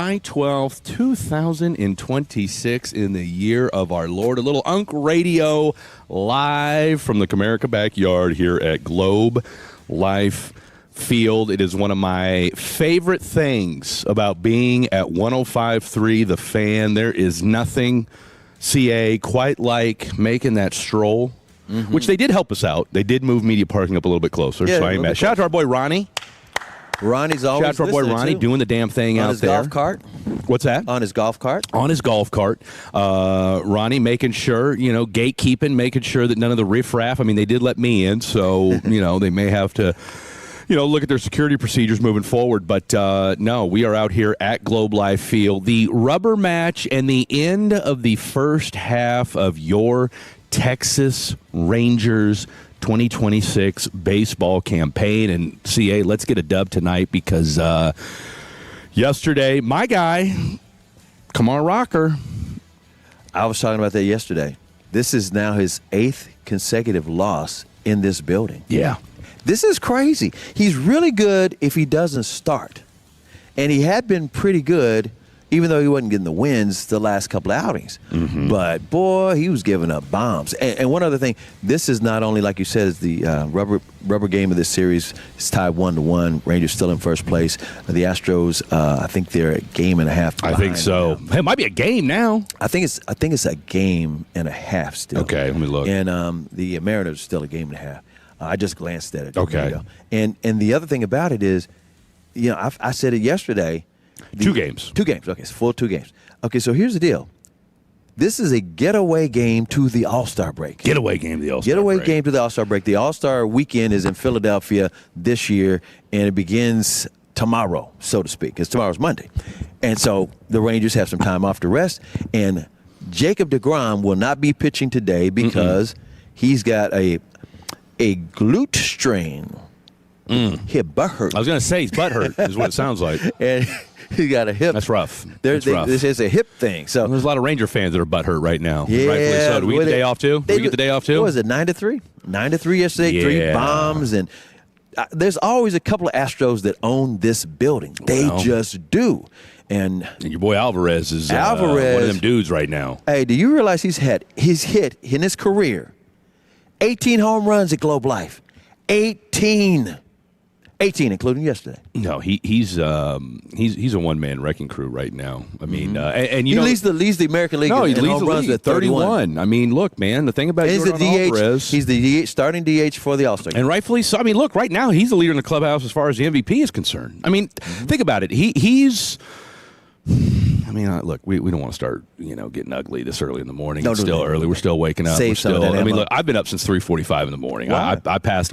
July 12th, 2026, in the year of our Lord. A little Unk Radio live from the Comerica backyard here at Globe Life Field. It is one of my favorite things about being at 105.3 The Fan. There is nothing, CA, quite like making that stroll, which they did help us out. They did move media parking up a little bit closer. Yeah, so I ain't mad. Shout out to our boy Ronnie. Ronnie's always Shout out to our boy Ronnie doing the damn thing out there. On his golf cart? What's that? On his golf cart? On his golf cart. Ronnie making sure, gatekeeping, making sure that none of the riffraff, they did let me in, so, they may have to, look at their security procedures moving forward. But, no, we are out here at Globe Life Field. The rubber match and the end of the first half of your Texas Rangers 2026 baseball campaign. And CA, let's get a dub tonight because yesterday, my guy, Kamar Rocker. I was talking about that yesterday. This is now his 8th consecutive loss in this building. Yeah. This is crazy. He's really good if he doesn't start. And he had been pretty good, even though he wasn't getting the wins the last couple of outings. But, boy, he was giving up bombs. And one other thing, this is not only, like you said, is the rubber game of this series. It's tied 1-1. Rangers still in first place. The Astros, I think they're a game and a half behind. I think so. Hey, it might be a game now. I think it's a game and a half still. Okay, let me look. And the Mariners are still a game and a half. I just glanced at it. Okay. And the other thing about it is, I said it yesterday. 2 games. 2 games. Okay, it's full 2 games. Okay, so here's the deal. This is a getaway game to the All-Star break. Getaway game to the All-Star break. Getaway game to the All-Star break. The All-Star weekend is in Philadelphia this year, and it begins tomorrow, so to speak, because tomorrow's Monday. And so the Rangers have some time off to rest, and Jacob deGrom will not be pitching today because he's got a glute strain. His butt hurt. I was going to say his butt hurt is what it sounds like. And he got a hip. That's rough. This is a hip thing. So there's a lot of Ranger fans that are butt hurt right now. Yeah. Rightfully so. Do we get the day off too? Do we get the day off too? What was it, 9-3? 9-3 yesterday, 3 bombs. And there's always a couple of Astros that own this building. They just do. And your boy Alvarez is one of them dudes right now. Hey, do you realize he's hit in his career 18 home runs at Globe Life? 18, including yesterday. No, he's a one-man wrecking crew right now. He leads the American League. No, he in leads home the runs league at 31. Look, man, the thing about He's Jordan Alvarez, he's the starting DH for the All-Star game. And rightfully so. Look, right now he's the leader in the clubhouse as far as the MVP is concerned. Think about it. He's. Look, we don't want to start, getting ugly this early in the morning. No, it's still early. We're still waking up. Save some of that ammo. Look, I've been up since 3:45 in the morning. Wow. I passed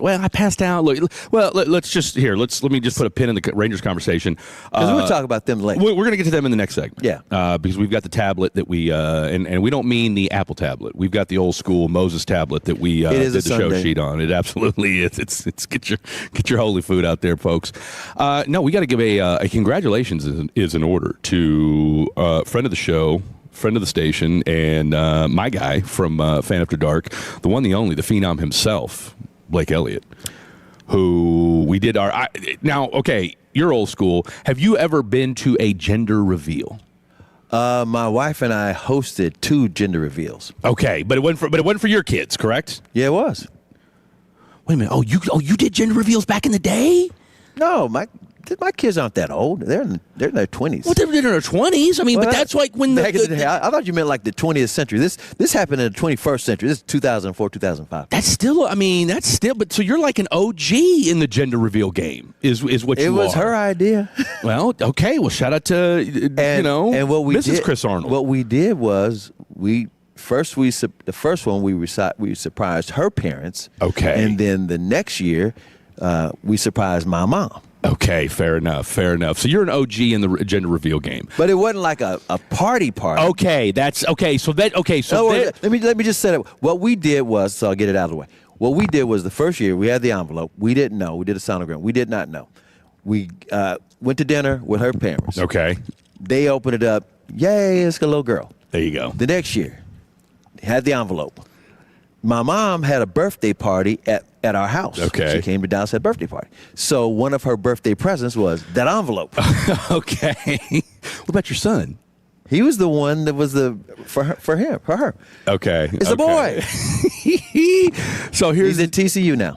out. Look, let me just put a pin in the Rangers conversation. Because we'll talk about them later. We're going to get to them in the next segment. Yeah. Because we've got the tablet that we, and we don't mean the Apple tablet. We've got the old school Moses tablet that we did the show sheet on. It absolutely is. It's get your holy food out there, folks. No, we got to give a congratulations is in order to friend of the show, friend of the station, and my guy from Fan After Dark, the one, the only, the phenom himself, Blake Elliott, who we did our now. Okay, you're old school. Have you ever been to a gender reveal? My wife and I hosted 2 gender reveals. Okay, but it wasn't for your kids, correct? Yeah, it was. Wait a minute. You did gender reveals back in the day? No, my kids aren't that old. They're in their 20s. Well, they're in their 20s. But that's like when I thought you meant like the 20th century. This happened in the 21st century. This is 2004, 2005. That's still. But so you're like an OG in the gender reveal game. Is what you are. It was her idea. Well, okay. Well, shout out to and what we Mrs. did, Chris Arnold. What we did was the first one we surprised her parents. Okay. And then the next year we surprised my mom. Okay, fair enough. So you're an OG in the gender reveal game, but it wasn't like a party. Okay, that's okay. So let me just set it. What we did was, so I'll get it out of the way. What we did was the first year we had the envelope. We didn't know. We did a sonogram. We did not know. We went to dinner with her parents. Okay. They opened it up. Yay! It's a little girl. There you go. The next year, had the envelope. My mom had a birthday party at at our house. Okay. She came to Dallas at a birthday party. So one of her birthday presents was that envelope. Okay. What about your son? He was the one that was for her. Okay. It's a boy. So here's He's at TCU now.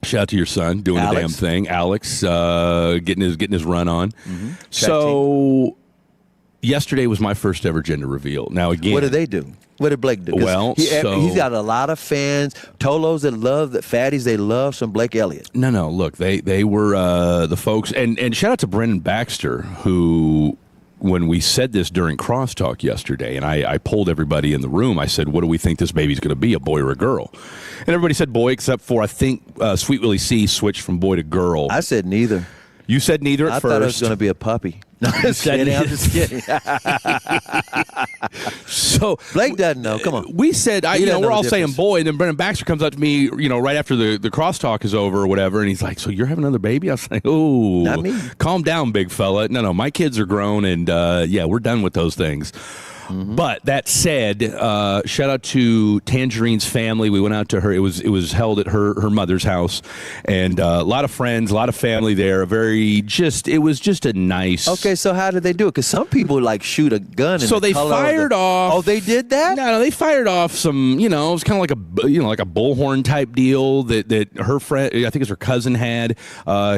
shout out to your son doing the damn thing. Alex getting his run on. Mm-hmm. So yesterday was my first ever gender reveal. Now again, What did they do? What did Blake do? 'Cause Well, he's got a lot of fans. Tolos that love the fatties. They love some Blake Elliott. No. Look, they were the folks, and shout out to Brendan Baxter, who, when we said this during Crosstalk yesterday, and I polled everybody in the room, I said, what do we think this baby's going to be, a boy or a girl? And everybody said boy, except for, I think, Sweet Willie C switched from boy to girl. I said neither. You said neither at I first. thought it was going to be a puppy. No, I'm just kidding. So Blake doesn't know. Come on. We said, He doesn't we're know all the saying difference. boy, and then Brendan Baxter comes up to me, right after the crosstalk is over or whatever, and he's like, so you're having another baby? I was like, oh, Not me. Calm down, big fella. No, my kids are grown, and we're done with those things. Mm-hmm. But that said, shout out to Tangerine's family. We went out to her. It was held at her mother's house, and a lot of friends, a lot of family there. It was just a nice. Okay, so how did they do it? Because some people like shoot a gun. So they fired off. Oh, they did that? No, they fired off some. It was kind of like like a bullhorn type deal that her friend, I think it's her cousin had.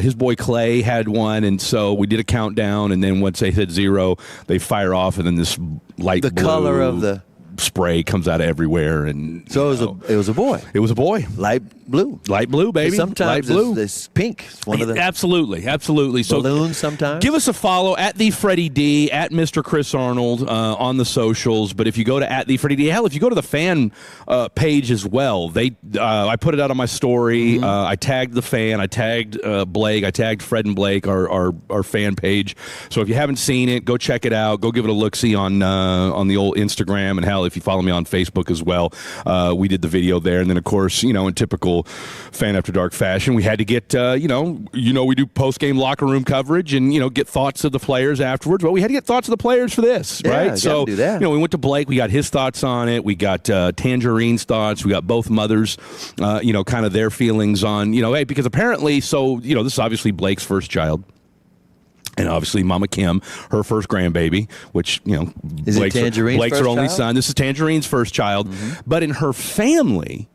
His boy Clay had one, and so we did a countdown, and then once they hit 0, they fire off, and then this light The blue color of the spray comes out of everywhere, and so it was a boy. It was a boy. Light blue. Light blue, baby. Sometimes light blue. it's pink. It's one of the Absolutely. So balloons sometimes. Give us a follow at the Freddie D, at Mr. Chris Arnold on the socials. But if you go to at the Freddie D, hell, if you go to the fan page as well, I put it out on my story. Mm-hmm. I tagged the fan. I tagged Blake. I tagged Fred and Blake, our fan page. So if you haven't seen it, go check it out. Go give it a look-see on the old Instagram. And hell, if you follow me on Facebook as well, we did the video there. And then, of course, in typical Fan After Dark fashion, we had to get, we do post-game locker room coverage and, get thoughts of the players afterwards. Well, we had to get thoughts of the players for this, right? So, do that. we went to Blake. We got his thoughts on it. We got Tangerine's thoughts. We got both mothers, kind of their feelings on, hey, because apparently, this is obviously Blake's first child. And obviously, Mama Kim, her first grandbaby, which, Is Blake's Tangerine's her only child? son. This is Tangerine's first child. Mm-hmm. But in her family,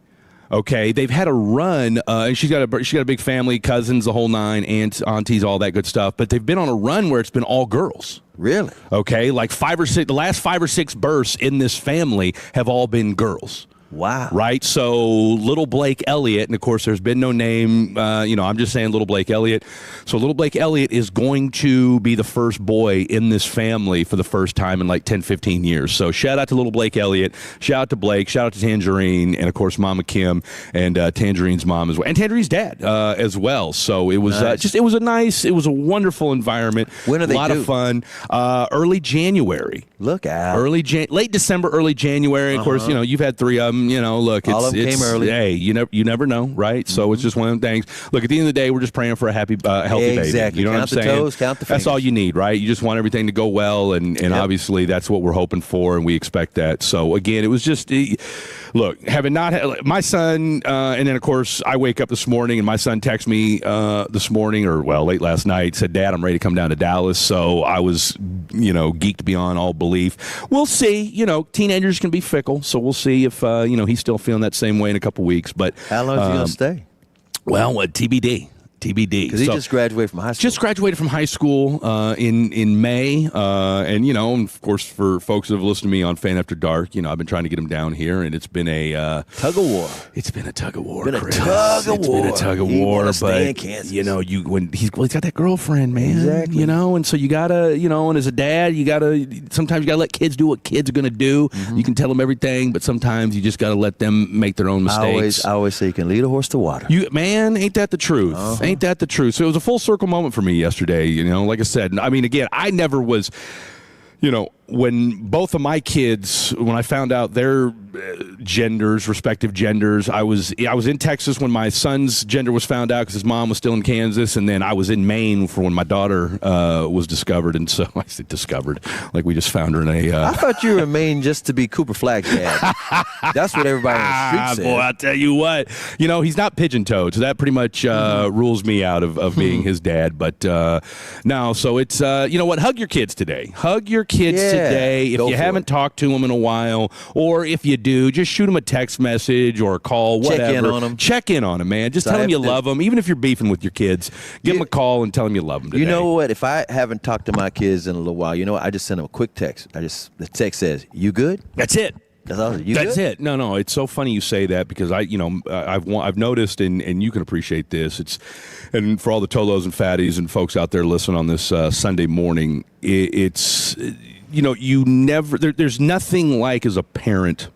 okay, they've had a run. And she's got a big family, cousins, the whole nine, aunts, aunties, all that good stuff. But they've been on a run where it's been all girls. Really? Okay, like the last 5 or 6 births in this family have all been girls. Wow. Right? So little Blake Elliott, and of course there's been no name, I'm just saying little Blake Elliott. So little Blake Elliott is going to be the first boy in this family for the first time in like 10, 15 years. So shout out to little Blake Elliott, shout out to Blake, shout out to Tangerine, and of course Mama Kim and Tangerine's mom as well, and Tangerine's dad as well. So it was nice. it was a wonderful environment. When are they A lot due? of fun. Early January. Look out. Late December, early January. Of course, you've had 3 of them. Look, All of them came early. Hey, you never know, right? So it's just one of them things. Look, at the end of the day, we're just praying for a happy, healthy baby. Exactly. You know Count what I'm the saying? toes, count the That's all fingers. you need, right? You just want everything to go well, and obviously that's what we're hoping for, and we expect that. So again, it was just. Look, having not had my son, and then of course I wake up this morning and my son texts me this morning, late last night, said, "Dad, I'm ready to come down to Dallas." So I was, geeked beyond all belief. We'll see. Teenagers can be fickle, so we'll see if he's still feeling that same way in a couple weeks. But How long is he going to stay? Well, TBD. Because he just graduated from high school. Just graduated from high school in May, and of course for folks that have listened to me on Fan After Dark, I've been trying to get him down here, and it's been a tug of war. It's been a tug of war. Been a Chris. tug of It's war. been a tug of He war, wanna but stay in Kansas. when he's got that girlfriend, man. Exactly. And so you gotta, and as a dad, sometimes you gotta let kids do what kids are gonna do. Mm-hmm. You can tell them everything, but sometimes you just gotta let them make their own mistakes. I always say you can lead a horse to water. Ain't that the truth? Ain't that the truth? So it was a full circle moment for me yesterday. Like I said, I mean, again, I never was, when both of my kids, when I found out their respective genders, I was in Texas when my son's gender was found out because his mom was still in Kansas, and then I was in Maine for when my daughter was discovered. And so I said discovered, like we just found her in a. I thought you were in Maine just to be Cooper Flagg's dad. That's what everybody on the street said. Boy, I'll tell you what, he's not pigeon-toed, so that pretty much rules me out of being his dad. But no, so it's you know what? Hug your kids today. Hug your kids today. If you haven't talked to them in a while, or if you do, just shoot them a text message or a call, whatever. Check in on them, man. Just tell them you love them. Even if you're beefing with your kids, give them a call and tell them you love them today. You know what? If I haven't talked to my kids in a little while, you know what? I just send them a quick text. The text says, "You good?" That's it. That's all. That's it. No. It's so funny you say that because I've noticed and you can appreciate this. And for all the Tolos and Fatties and folks out there listening on this Sunday morning, it's there's nothing like as a parent.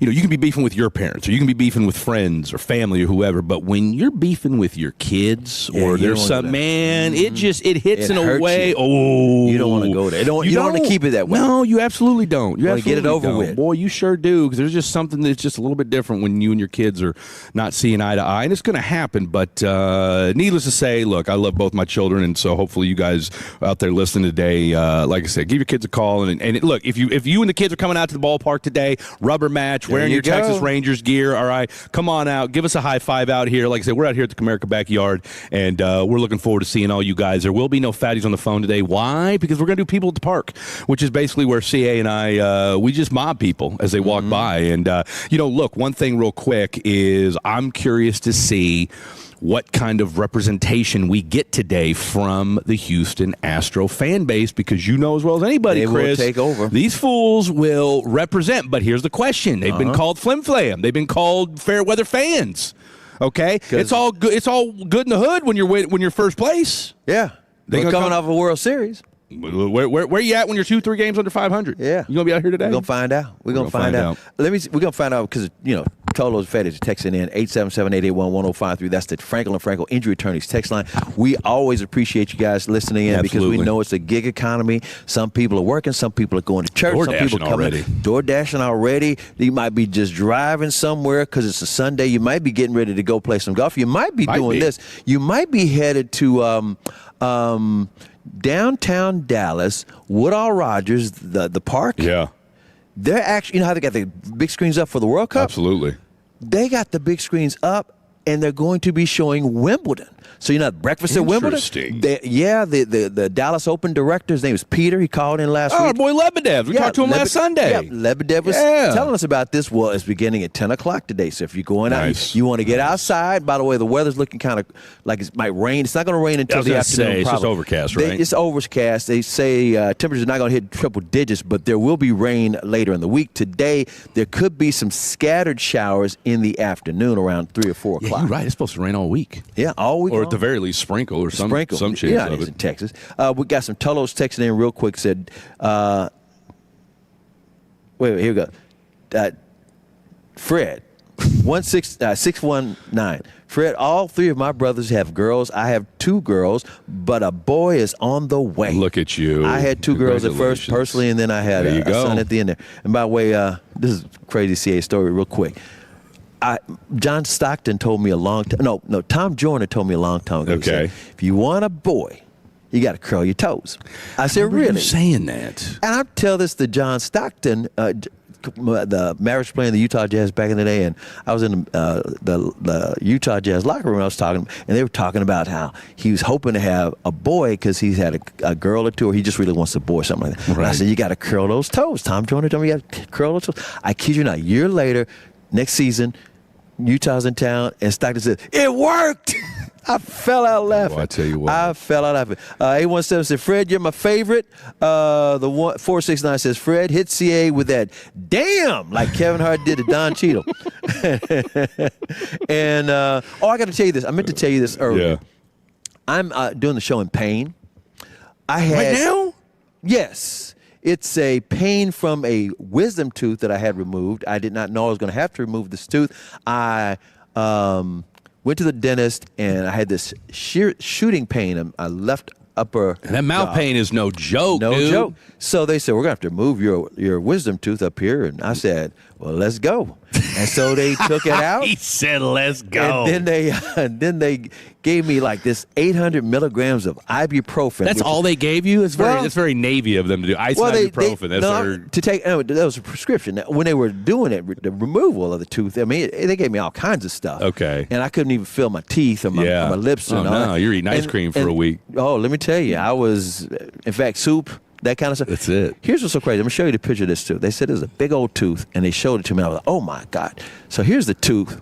You can be beefing with your parents, or you can be beefing with friends or family or whoever, but when you're beefing with your kids or there's some man, it hits in a way. Oh, you don't want to go there. You don't want to keep it that way. No, you absolutely don't. You want to get it over with. Boy, you sure do, because there's just something that's just a little bit different when you and your kids are not seeing eye to eye, and it's going to happen. But needless to say, look, I love both my children, and so hopefully you guys out there listening today, like I said, give your kids a call, and look, if you and the kids are coming out to the ballpark today, rubber match, wearing your Texas Rangers gear, all right, come on out, give us a high five out here. Like I said, we're out here at the Comerica backyard, and we're looking forward to seeing all you guys. There will be no fatties on the phone today. Why? Because we're going to do people at the park, which is basically where CA and I, we just mob people as they walk by. And, look, one thing real quick is I'm curious to see what kind of representation we get today from the Houston Astro fan base, because you know as well as anybody, Chris, will take over. These fools will represent. But here's the question: they've been called flim flam. They've been called fair weather fans. Okay, it's all good. It's all good in the hood when you're first place. Yeah, they're coming off a World Series. Where you at when you're 2-3 games under 500? Yeah, you gonna be out here today? We're gonna find out. We're gonna find out. We're gonna find out because Tolos Fatties texting in 877-881-1053. That's the Franklin & Frankel Injury Attorneys text line. We always appreciate you guys listening in because we know it's a gig economy. Some people are working, some people are going to church, some people are coming door dashing already. You might be just driving somewhere because it's a Sunday. You might be getting ready to go play some golf. You might be doing this. You might be headed to downtown Dallas, Woodall Rogers, the park. Yeah. They're actually, how they got the big screens up for the World Cup? Absolutely. They got the big screens up, and they're going to be showing Wimbledon. So breakfast at Wimbledon? Interesting. The Dallas Open director, his name is Peter. He called in last week. Our boy Lebedev. We talked to him last Sunday. Yeah, Lebedev was telling us about this. Well, it's beginning at 10 o'clock today. So if you're going out, you want to get outside. By the way, the weather's looking kind of like it might rain. It's not going to rain until the afternoon. It's just overcast, right? It's overcast. They say temperatures are not going to hit triple digits, but there will be rain later in the week. Today, there could be some scattered showers in the afternoon around 3 or 4 o'clock. Yeah, you're right. It's supposed to rain all week. Yeah, all week. Or at the very least, sprinkle or some chance of it. In Texas. We got some Tolos texting in real quick. Said, wait, here we go. Fred, 619. Fred, all 3 of my brothers have girls. I have 2 girls, but a boy is on the way. Look at you. I had 2 girls at first, personally, and then I had a son at the end there. And by the way, this is a crazy CA story real quick. John Stockton told me a long time. No, Tom Joyner told me a long time ago. Okay. He said, if you want a boy, you got to curl your toes. I said, really? You saying that? And I tell this to John Stockton, the marriage player in the Utah Jazz back in the day, and I was in the Utah Jazz locker room. I was talking, and they were talking about how he was hoping to have a boy because he's had a girl or 2, or he just really wants a boy, or something like that. Right. And I said, you got to curl those toes. Tom Joyner told me you got to curl those toes. I kid you not. A year later, next season, Utah's in town, and Stockton said, it worked! I fell out laughing. Well, I tell you what. I fell out laughing. 817 said, Fred, you're my favorite. The 469 says, Fred, hit CA with that damn, like Kevin Hart did to Don Cheadle. And, I got to tell you this. I meant to tell you this earlier. Yeah. I'm doing the show in pain. Right now? Yes. It's a pain from a wisdom tooth that I had removed. I did not know I was going to have to remove this tooth. I went to the dentist, and I had this shooting pain. I left upper. And that mouth pain is no joke, No dude. joke. So they said, we're going to have to move your wisdom tooth up here. And I said, well, let's go. And so they took it out. He said, let's go. And then they gave me like this 800 milligrams of ibuprofen. That's all they gave you? It's very Navy of them to do. To take, that was a prescription. When they were doing it, the removal of the tooth, I mean, they gave me all kinds of stuff. Okay. And I couldn't even feel my teeth or my lips. Oh, and all no, that. you're eating ice cream for a week. Oh, let me tell you, I was, in fact, soup, that kind of stuff. That's it. Here's what's so crazy. I'm going to show you the picture of this tooth. They said it was a big old tooth, and they showed it to me. I was like, oh, my God. So here's the tooth.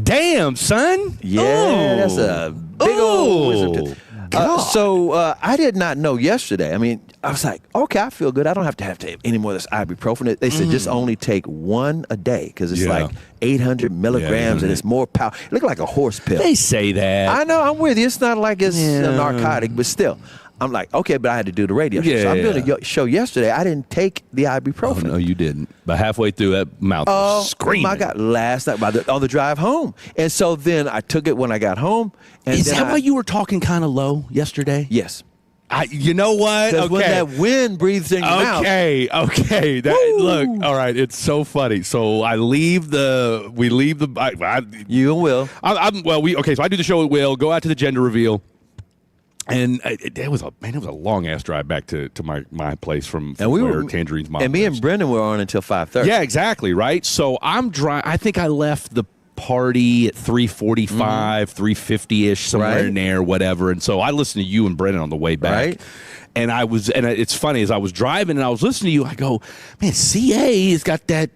Damn, son. Yeah, that's a big old wisdom tooth. So I did not know yesterday. I mean, I was like, okay, I feel good. I don't have to have any more of this ibuprofen. They said just only take one a day because it's like 800 milligrams and it's more power. It looked like a horse pill. They say that. I know. I'm with you. It's not like it's a narcotic, but still. I'm like, okay, but I had to do the radio show. So I'm doing a show yesterday. I didn't take the ibuprofen. Oh, no, you didn't. But halfway through, that mouth was screaming. I got last night on the drive home. And so then I took it when I got home. And Is that why you were talking kind of low yesterday? Yes. You know what? Because when that wind breathes in your mouth. Okay. Look, all right, it's so funny. So we leave the. You and Will. So I do the show with Will, go out to the gender reveal. And it was a long ass drive back to my place from where Tangerine's mom. And me and Brendan were on until 5:30. Yeah, exactly, right. So I think I left the party at 3:45, 3:50ish, somewhere in there, whatever. And so I listened to you and Brendan on the way back. Right. And it's funny, as I was driving and I was listening to you, I go, man, CA has got that.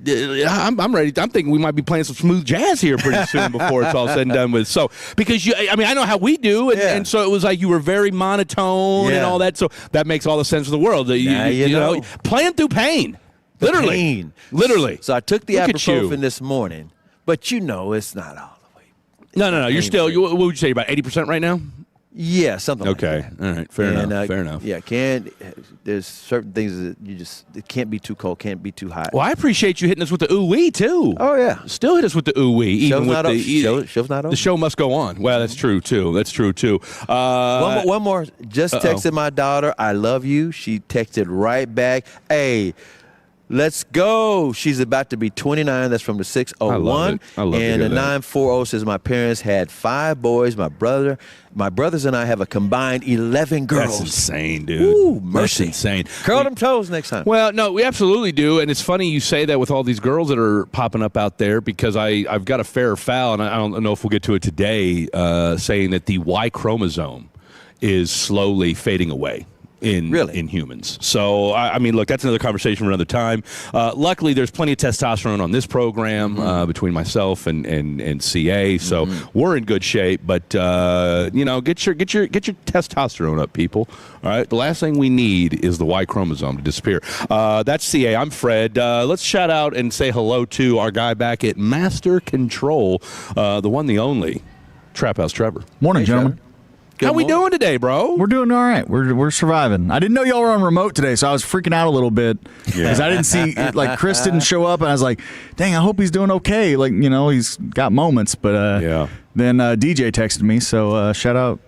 I'm ready. I'm thinking we might be playing some smooth jazz here pretty soon before it's all said and done with. So, because I know how we do. And so it was like you were very monotone and all that. So that makes all the sense in the world. You know, playing through pain. Literally. So I took the ibuprofen this morning, but it's not all the way. No. You're still, what would you say, about 80% right now? Yeah, something like that. Okay. All right. Fair enough. Yeah, there's certain things that it can't be too cold, can't be too hot. Well, I appreciate you hitting us with the ooh-wee, too. Oh, yeah. Still hit us with the ooh-wee. Show's not over. The show must go on. Well, that's true, too. One more. Just texted my daughter, I love you. She texted right back, hey, let's go. She's about to be 29. That's from the 601. I love and the 940 says my parents had 5 boys. My brothers and I have a combined 11 girls. That's insane, dude. Ooh, mercy. That's insane. Curl them toes next time. Well, no, we absolutely do. And it's funny you say that with all these girls that are popping up out there, because I've got a fair foul, and I don't know if we'll get to it today, saying that the Y chromosome is slowly fading away. In humans. So, I mean, look, that's another conversation for another time. Luckily, there's plenty of testosterone on this program between myself and CA, so we're in good shape. But get your testosterone up, people. All right, the last thing we need is the Y chromosome to disappear. That's CA. I'm Fred. Let's shout out and say hello to our guy back at Master Control, the one, the only, Trap House Trevor. Morning, gentlemen. How we doing today, bro? We're doing all right. We're surviving. I didn't know y'all were on remote today, so I was freaking out a little bit because I didn't see Chris didn't show up, and I was like, "Dang, I hope he's doing okay." He's got moments, but then DJ texted me, so shout out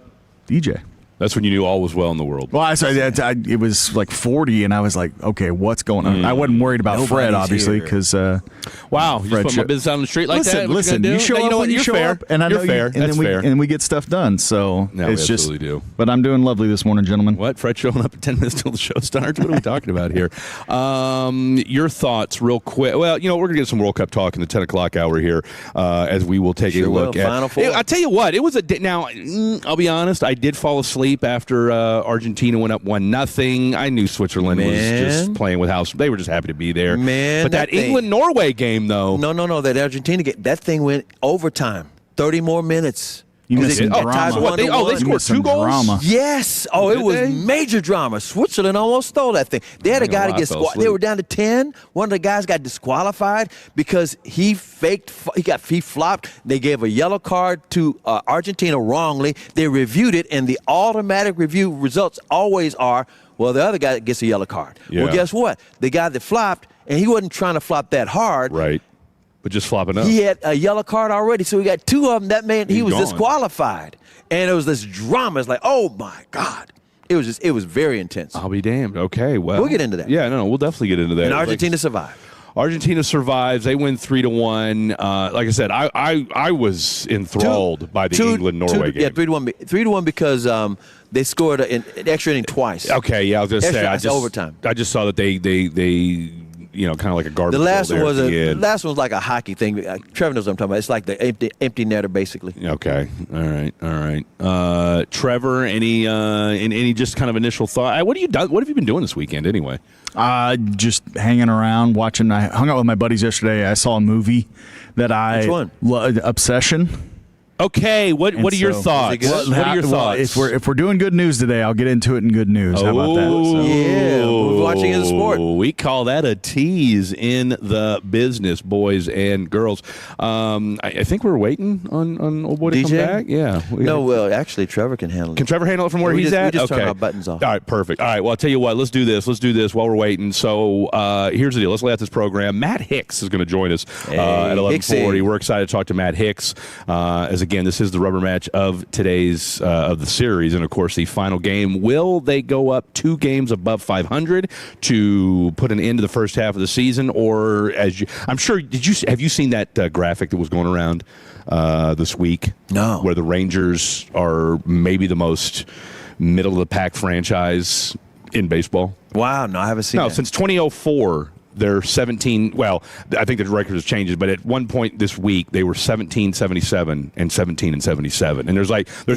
DJ. That's when you knew all was well in the world. Well, it was like 40, and I was like, okay, what's going on? I wasn't worried about Fred, obviously, because wow, you just put my business out on the street like that? Listen, you show up when you show up, and I know fair. And we get stuff done. So no, it's we absolutely do. But I'm doing lovely this morning, gentlemen. What? Fred showing up at 10 minutes till the show starts? What are we talking about here? Your thoughts, real quick. Well, we're gonna get some World Cup talk in the 10 o'clock hour here, as we will take a look at Final Four. I tell you what, it was a day. Now, I'll be honest, I did fall asleep after Argentina went up 1-0. I knew Switzerland was just playing with house. They were just happy to be there. But that England-Norway game, though. No. That Argentina game, that thing went overtime. 30 more minutes. You missed some drama. They scored 2 goals? Drama. Yes. Oh, it was major drama. Switzerland almost stole that thing. They had a guy to get they were down to 10. One of the guys got disqualified because he flopped. They gave a yellow card to Argentina wrongly. They reviewed it, and the automatic review results always are, well, the other guy gets a yellow card. Yeah. Well, guess what? The guy that flopped, and he wasn't trying to flop that hard. Right. but just flopping up. He had a yellow card already, so he got 2 of them. That man, he was gone. disqualified. And it was this drama. It's like, oh, my God. It was very intense. I'll be damned. Okay, well. We'll get into that. Yeah, no, we'll definitely get into that. And Argentina survived. Argentina survives. They win 3-1. Like I said, I was enthralled by the England-Norway game. Yeah, 3-1 because they scored an extra inning twice. Okay, yeah, I was going to say. Overtime. I just saw that they kind of like a garbage. The last one was the last one was like a hockey thing. Trevor knows what I'm talking about. It's like the empty netter, basically. Okay, all right. Trevor, any just kind of initial thought? What have you been doing this weekend anyway? Just hanging around, watching. I hung out with my buddies yesterday. I saw a movie that Which one? Obsession. Okay, what are your thoughts? What are your thoughts? If we're doing good news today, I'll get into it in good news. How about that? So. Yeah, we're watching it as a sport. We call that a tease in the business, boys and girls. I think we're waiting on old boy to come back. Yeah. No, well, actually, Trevor can handle it. Can Trevor handle it from where he's at? We just turn our buttons off. All right, perfect. All right, well, I'll tell you what. Let's do this while we're waiting. So here's the deal. Let's lay out this program. Matt Hicks is going to join us at 11:40. We're excited to talk to Matt Hicks. As again, this is the rubber match of today's of the series, and of course, the final game. Will they go up 2 games above 500 to put an end to the first half of the season, or I'm sure? Have you seen that graphic that was going around this week? No. Where the Rangers are maybe the most middle of the pack franchise in baseball. Wow, no, I haven't seen that. Since 2004. They're 17. Well, I think the record has changed, but at one point this week they were 17-77 and 17-77, and there's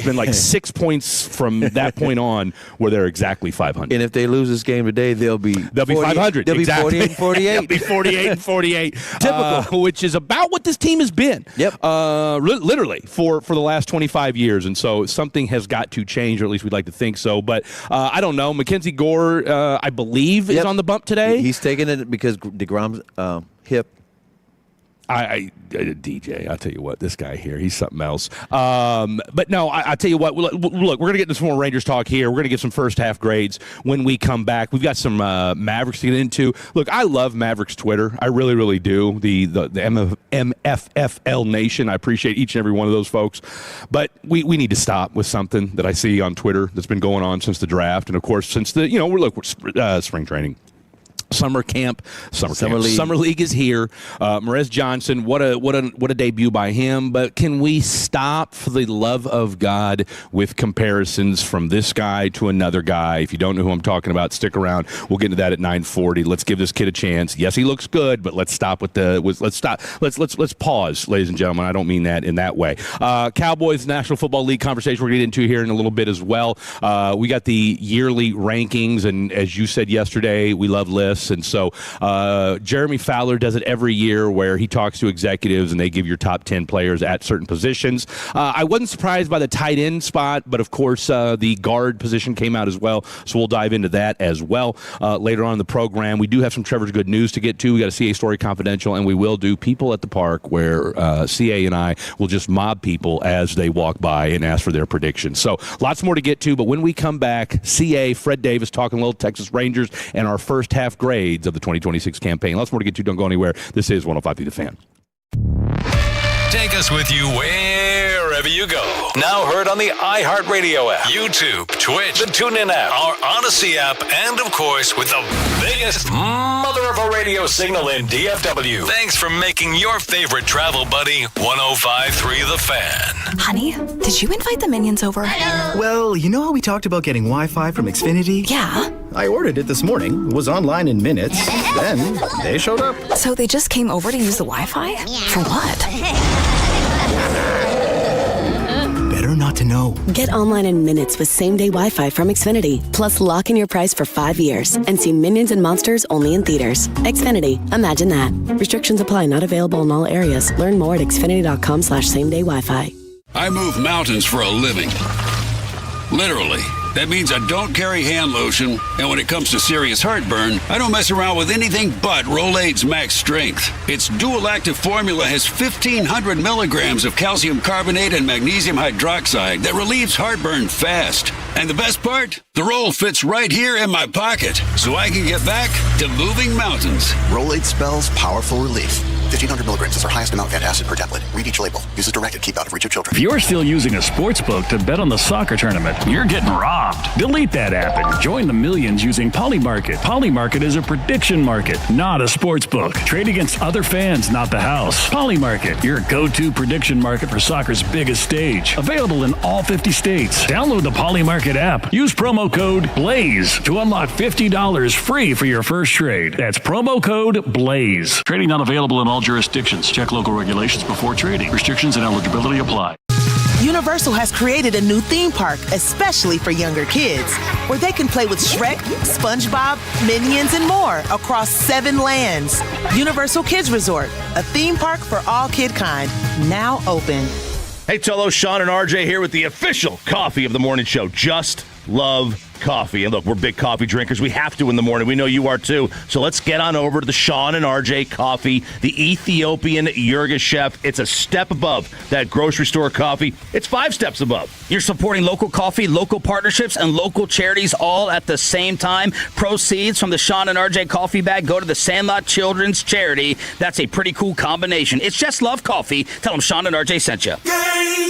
been like 6 points from that point on where they're exactly 500. And if they lose this game today, they'll be 500. They'll exactly. be 48-48. They'll be 48-48. Typical, which is about what this team has been. Yep. Literally for the last 25 years, and so something has got to change, or at least we'd like to think so. But I don't know. Mackenzie Gore, I believe, is on the bump today. He's taking it because DeGrom's hip. DJ, I'll tell you what, this guy here, he's something else. But no, I tell you what, look, we're going to get into some more Rangers talk here. We're going to get some first half grades when we come back. We've got some Mavericks to get into. Look, I love Mavericks Twitter. I really, really do. The MFFL Nation. I appreciate each and every one of those folks. But we need to stop with something that I see on Twitter that's been going on since the draft. And, of course, since we're spring training. Summer League is here. Marez Johnson, what a debut by him. But can we stop, for the love of God, with comparisons from this guy to another guy? If you don't know who I'm talking about, stick around. We'll get into that at 9:40. Let's give this kid a chance. Yes, he looks good, but let's stop with let's pause, ladies and gentlemen. I don't mean that in that way. Cowboys National Football League conversation we're going to get into here in a little bit as well. We got the yearly rankings, and as you said yesterday, we love lists. And so Jeremy Fowler does it every year where he talks to executives and they give your top 10 players at certain positions. I wasn't surprised by the tight end spot, but of course the guard position came out as well. So we'll dive into that as well later on in the program. We do have some Trevor's good news to get to. We got a CA Story Confidential, and we will do People at the Park, where CA and I will just mob people as they walk by and ask for their predictions. So lots more to get to, but when we come back, CA, Fred Davis talking a little Texas Rangers and our first half grades of the 2026 campaign. Lots more to get to. Don't go anywhere. This is 105.3 The Fan. Take us with you wherever you go. Now heard on the iHeartRadio app, YouTube, Twitch, the TuneIn app, our Odyssey app, and of course with the biggest mother of a radio signal in DFW. Thanks for making your favorite travel buddy 105.3 The Fan. Honey, did you invite the minions over? Well, you know how we talked about getting Wi-Fi from Xfinity? Yeah. I ordered it this morning, was online in minutes, then they showed up. So they just came over to use the Wi-Fi? For what? Better not to know. Get online in minutes with same-day Wi-Fi from Xfinity. Plus, lock in your price for 5 years and see Minions and Monsters only in theaters. Xfinity. Imagine that. Restrictions apply. Not available in all areas. Learn more at xfinity.com/same-day Wi-Fi. I move mountains for a living. Literally. That means I don't carry hand lotion, and when it comes to serious heartburn, I don't mess around with anything but Rolaids Max Strength. Its dual-active formula has 1,500 milligrams of calcium carbonate and magnesium hydroxide that relieves heartburn fast. And the best part? The roll fits right here in my pocket, so I can get back to moving mountains. Rolaids spells powerful relief. 1,500 milligrams is our highest amount of antacid per tablet. Read each label. Use as directed. Keep out of reach of children. If you're still using a sports book to bet on the soccer tournament, you're getting robbed. Delete that app and join the millions using Polymarket. Polymarket is a prediction market, not a sports book. Trade against other fans, not the house. Polymarket, your go-to prediction market for soccer's biggest stage. Available in all 50 states. Download the Polymarket app. Use promo code BLAZE to unlock $50 free for your first trade. That's promo code BLAZE. Trading not available in all jurisdictions. Check local regulations before trading. Restrictions and eligibility apply. Universal has created a new theme park especially for younger kids, where they can play with Shrek, SpongeBob, Minions, and more across 7 lands. Universal Kids Resort, a theme park for all kid kind, now open. Hey, Tolo, Sean and RJ here with the official coffee of the morning show. Just love coffee. And look, we're big coffee drinkers. We have to in the morning. We know you are too. So let's get on over to the Sean and RJ coffee, the Ethiopian Yirgacheffe. It's a step above that grocery store coffee. It's 5 steps above. You're supporting local coffee, local partnerships, and local charities all at the same time. Proceeds from the Sean and RJ coffee bag go to the Sandlot Children's Charity. That's a pretty cool combination. It's just love coffee. Tell them Sean and RJ sent you.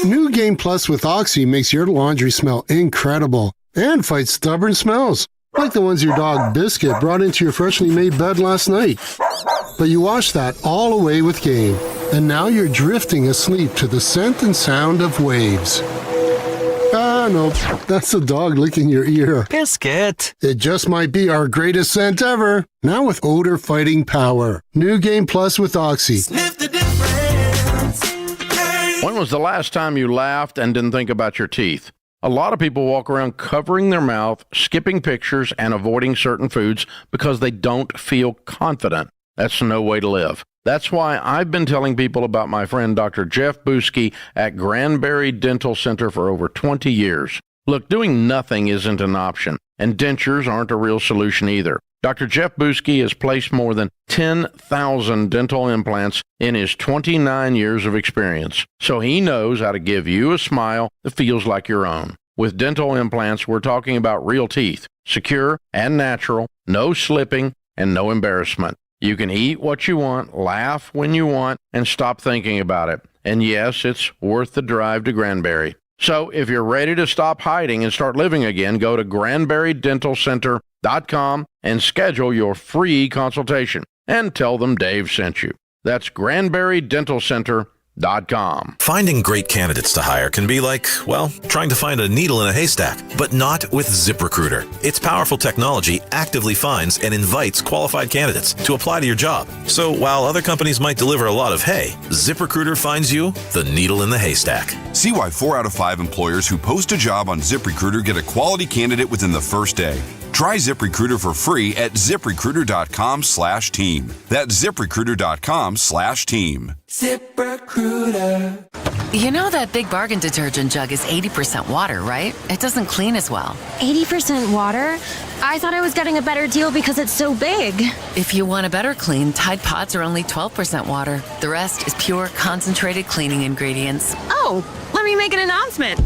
New Game Plus with Oxy makes your laundry smell incredible and fights stubborn smells, like the ones your dog Biscuit brought into your freshly made bed last night. But you washed that all away with Game, and now you're drifting asleep to the scent and sound of waves. Ah, no, that's the dog licking your ear. Biscuit. It just might be our greatest scent ever, now with odor-fighting power. New Game Plus with Oxy. Sniff the difference. When was the last time you laughed and didn't think about your teeth? A lot of people walk around covering their mouth, skipping pictures, and avoiding certain foods because they don't feel confident. That's no way to live. That's why I've been telling people about my friend Dr. Jeff Buski at Granbury Dental Center for over 20 years. Look, doing nothing isn't an option, and dentures aren't a real solution either. Dr. Jeff Buski has placed more than 10,000 dental implants in his 29 years of experience, so he knows how to give you a smile that feels like your own. With dental implants, we're talking about real teeth, secure and natural, no slipping, and no embarrassment. You can eat what you want, laugh when you want, and stop thinking about it. And yes, it's worth the drive to Granbury. So if you're ready to stop hiding and start living again, go to GranburyDentalCenter.com and schedule your free consultation. And tell them Dave sent you. That's GranburyDentalCenter.com. Finding great candidates to hire can be like, well, trying to find a needle in a haystack, but not with ZipRecruiter. Its powerful technology actively finds and invites qualified candidates to apply to your job. So while other companies might deliver a lot of hay, ZipRecruiter finds you the needle in the haystack. See why 4 out of 5 employers who post a job on ZipRecruiter get a quality candidate within the first day. Try ZipRecruiter for free at ZipRecruiter.com/team. That's ZipRecruiter.com/team. ZipRecruiter. You know that Big Bargain detergent jug is 80% water, right? It doesn't clean as well. 80% water? I thought I was getting a better deal because it's so big. If you want a better clean, Tide Pods are only 12% water. The rest is pure, concentrated cleaning ingredients. Oh, let me make an announcement.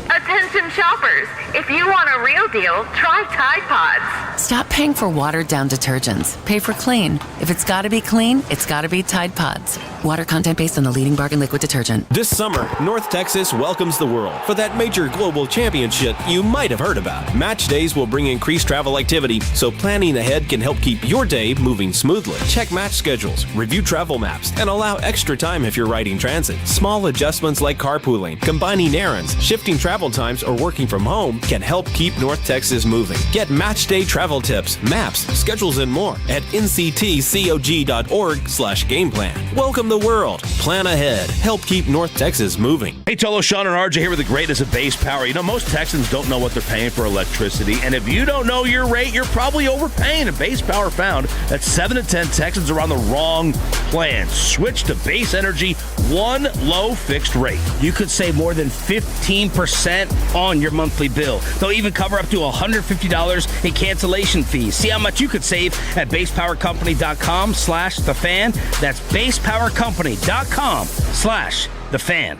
Attention shoppers, if you want a real deal, try Tide Pods. Stop paying for watered-down detergents. Pay for clean. If it's got to be clean, it's got to be Tide Pods. Water content based on the leading bargain liquid detergent. This summer, North Texas welcomes the world for that major global championship you might have heard about. Match days will bring increased travel activity, so planning ahead can help keep your day moving smoothly. Check match schedules, review travel maps, and allow extra time if you're riding transit. Small adjustments like carpooling, combining errands, shifting travel times, or working from home can help keep North Texas moving. Get match day travel tips, maps, schedules, and more at nctcog.org/gameplan. Welcome the world. Plan ahead. Help keep North Texas moving. Hey, Tolo, Sean, and RJ here with the greatness of base power. You know, most Texans don't know what they're paying for electricity, and if you don't know your rate, you're probably overpaying. And Base Power found that 7 to 10 Texans are on the wrong plan. Switch to Base Energy, one low fixed rate. You could save more than 15% on your monthly bill. They'll even cover up to $150 in cancellation fees. See how much you could save at basepowercompany.com/thefan. That's basepowercompany.com/thefan.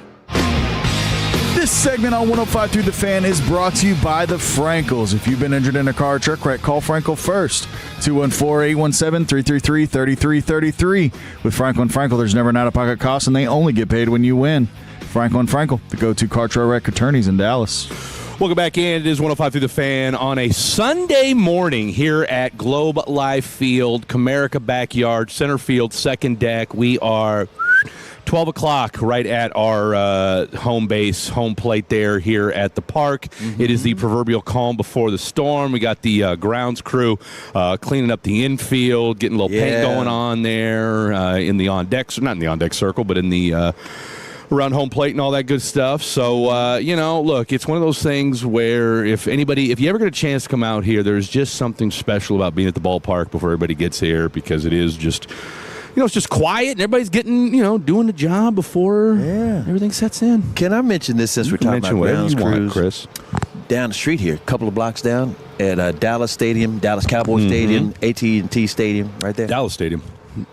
This segment on 105 Through the Fan is brought to you by the Frankels. If you've been injured in a car or truck wreck, call Frankel first. 214-817-333-3333. With Frankel & Frankel, there's never an out-of-pocket cost, and they only get paid when you win. Frankel & Frankel, the go-to car truck wreck attorneys in Dallas. Welcome back in. It is 105 Through the Fan on a Sunday morning here at Globe Life Field, Comerica Backyard, center field, second deck. We are 12 o'clock right at our home base, home plate there here at the park. Mm-hmm. It is the proverbial calm before the storm. We got the grounds crew cleaning up the infield, getting a little paint going on there in the on-deck, not in the on-deck circle, but in the around home plate and all that good stuff. So, look, it's one of those things where if you ever get a chance to come out here, there's just something special about being at the ballpark before everybody gets here, because it is just, it's just quiet and everybody's getting, doing the job before everything sets in. Can I mention this since we're talking about grounds crews? Chris. Down the street here, a couple of blocks down at Dallas Stadium, Dallas Cowboys Stadium, AT&T Stadium, right there. Dallas Stadium.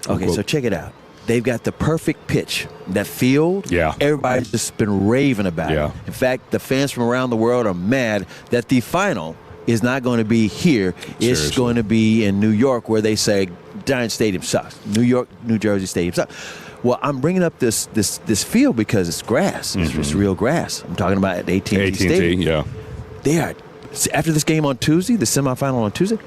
Okay, so check it out. They've got the perfect pitch. That field, everybody's just been raving about it. In fact, the fans from around the world are mad that the final is not going to be here. It's going to be in New York, where they say Giant Stadium sucks. New Jersey Stadium sucks. Well, I'm bringing up this field because it's grass. It's real grass. I'm talking about at AT&T Stadium. Yeah. They are, after this game on Tuesday, the semifinal on Tuesday,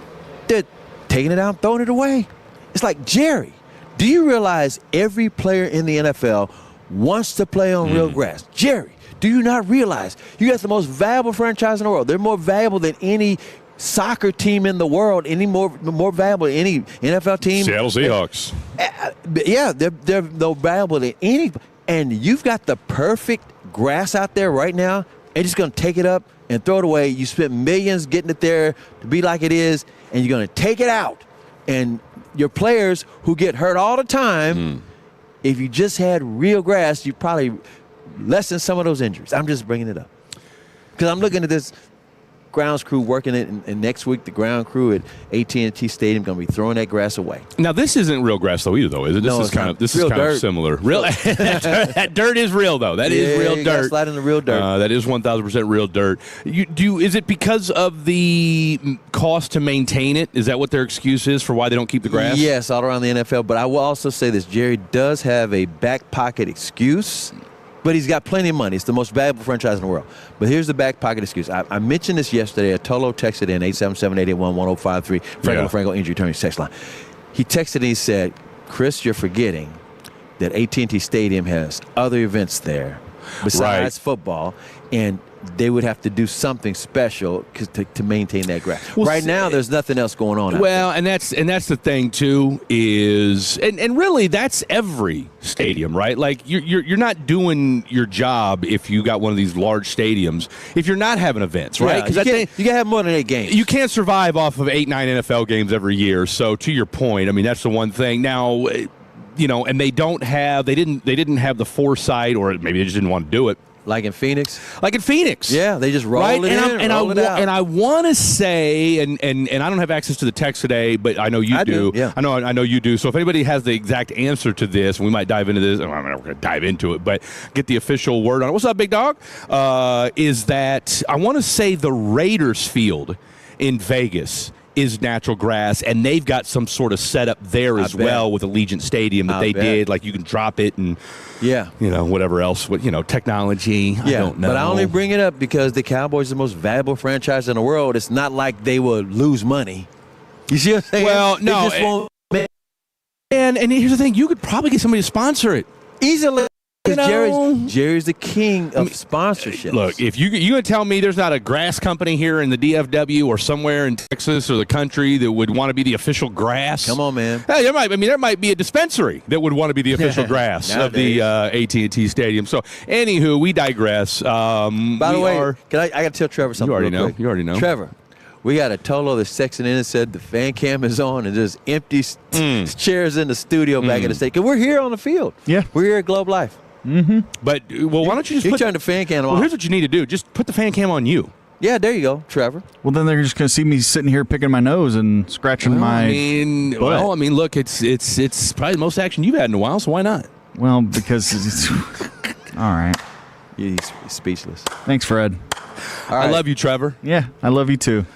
they're taking it out and throwing it away. It's like, Jerry, do you realize every player in the NFL wants to play on real grass? Jerry, do you not realize you got the most valuable franchise in the world? They're more valuable than any soccer team in the world, any more valuable than any NFL team. Seattle Seahawks. Yeah, they're more valuable than any. And you've got the perfect grass out there right now, and just going to take it up and throw it away. You spent millions getting it there to be like it is, and you're going to take it out. And your players who get hurt all the time, if you just had real grass, you'd probably lessen some of those injuries. I'm just bringing it up because I'm looking at this grounds crew working it, and next week the ground crew at AT&T Stadium going to be throwing that grass away. Now, this isn't real grass though either, though, is it? No, This is kind of similar. Real that dirt is real though. That is real you dirt. Slide in the real dirt. That is 1,000% real dirt. Is it because of the cost to maintain it? Is that what their excuse is for why they don't keep the grass? Yes, all around the NFL. But I will also say this: Jerry does have a back pocket excuse. But he's got plenty of money. It's the most valuable franchise in the world. But here's the back pocket excuse. I mentioned this yesterday. Tolo texted in 877-881-1053. Frankel Injury Attorney text line. He texted and he said, Chris, you're forgetting that AT&T Stadium has other events there besides football, and they would have to do something special to maintain that grass. Well, right now, there's nothing else going on. Well, and that's the thing too is, and really that's every stadium, right? Like you're not doing your job if you got one of these large stadiums if you're not having events, right? Because you gotta have more than 8 games. You can't survive off of 8-9 NFL games every year. So to your point, I mean that's the one thing. Now, and they didn't have the foresight, or maybe they just didn't want to do it. Like in Phoenix? Yeah, they just roll it in and roll it out. And I want to say, and I don't have access to the text today, but I know you do. Yeah. I know you do. So if anybody has the exact answer to this, we might dive into this. I'm not going to dive into it, but get the official word on it. What's up, big dog? Is that I want to say the Raiders field in Vegas is natural grass, and they've got some sort of setup there as well with Allegiant Stadium that they did. Like you can drop it and whatever else, technology. I don't know. But I only bring it up because the Cowboys are the most valuable franchise in the world. It's not like they will lose money. You see what I'm saying? Well, no. They just won't. And here's the thing: you could probably get somebody to sponsor it easily. Jerry's the king of sponsorship. Look, if you're going to tell me there's not a grass company here in the DFW or somewhere in Texas or the country that would want to be the official grass, come on, man. Hey, there might be a dispensary that would want to be the official grass of the AT&T Stadium. So, anywho, we digress. By the way, I got to tell Trevor something. You already know. Trevor, we got a Tolo that's texting in and said the fan cam is on and there's empty chairs in the studio back at the state. Because we're here on the field. Yeah. We're here at Globe Life. Mm-hmm. But, why don't you just turn the fan cam on? Well, here's what you need to do. Just put the fan cam on you. Yeah, there you go, Trevor. Well, then they're just going to see me sitting here picking my nose and scratching my butt. Look, it's probably the most action you've had in a while, so why not? Well, because it's all right. He's speechless. Thanks, Fred. All right. I love you, Trevor. Yeah, I love you too.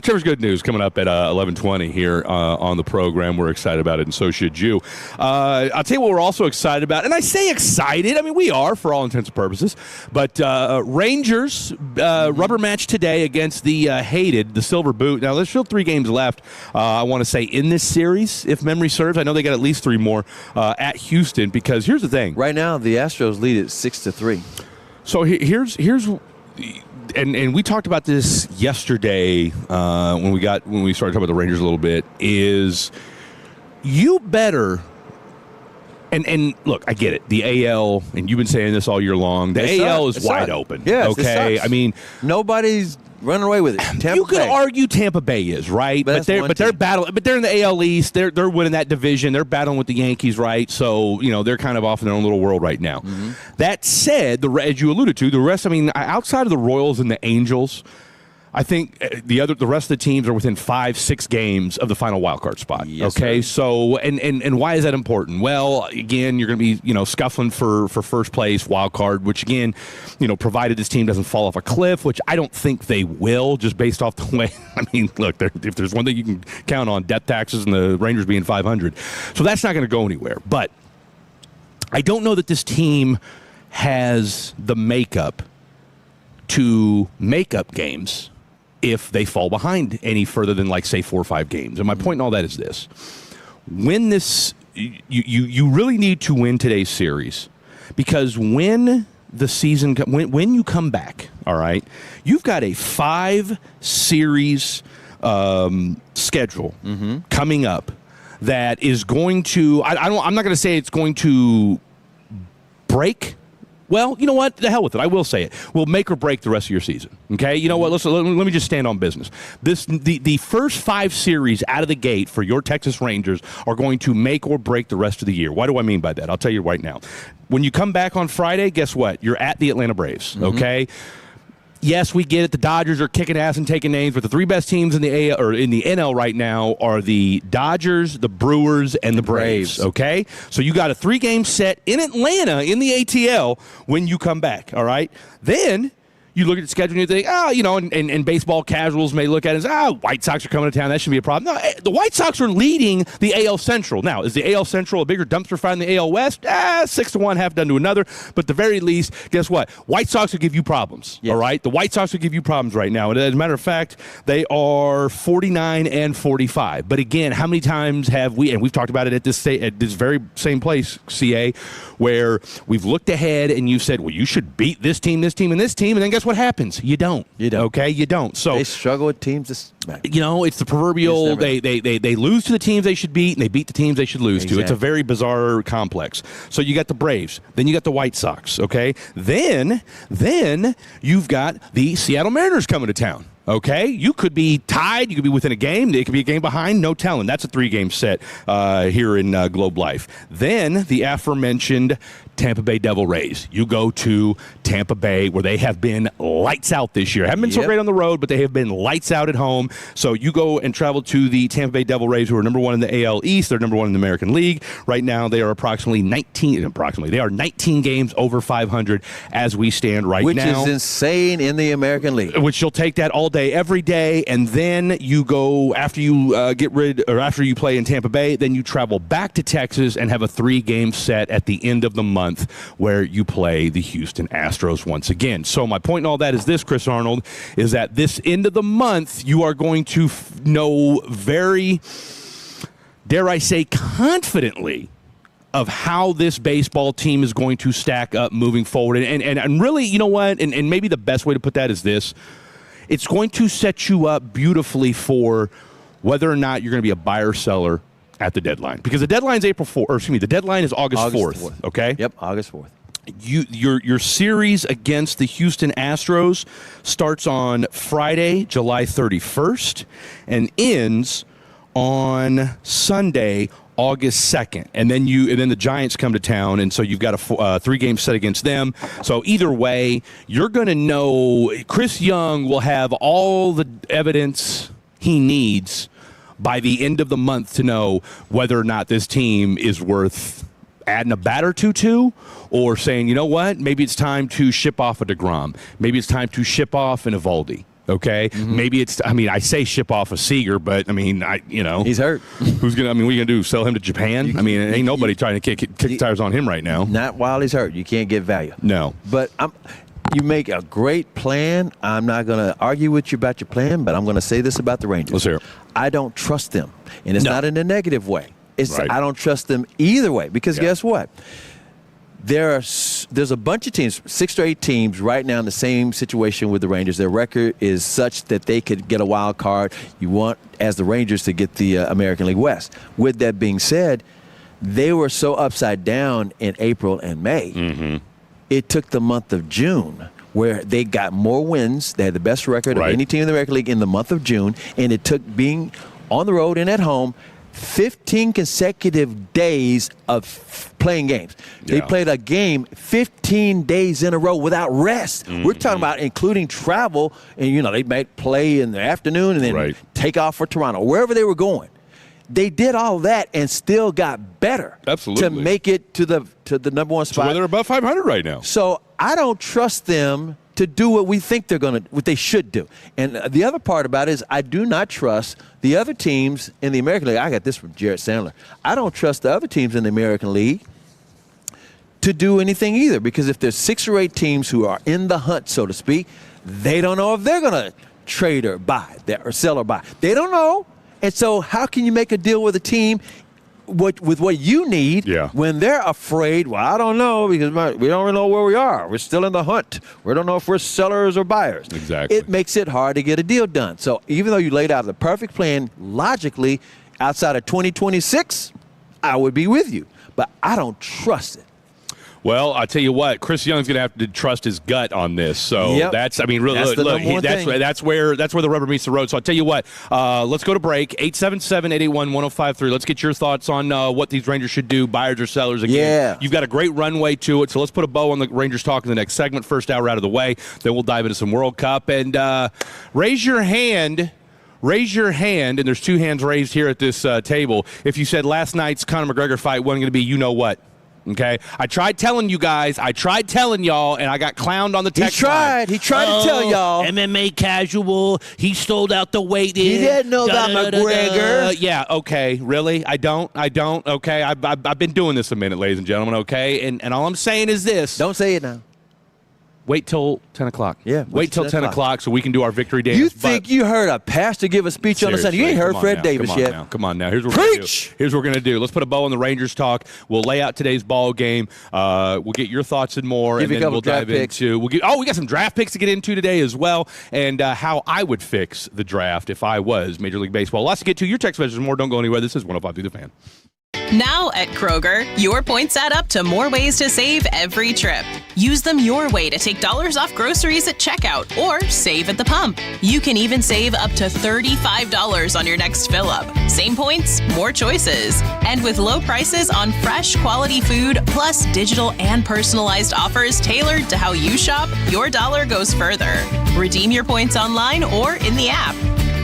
Trevor's good news coming up at 11:20 here on the program. We're excited about it, and so should you. I'll tell you what we're also excited about, and I say excited. I mean, we are for all intents and purposes. But Rangers rubber match today against the hated, the Silver Boot. Now, there's still 3 games left, I want to say, in this series, if memory serves. I know they got at least 3 more at Houston, because here's the thing. Right now, the Astros lead it 6-3. So here's and we talked about this yesterday when we started talking about the Rangers a little bit. Is you better and look, I get it. The AL, and you've been saying this all year long. The AL is wide open. Yes, okay. I mean, nobody's running away with it. You could argue Tampa Bay is right, but they're battling. But they're in the AL East. They're winning that division. They're battling with the Yankees, right? So they're kind of off in their own little world right now. Mm-hmm. That said, as you alluded to, the rest. I mean, outside of the Royals and the Angels, I think the rest of the teams are within 5-6 games of the final wild card spot. Yes, okay, sir. so and why is that important? Well, again, you're going to be scuffling for first place wild card, which again, provided this team doesn't fall off a cliff, which I don't think they will, just based off the way. I mean, look, if there's one thing you can count on, death taxes and the Rangers being 500, so that's not going to go anywhere. But I don't know that this team has the makeup to make up games if they fall behind any further than, like, say, 4 or 5 games. And my point in all that is this. Win this, you really need to win today's series, because when the season, when you come back, all right, you've got a 5-series schedule coming up that is going to, I'm not going to say it's going to break. Well, you know what? The hell with it. I will say it. Will make or break the rest of your season. Okay? You know what? Let me just stand on business. The first 5 series out of the gate for your Texas Rangers are going to make or break the rest of the year. What do I mean by that? I'll tell you right now. When you come back on Friday, guess what? You're at the Atlanta Braves. Okay? Yes, we get it. The Dodgers are kicking ass and taking names, but the 3 best teams in the AL or in the NL right now are the Dodgers, the Brewers, and the Braves. Okay, so you got a 3-game set in Atlanta in the ATL when you come back. All right, then you look at the schedule and you think, and baseball casuals may look at it as, White Sox are coming to town. That shouldn't be a problem. No, the White Sox are leading the AL Central. Now, is the AL Central a bigger dumpster fire than the AL West? 6-1, half done to another. But at the very least, guess what? White Sox will give you problems. Yes. All right? The White Sox will give you problems right now. And as a matter of fact, they are 49-45. But again, how many times have we, and we've talked about it at this very same place, CA, where we've looked ahead and you've said, well, you should beat this team, and this team, and then guess what happens? You don't. Okay, you don't. So they struggle with teams. It's the proverbial they lose to the teams they should beat, and they beat the teams they should lose to. It's a very bizarre complex. So you got the Braves, then you got the White Sox. Okay, then you've got the Seattle Mariners coming to town. Okay, you could be tied. You could be within a game. It could be a game behind. No telling. That's a 3-game set here in Globe Life. Then the aforementioned Tampa Bay Devil Rays. You go to Tampa Bay, where they have been lights out this year. Haven't been so great on the road, but they have been lights out at home. So you go and travel to the Tampa Bay Devil Rays, who are number 1 in the AL East. They're number 1 in the American League. Right now, they are approximately 19 games over 500 as we stand now. Which is insane in the American League. Which you'll take that all day, every day, and then you go, after you after you play in Tampa Bay, then you travel back to Texas and have a 3-game set at the end of the month where you play the Houston Astros once again. So my point in all that is this, Chris Arnold, is that this end of the month you are going to know very, dare I say, confidently of how this baseball team is going to stack up moving forward. And really, you know what, and maybe the best way to put that is this: it's going to set you up beautifully for whether or not you're going to be a buyer or seller at the deadline, because the deadline is the deadline is August 4th. Okay. Yep, August 4th. Your series against the Houston Astros starts on Friday, July 31st, and ends on Sunday, August 2nd. And then the Giants come to town, and so you've got a 3-game set against them. So either way, you're going to know Chris Young will have all the evidence he needs by the end of the month to know whether or not this team is worth adding a batter to, or saying, you know what, maybe it's time to ship off a DeGrom. Maybe it's time to ship off an Eovaldi. Okay, maybe it's. I mean, I say ship off a Seager, but I mean, he's hurt. Who's gonna? I mean, what are you gonna do? Sell him to Japan? I mean, ain't nobody trying to kick tires on him right now. Not while he's hurt. You can't get value. No. But you make a great plan. I'm not going to argue with you about your plan, but I'm going to say this about the Rangers. Let's hear it. I don't trust them, and it's not in a negative way. It's Right. I don't trust them either way because guess what? There's a bunch of teams, 6 or 8 teams right now in the same situation with the Rangers. Their record is such that they could get a wild card. You want, as the Rangers, to get the American League West. With that being said, they were so upside down in April and May. It took the month of June where they got more wins. They had the best record of any team in the American League in the month of June, and it took being on the road and at home 15 consecutive days of playing games. They played a game 15 days in a row without rest. We're talking about including travel, and they might play in the afternoon and then take off for Toronto, wherever they were going. They did all that and still got better. Absolutely. To make it to the number one spot. So they're above 500 right now. So I don't trust them to do what we think what they should do. And the other part about it is I do not trust the other teams in the American League. I got this from Jared Sandler. I don't trust the other teams in the American League to do anything either, because if there's 6 or 8 teams who are in the hunt, so to speak, they don't know if they're going to trade or buy or sell or buy. They don't know. And so how can you make a deal with a team with what you need when they're afraid? Well, I don't know, because we don't really know where we are. We're still in the hunt. We don't know if we're sellers or buyers. Exactly. It makes it hard to get a deal done. So even though you laid out the perfect plan logically outside of 2026, I would be with you. But I don't trust it. Well, I tell you what, Chris Young's going to have to trust his gut on this. So that's, I mean, really, look, that's where the rubber meets the road. So I'll tell you what, let's go to break. 877-881-1053. Let's get your thoughts on what these Rangers should do, buyers or sellers. Again, you've got a great runway to it. So let's put a bow on the Rangers talk in the next segment. First hour out of the way. Then we'll dive into some World Cup. And raise your hand. Raise your hand, and there's 2 hands raised here at this table, if you said last night's Conor McGregor fight wasn't going to be you-know-what. Okay, I tried telling you guys, I tried telling y'all, and I got clowned on the text line. He tried to tell y'all. MMA casual, he stole out the weight. He didn't know about McGregor. Yeah, okay, really? I don't, okay? I've been doing this a minute, ladies and gentlemen, okay? And all I'm saying is this. Don't say it now. Wait till 10 o'clock. Yeah. Wait till 10 o'clock so we can do our victory dance. You think you heard a pastor give a speech on the Sunday? You ain't heard Fred Davis yet. Come on now. Here's what we're going to do. Here's what we're going to do. Let's put a bow on the Rangers talk. We'll lay out today's ball game. We'll get your thoughts and more. Give and then we'll dive picks. into. We got some draft picks to get into today as well, and how I would fix the draft if I was Major League Baseball. Lots to get to. Your text messages more. Don't go anywhere. This is 105 The Fan. Now at Kroger, your points add up to more ways to save every trip. Use them your way to take dollars off groceries at checkout or save at the pump. You can even save up to $35 on your next fill up. Same points, more choices. And with low prices on fresh, quality food, plus digital and personalized offers tailored to how you shop, your dollar goes further. Redeem your points online or in the app.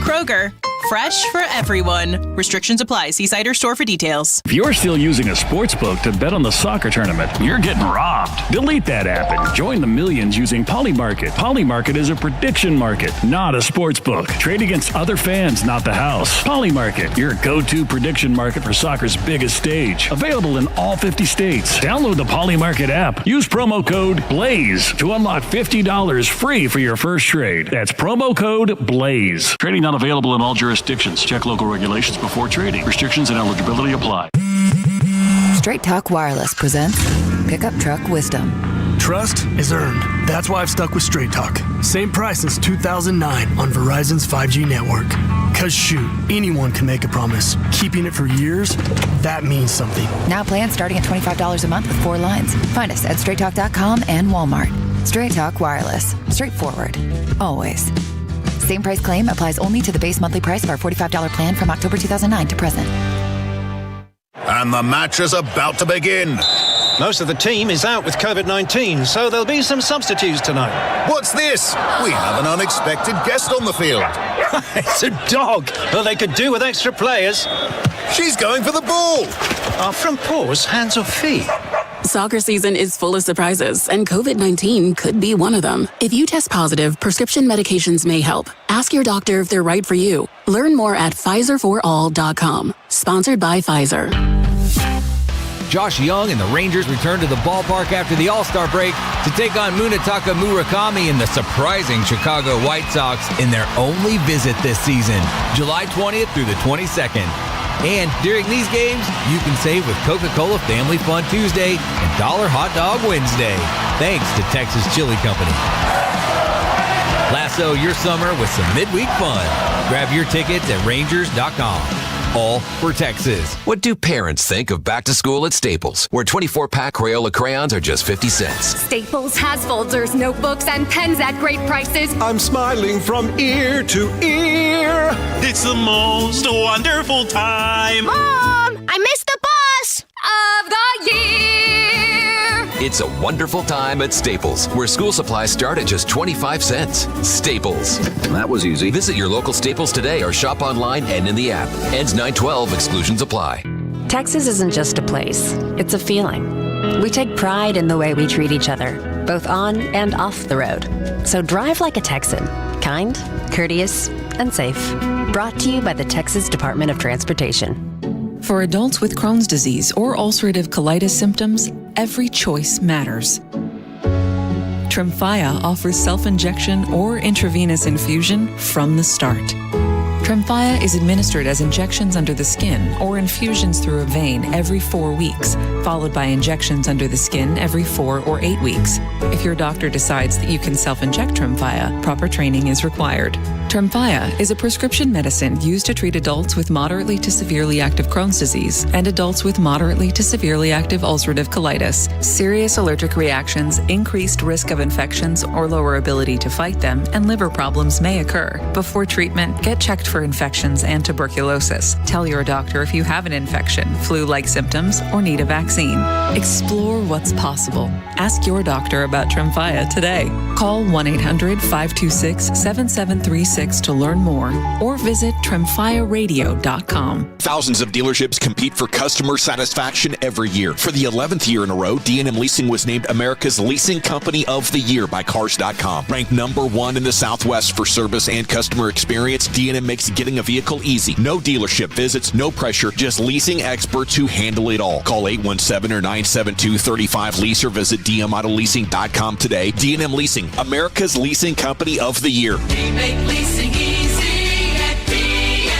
Kroger, fresh for everyone. Restrictions apply. See site or store for details. If you're still using a sportsbook to bet on the soccer tournament, you're getting robbed. Delete that app and join the millions using Polymarket. Polymarket is a prediction market, not a sportsbook. Trade against other fans, not the house. Polymarket, your go-to prediction market for soccer's biggest stage. Available in all 50 states. Download the Polymarket app. Use promo code BLAZE to unlock $50 free for your first trade. That's promo code BLAZE. Trading not available in all jurisdictions. Check local regulations before trading. Restrictions and eligibility apply. Straight Talk Wireless presents Pickup Truck Wisdom. Trust is earned. That's why I've stuck with Straight Talk. Same price since 2009 on Verizon's 5G network. Cause shoot, anyone can make a promise. Keeping it for years, that means something. Now plans starting at $25 a month with 4 lines. Find us at straighttalk.com and Walmart. Straight Talk Wireless. Straightforward. Always. Same price claim applies only to the base monthly price of our $45 plan from October 2009 to present. And the match is about to begin. Most of the team is out with COVID-19, so there'll be some substitutes tonight. What's this? We have an unexpected guest on the field. It's a dog. Well, they could do with extra players. She's going for the ball. Front paws, hands or feet? Soccer season is full of surprises, and COVID-19 could be one of them. If you test positive, prescription medications may help. Ask your doctor if they're right for you. Learn more at PfizerForAll.com. Sponsored by Pfizer. Josh Young and the Rangers return to the ballpark after the All-Star break to take on Munetaka Murakami and the surprising Chicago White Sox in their only visit this season, July 20th through the 22nd. And during these games, you can save with Coca-Cola Family Fun Tuesday and Dollar Hot Dog Wednesday, thanks to Texas Chili Company. Lasso your summer with some midweek fun. Grab your tickets at Rangers.com. All for Texas. What do parents think of back to school at Staples, where 24-pack Crayola crayons are just 50 cents? Staples has folders, notebooks, and pens at great prices. I'm smiling from ear to ear. It's the most wonderful time. Mom, I missed the bus of the year. It's a wonderful time at Staples, where school supplies start at just 25 cents. Staples. That was easy. Visit your local Staples today or shop online and in the app. Ends 9/12. Exclusions apply. Texas isn't just a place, it's a feeling. We take pride in the way we treat each other, both on and off the road. So drive like a Texan. Kind, courteous, and safe. Brought to you by the Texas Department of Transportation. For adults with Crohn's disease or ulcerative colitis symptoms, every choice matters. Tremfya offers self-injection or intravenous infusion from the start. Tremfya is administered as injections under the skin or infusions through a vein every 4 weeks, followed by injections under the skin every 4 or 8 weeks. If your doctor decides that you can self-inject Tremfya, proper training is required. Tremfya is a prescription medicine used to treat adults with moderately to severely active Crohn's disease and adults with moderately to severely active ulcerative colitis. Serious allergic reactions, increased risk of infections or lower ability to fight them, and liver problems may occur. Before treatment, get checked for infections and tuberculosis. Tell your doctor if you have an infection, flu-like symptoms, or need a vaccine. Explore what's possible. Ask your doctor about Tremfya today. Call 1-800-526-7736 to learn more or visit tremfyaradio.com. Thousands of dealerships compete for customer satisfaction every year. For the 11th year in a row, D&M Leasing was named America's Leasing Company of the Year by Cars.com. Ranked number 1 in the Southwest for service and customer experience, D&M makes getting a vehicle easy. No dealership visits, no pressure, just leasing experts who handle it all. Call 817 or 972-35-LEASE or visit dmautoleasing.com today. D&M Leasing, America's Leasing Company of the Year. We make leasing easy at D&M.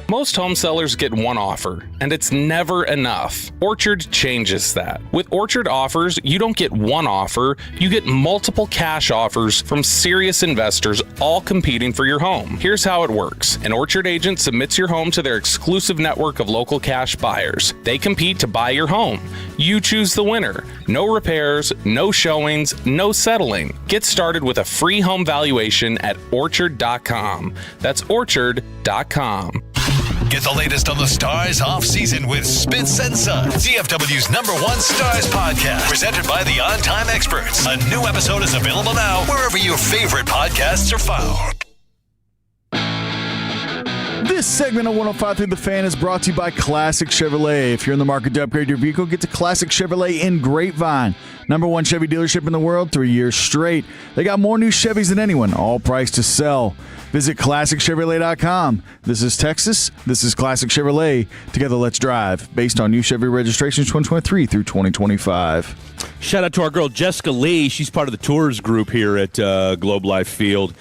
Most home sellers get one offer, and it's never enough. Orchard changes that. With Orchard offers, you don't get one offer, you get multiple cash offers from serious investors, all competing for your home. Here's how it works. An Orchard agent submits your home to their exclusive network of local cash buyers. They compete to buy your home. You choose the winner. No repairs, no showings, no settling. Get started with a free home valuation at orchard.com. That's orchard.com. Get the latest on the Stars off-season with Spitz and Son, DFW's #1 Stars podcast, presented by the On Time Experts. A new episode is available now wherever your favorite podcasts are found. This segment of 105 The Fan is brought to you by Classic Chevrolet. If you're in the market to upgrade your vehicle, get to Classic Chevrolet in Grapevine. #1 Chevy dealership in the world, 3 years straight. They got more new Chevys than anyone, all priced to sell. Visit ClassicChevrolet.com. This is Texas. This is Classic Chevrolet. Together, let's drive. Based on new Chevy registrations 2023 through 2025. Shout out to our girl Jessica Lee. She's part of the tours group here at Globe Life Field.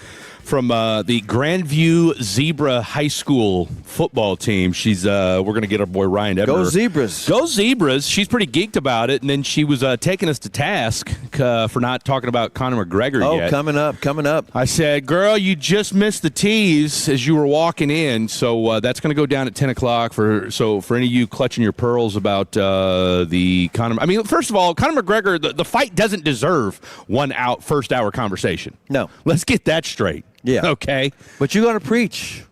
From the Grandview Zebra High School football team. She's we're going to get our boy Ryan Edmer. Go Zebras. Go Zebras. She's pretty geeked about it, and then she was taking us to task for not talking about Conor McGregor yet. Oh, coming up. I said, girl, you just missed the tease as you were walking in, so that's going to go down at 10 o'clock. For any of you clutching your pearls about the Conor. I mean, first of all, Conor McGregor, the fight doesn't deserve first hour conversation. No. Let's get that straight. Yeah. Okay. But you're going to preach.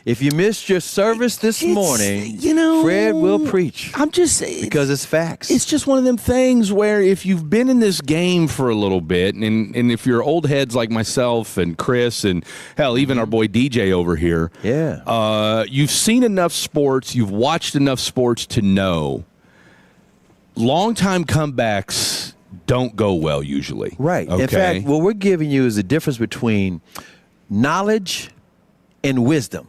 If you missed your service this morning, Fred will preach. Because it's facts. It's just one of them things where if you've been in this game for a little bit, and if you're old heads like myself and Chris and, hell, even our boy DJ over here, you've seen enough sports, you've watched enough sports to know long-time comebacks don't go well usually. Right. Okay? In fact, what we're giving you is the difference between knowledge and wisdom.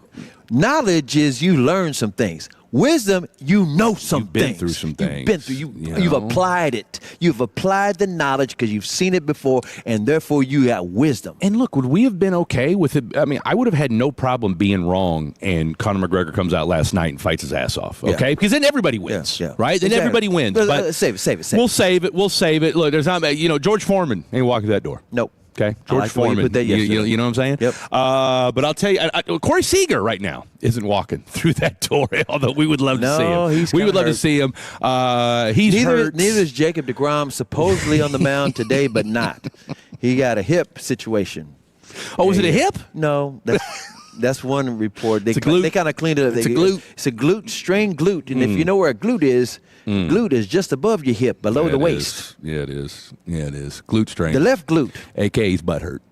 Knowledge is you learn some things. Wisdom, you know some You've been things. through some things. You've been through. You've applied it. You've applied the knowledge because you've seen it before, and therefore you got wisdom. And look, would we have been okay with it? I mean, I would have had no problem being wrong, and Conor McGregor comes out last night and fights his ass off, okay? Because then everybody wins, right? Then everybody wins. But save it. We'll save it. Look, there's not, George Foreman ain't walking that door. Nope. Okay, George Foreman. You know what I'm saying? Yep. But I'll tell you, Corey Seager right now isn't walking through that door. Although we would love to see him. We would love to see him. He's hurt. Neither is Jacob deGrom, supposedly on the mound today, but not. He got a hip situation. Oh, was it a hip? No. That's one report. They kind of cleaned it up. It's a glute. It's a glute, strained glute. And if you know where a glute is just above your hip, below the waist. Yeah, it is. Glute strain. The left glute. AK's butt hurt.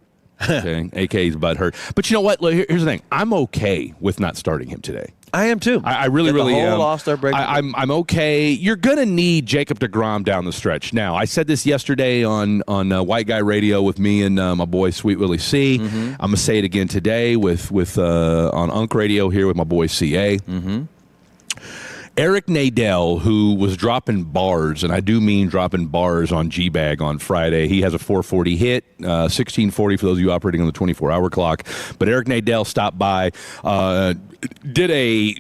Okay? AK's butt hurt. But you know what? Here's the thing. I'm okay with not starting him today. I am too. I really am. The whole All-Star break. I'm okay. You're going to need Jacob deGrom down the stretch. Now, I said this yesterday on White Guy Radio with me and my boy Sweet Willie C. Mm-hmm. I'm going to say it again today with on Unk Radio here with my boy CA. Mm-hmm. Eric Nadel, who was dropping bars, and I do mean dropping bars on G-Bag on Friday. He has a 440 hit, 1640 for those of you operating on the 24-hour clock. But Eric Nadel stopped by, did a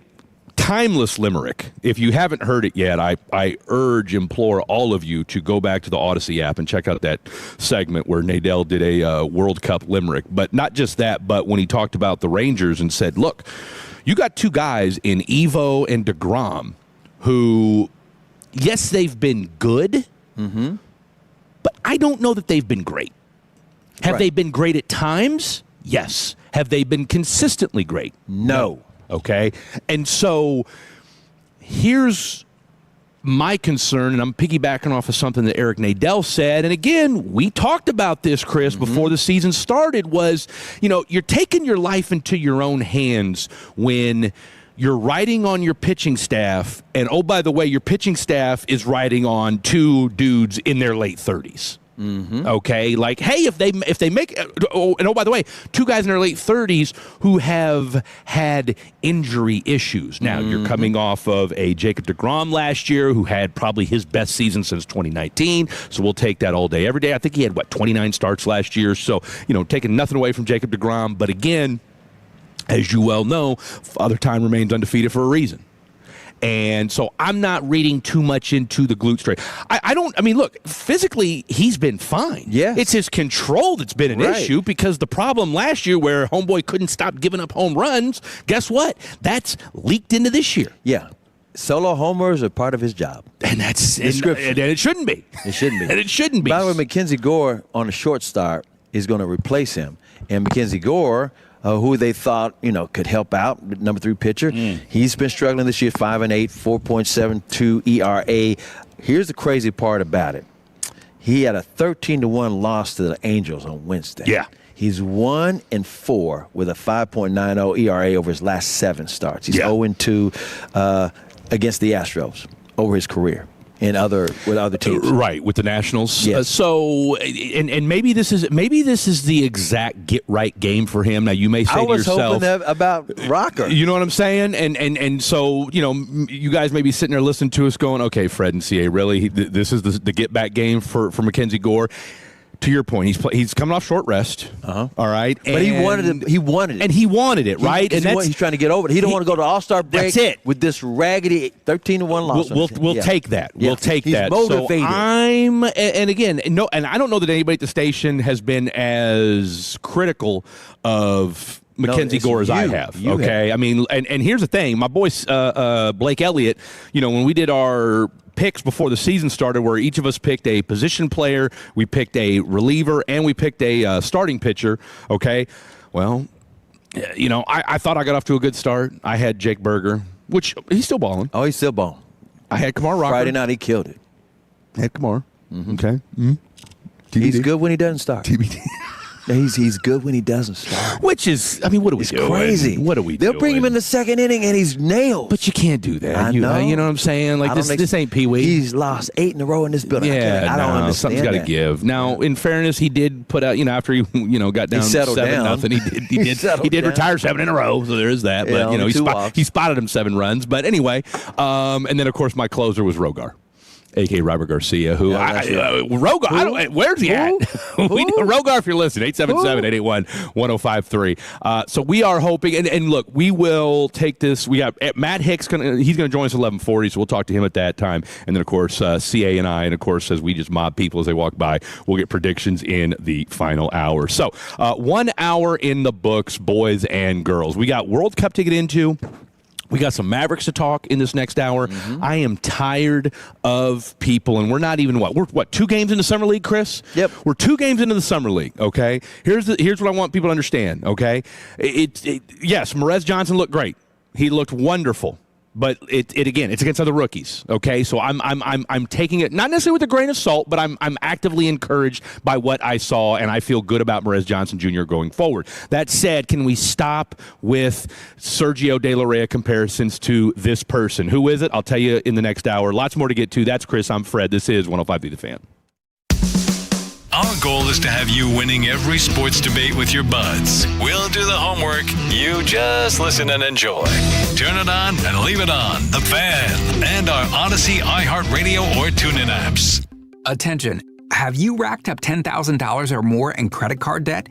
timeless limerick. If you haven't heard it yet, I implore all of you to go back to the Odyssey app and check out that segment where Nadel did a World Cup limerick. But not just that, but when he talked about the Rangers and said, look, you got two guys in Evo and deGrom who, yes, they've been good, but I don't know that they've been great. Have they been great at times? Yes. Have they been consistently great? No. Okay? And so here's my concern, and I'm piggybacking off of something that Eric Nadel said, and again, we talked about this, Chris, before the season started, was, you're taking your life into your own hands when you're riding on your pitching staff, and oh, by the way, your pitching staff is riding on two dudes in their late 30s. Okay, like, hey, if they make, and oh, by the way, two guys in their late 30s who have had injury issues. Now, you're coming off of a Jacob deGrom last year who had probably his best season since 2019, so we'll take that all day, every day. I think he had, 29 starts last year, so, taking nothing away from Jacob deGrom, but again, as you well know, Father Time remains undefeated for a reason. And so I'm not reading too much into the glute strain. Look, physically, he's been fine. Yeah. It's his control that's been an issue, because the problem last year where homeboy couldn't stop giving up home runs, guess what? That's leaked into this year. Yeah. Solo homers are part of his job. And that's and it shouldn't be. It shouldn't be. And it shouldn't be. By the way, Mackenzie Gore on a short start is going to replace him. And Mackenzie Gore, who they thought, could help out, number 3 pitcher. He's been struggling this year, 5-8, 4.72 ERA. Here's the crazy part about it. He had a 13-1 loss to the Angels on Wednesday. Yeah. He's 1-4 with a 5.90 ERA over his last 7 starts. He's 0-2 against the Astros over his career. With other teams, right? With the Nationals. Yes. So maybe this is the exact get right game for him. Now you may say to yourself, I was hoping about Rocker. You know what I'm saying? And so you guys may be sitting there listening to us, going, okay, Fred and CA, really, this is the get back game for Mackenzie Gore. To your point, he's coming off short rest. All right, but he wanted it, and he wanted it, right? And he's trying to get over it. He don't want to go to All-Star break. That's it. With this raggedy 13-1 loss. We'll take that. Yeah. We'll take that. Motivated. So and I don't know that anybody at the station has been as critical of Mackenzie Gore as I have. Okay, I mean, and here's the thing, my boy Blake Elliott. When we did our picks before the season started, where each of us picked a position player, we picked a reliever, and we picked a starting pitcher. Okay, well, I thought I got off to a good start. I had Jake Berger, which he's still balling. Oh, he's still balling. I had Kamar Rocker. Friday night, he killed it. I had Kamar. Mm-hmm. Okay. He's good when he doesn't start. TBD. He's good when he doesn't start. Which is, what are we It's doing? crazy. What are we doing? They'll bring him in the second inning, and he's nailed. But you can't do that. I You know. know what I'm saying? Like, this ain't Pee-wee. He's lost 8 in a row in this building. I don't understand something's got to that. give. Now, in fairness, he did put out, after he, got down settled 7-0, he did retire 7 in a row, so there is that. Yeah, But, he spotted him 7 runs. But anyway, and then, of course, my closer was Rogar. A.K. Robert Garcia, who Rogar, where's he at? Rogar, if you're listening, 877-881-1053. So we are hoping, and look, we will take this. We got Matt Hicks, he's going to join us at 11:40, so we'll talk to him at that time. And then, of course, CA and I, and of course, as we just mob people as they walk by, we'll get predictions in the final hour. So 1 hour in the books, boys and girls. We got World Cup to get into. We got some Mavericks to talk in this next hour. Mm-hmm. I am tired of people, and we're not even, we're 2 games into Summer League, Chris? Yep. We're 2 games into the Summer League, okay? Here's what I want people to understand, okay? Yes, Merez Johnson looked great. He looked wonderful. But it's against other rookies, okay? So I'm taking it not necessarily with a grain of salt, but I'm actively encouraged by what I saw, and I feel good about Merez Johnson Jr. going forward. That said, can we stop with Sergio De La Rey comparisons to this person? Who is it? I'll tell you in the next hour. Lots more to get to. That's Chris. I'm Fred. This is 105 The Fan. Our goal is to have you winning every sports debate with your buds. We'll do the homework. You just listen and enjoy. Turn it on and leave it on. The Fan and our Odyssey, iHeartRadio, or TuneIn apps. Attention. Have you racked up $10,000 or more in credit card debt?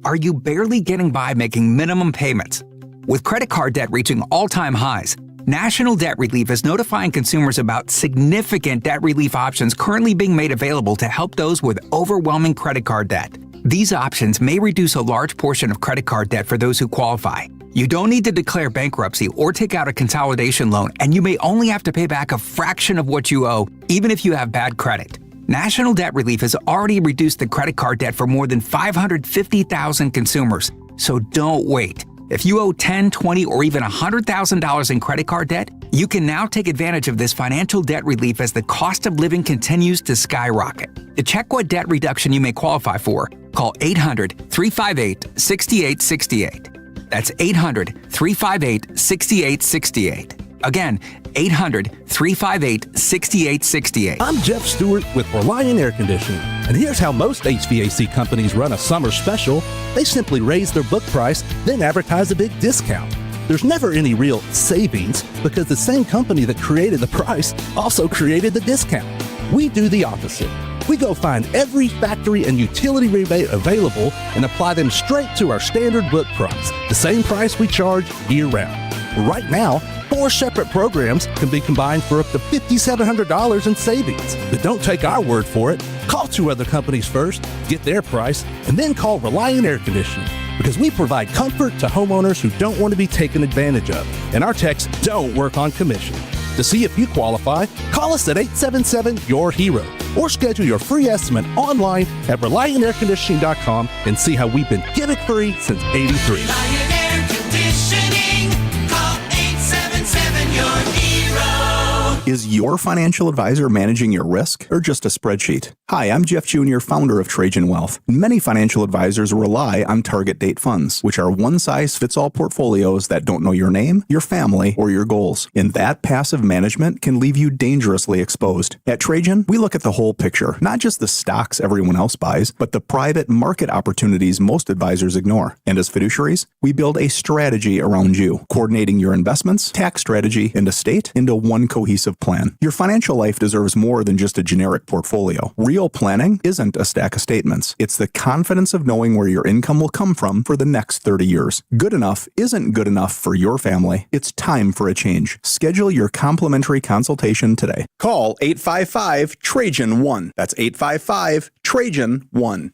Are you barely getting by making minimum payments? With credit card debt reaching all-time highs, National Debt Relief is notifying consumers about significant debt relief options currently being made available to help those with overwhelming credit card debt. These options may reduce a large portion of credit card debt for those who qualify. You don't need to declare bankruptcy or take out a consolidation loan, and you may only have to pay back a fraction of what you owe, even if you have bad credit. National Debt Relief has already reduced the credit card debt for more than 550,000 consumers, so don't wait. If you owe $10,000, $20,000, or even $100,000 in credit card debt, you can now take advantage of this financial debt relief as the cost of living continues to skyrocket. To check what debt reduction you may qualify for, call 800-358-6868. That's 800-358-6868. Again, 800-358-6868. I'm Jeff Stewart with Reliant Air Conditioning, and here's how most HVAC companies run a summer special. They simply raise their book price, then advertise a big discount. There's never any real savings because the same company that created the price also created the discount. We do the opposite. We go find every factory and utility rebate available and apply them straight to our standard book price, the same price we charge year-round. Right now, 4 separate programs can be combined for up to $5,700 in savings. But don't take our word for it. Call 2 other companies first, get their price, and then call Reliant Air Conditioning. Because we provide comfort to homeowners who don't want to be taken advantage of. And our techs don't work on commission. To see if you qualify, call us at 877-YOUR-HERO or schedule your free estimate online at ReliantAirConditioning.com and see how we've been gimmick-free since '83. Reliant Air Conditioning. Call 877-YOUR-HERO. Is your financial advisor managing your risk or just a spreadsheet? Hi, I'm Jeff Jr., founder of Trajan Wealth. Many financial advisors rely on target date funds, which are one-size-fits-all portfolios that don't know your name, your family, or your goals. And that passive management can leave you dangerously exposed. At Trajan, we look at the whole picture, not just the stocks everyone else buys, but the private market opportunities most advisors ignore. And as fiduciaries, we build a strategy around you, coordinating your investments, tax strategy, and estate into one cohesive plan. Your financial life deserves more than just a generic portfolio. Real planning isn't a stack of statements. It's the confidence of knowing where your income will come from for the next 30 years. Good enough isn't good enough for your family. It's time for a change. Schedule your complimentary consultation today. Call 855-TRAJAN-1. That's 855-TRAJAN-1.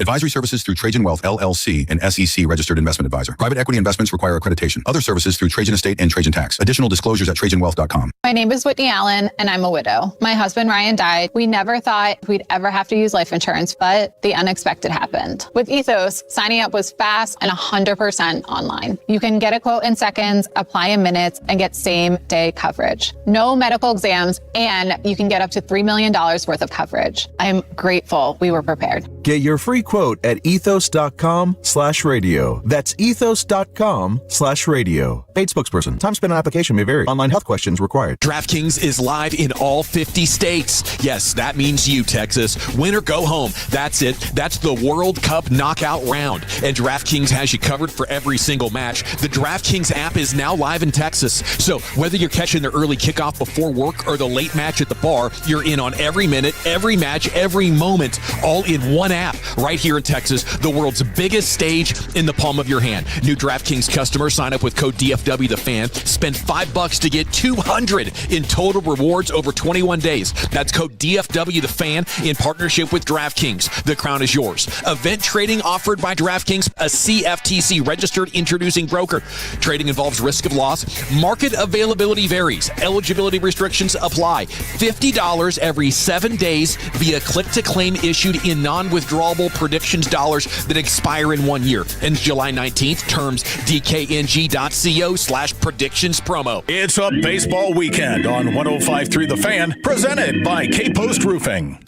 Advisory services through Trajan Wealth, LLC, an SEC registered investment advisor. Private equity investments require accreditation. Other services through Trajan Estate and Trajan Tax. Additional disclosures at TrajanWealth.com. My name is Whitney Allen, and I'm a widow. My husband, Ryan, died. We never thought we'd ever have to use life insurance, but the unexpected happened. With Ethos, signing up was fast and 100% online. You can get a quote in seconds, apply in minutes, and get same-day coverage. No medical exams, and you can get up to $3 million worth of coverage. I am grateful we were prepared. Get your free quote at ethos.com/radio. That's ethos.com/radio. Paid spokesperson. Time spent on application may vary. Online health questions required. DraftKings is live in all 50 states. Yes, that means you, Texas. Win or go home. That's it. That's the World Cup knockout round. And DraftKings has you covered for every single match. The DraftKings app is now live in Texas. So whether you're catching the early kickoff before work or the late match at the bar, you're in on every minute, every match, every moment, all in one app. Right here in Texas, the world's biggest stage in the palm of your hand. New DraftKings customers sign up with code DFW the Fan. Spend $5 to get $200 in total rewards over 21 days. That's code DFW the Fan in partnership with DraftKings. The crown is yours. Event trading offered by DraftKings, a CFTC registered introducing broker. Trading involves risk of loss. Market availability varies. Eligibility restrictions apply. $50 every 7 days via click-to-claim issued in non-withdrawable predictions dollars that expire in 1 year. Ends July 19th. Terms dkng.co/predictions promo. It's a baseball weekend on 105.3 The Fan, presented by K-Post Roofing.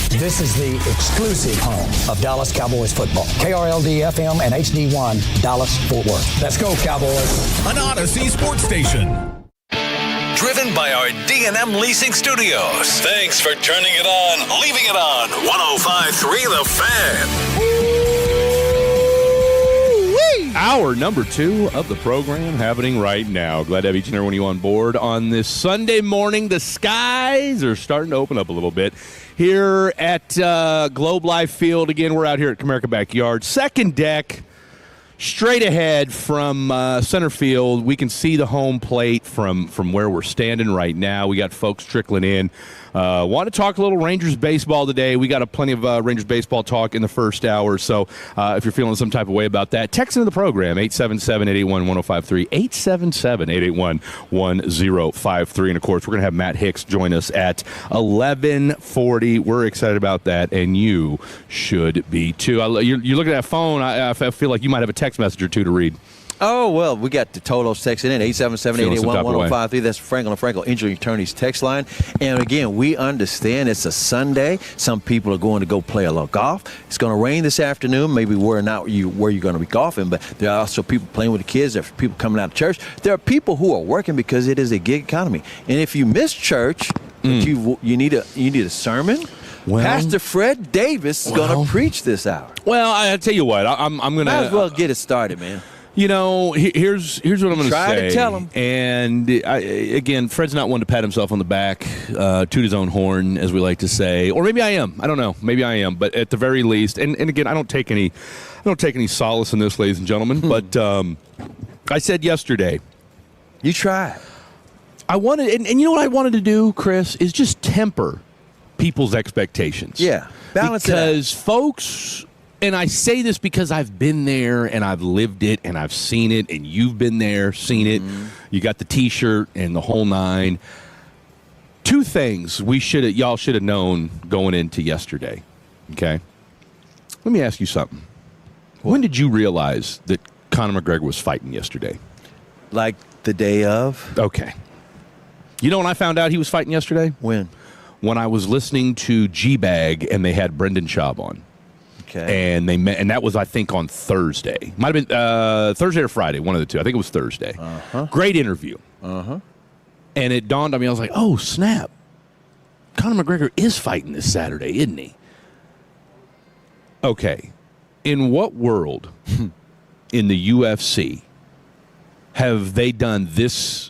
This is the exclusive home of Dallas Cowboys football. KRLD-FM and HD1, Dallas-Fort Worth. Let's go, Cowboys. An Odyssey sports station. Driven by our D&M Leasing Studios. Thanks for turning it on, leaving it on. 105.3 The Fan. Hour number 2 of the program happening right now. Glad to have each and every one of you on board on this Sunday morning. The skies are starting to open up a little bit here at Globe Life Field. Again, we're out here at Comerica Backyard. Second deck, straight ahead from center field. We can see the home plate from where we're standing right now. We got folks trickling in. Want to talk a little Rangers baseball today. We got plenty of Rangers baseball talk in the first hour. So if you're feeling some type of way about that, text into the program, 877-881-1053, 877-881-1053. And, of course, we're going to have Matt Hicks join us at 11:40. We're excited about that, and you should be, too. You're looking at that phone. I feel like you might have a text message or two to read. Oh, well, we got the Tolos texting in, 877-881-1053. That's Franklin & Franklin Injury Attorneys text line. And, again, we understand it's a Sunday. Some people are going to go play a little golf. It's going to rain this afternoon, maybe where you're going to be golfing. But there are also people playing with the kids. There are people coming out of church. There are people who are working because it is a gig economy. And if you miss church, you need a sermon, well, Pastor Fred Davis is going to preach this hour. Well, I'll tell you what. I'm going to... Might as well get it started, man. You know, here's what I'm going to say. Try to tell him. And, again, Fred's not one to pat himself on the back, toot his own horn, as we like to say. Or maybe I am. I don't know. Maybe I am. But at the very least, and again, I don't take any solace in this, ladies and gentlemen. But I said yesterday. You try. I wanted, and you know what I wanted to do, Chris, is just temper people's expectations. Yeah. Balance it out. Because folks... And I say this because I've been there and I've lived it and I've seen it, and you've been there, seen it. You got the T-shirt and the whole nine. Two things y'all should have known going into yesterday. Okay, let me ask you something. What? When did you realize that Conor McGregor was fighting yesterday? Like the day of. Okay. You know when I found out he was fighting yesterday? When I was listening to G-Bag and they had Brendan Schaub on. Okay. And they met, and that was, I think, on Thursday. Might have been Thursday or Friday, one of the two. I think it was Thursday. Great interview. And it dawned on me, I was like, oh, snap. Conor McGregor is fighting this Saturday, isn't he? Okay. In what world in the UFC have they done this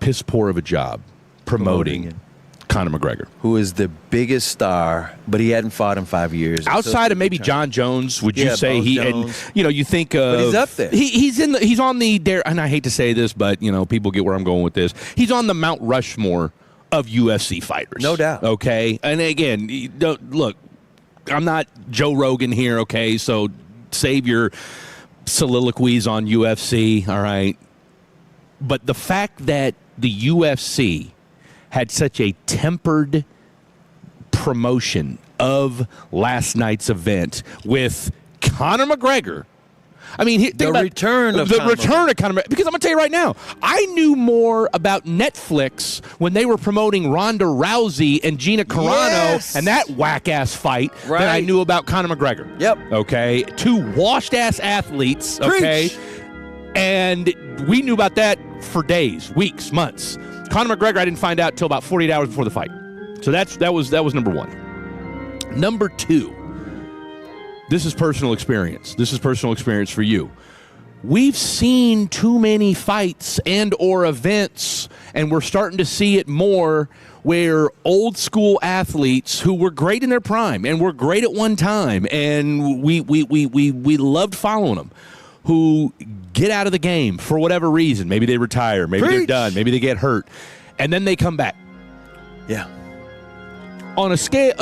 piss poor of a job promoting Conor McGregor, who is the biggest star, but he hadn't fought in 5 years. Outside of maybe John Jones, would you say he? And, you think of. But he's up there. He's on the dare, and I hate to say this, but people get where I'm going with this. He's on the Mount Rushmore of UFC fighters, no doubt. Okay, and again, look, I'm not Joe Rogan here, okay? So save your soliloquies on UFC, all right? But the fact that the UFC had such a tempered promotion of last night's event with Conor McGregor. I mean, the return of Conor McGregor. Because I'm going to tell you right now, I knew more about Netflix when they were promoting Ronda Rousey and Gina Carano and that whack-ass fight than I knew about Conor McGregor. Yep. Okay? Two washed-ass athletes, okay? Preach. And we knew about that for days, weeks, months. Conor McGregor, I didn't find out until about 48 hours before the fight. So that was number one. Number two, this is personal experience. This is personal experience for you. We've seen too many fights and or events, and we're starting to see it more where old school athletes who were great in their prime and were great at one time, and we loved following them, who get out of the game for whatever reason. Maybe they retire, maybe they're done, maybe they get hurt, and then they come back. Yeah. On a scale,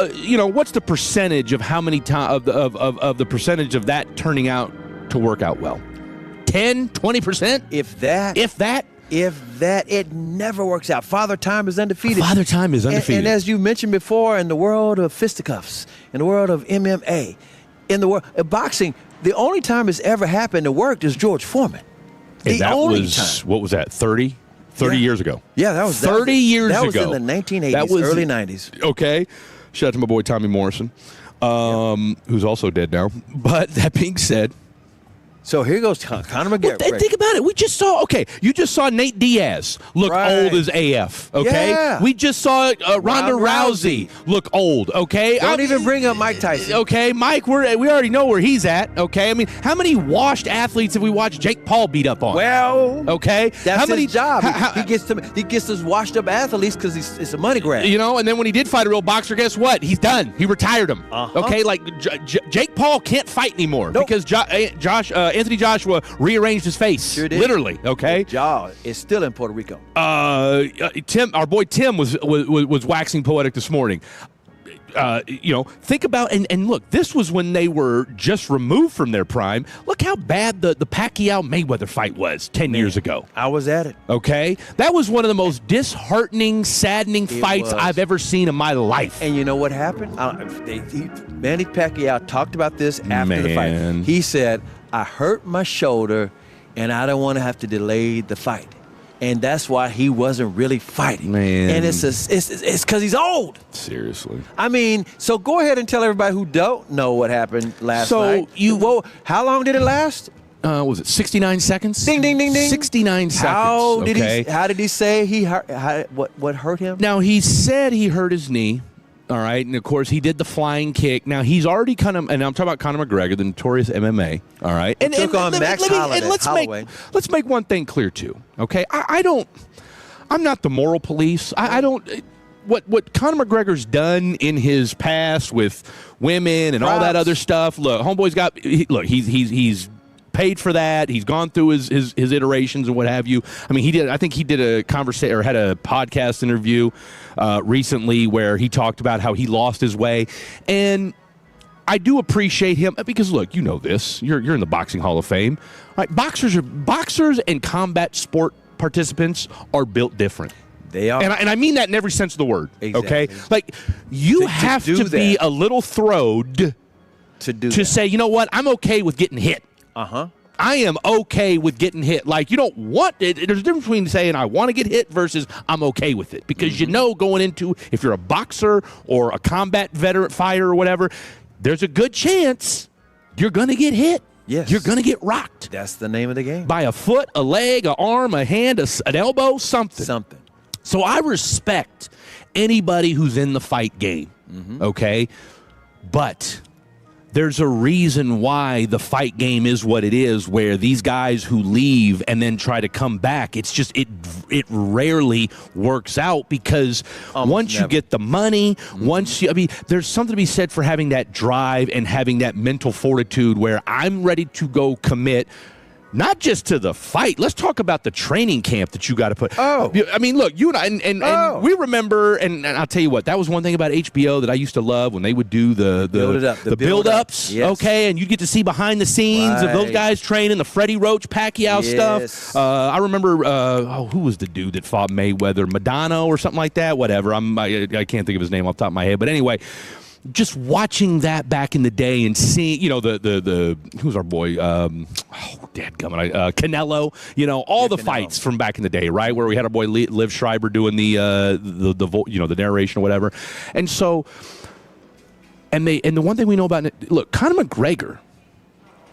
what's the percentage of how many times of the percentage of that turning out to work out well? 10, 20%? If that, it never works out. Father Time is undefeated. Father Time is undefeated. And as you mentioned before, in the world of fisticuffs, in the world of MMA, in the world of boxing, the only time it's ever happened to work is George Foreman. And that was, what was that, 30 years ago? Yeah, that was 30 years ago. That was in the 1980s, early 90s. Okay. Shout out to my boy Tommy Morrison, who's also dead now. But that being said, so here goes Conor McGregor. Well, think about it. You just saw Nate Diaz look old as AF, okay? Yeah. We just saw Ronda Rousey look old, okay? Don't even bring up Mike Tyson. Okay, Mike, we already know where he's at, okay? I mean, how many washed athletes have we watched Jake Paul beat up on? Well, okay? That's his job. He gets those washed up athletes because it's a money grab. And then when he did fight a real boxer, guess what? He's done. He retired him, okay? Like, Jake Paul can't fight anymore because Anthony Joshua rearranged his face. Sure did. Literally, okay? The jaw is still in Puerto Rico. Tim, our boy Tim was waxing poetic this morning. Think about, and look, this was when they were just removed from their prime. Look how bad the Pacquiao-Mayweather fight was 10 years ago. I was at it. Okay? That was one of the most disheartening, saddening fights I've ever seen in my life. And you know what happened? Manny Pacquiao talked about this after the fight. He said, I hurt my shoulder, and I don't want to have to delay the fight. And that's why he wasn't really fighting. Man. And it's because he's old. Seriously. I mean, so go ahead and tell everybody who don't know what happened last night. How long did it last? Was it 69 seconds? Ding, ding, ding, ding. 69 seconds. How did he say what hurt him? Now, he said he hurt his knee. All right, and of course he did the flying kick. Now he's already and I'm talking about Conor McGregor, the notorious MMA. All right, and took on Max Holloway. Let's make one thing clear too. Okay, I'm not the moral police. I don't. What Conor McGregor's done in his past with women and all that other stuff. Look, homeboy's got. He's paid for that. He's gone through his iterations and what have you. I mean, I think he did a conversation or had a podcast interview recently where he talked about how he lost his way. And I do appreciate him because, look, you know this. You're in the Boxing Hall of Fame. Right? Boxers and combat sport participants are built different. They are. And I mean that in every sense of the word. Exactly. Okay? Like, you have to be a little throwed to say, you know what, I'm okay with getting hit. I am okay with getting hit. Like, you don't want it. There's a difference between saying I want to get hit versus I'm okay with it. Because you know going into, if you're a boxer or a combat veteran fighter or whatever, there's a good chance you're going to get hit. Yes. You're going to get rocked. That's the name of the game. By a foot, a leg, an arm, a hand, an elbow, something. So I respect anybody who's in the fight game, okay? But there's a reason why the fight game is what it is, where these guys who leave and then try to come back, it's just it rarely works out because once you get the money, there's something to be said for having that drive and having that mental fortitude where I'm ready to go commit not just to the fight. Let's talk about the training camp that you got to put. Oh. I mean, look, you and I, and we remember, and I'll tell you what, that was one thing about HBO that I used to love when they would do the build-ups, yes. okay? And you get to see behind the scenes of those guys training, the Freddie Roach, Pacquiao stuff. I remember, who was the dude that fought Mayweather? Madonna or something like that? Whatever. I can't think of his name off the top of my head. But anyway, just watching that back in the day and seeing, the who's our boy? Canelo. All the fights from back in the day, right? Where we had our boy Liv Schreiber doing the narration or whatever. And so, and the one thing we know about it, look, Conor McGregor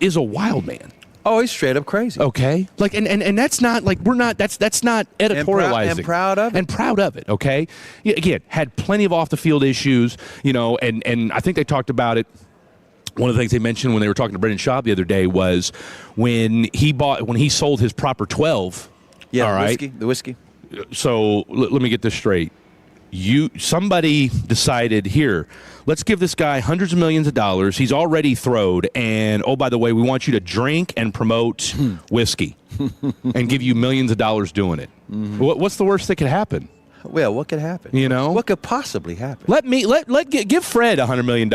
is a wild man. Oh, he's straight up crazy. Okay, like and that's not like that's not editorializing. And proud of it. And proud of it. Okay, again, had plenty of off the field issues. And I think they talked about it. One of the things they mentioned when they were talking to Brendan Schaub the other day was when he sold his Proper 12. Yeah, all right, the whiskey. So let me get this straight. Somebody decided, here, let's give this guy hundreds of millions of dollars. He's already throwed, and oh, by the way, we want you to drink and promote whiskey and give you millions of dollars doing it. Mm-hmm. What's the worst that could happen? Well, what could happen? What could possibly happen? Give Fred $100 million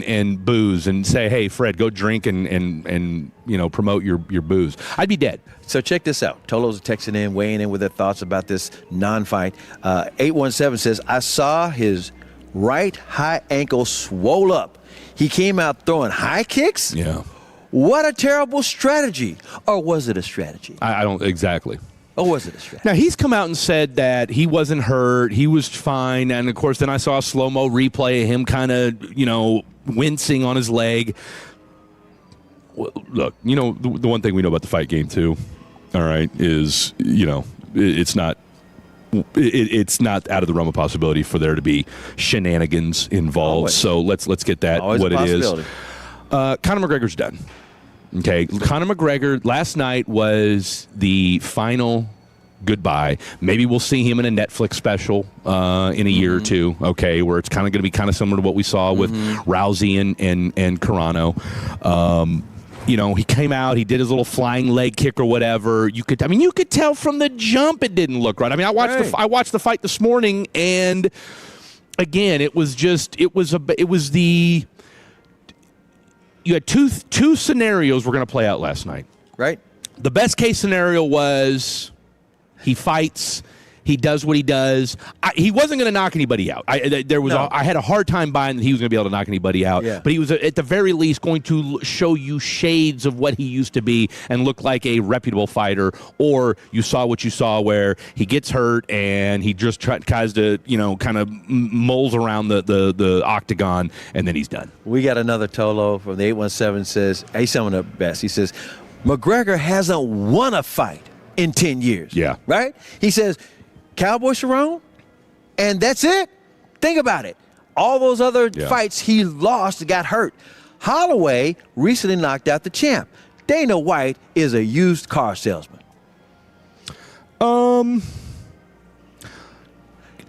and booze and say, hey, Fred, go drink and promote your booze. I'd be dead. So check this out. Tolo's texting in, weighing in with their thoughts about this non-fight. 817 says, I saw his right high ankle swole up. He came out throwing high kicks? Yeah. What a terrible strategy. Or was it a strategy? I don't exactly. Or was it a strategy? Now, he's come out and said that he wasn't hurt, he was fine, and, of course, then I saw a slow-mo replay of him kind of, wincing on his leg. Well, look, the one thing we know about the fight game, too, all right, is, it's not out of the realm of possibility for there to be shenanigans involved. Always. So let's get that Always what a it is. possibility. Conor McGregor's done. Okay, Conor McGregor, last night was the final goodbye. Maybe we'll see him in a Netflix special in a year or two, okay, where it's kind of going to be kind of similar to what we saw with Rousey and Carano. He came out, he did his little flying leg kick or whatever. You could tell from the jump it didn't look right. I mean, I watched the fight this morning, and again, you had two scenarios we're going to play out last night. Right. The best case scenario was he fights, he does what he does. He wasn't going to knock anybody out. I had a hard time buying that he was going to be able to knock anybody out. Yeah. But he was, at the very least, going to show you shades of what he used to be and look like a reputable fighter. Or you saw what you saw where he gets hurt and he just tries to, kind of moles around the octagon, and then he's done. We got another Tolo from the 817 says, he's some of the best. He says, McGregor hasn't won a fight in 10 years. Yeah. Right? He says, Cowboy Cerrone, and that's it. Think about it. All those other fights he lost got hurt. Holloway recently knocked out the champ. Dana White is a used car salesman.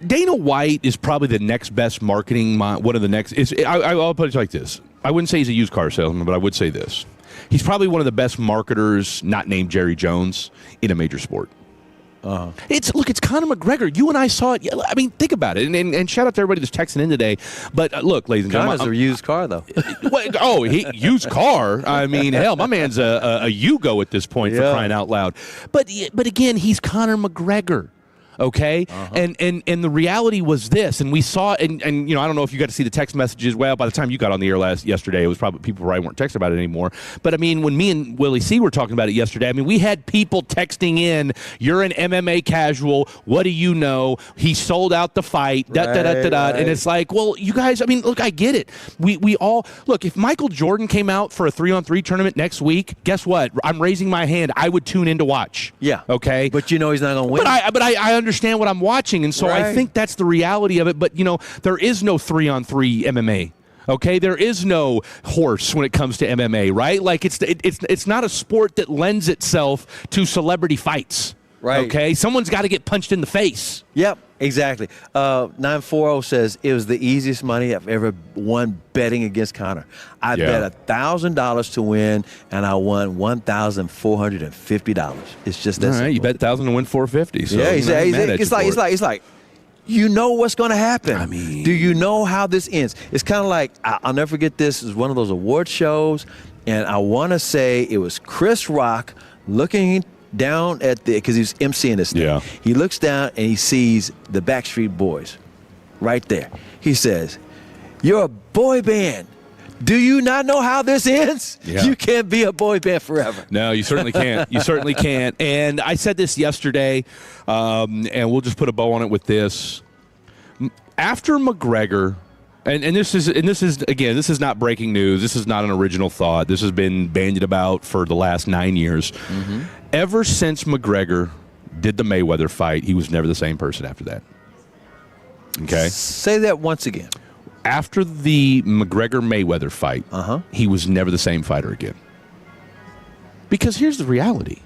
Dana White is probably the next best marketing. One of the next. I'll put it like this. I wouldn't say he's a used car salesman, but I would say this. He's probably one of the best marketers, not named Jerry Jones, in a major sport. It's Conor McGregor. You and I saw it. I mean, think about it. And shout out to everybody that's texting in today. But look, ladies and gentlemen, Conor's a used car, though. Used car. I mean, hell, my man's a Yugo at this point, for crying out loud. But again, he's Conor McGregor. Okay, and the reality was this, and we saw, and I don't know if you got to see the text messages. Well, by the time you got on the air yesterday, it was probably people probably weren't texting about it anymore. But I mean, when me and Willie C were talking about it yesterday, I mean, we had people texting in, "You're an MMA casual. What do you know? He sold out the fight." And it's like, well, you guys. I mean, look, I get it. We all look. If Michael Jordan came out for a 3-on-3 tournament next week, guess what? I'm raising my hand. I would tune in to watch. Yeah. Okay. But he's not going to win. But I understand what I'm watching, and so I think that's the reality of it. But there is no 3-on-3 MMA. Okay, there is no horse when it comes to MMA, right? Like it's not a sport that lends itself to celebrity fights. Right. Okay, someone's got to get punched in the face. Yep. Exactly. 940 says it was the easiest money I've ever won betting against Conor. I bet $1,000 to win, and I won $1,450. It's just that All right, simple. you bet 1,000 to win 450. So Yeah, it's like you know what's going to happen. I mean, do you know how this ends? It's kind of like I'll never forget this. It was one of those award shows, and I want to say it was Chris Rock looking down at because he's emceeing this thing. Yeah. He looks down and he sees the Backstreet Boys right there. He says, "You're a boy band. Do you not know how this ends? Yeah. You can't be a boy band forever." No, you certainly can't. You certainly can't. And I said this yesterday, and we'll just put a bow on it with this. After McGregor, and this is again, this is not breaking news. This is not an original thought. This has been bandied about for the last 9 years. Mm-hmm. Ever since McGregor did the Mayweather fight, he was never the same person after that. Okay? Say that once again. After the McGregor-Mayweather fight, he was never the same fighter again. Because here's the reality.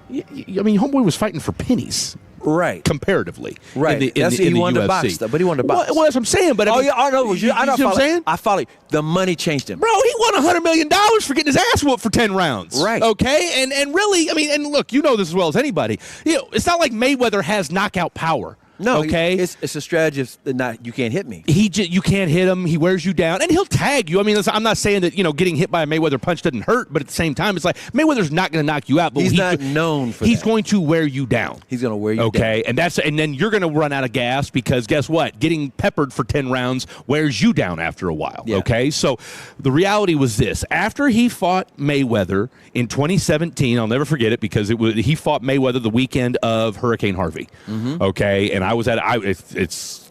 I mean, homeboy was fighting for pennies. Right. Comparatively. Right. In the he wanted UFC. to box stuff, but he wanted to box. Well, that's what I'm saying. But I mean, I know. You know what I'm saying? I follow you. The money changed him. Bro, he won $100 million for getting his ass whooped for 10 rounds. Right. Okay? And really, I mean, and look, you know this as well as anybody. You know, it's not like Mayweather has knockout power. No, okay, it's a strategy of you can't hit me. You can't hit him. He wears you down, and he'll tag you. I mean, I'm not saying that getting hit by a Mayweather punch doesn't hurt, but at the same time, it's like Mayweather's not going to knock you out. But he's not known for that. He's going to wear you down. He's going to wear you down. Okay, and then you're going to run out of gas because guess what? Getting peppered for 10 rounds wears you down after a while. Yeah. Okay, so the reality was this: after he fought Mayweather in 2017, I'll never forget it because he fought Mayweather the weekend of Hurricane Harvey. Mm-hmm. Okay, and I was at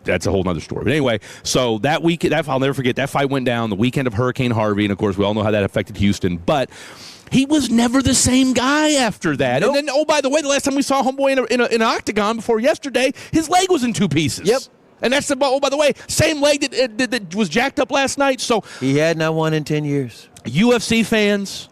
that's a whole nother story. But anyway, so that week, I'll never forget, that fight went down the weekend of Hurricane Harvey, and of course, we all know how that affected Houston. But he was never the same guy after that. Nope. And then, oh, by the way, the last time we saw homeboy in an octagon before yesterday, his leg was in 2 pieces. Yep. And that's by the way, same leg that was jacked up last night. So he had not won in 10 years. UFC fans,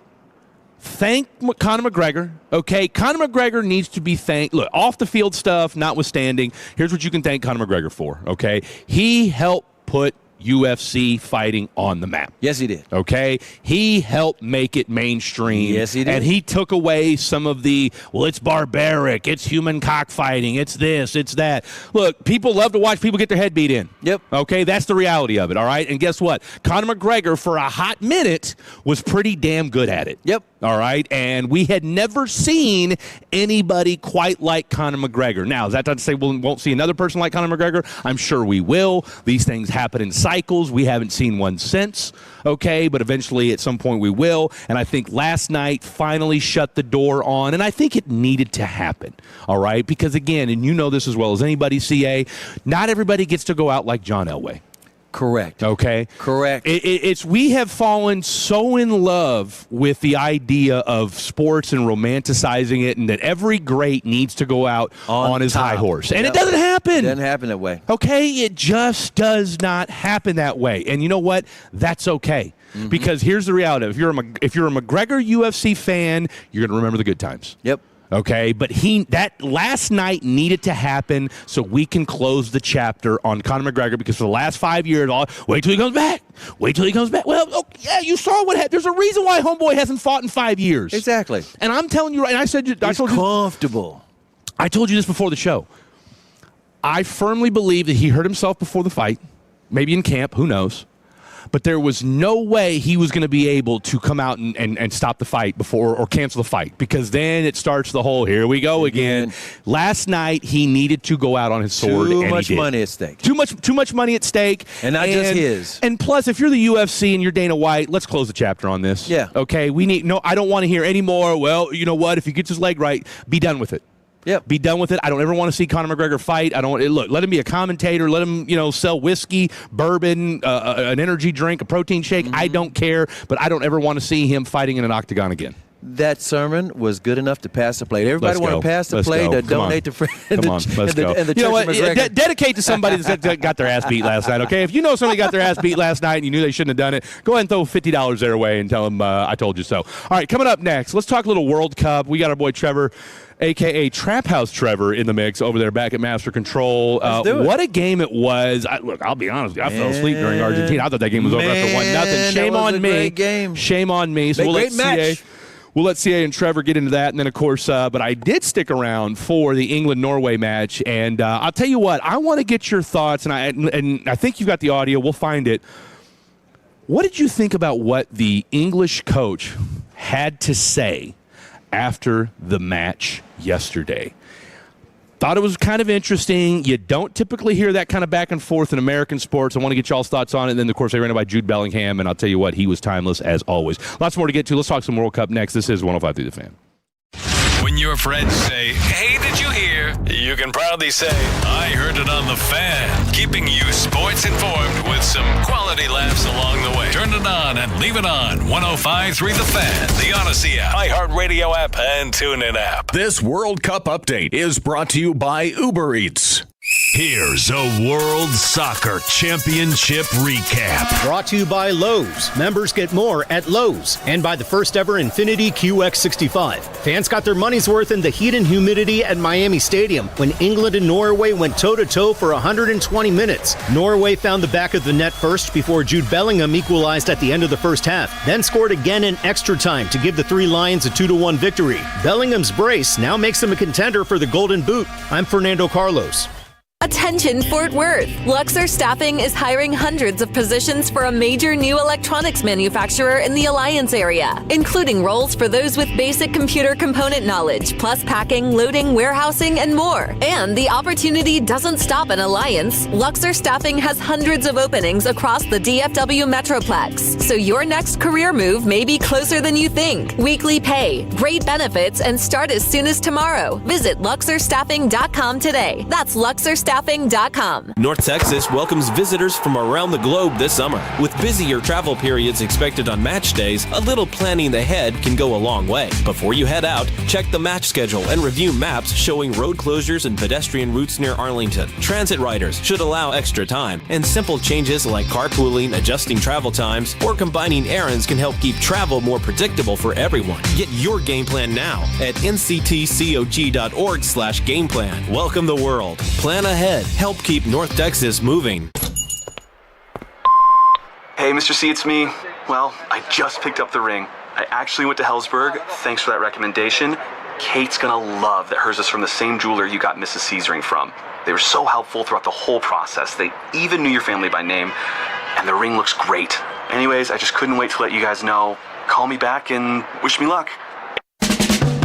thank Conor McGregor. Okay, Conor McGregor needs to be thanked. Look, off the field stuff notwithstanding, here's what you can thank Conor McGregor for. Okay, he helped put UFC fighting on the map. Yes, he did. Okay? He helped make it mainstream. Yes, he did. And he took away some of the, it's barbaric, it's human cockfighting, it's this, it's that. Look, people love to watch people get their head beat in. Yep. Okay? That's the reality of it, all right? And guess what? Conor McGregor, for a hot minute, was pretty damn good at it. Yep. All right? And we had never seen anybody quite like Conor McGregor. Now, is that not to say we won't see another person like Conor McGregor? I'm sure we will. These things happen in cycles. We haven't seen one since, okay? But eventually, at some point, we will. And I think last night finally shut the door on, and I think it needed to happen, all right? Because, again, and you know this as well as anybody, CA, not everybody gets to go out like John Elway. Correct. Okay? Correct. We have fallen so in love with the idea of sports and romanticizing it, and that every great needs to go out on his high horse. And it doesn't happen. It doesn't happen that way. Okay? It just does not happen that way. And you know what? That's okay. Mm-hmm. Because here's the reality. If you're a McGregor UFC fan, you're going to remember the good times. Yep. Okay, but that last night needed to happen so we can close the chapter on Conor McGregor, because for the last 5 years, wait till he comes back. Wait till he comes back. Well, yeah, you saw what happened. There's a reason why homeboy hasn't fought in 5 years. Exactly. And I'm telling you, and I told you, comfortable. I told you this before the show. I firmly believe that he hurt himself before the fight, maybe in camp, who knows. But there was no way he was going to be able to come out and stop the fight before or cancel the fight, because then it starts the whole, here we go again. Last night, he needed to go out on his sword. Too much money at stake. Too much money at stake. And not just his. And plus, if you're the UFC and you're Dana White, let's close the chapter on this. Yeah. Okay, I don't want to hear any more, well, you know what, if he gets his leg right, be done with it. Yep. Be done with it. I don't ever want to see Conor McGregor fight. Let him be a commentator. Let him, sell whiskey, bourbon, an energy drink, a protein shake. Mm-hmm. I don't care, but I don't ever want to see him fighting in an octagon again. that sermon was good enough to pass the plate. Everybody want to pass the plate to donate to friends. Come on, let's go. And the you know what? Church of Dedicate to somebody that got their ass beat last night, okay? If you know somebody got their ass beat last night and you knew they shouldn't have done it, go ahead and throw $50 their way and tell them I told you so. All right, coming up next, let's talk a little World Cup. We got our boy Trevor, a.k.a. Trap House Trevor, in the mix over there back at Master Control. What a game it was. Look, I'll be honest. I fell asleep during Argentina. I thought that game was over after 1-0. Shame on me. Great game. Shame on me. So we'll let CA and Trevor get into that. And then, of course, but I did stick around for the England-Norway match. And I'll tell you what, I want to get your thoughts. And I think you've got the audio. We'll find it. What did you think about what the English coach had to say after the match yesterday? Thought it was kind of interesting. You don't typically hear that kind of back and forth in American sports. I want to get y'all's thoughts on it. And then, of course, they ran it by Jude Bellingham, and I'll tell you what, he was timeless as always. Lots more to get to. Let's talk some World Cup next. This is 105.3 The Fan. When your friends say, "Hey, did you hear?" you can proudly say, "I heard it on The Fan," keeping you sports informed with some quality laughs along the way. Turn it on and leave it on. 105.3 The Fan, the Odyssey app, iHeartRadio app, and TuneIn app. This World Cup update is brought to you by Uber Eats. Here's a World Soccer Championship recap. Brought to you by Lowe's. Members get more at Lowe's. And by the first ever Infiniti QX65. Fans got their money's worth in the heat and humidity at Miami Stadium when England and Norway went toe-to-toe for 120 minutes. Norway found the back of the net first before Jude Bellingham equalized at the end of the first half, then scored again in extra time to give the Three Lions a 2-1 victory. Bellingham's brace now makes him a contender for the Golden Boot. I'm Fernando Carlos. Attention Fort Worth! Luxor Staffing is hiring hundreds of positions for a major new electronics manufacturer in the Alliance area, including roles for those with basic computer component knowledge, plus packing, loading, warehousing, and more. And the opportunity doesn't stop in Alliance. Luxor Staffing has hundreds of openings across the DFW Metroplex, so your next career move may be closer than you think. Weekly pay, great benefits, and start as soon as tomorrow. Visit LuxorStaffing.com today. That's LuxorStaffing.com. North Texas welcomes visitors from around the globe this summer. With busier travel periods expected on match days, a little planning ahead can go a long way. Before you head out, check the match schedule and review maps showing road closures and pedestrian routes near Arlington. Transit riders should allow extra time, and simple changes like carpooling, adjusting travel times, or combining errands can help keep travel more predictable for everyone. Get your game plan now at nctcog.org/gameplan. Welcome the world. Plan ahead. Help keep North Texas moving. Hey, Mr. C, it's me. Well, I just picked up the ring. I actually went to Hellsberg. Thanks for that recommendation. Kate's gonna love that hers is from the same jeweler you got Mrs. C's ring from. They were so helpful throughout the whole process. They even knew your family by name, and the ring looks great. Anyways, I just couldn't wait to let you guys know. Call me back and wish me luck.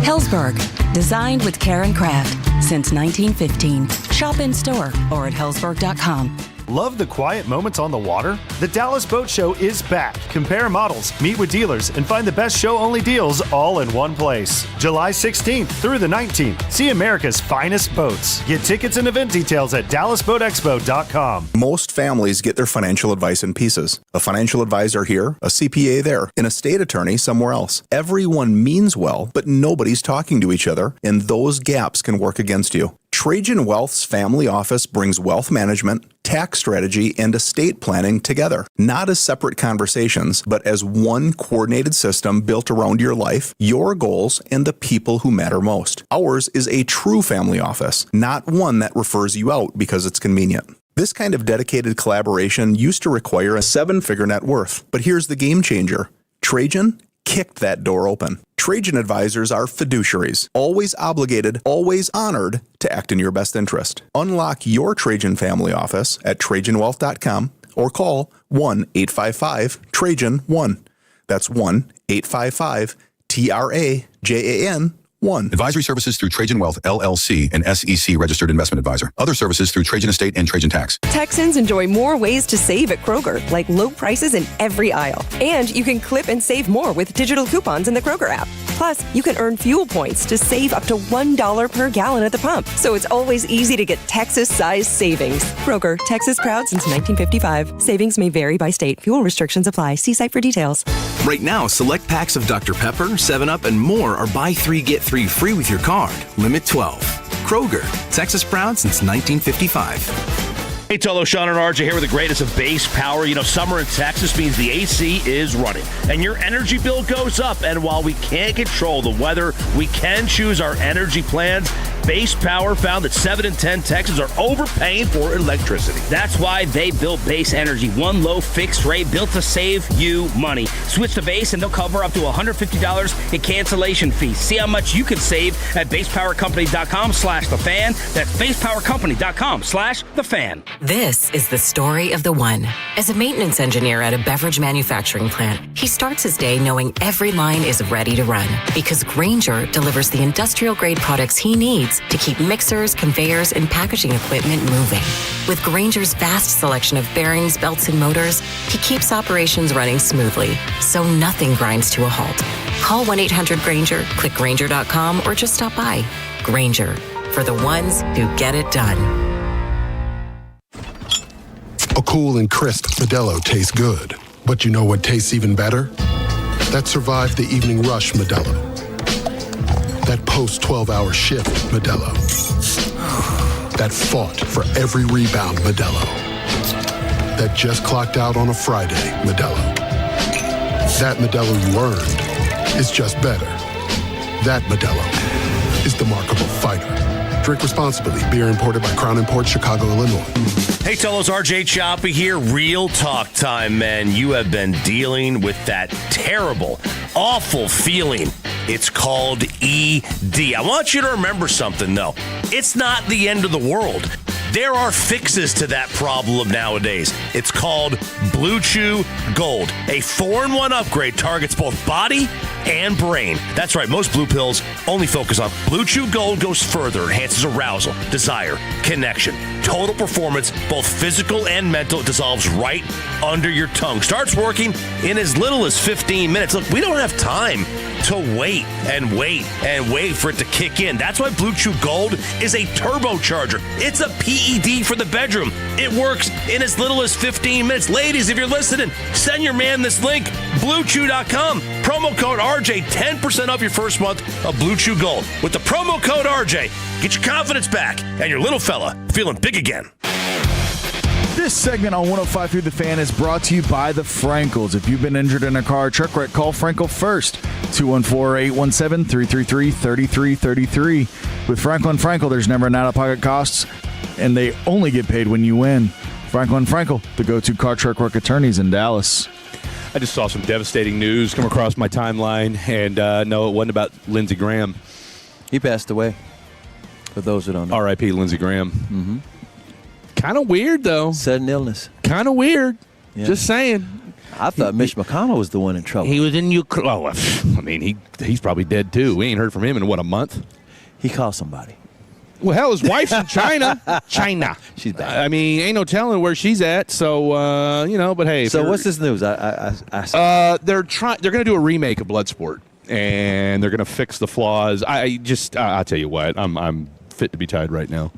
Hellsberg, designed with care and craft since 1915. Shop in store or at hellsberg.com. Love the quiet moments on the water? The Dallas Boat Show is back. Compare models, meet with dealers, and find the best show-only deals all in one place. July 16th through the 19th. See America's finest boats. Get tickets and event details at dallasboatexpo.com. Most families get their financial advice in pieces. A financial advisor here, a CPA there, an estate attorney somewhere else. Everyone means well, but nobody's talking to each other, and those gaps can work against you. Trajan Wealth's family office brings wealth management, tax strategy, and estate planning together, not as separate conversations, but as one coordinated system built around your life, your goals, and the people who matter most. Ours is a true family office, not one that refers you out because it's convenient. This kind of dedicated collaboration used to require a 7-figure net worth, but here's the game changer. Trajan kicked that door open. Trajan advisors are fiduciaries, always obligated, always honored to act in your best interest. Unlock your Trajan family office at TrajanWealth.com or call 1-855-TRAJAN-1. That's 1-855-TRAJAN-1. Advisory services through Trajan Wealth, LLC, an SEC registered investment advisor. Other services through Trajan Estate and Trajan Tax. Texans enjoy more ways to save at Kroger, like low prices in every aisle. And you can clip and save more with digital coupons in the Kroger app. Plus, you can earn fuel points to save up to $1 per gallon at the pump. So it's always easy to get Texas-sized savings. Kroger, Texas proud since 1955. Savings may vary by state. Fuel restrictions apply. See site for details. Right now, select packs of Dr. Pepper, 7-Up, and more are buy 3, get 3 free with your card. Limit 12. Kroger, Texas proud since 1955. Hey, Tolo, Sean, and RJ here with the greatest of base power. You know, summer in Texas means the AC is running, and your energy bill goes up. And while we can't control the weather, we can choose our energy plans. Base Power found that 7 in 10 Texans are overpaying for electricity. That's why they built Base Energy, one low fixed rate built to save you money. Switch to Base and they'll cover up to $150 in cancellation fees. See how much you can save at basepowercompany.com/thefan. That's basepowercompany.com/thefan. This is the story of the one. As a maintenance engineer at a beverage manufacturing plant, he starts his day knowing every line is ready to run because Grainger delivers the industrial-grade products he needs to keep mixers, conveyors, and packaging equipment moving. With Grainger's vast selection of bearings, belts, and motors, he keeps operations running smoothly, so nothing grinds to a halt. Call 1-800-GRAINGER, click Grainger.com, or just stop by. Grainger, for the ones who get it done. A cool and crisp Modelo tastes good. But you know what tastes even better? That survived the evening rush Modelo. That post-12-hour shift Modelo. That fought for every rebound Modelo. That just clocked out on a Friday Modelo. That Modelo you earned is just better. That Modelo is the mark of a fighter. Drink responsibly. Beer imported by Crown Imports, Chicago, Illinois. Hey, Tolos, RJ Choppy here. Real talk time, man. You have been dealing with that terrible, awful feeling. It's called ED. I want you to remember something, though. It's not the end of the world. There are fixes to that problem nowadays. It's called Blue Chew Gold. A 4-in-1 upgrade targets both body and brain. That's right, most blue pills only focus on Blue Chew Gold. Goes further, enhances arousal, desire, connection, total performance, both physical and mental. It dissolves right under your tongue. Starts working in as little as 15 minutes. Look, we don't have time to wait and wait and wait for it to kick in. That's why Blue Chew Gold is a turbocharger. It's a PED for the bedroom. It works in as little as 15 minutes. Ladies, if you're listening, send your man this link, BlueChew.com. Promo code RJ, 10% off your first month of Blue Chew Gold. With the promo code RJ, get your confidence back and your little fella feeling big again. This segment on 105 Through the Fan is brought to you by the Frankels. If you've been injured in a car or truck wreck, call Frankel first. 214-817-333-3333. With Frankel & Frankel, there's never an out-of-pocket costs, and they only get paid when you win. Frankel & Frankel, the go-to car truck wreck attorneys in Dallas. I just saw some devastating news come across my timeline, and no, it wasn't about Lindsey Graham. He passed away, for those who don't know. R.I.P. Lindsey Graham. Mm-hmm. Kind of weird, though. Sudden illness. Kind of weird. Yeah. Just saying. I thought Mitch McConnell was the one in trouble. He was in Ukraine. Oh, I mean, he's probably dead, too. We ain't heard from him in, what, a month? He called somebody. Well, hell, his wife's in China. She's back. I mean, ain't no telling where she's at. So, but hey. So what's this news? They're going to do a remake of Bloodsport, and they're going to fix the flaws. I'll tell you what, I'm fit to be tied right now.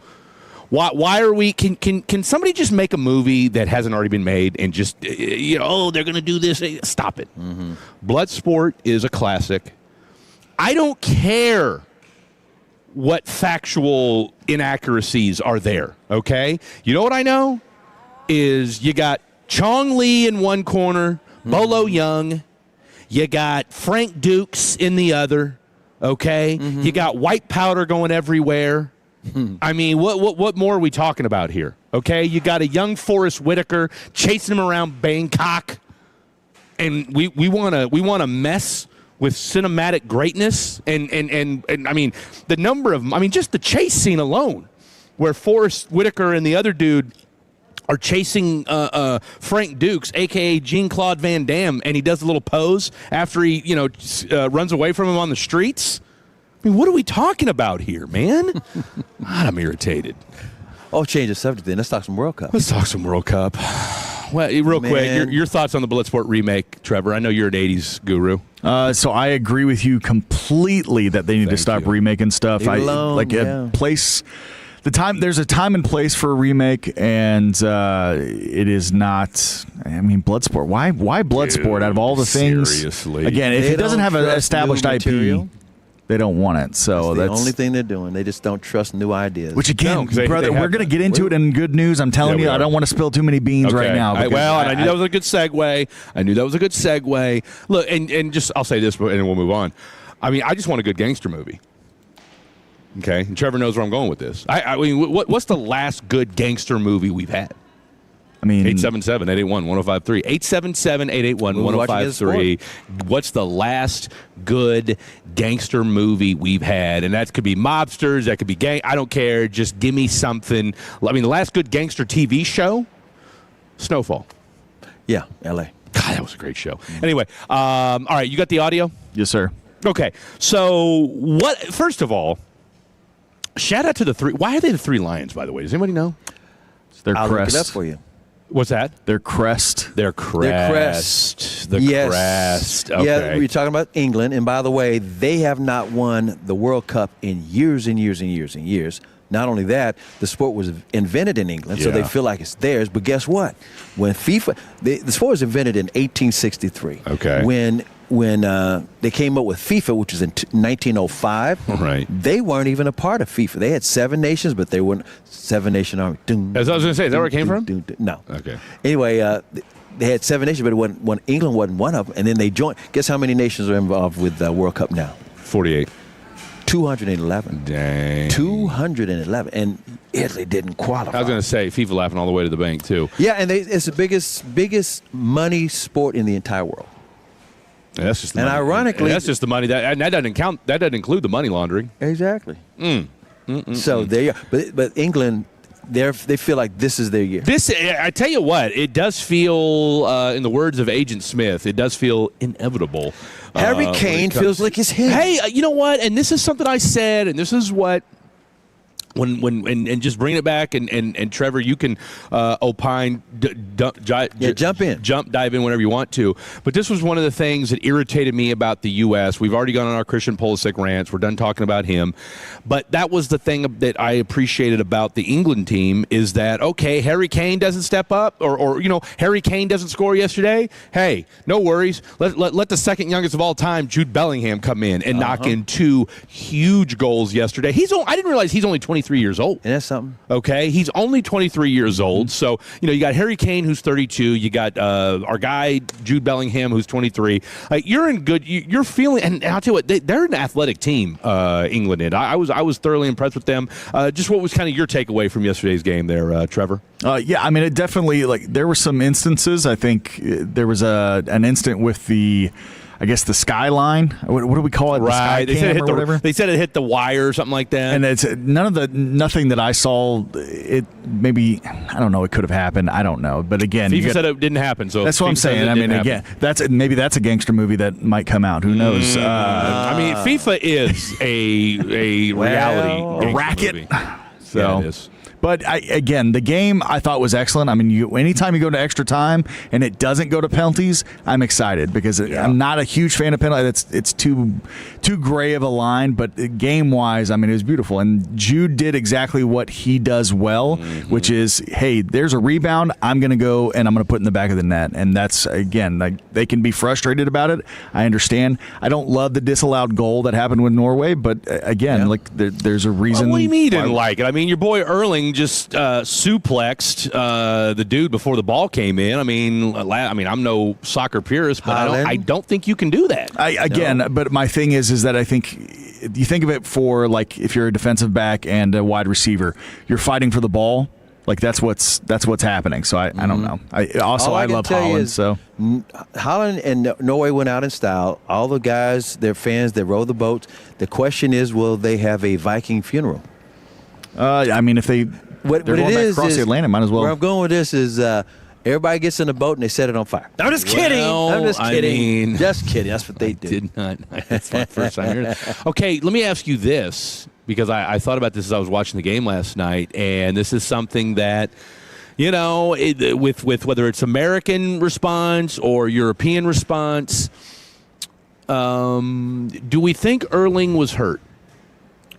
Why are we? Can somebody just make a movie that hasn't already been made and just they're going to do this? Stop it. Mm-hmm. Bloodsport is a classic. I don't care what factual inaccuracies are there. Okay, you know what I know is you got Chong Lee in one corner, Bolo Young. You got Frank Dukes in the other. Okay, you got white powder going everywhere. I mean, what more are we talking about here? Okay, you got a young Forrest Whitaker chasing him around Bangkok, and we want to mess with cinematic greatness, and I mean the number of just the chase scene alone, where Forrest Whitaker and the other dude are chasing Frank Dukes, a.k.a. Jean-Claude Van Damme, and he does a little pose after he runs away from him on the streets. I mean, what are we talking about here, man? God, I'm irritated. Oh, change the subject then. Let's talk some World Cup. Let's talk some World Cup. Well, real quick, your thoughts on the Bloodsport remake, Trevor? I know you're an 80s guru. So I agree with you completely that they need to stop remaking stuff. There's a time and place for a remake, and it is not. I mean, Bloodsport. Why Bloodsport? Out of all the things, seriously. Again, if it doesn't have an established IP, they don't want it. So that's the only thing they're doing. They just don't trust new ideas. Which again, brother, we're going to get into it in good news. I'm telling you, I don't want to spill too many beans right now. I knew that was a good segue. Look, and just I'll say this, and then we'll move on. I mean, I just want a good gangster movie. Okay, and Trevor knows where I'm going with this. I mean, what's the last good gangster movie we've had? I mean, 877-881-1053. 877-881-1053. What's the last good gangster movie we've had? And that could be mobsters, that could be gang. I don't care. Just give me something. I mean, the last good gangster TV show, Snowfall. Yeah, L.A. God, that was a great show. Anyway, all right, you got the audio? Yes, sir. Okay, so first of all, shout out to the three. Why are they the Three Lions, by the way? Does anybody know? It's their I'll crest. look it up for you. What's that? Their crest. Their crest. The crest. Okay. Yeah, we're talking about England. And by the way, they have not won the World Cup in years and years and years and years. Not only that, the sport was invented in England, so they feel like it's theirs. But guess what? When FIFA, the sport was invented in 1863. Okay. When they came up with FIFA, which was in 1905, right. They weren't even a part of FIFA. They had 7 nations, but they weren't 7-nation army. As I was going to say, is that where it came from? No. Okay. Anyway, they had 7 nations, but England wasn't one of them. And then they joined. Guess how many nations are involved with the World Cup now? 48. 211. Dang. 211. And Italy didn't qualify. I was going to say, FIFA laughing all the way to the bank, too. Yeah, and it's the biggest money sport in the entire world. Yeah, that's just the and money. Ironically, that's just the money that doesn't count. That doesn't include the money laundering. Exactly. So there you are. But England, they feel like this is their year. I tell you what, it does feel, in the words of Agent Smith, it does feel inevitable. Harry Kane feels like it's him. Hey, you know what? And this is something I said, and this is what. And just bring it back, and Trevor, you can opine, jump in, dive in whenever you want to. But this was one of the things that irritated me about the U.S. We've already gone on our Christian Pulisic rants. We're done talking about him. But that was the thing that I appreciated about the England team is that, okay, Harry Kane doesn't step up, or Harry Kane doesn't score yesterday. Hey, no worries. Let the second youngest of all time, Jude Bellingham, come in and knock in 2 huge goals yesterday. I didn't realize he's only 23 years old. And that's something. Okay, he's only 23 years old. So, you got Harry Kane, who's 32. You got our guy, Jude Bellingham, who's 23. You're in good, you're feeling, and I'll tell you what, they're an athletic team, England is. I was thoroughly impressed with them. Just what was kind of your takeaway from yesterday's game there, Trevor? Yeah, I mean, it definitely, there were some instances. I think there was an instant with the skyline. What do we call it? Right. The sky cam they said it hit the wire or something like that. And it's nothing that I saw. It maybe, I don't know. It could have happened. I don't know. But again, FIFA said it didn't happen. So that's what I'm saying. I mean, again, maybe that's a gangster movie that might come out. Who knows? I mean, FIFA is a reality racket. Movie. So. Yeah, it is. But again, the game I thought was excellent. I mean, anytime you go to extra time and it doesn't go to penalties, I'm excited because I'm not a huge fan of penalties. It's too gray of a line. But game wise, I mean, it was beautiful. And Jude did exactly what he does well, which is, hey, there's a rebound. I'm going to go and I'm going to put it in the back of the net. And that's, again, they can be frustrated about it. I understand. I don't love the disallowed goal that happened with Norway, but again, there's a reason. What do you mean you didn't like it? I mean, your boy Erling just suplexed the dude before the ball came in. I mean, I'm no soccer purist, but I don't think you can do that. But my thing is that I think you think of it for if you're a defensive back and a wide receiver, you're fighting for the ball. That's what's happening. So I don't know. I love Holland. So Holland and Norway went out in style. All the guys, their fans, they row the boats. The question is, will they have a Viking funeral? I mean, if they're going back across the Atlantic, might as well. Where I'm going with this is everybody gets in a boat and they set it on fire. I'm just kidding. Just kidding. That's what they do. Did not. That's my first time hearing that. Okay, let me ask you this, because I thought about this as I was watching the game last night, and this is something that You know, with whether it's American response or European response, do we think Erling was hurt?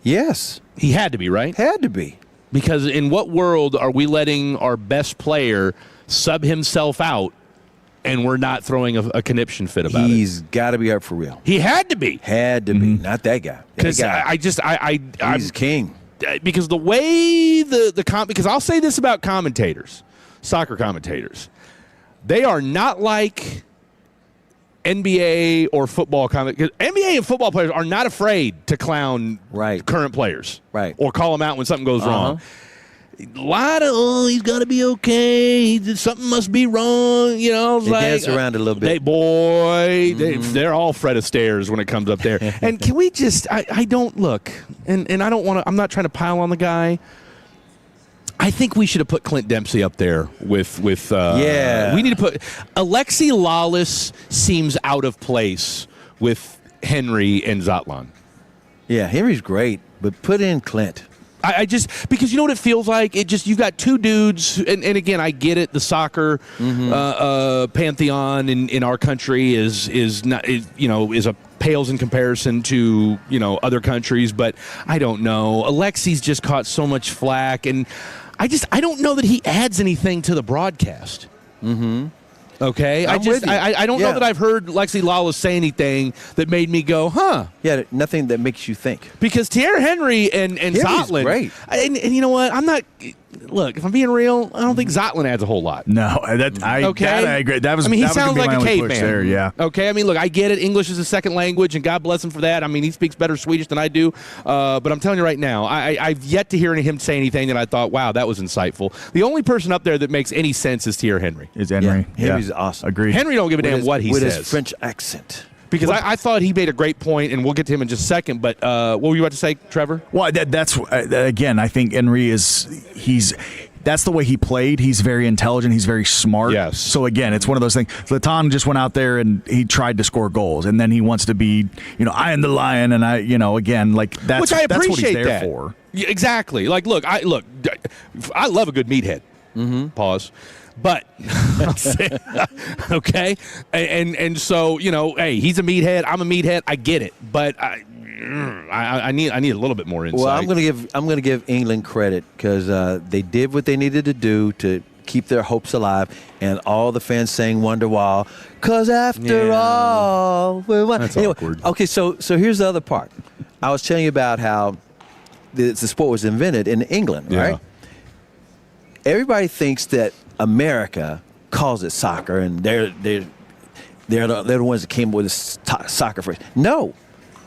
Yes. He had to be, right? Had to be. Because in what world are we letting our best player sub himself out and we're not throwing a conniption fit about it? He's got to be up for real. He had to be. Had to be. Not that guy. Because I'm king. Because the way because I'll say this about commentators, soccer commentators, they are not like NBA or football commentators. NBA and football players are not afraid to clown current players, or call them out when something goes wrong. A lot of he's got to be okay. Something must be wrong. You know, they dance around a little bit. They're all Fred Astaire's when it comes up there. And can we just? I don't look, and I don't want to. I'm not trying to pile on the guy. I think we should have put Clint Dempsey up there with yeah. We need to put Alexi Lawless seems out of place with Henry and Zotlan. Yeah, Henry's great, but put in Clint. I just because you know what it feels like. It just you got two dudes, and again I get it. The soccer pantheon in our country is not is a pales in comparison to other countries, but I don't know. Alexi's just caught so much flack, and I don't know that he adds anything to the broadcast. Mm-hmm. Okay, I don't know that I've heard Lexi Lawless say anything that made me go, huh? Yeah, nothing that makes you think. Because Thierry Henry and Zotlan, great. And you know what? I'm not. Look, if I'm being real, I don't think Zotlan adds a whole lot. No, I agree. He sounds like a caveman. There, yeah. Okay, I mean, look, I get it. English is a second language, and God bless him for that. I mean, he speaks better Swedish than I do. But I'm telling you right now, I've yet to hear him say anything that I thought, wow, that was insightful. The only person up there that makes any sense is Thierry Henry. Is Henry. Yeah. Henry's awesome. Agreed. Henry don't give a damn what he says. With his French accent. Because I thought he made a great point, and we'll get to him in just a second. But what were you about to say, Trevor? Well, that's again, I think Henry that's the way he played. He's very intelligent. He's very smart. Yes. So, again, it's one of those things. Zlatan just went out there and he tried to score goals. And then he wants to be, I am the lion. And again, like that's, Which I appreciate that's what he's there that. for. Yeah, exactly. Like, look, I love a good meathead. Mm-hmm. Pause. But, okay? And so, hey, he's a meathead. I'm a meathead. I get it. But I need a little bit more insight. Well, I'm going to give England credit because they did what they needed to do to keep their hopes alive, and all the fans sang Wonderwall. Because after all, we won. That's anyway, awkward. Okay, so here's the other part. I was telling you about how the sport was invented in England, right? Everybody thinks that America calls it soccer, and they're the ones that came up with this soccer phrase. No.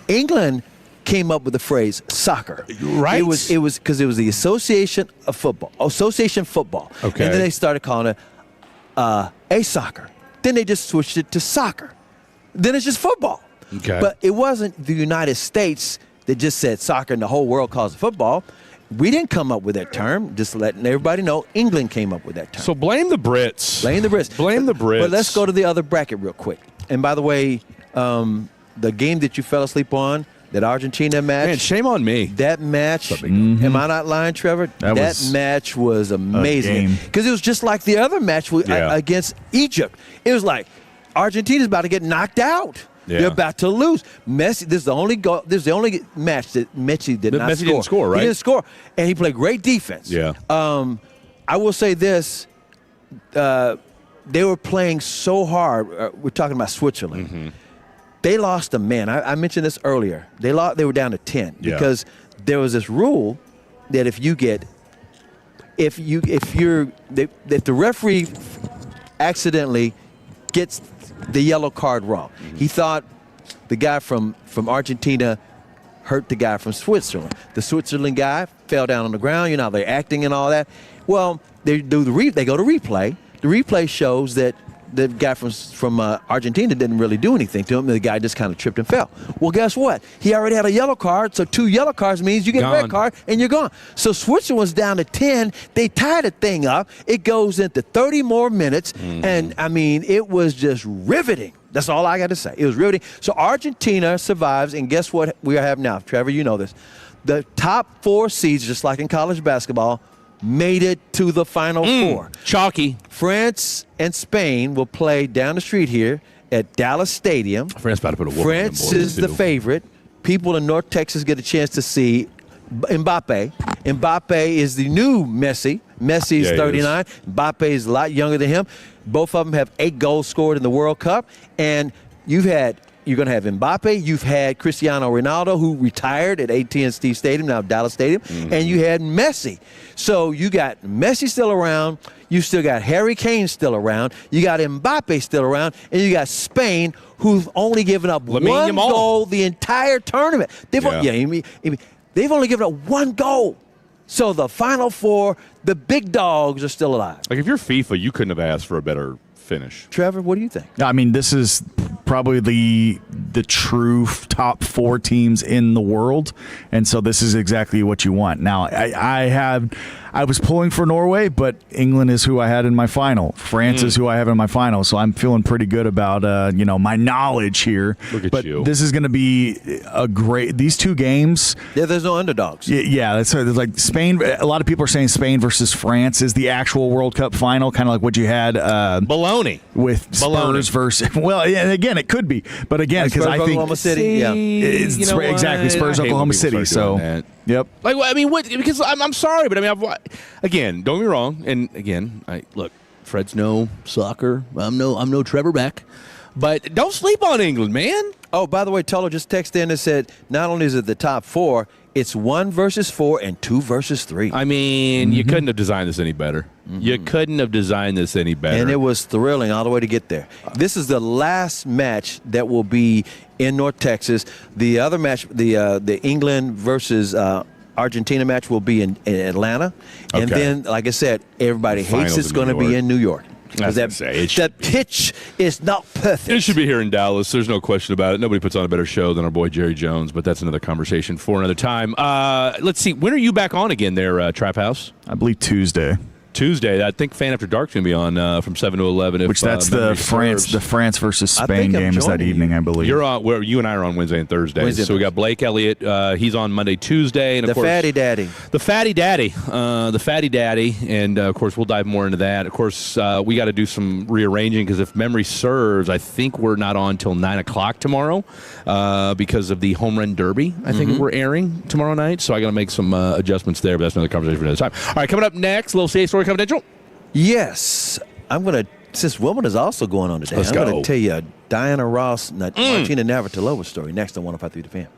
England came up with the phrase soccer. Right. It was because it was the Association Football. Okay. And then they started calling it a soccer. Then they just switched it to soccer. Then it's just football. Okay. But it wasn't the United States that just said soccer and the whole world calls it football. We didn't come up with that term. Just letting everybody know, England came up with that term. So blame the Brits. Blame the Brits. But let's go to the other bracket real quick. And by the way, the game that you fell asleep on, that Argentina match. Man, shame on me. That match, am I not lying, Trevor? That match was amazing. Because it was just like the other match against Egypt. It was like Argentina's about to get knocked out. Yeah. They're about to lose. Messi, this is the only match that Messi did not score. Messi didn't score, right? He didn't score. And he played great defense. Yeah. I will say this. They were playing so hard. We're talking about Switzerland. Mm-hmm. They lost a man. I mentioned this earlier. They were down to 10 because there was this rule that if the referee accidentally gets the yellow card wrong, he thought the guy from Argentina hurt the guy from Switzerland. The Switzerland guy fell down on the ground. They're acting and all that. Well, they go to replay. The replay shows that the guy from Argentina didn't really do anything to him. The guy just kind of tripped and fell. Well, guess what? He already had a yellow card, so 2 yellow cards means you get a red card, and you're gone. So Switzerland was down to 10. They tied the thing up. It goes into 30 more minutes, and, it was just riveting. That's all I got to say. It was riveting. So Argentina survives, and guess what we have now? Trevor, you know this. The top 4 seeds, just like in college basketball, made it to the Final Four. Chalky. France and Spain will play down the street here at Dallas Stadium. France about to put a whoop France on them boys, is the too. favorite. People in North Texas get a chance to see Mbappe. Mbappe is the new Messi. Messi is 39. Mbappe is a lot younger than him. Both of them have 8 goals scored in the World Cup. And you're going to have Mbappe. You've had Cristiano Ronaldo, who retired at AT&T Stadium, now Dallas Stadium. And you had Messi. So you got Messi still around. You still got Harry Kane still around. You got Mbappe still around. And you got Spain, who's only given up one goal the entire tournament. They've only given up 1 goal. So the Final Four, the big dogs are still alive. Like, if you're FIFA, you couldn't have asked for a better finish. Trevor, what do you think? I mean, this is probably the true top 4 teams in the world, and so this is exactly what you want. Now, I was pulling for Norway, but England is who I had in my final. France is who I have in my final, so I'm feeling pretty good about my knowledge here. Look at but you. This is going to be these 2 games. Yeah, there's no underdogs. Yeah, that's like Spain. A lot of people are saying Spain versus France is the actual World Cup final, kind of like what you had. Baloney with Spurs versus. Well, yeah, again, it could be, but again, because I think Oklahoma City. It's exactly Spurs, Oklahoma City. So. Yep. Like, I mean, what? Because I'm sorry, but I mean, again, don't get me wrong, and again, look, Fred's no soccer. I'm no Trevor Beck, but don't sleep on England, man. Oh, by the way, Tolo just texted in and said not only is it the top 4, it's 1 versus 4 and 2 versus 3. I mean, you couldn't have designed this any better. You couldn't have designed this any better. And it was thrilling all the way to get there. This is the last match that will be in North Texas. The other match, the England versus Argentina match, will be in Atlanta. And then, like I said, everybody hates it's going to be in New York. Because that pitch is not perfect. It should be here in Dallas. There's no question about it. Nobody puts on a better show than our boy Jerry Jones, but that's another conversation for another time. Let's see. When are you back on again there, Trap House? I believe Tuesday. I think Fan After Dark's going to be on from 7 to 11. Which that's the France versus Spain game is that evening, I believe. You're on. Where you and I are on Wednesday and Thursday. So we got Blake Elliott. He's on Monday, Tuesday, and of course Fatty Daddy. The Fatty Daddy, and of course we'll dive more into that. Of course, we got to do some rearranging because if memory serves, I think we're not on till 9 o'clock tomorrow because of the Home Run Derby. I think we're airing tomorrow night, so I got to make some adjustments there. But that's another conversation for another time. All right, coming up next, a little CA Story Confidential. Yes, I'm going to, since Wimbledon is also going on today, I'm going to tell you a Diana Ross, Martina Navratilova story next on 105.3 The Fan.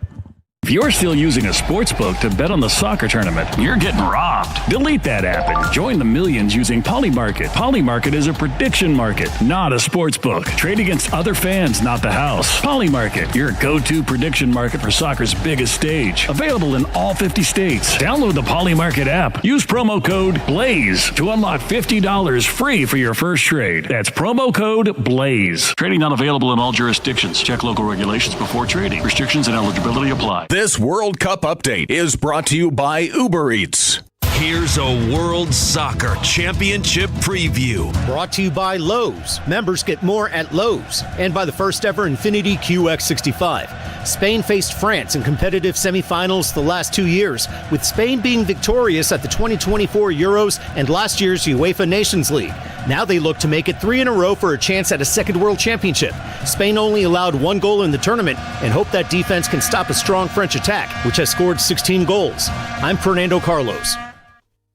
If you're still using a sports book to bet on the soccer tournament, you're getting robbed. Delete that app and join the millions using Polymarket. Polymarket is a prediction market, not a sports book. Trade against other fans, not the house. Polymarket, your go-to prediction market for soccer's biggest stage. Available in all 50 states. Download the Polymarket app. Use promo code BLAZE to unlock $50 free for your first trade. That's promo code BLAZE. Trading not available in all jurisdictions. Check local regulations before trading. Restrictions and eligibility apply. This World Cup update is brought to you by Uber Eats. Here's a World Soccer Championship preview. Brought to you by Lowe's. Members get more at Lowe's. And by the first ever Infiniti QX65. Spain faced France in competitive semifinals the last 2 years, with Spain being victorious at the 2024 Euros and last year's UEFA Nations League. Now they look to make it 3 in a row for a chance at a second World Championship. Spain only allowed 1 goal in the tournament and hope that defense can stop a strong French attack, which has scored 16 goals. I'm Fernando Carlos.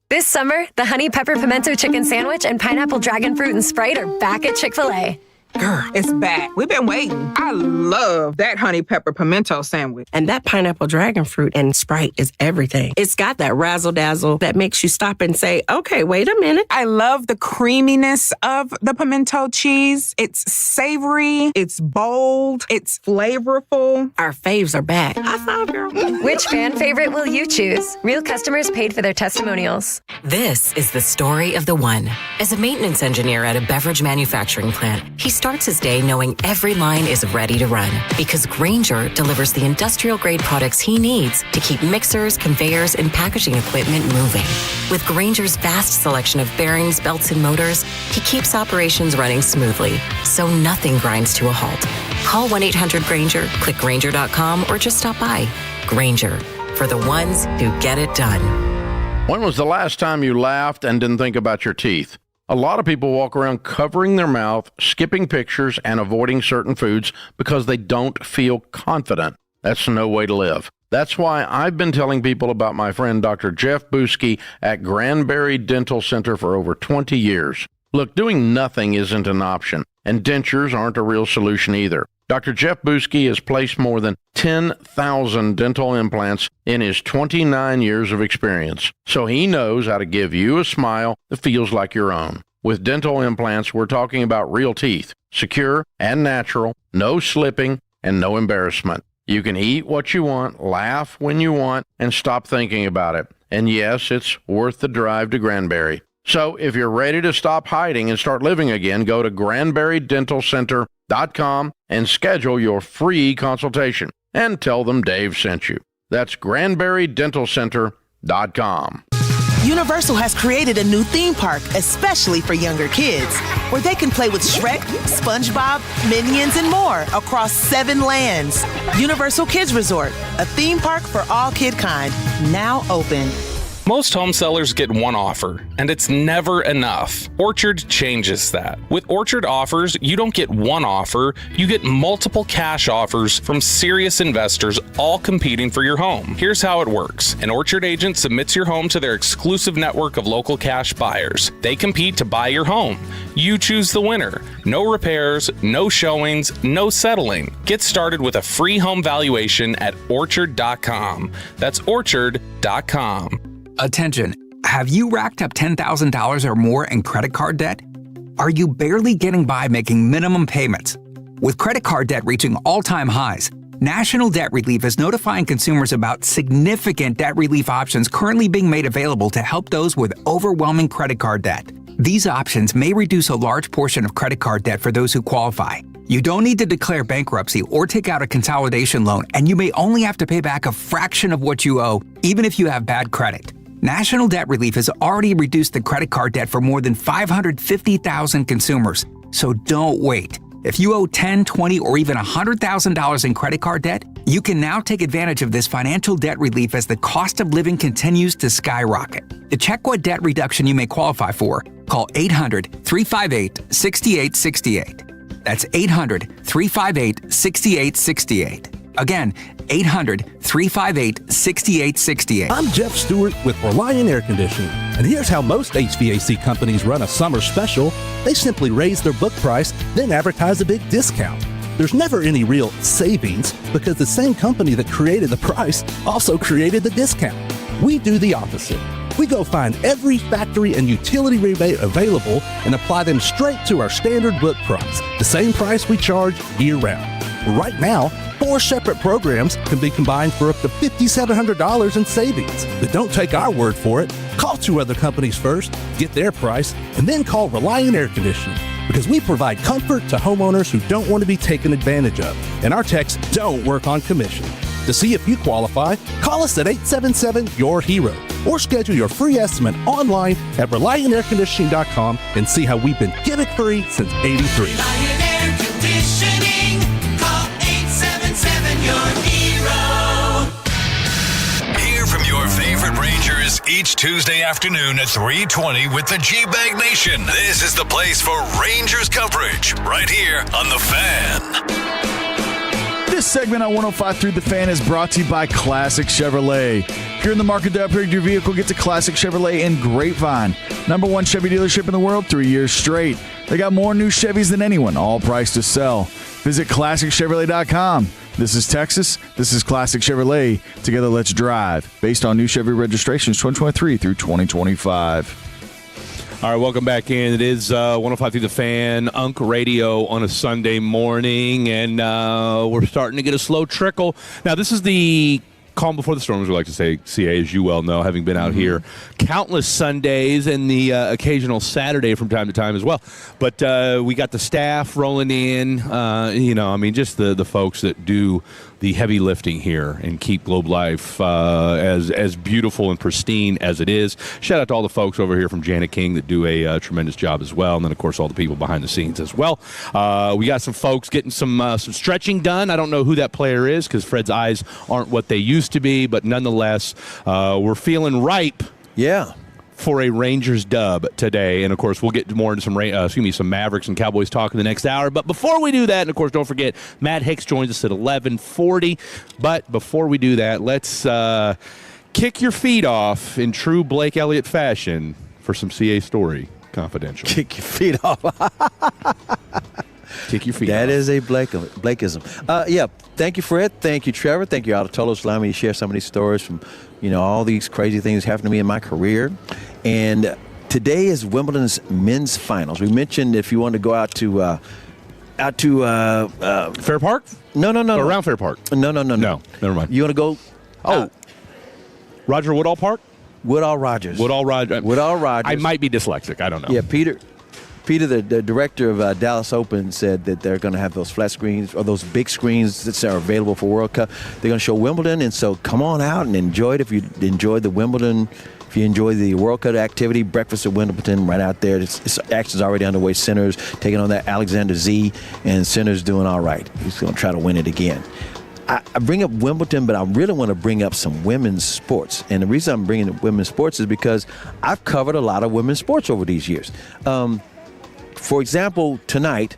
This summer, the Honey Pepper Pimento Chicken Sandwich and Pineapple Dragon Fruit and Sprite are back at Chick-fil-A. Girl, it's back. We've been waiting. I love that honey pepper pimento sandwich. And that pineapple dragon fruit and Sprite is everything. It's got that razzle-dazzle that makes you stop and say, okay, wait a minute. I love the creaminess of the pimento cheese. It's savory, it's bold, it's flavorful. Our faves are back. High five, girl. Which fan favorite will you choose? Real customers paid for their testimonials. This is the story of the one. As a maintenance engineer at a beverage manufacturing plant, he starts his day knowing every line is ready to run because Grainger delivers the industrial-grade products he needs to keep mixers, conveyors, and packaging equipment moving. With Grainger's vast selection of bearings, belts, and motors, he keeps operations running smoothly, so nothing grinds to a halt. Call 1-800-GRAINGER, click Grainger.com, or just stop by. Grainger, for the ones who get it done. When was the last time you laughed and didn't think about your teeth? A lot of people walk around covering their mouth, skipping pictures, and avoiding certain foods because they don't feel confident. That's no way to live. That's why I've been telling people about my friend Dr. Jeff Buski at Granbury Dental Center for over 20 years. Look, doing nothing isn't an option, and dentures aren't a real solution either. Dr. Jeff Buski has placed more than 10,000 dental implants in his 29 years of experience, so he knows how to give you a smile that feels like your own. With dental implants, we're talking about real teeth, secure and natural, no slipping, and no embarrassment. You can eat what you want, laugh when you want, and stop thinking about it. And yes, it's worth the drive to Granbury. So if you're ready to stop hiding and start living again, go to GranburyDentalCenter.com and schedule your free consultation. And tell them Dave sent you. That's GranburyDentalCenter.com. Universal has created a new theme park especially for younger kids, where they can play with Shrek, SpongeBob, Minions, and more across 7 lands. Universal Kids Resort, a theme park for all kid kind, now open. Most home sellers get one offer, and it's never enough. Orchard changes that. With Orchard offers, you don't get one offer, you get multiple cash offers from serious investors all competing for your home. Here's how it works. An Orchard agent submits your home to their exclusive network of local cash buyers. They compete to buy your home. You choose the winner. No repairs, no showings, no settling. Get started with a free home valuation at Orchard.com. That's Orchard.com. Attention, have you racked up $10,000 or more in credit card debt? Are you barely getting by making minimum payments? With credit card debt reaching all-time highs, National Debt Relief is notifying consumers about significant debt relief options currently being made available to help those with overwhelming credit card debt. These options may reduce a large portion of credit card debt for those who qualify. You don't need to declare bankruptcy or take out a consolidation loan, and you may only have to pay back a fraction of what you owe, even if you have bad credit. National Debt Relief has already reduced the credit card debt for more than 550,000 consumers, so don't wait. If you owe $10,000, $20,000, or even $100,000 in credit card debt, you can now take advantage of this financial debt relief as the cost of living continues to skyrocket. To check what debt reduction you may qualify for, call 800-358-6868. That's 800-358-6868. Again, 800-358-6868. I'm Jeff Stewart with Reliant Air Conditioning, and here's how most HVAC companies run a summer special. They simply raise their book price, then advertise a big discount. There's never any real savings because the same company that created the price also created the discount. We do the opposite. We go find every factory and utility rebate available and apply them straight to our standard book price, the same price we charge year-round. Right now, 4 separate programs can be combined for up to $5,700 in savings. But don't take our word for it. Call 2 other companies first, get their price, and then call Reliant Air Conditioning, because we provide comfort to homeowners who don't want to be taken advantage of, and our techs don't work on commission. To see if you qualify, call us at 877-YOUR-HERO or schedule your free estimate online at ReliantAirConditioning.com and see how we've been gimmick-free since '83. Reliant Air Conditioning. Call 877-YOUR-HERO. Hear from your favorite Rangers each Tuesday afternoon at 3:20 with the G-Bag Nation. This is the place for Rangers coverage right here on The Fan. This segment on 105.3 The Fan is brought to you by Classic Chevrolet. If you're in the market to upgrade your vehicle, get to Classic Chevrolet in Grapevine. #1 Chevy dealership in the world 3 years straight. They got more new Chevys than anyone, all priced to sell. Visit ClassicChevrolet.com. This is Texas. This is Classic Chevrolet. Together, let's drive. Based on new Chevy registrations 2023 through 2025. All right, welcome back in. It is 105.3 The Fan, Unk Radio on a Sunday morning, and we're starting to get a slow trickle. Now, this is the calm before the storm, as we like to say, CA, as you well know, having been out here countless Sundays and the occasional Saturday from time to time as well. But we got the staff rolling in, just the folks that do the heavy lifting here and keep Globe Life as beautiful and pristine as it is. Shout out to all the folks over here from Janet King that do a tremendous job as well, and then, of course, all the people behind the scenes as well. We got some folks getting some stretching done. I don't know who that player is because Fred's eyes aren't what they used to be, but nonetheless, we're feeling ripe Yeah. For a Rangers dub today. And, of course, we'll get more into some Mavericks and Cowboys talk in the next hour. But before we do that, and, of course, don't forget, Matt Hicks joins us at 11:40. But before we do that, let's kick your feet off in true Blake Elliott fashion for some CA Story Confidential. Kick your feet off. Kick your feet That off. is a Blakeism. Yeah. Thank you, Fred. Thank you, Trevor. Thank you, Altatolos, for allowing me to share some of these stories from, all these crazy things happened to me in my career. And today is Wimbledon's men's finals. We mentioned if you want to go out to Fair Park? No. Around Fair Park? No. No, never mind. You want to go? Roger Woodall Park? Woodall Rogers. Woodall Rogers. I might be dyslexic. I don't know. Yeah, Peter, the director of Dallas Open, said that they're going to have those flat screens or those big screens that are available for World Cup. They're going to show Wimbledon, and so come on out and enjoy it. If you enjoy the Wimbledon, if you enjoy the World Cup activity, breakfast at Wimbledon right out there. It's action's already underway. Center's taking on that Alexander Z, and Center's doing all right. He's going to try to win it again. I bring up Wimbledon, but I really want to bring up some women's sports. And the reason I'm bringing up women's sports is because I've covered a lot of women's sports over these years. For example, tonight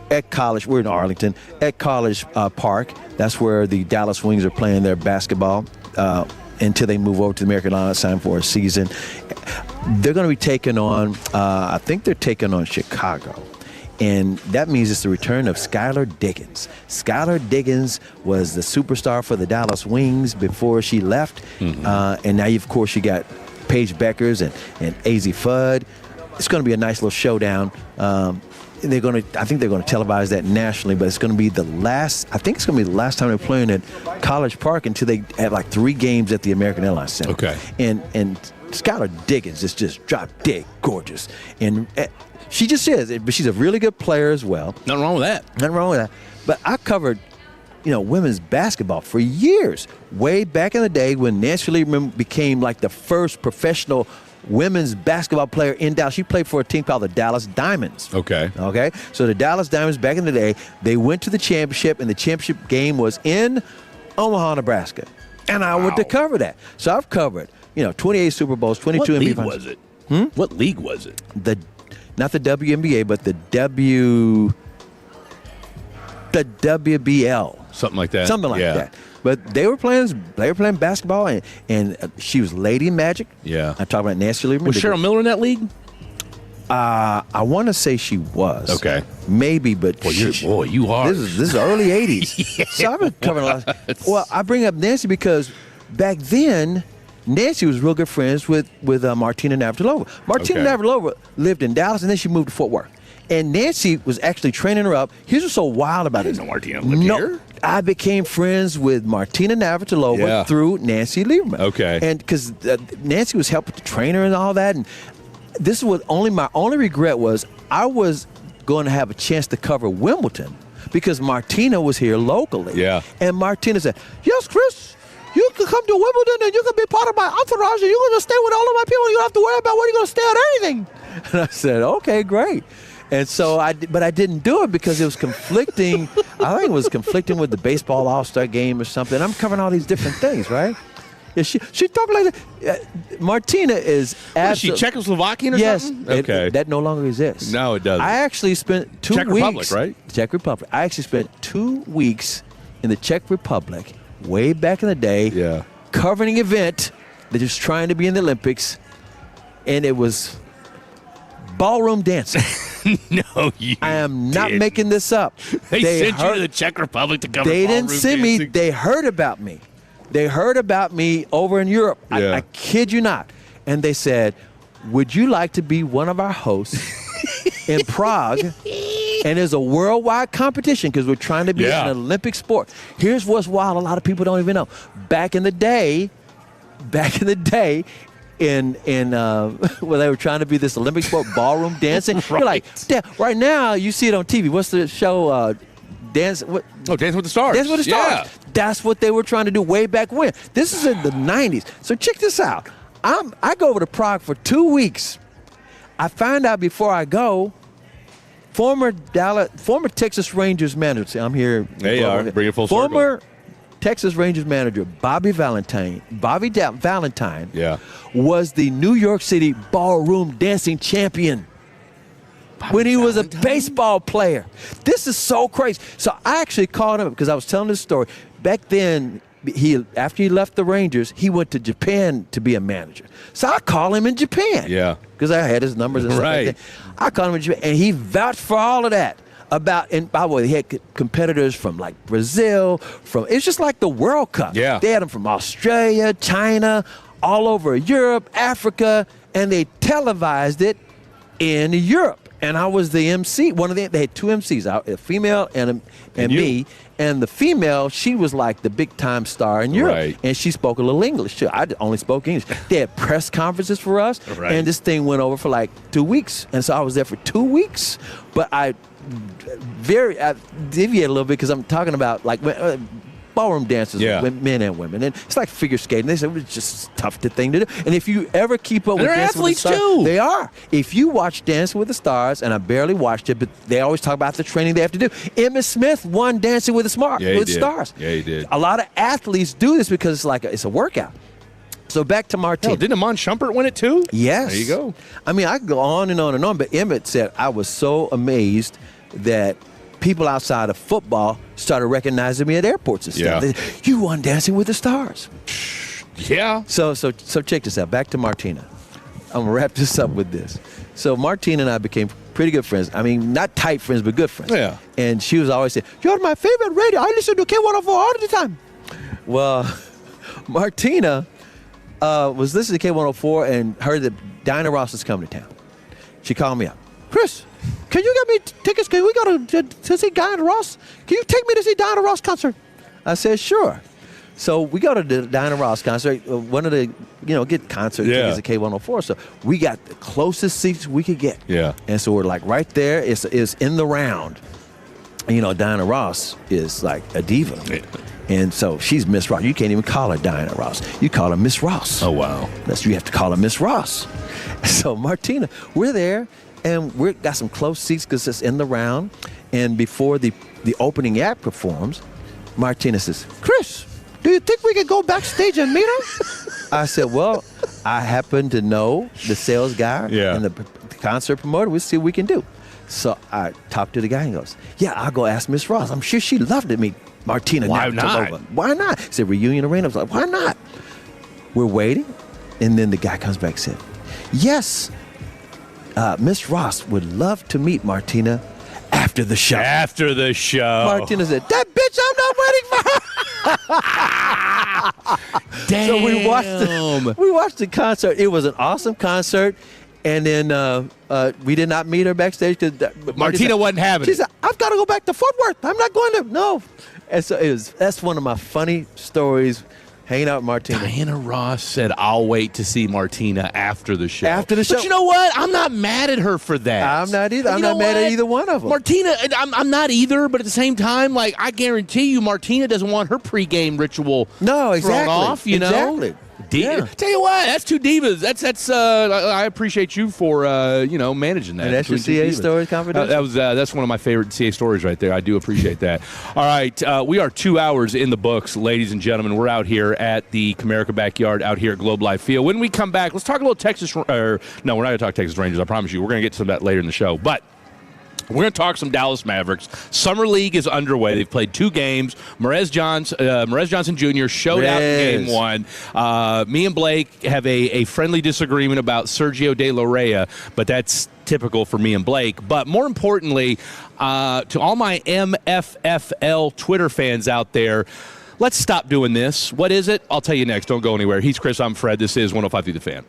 at College, we're in Arlington, at College Park. That's where the Dallas Wings are playing their basketball until they move over to the American Airlines sign for a season. They're going to be taking on, I think they're taking on Chicago. And that means it's the return of Skylar Diggins. Skylar Diggins was the superstar for the Dallas Wings before she left. And now, of course, you got Paige Beckers and AZ Fudd. It's going to be a nice little showdown. I think they're going to televise that nationally, but it's going to be the last time they're playing at College Park until they have like 3 games at the American Airlines Center. Okay. And Skylar Diggins is just drop dead gorgeous. And she just is, but she's a really good player as well. Nothing wrong with that. But I covered, women's basketball for years, way back in the day when Nancy Lieberman became like the first professional women's basketball player in Dallas. She played for a team called the Dallas Diamonds. Okay. So the Dallas Diamonds back in the day, they went to the championship, and the championship game was in Omaha, Nebraska. And I went to cover that. So I've covered, 28 Super Bowls, 22 What NBA league finals. was it? What league was it? Not the WNBA, but the WBL. Something like that. Something like that. But they were playing basketball, and she was Lady Magic. Yeah. I'm talking about Nancy Lieberman. Was Cheryl Miller in that league? I want to say she was. Okay. Maybe, but you are. This is early 80s. Yeah. So I've been covering a lot. Well, I bring up Nancy because back then, Nancy was real good friends with Martina Navratilova. Martina Navratilova lived in Dallas, and then she moved to Fort Worth. And Nancy was actually training her up. Here's what's so wild about it. Martina lived here? I became friends with Martina Navratilova through Nancy Lieberman. Okay. And because Nancy was helping to train her and all that. And this is what my only regret was I was going to have a chance to cover Wimbledon because Martina was here locally. Yeah. And Martina said, yes, Chris, you can come to Wimbledon and you can be part of my entourage and you're going to stay with all of my people. You don't have to worry about where you're going to stay or anything. And I said, okay, great. And so I didn't do it because it was conflicting. I think it was conflicting with the baseball All-Star game or something. I'm covering all these different things, right? Yeah, she talked like that. Martina is absolutely. Is she Czechoslovakian or something? Yes. Okay. That no longer exists. No, it doesn't. I actually spent 2 Czech weeks. Republic, right? Czech Republic. I actually spent 2 weeks in the Czech Republic way back in the day covering an event that was trying to be in the Olympics, and it was ballroom dancing. No, I am not making this up. They sent you to the Czech Republic to cover They ballroom didn't send me. dancing? They heard about me. They heard about me over in Europe. I kid you not. And they said, would you like to be one of our hosts in Prague? And there's a worldwide competition because we're trying to be an Olympic sport. Here's what's wild. A lot of people don't even know. Back in the day, when they were trying to be this Olympic sport, ballroom dancing. Right. You're like, right now you see it on TV. What's the show? Dance with the Stars. Dance with the Stars. Yeah. That's what they were trying to do way back when. This is in the 90s. So check this out. I go over to Prague for 2 weeks. I find out before I go, former Texas Rangers manager. See, I'm here. There you are. Bring it full circle. Former Texas Rangers manager Bobby Valentine was the New York City ballroom dancing champion when he was a baseball player. This is so crazy. So I actually called him because I was telling this story. Back then, after he left the Rangers, he went to Japan to be a manager. So I called him in Japan. Yeah. Because I had his numbers and stuff like that. I called him in Japan, and he vouched for all of that. And by the way, he had competitors from like Brazil, it's just like the World Cup. Yeah. They had them from Australia, China, all over Europe, Africa, and they televised it in Europe. And I was the MC. They had two MCs, a female and me. And the female, she was like the big time star in Europe. Right. And she spoke a little English too. I only spoke English. They had press conferences for us. Right. And this thing went over for like 2 weeks. And so I was there for 2 weeks. But I deviate a little bit because I'm talking about like ballroom dancers with men and women. And it's like figure skating. They said it was just a tough thing to do. And if you ever keep up with they're Dancing with the athletes Stars, too. they are. If you watch Dancing with the Stars, and I barely watched it, but they always talk about the training they have to do. Emmitt Smith won Dancing with the Stars. Yeah, he did. A lot of athletes do this because it's a workout. So back to Martina. Hell, didn't Amon Shumpert win it too? Yes. There you go. I mean, I could go on and on and on, but Emmett said, I was so amazed that people outside of football started recognizing me at airports and stuff. Yeah. You won Dancing with the Stars. Yeah. So check this out. Back to Martina. I'm going to wrap this up with this. So Martina and I became pretty good friends. I mean, not tight friends, but good friends. Yeah. And she was always saying, you're my favorite radio. I listen to K104 all the time. Well, Martina was listening to K104 and heard that Diana Ross is coming to town. She called me up. Chris, can you get me tickets? Can we go to see Diana Ross? Can you take me to see Diana Ross concert? I said, sure. So we go to the Diana Ross concert, one of the, get concert tickets at K104. So we got the closest seats we could get. Yeah. And so we're like right there. It's in the round. And, Diana Ross is like a diva. Yeah. And so she's Miss Ross. You can't even call her Diana Ross. You call her Miss Ross. Oh, wow. You have to call her Miss Ross. So Martina, we're there. And we got some close seats because it's in the round. And before the opening act performs, Martina says, Chris, do you think we could go backstage and meet her? I said, well, I happen to know the sales guy and the concert promoter. We'll see what we can do. So I talked to the guy and he goes, yeah, I'll go ask Miss Ross. I'm sure she'd love to meet Martina. Why not? Why not? He said, reunion arena. I was like, why not? We're waiting. And then the guy comes back and said, yes, Miss Ross would love to meet Martina after the show. After the show. Martina said, that bitch, I'm not waiting for her. Damn. So we watched the concert. It was an awesome concert. And then we did not meet her backstage because Martina wasn't having it. She said, I've got to go back to Fort Worth. I'm not going to. No. And so that's one of my funny stories. Hanging out with Martina. Diana Ross said, I'll wait to see Martina after the show. After the show. But you know what? I'm not mad at her for that. I'm not either. I'm not mad at either one of them. Martina, I'm not either, but at the same time, like, I guarantee you Martina doesn't want her pregame ritual thrown off, you know? Exactly. Yeah. Tell you what, that's two divas. That's. I appreciate you for managing that. And that's your CA stories confidential. That's one of my favorite CA stories right there. I do appreciate that. All right, we are 2 hours in the books, ladies and gentlemen. We're out here at the Comerica Backyard, out here at Globe Life Field. When we come back, let's talk a little Texas. No, we're not going to talk Texas Rangers. I promise you. We're going to get to that later in the show, but. We're going to talk some Dallas Mavericks. Summer League is underway. They've played 2 games. Merez Johnson Jr. showed out in Game 1. Me and Blake have a friendly disagreement about Sergio De La Rey, but that's typical for me and Blake. But more importantly, to all my MFFL Twitter fans out there, let's stop doing this. What is it? I'll tell you next. Don't go anywhere. He's Chris. I'm Fred. This is 105 Through the Fan.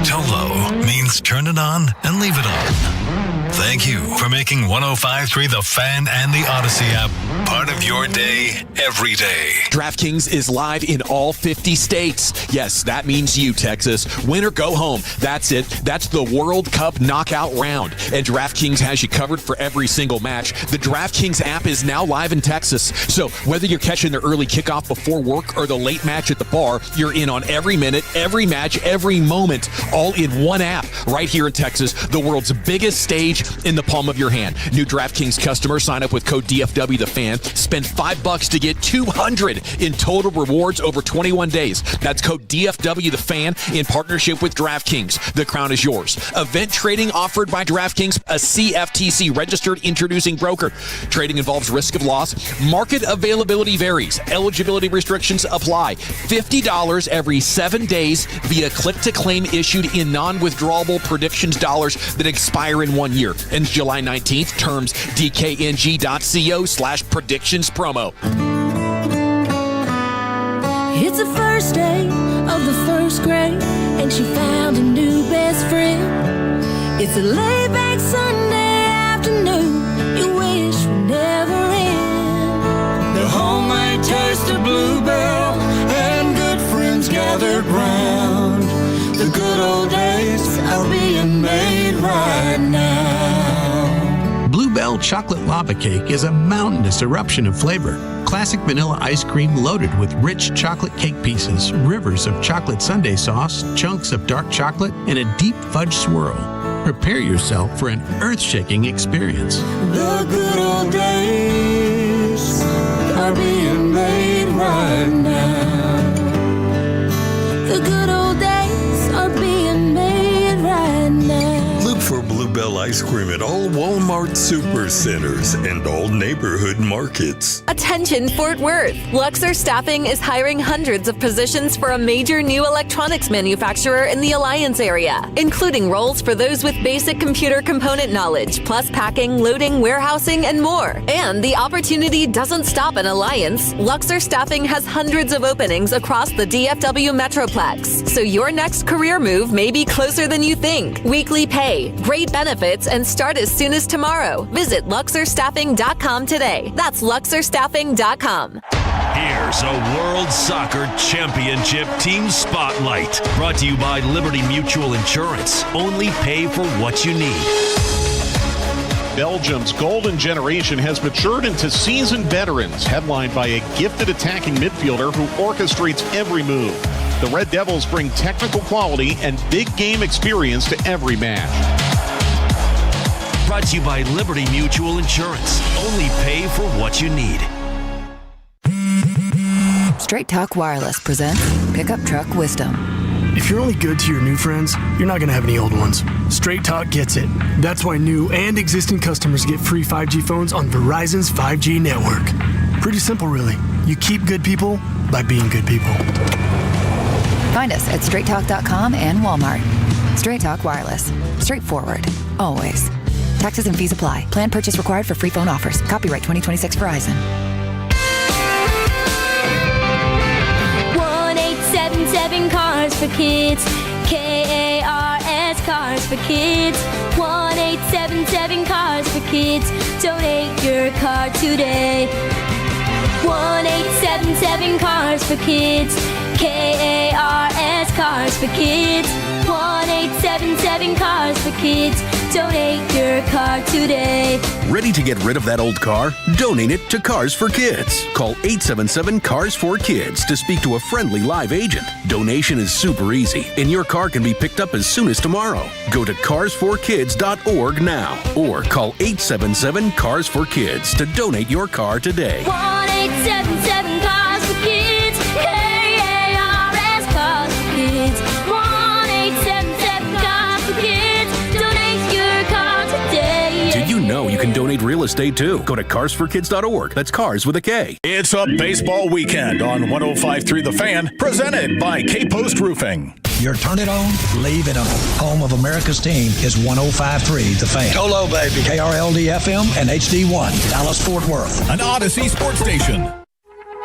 Tolo means turn it on and leave it on. Thank you for making 105.3 The Fan and the Odyssey app part of your day every day. DraftKings is live in all 50 states. Yes, that means you, Texas. Win or go home. That's it. That's the World Cup knockout round. And DraftKings has you covered for every single match. The DraftKings app is now live in Texas. So whether you're catching the early kickoff before work or the late match at the bar, you're in on every minute, every match, every moment, all in one app right here in Texas, the world's biggest stage in the palm of your hand. New DraftKings customers sign up with code DFW the Fan, spend $5 to get $200 in total rewards over 21 days. That's code DFW the Fan in partnership with DraftKings. The crown is yours. Event trading offered by DraftKings, a CFTC registered introducing broker. Trading involves risk of loss. Market availability varies. Eligibility restrictions apply. $50 every 7 days via click-to-claim issued in non-withdrawable predictions dollars that expire in 1 year. Ends July 19th. Terms dkng.co/predictions promo. It's the first day of the first grade, and she found a new best friend. It's a laid-back Sunday afternoon you wish would never end. The homemade taste of Bluebell and good friends gathered round. The good old days are being made right now. Bluebell Chocolate Lava Cake is a mountainous eruption of flavor. Classic vanilla ice cream loaded with rich chocolate cake pieces, rivers of chocolate sundae sauce, chunks of dark chocolate, and a deep fudge swirl. Prepare yourself for an earth-shaking experience. The good old days are being made right now. The good old days are being made right now. Look for Bluebell ice cream at all Walmart Supercenters and all neighborhood markets. Attention Fort Worth! Luxor Staffing is hiring hundreds of positions for a major new electronics manufacturer in the Alliance area, including roles for those with basic computer component knowledge, plus packing, loading, warehousing, and more. And the opportunity doesn't stop in Alliance. Luxor Staffing has hundreds of openings across the DFW Metroplex, so your next career move may be closer than you think. Weekly pay, great benefits, and start as soon as tomorrow. Visit LuxorStaffing.com today. That's LuxorStaffing.com. Here's a World Soccer Championship Team Spotlight. Brought to you by Liberty Mutual Insurance. Only pay for what you need. Belgium's golden generation has matured into seasoned veterans, headlined by a gifted attacking midfielder who orchestrates every move. The Red Devils bring technical quality and big game experience to every match. Brought to you by Liberty Mutual Insurance. Only pay for what you need. Straight Talk Wireless presents Pickup Truck Wisdom. If you're only good to your new friends, you're not going to have any old ones. Straight Talk gets it. That's why new and existing customers get free 5G phones on Verizon's 5G network. Pretty simple, really. You keep good people by being good people. Find us at straighttalk.com and Walmart. Straight Talk Wireless. Straightforward. Always. Taxes and fees apply. Plan purchase required for free phone offers. Copyright 2026 Verizon. 1877 Cars for Kids. KARS Cars for Kids. 1877 Cars for Kids. Donate your car today. 1877 Cars for Kids. KARS Cars for Kids. 1877 Cars for Kids. Donate your car today. Ready to get rid of that old car? Donate it to Cars for Kids. Call 877 Cars for Kids to speak to a friendly live agent. Donation is super easy, and your car can be picked up as soon as tomorrow. Go to carsforkids.org now or call 877 Cars for Kids to donate your car today. 1877 Cars for Kids. KARS Cars for Kids. 1877 Cars for Kids. Donate your car today. Did you know you can donate real estate too? Go to carsforkids.org. That's cars with a K. It's a baseball weekend on 105.3 The Fan, presented by K-Post Roofing. Your turn it on, leave it on. Home of America's team is 105.3 The Fan. Hello, baby. KRLD-FM and HD1, Dallas-Fort Worth. An Odyssey sports station.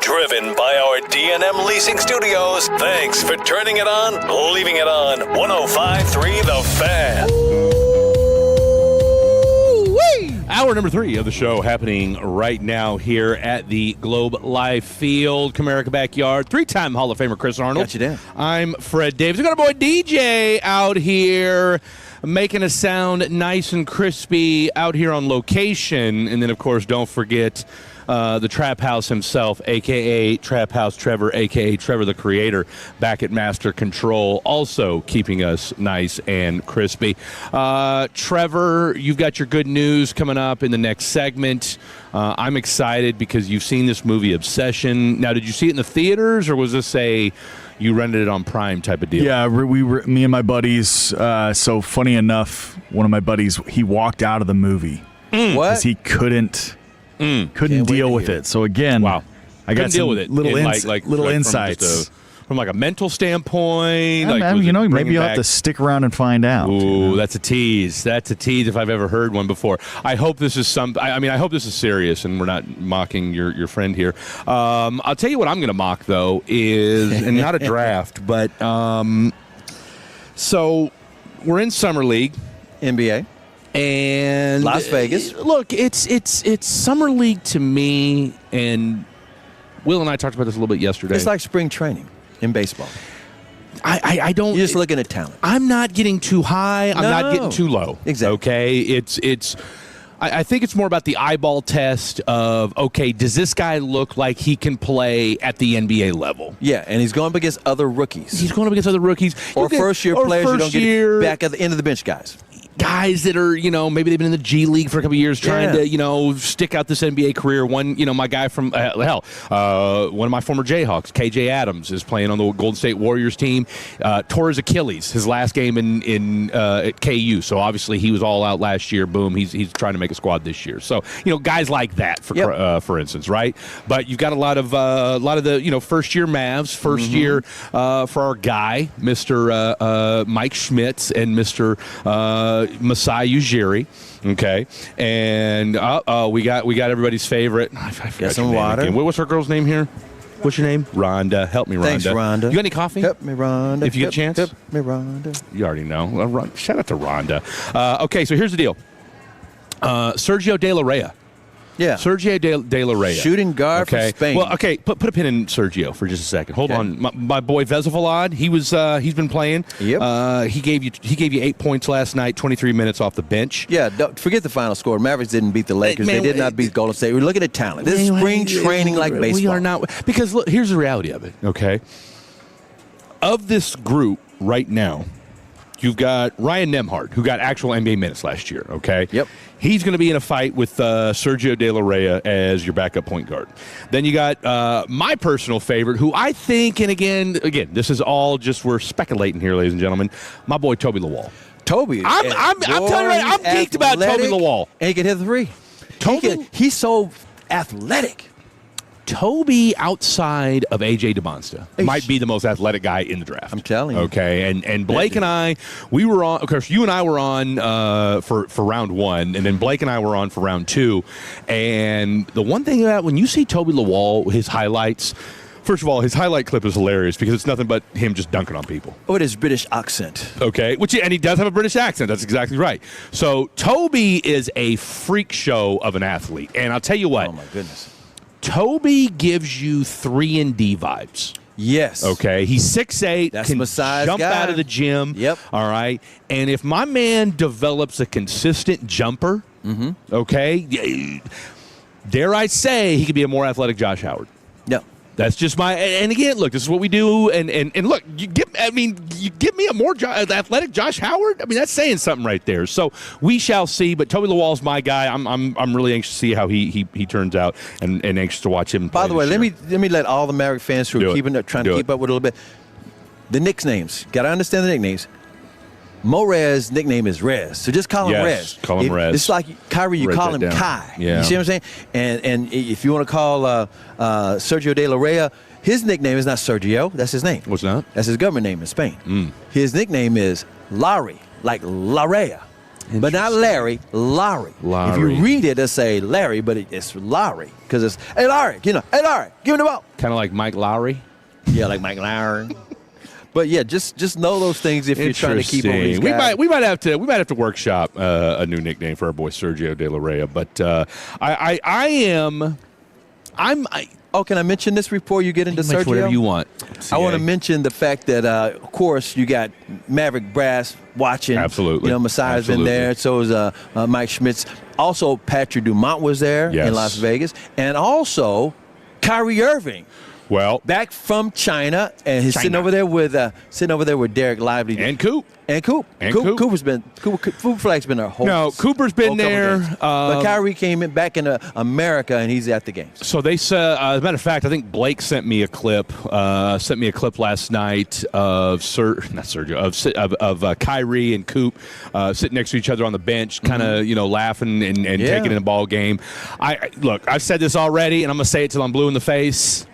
Driven by our D&M Leasing Studios. Thanks for turning it on, leaving it on. 105.3 The Fan. Hour number 3 of the show happening right now here at the Globe Life Field, Comerica Backyard. 3-time Hall of Famer Chris Arnold. Got you down. I'm Fred Davis. We got our boy DJ out here making us sound nice and crispy out here on location. And then, of course, don't forget the Trap House himself, a.k.a. Trap House Trevor, a.k.a. Trevor the Creator, back at Master Control, also keeping us nice and crispy. Trevor, you've got your good news coming up in the next segment. I'm excited because you've seen this movie, Obsession. Now, did you see it in the theaters, or was this you rented it on Prime type of deal? Yeah, me and my buddies. So funny enough, one of my buddies, he walked out of the movie because he couldn't deal with it. So again, wow, I got some deal with it. little From insights. From like a mental standpoint. Yeah, man, maybe you'll have to stick around and find out. Ooh, that's a tease. That's a tease if I've ever heard one before. I hope this is I hope this is serious and we're not mocking your friend here. I'll tell you what I'm going to mock, though, is, and not a draft, but so we're in Summer League. NBA. And Las Vegas. Look, it's Summer League to me, and Will and I talked about this a little bit yesterday. It's like spring training in baseball. I don't. You're just looking at talent. I'm not getting too high. I'm not getting too low. Exactly. Okay. It's. I think it's more about the eyeball test of, okay, does this guy look like he can play at the NBA level? Yeah, and he's going up against other rookies. He's going up against other rookies. Or first-year players you don't get back at the end of the bench guys. Guys that are, maybe they've been in the G League for a couple of years trying to, stick out this NBA career. One, my guy from, one of my former Jayhawks, KJ Adams, is playing on the Golden State Warriors team. Tore his Achilles his last game at KU. So obviously he was all out last year. Boom, he's trying to make a squad this year. So, guys like that, for instance, right? But you've got a lot of the, first-year Mavs, first year for our guy, Mr. Mike Schmitz and Mr. Masai Ujiri, okay, and we got everybody's favorite. I forgot some your name water. again. What's our girl's name here? What's your name? Rhonda. Help me, Rhonda. Thanks, Rhonda. You got any coffee? Help me, Rhonda. If you get a chance. Help me, Rhonda. You already know. Shout out to Rhonda. Okay, so here's the deal. Sergio De La Rey. Yeah. Sergio De La Rey. Shooting guard from Spain. Well, okay, put a pin in Sergio for just a second. Hold on. My boy Vezavalad, he's been playing. Yep. He gave you 8 points last night, 23 minutes off the bench. Yeah, don't forget the final score. Mavericks didn't beat the Lakers. They did not beat Golden State. We're looking at talent. This is spring training like baseball. We are not, because look, here's the reality of it, okay? Of this group right now, you've got Ryan Nembhard, who got actual NBA minutes last year, okay? Yep. He's going to be in a fight with Sergio De La Rey as your backup point guard. Then you got my personal favorite, who I think, and again, this is all just, we're speculating here, ladies and gentlemen, my boy Toby Lawal. Toby. I'm telling you right, I'm geeked about Toby Lawal. And he can hit the three. He's so athletic. Toby, outside of A.J. DeMonsta, might be the most athletic guy in the draft. I'm telling you. Okay, and Blake and I, we were on, of course, you and I were on for round one, and then Blake and I were on for round two. And the one thing about when you see Toby Lawal, his highlights, first of all, his highlight clip is hilarious because it's nothing but him just dunking on people. Oh, it is British accent. Okay, and he does have a British accent. That's exactly right. So Toby is a freak show of an athlete. And I'll tell you what. Oh, my goodness. Toby gives you 3-and-D vibes. Yes. Okay. He's 6'8", That's can Masai's jump guy. out of the gym. Yep. All right. And if my man develops a consistent jumper, okay, dare I say he could be a more athletic Josh Howard. No. That's just my, and again, look, this is what we do, and look, you give me a more athletic Josh Howard. I mean, that's saying something right there. So we shall see. But Toby Lawal's my guy. I'm really anxious to see how he turns out, and anxious to watch him. By the way, let me let all the Maverick fans who are trying to keep up with it a little bit. The nicknames, got to understand the nicknames. Morez's nickname is Rez, so just call him Rez. Call him Rez. It's like Kyrie, you call him Kai. Yeah. You see what I'm saying? And if you want to call Sergio De La Rey, his nickname is not Sergio. That's his name. What's that? That's his government name in Spain. His nickname is Larry, like Larrea. But not Larry, Larry. If you read it, it'll say Larry, but it's Larry. Because it's, hey, Larry, hey, Larry, give me the ball. Kind of like Mike Lowry? Yeah, like Mike Lowry. But yeah, just know those things if you're trying to keep on these guys. We might have to workshop a new nickname for our boy Sergio De La Rey. But Oh, can I mention this before you get into Sergio? Whatever you want. I want to mention the fact that, of course, you got Maverick Brass watching. Absolutely. You know, Messiah's been there. So is Mike Schmitz. Also, Patrick Dumont was there in Las Vegas. And also, Kyrie Irving. Well, back from China, and he's sitting over there with Derek Lively and Coop. Cooper Flag's been there. Cooper's been there. But Kyrie came back into America, and he's at the games. So they said, as a matter of fact, I think Blake sent me a clip. Last night of Kyrie and Coop sitting next to each other on the bench, kind of laughing and taking in a ball game. I've said this already, and I'm gonna say it till I'm blue in the face.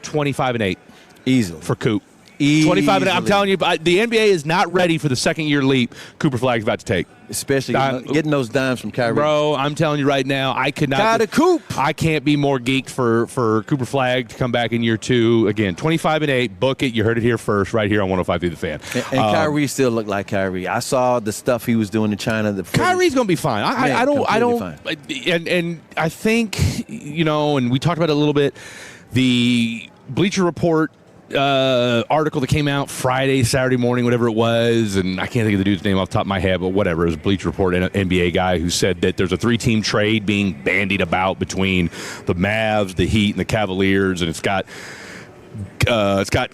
25-8 easily for Coop. 25-8. I'm telling you, the NBA is not ready for the second-year leap Cooper Flag's about to take. Especially getting those dimes from Kyrie. Bro, I'm telling you right now, I could not. Coop. I can't be more geeked for Cooper Flag to come back in year 2. Again, 25-8. Book it. You heard it here first, right here on 105 through the Fan. And Kyrie still looked like Kyrie. I saw the stuff he was doing in China. Kyrie's gonna be fine. I don't. Fine. And I think and we talked about it a little bit. The Bleacher Report article that came out Friday, Saturday morning, whatever it was, and I can't think of the dude's name off the top of my head, but whatever. It was a Bleacher Report NBA guy who said that there's a 3-team trade being bandied about between the Mavs, the Heat, and the Cavaliers, and it's got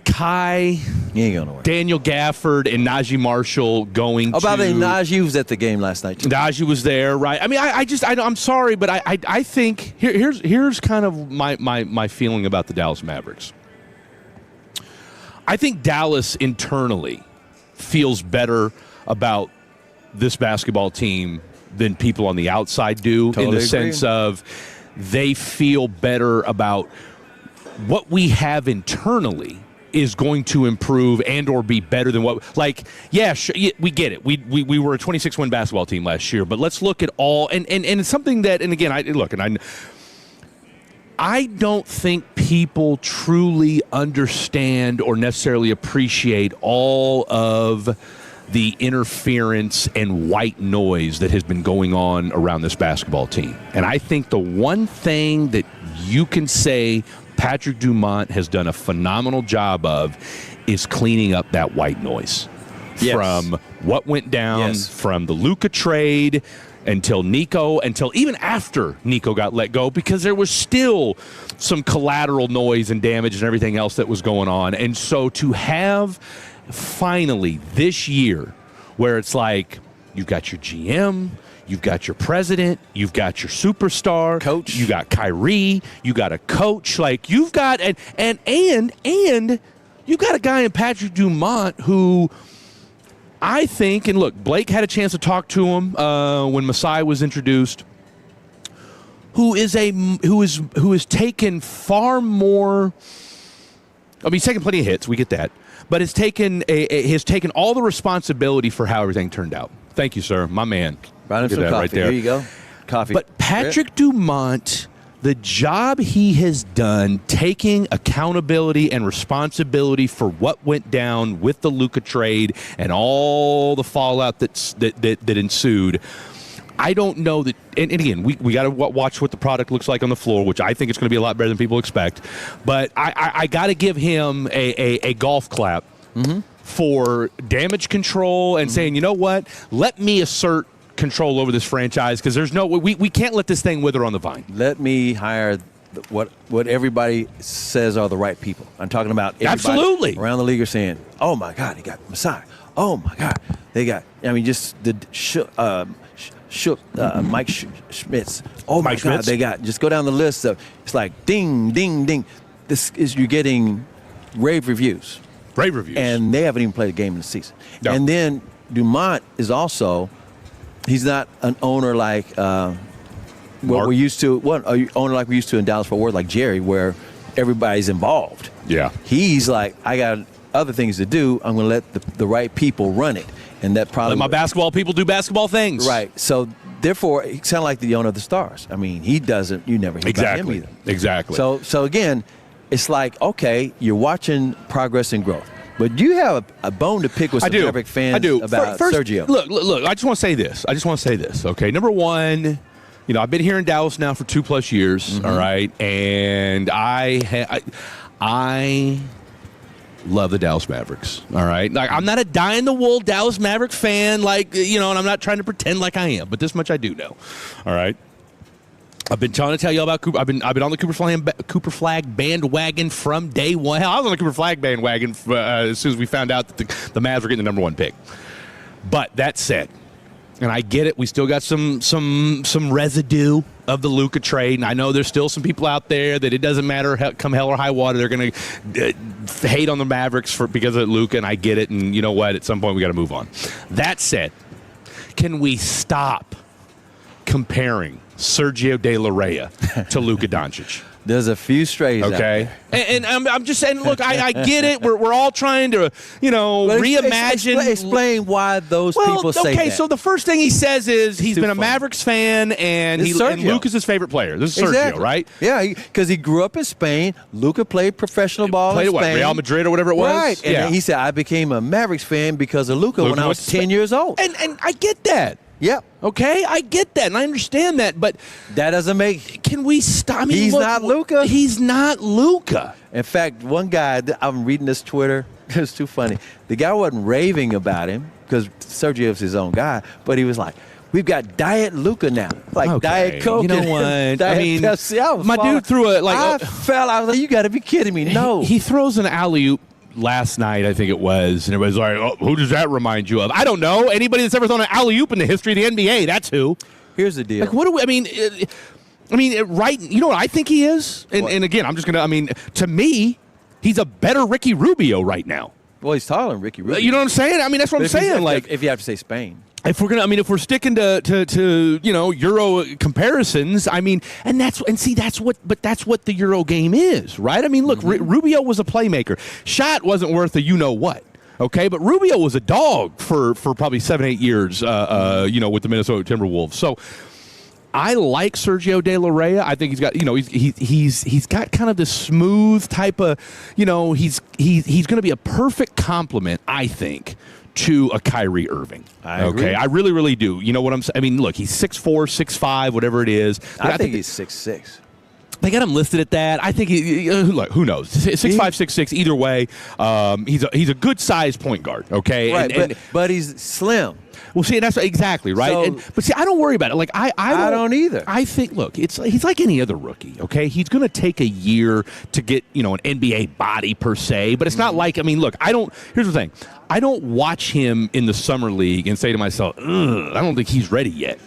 Kai, Daniel Gafford, and Najee Marshall going to. By the way, Najee was at the game last night, too. Najee was there, right? I mean, I'm sorry, but I think here's kind of my feeling about the Dallas Mavericks. I think Dallas internally feels better about this basketball team than people on the outside do, in the sense of they feel better about what we have internally is going to improve and or be better than what, we get it. We were a 26-win basketball team last year, but let's look at all, and it's something that, and again, I don't think people truly understand or necessarily appreciate all of the interference and white noise that has been going on around this basketball team. And I think the one thing that you can say Patrick Dumont has done a phenomenal job of is cleaning up that white noise. Yes. From what went down, from the Luka trade until even after Nico got let go, because there was still some collateral noise and damage and everything else that was going on. And so to have finally this year where it's like you've got your GM, you've got your president, you've got your superstar coach, you got Kyrie, you got a coach, like you've got and you got a guy in Patrick Dumont who I think, and look, Blake had a chance to talk to him when Masai was introduced, who is taken far more. I mean, he's taken plenty of hits. We get that, but has taken all the responsibility for how everything turned out. Thank you, sir, my man. Right, some coffee. Right there. Here you go, coffee. But Patrick Dumont, the job he has done taking accountability and responsibility for what went down with the Luka trade and all the fallout that ensued. I don't know that, and again, we got to watch what the product looks like on the floor, which I think it's going to be a lot better than people expect. But I got to give him a golf clap for damage control and saying, you know what, let me assert control over this franchise, because there's we can't let this thing wither on the vine. Let me hire what everybody says are the right people. I'm talking about everybody absolutely around the league are saying, oh my God, they got Masai. Oh my God, they got. I mean, just the Mike Schmitz. Oh my God, they got. Just go down the list of. It's like ding, ding, ding. You're getting rave reviews. Rave reviews, and they haven't even played a game in the season. No. And then Dumont is also. He's not an owner like what we're used to. An owner like we used to in Dallas Fort Worth, like Jerry, where everybody's involved. Yeah. He's like, I got other things to do. I'm going to let the right people run it, and that probably let my basketball people do basketball things. Right. So therefore, he's kind of like the owner of the Stars. I mean, he doesn't. You never hear about him either. Exactly. So again, it's like, okay, you're watching progress and growth. But do you have a bone to pick with some Maverick fans about First, Sergio? Look, I just want to say this. Okay, number one, I've been here in Dallas now for 2+ years, all right? And I love the Dallas Mavericks, all right? Like, I'm not a dyed-in-the-wool Dallas Maverick fan, like, and I'm not trying to pretend like I am, but this much I do know, all right? I've been trying to tell you about Cooper. I've been on the Cooper Flag bandwagon from day one. Hell, I was on the Cooper Flag bandwagon as soon as we found out that the Mavs were getting the #1 pick. But that said, and I get it, we still got some residue of the Luka trade, and I know there's still some people out there that it doesn't matter, come hell or high water, they're going to hate on the Mavericks because of Luka, and I get it, and you know what? At some point we got to move on. That said, can we stop comparing Sergio De La Rey to Luka Doncic? There's a few strays out there. And I'm just saying, look, I get it. We're all trying to, reimagine. Explain why those people say that. Okay, so the first thing he says is he's been a Mavericks fan, and Luka's his favorite player. This is Sergio, right? Yeah, because he grew up in Spain. Luka played professional ball in Spain. Played Real Madrid or whatever it was? Right, and he said, I became a Mavericks fan because of Luka when I was 10 years old. And I get that. Yep. Okay, I get that, and I understand that, but that doesn't make. Can we stop? I mean, he's not Luka. He's not Luka. In fact, one guy, I'm reading this Twitter. It's too funny. The guy wasn't raving about him because Sergio's his own guy, but he was like, "We've got Diet Luka now, like Diet Coke." You know what? I mean, Pepsi. My dude threw a I was like, "You got to be kidding me!" No, he throws an alley-oop last night, I think it was, and everybody's like, "Oh, who does that remind you of?" I don't know. Anybody that's ever thrown an alley-oop in the history of the NBA, that's who. Here's the deal. Like, what do we, I mean, right, you know what I think he is? And again, I'm just going to, to me, he's a better Ricky Rubio right now. Well, he's taller than Ricky Rubio. You know what I'm saying? I mean, that's what I'm saying. Like, if you have to say Spain. If we're if we're sticking to Euro comparisons, that's what the Euro game is, right? I mean, look, Rubio was a playmaker. Shot wasn't worth a what, okay? But Rubio was a dog for probably 7-8 years, with the Minnesota Timberwolves. So I like Sergio De La Rey. I think he's got, he's got kind of this smooth type of, he's going to be a perfect complement, I think, to a Kyrie Irving. I agree. I really, really do. You know what I'm saying? I mean, look, he's 6'4", 6'5", whatever it is. I think he's 6'6". They got him listed at that. I think look, who knows? 6'5", 6'6", either way. He's a good sized point guard. Okay, right, but he's slim. Well, see, that's exactly right. But see, I don't worry about it. Like I don't either. I think, look, he's like any other rookie. Okay, he's going to take a year to get an NBA body per se. But it's not like, look, here's the thing. I don't watch him in the summer league and say to myself, I don't think he's ready yet.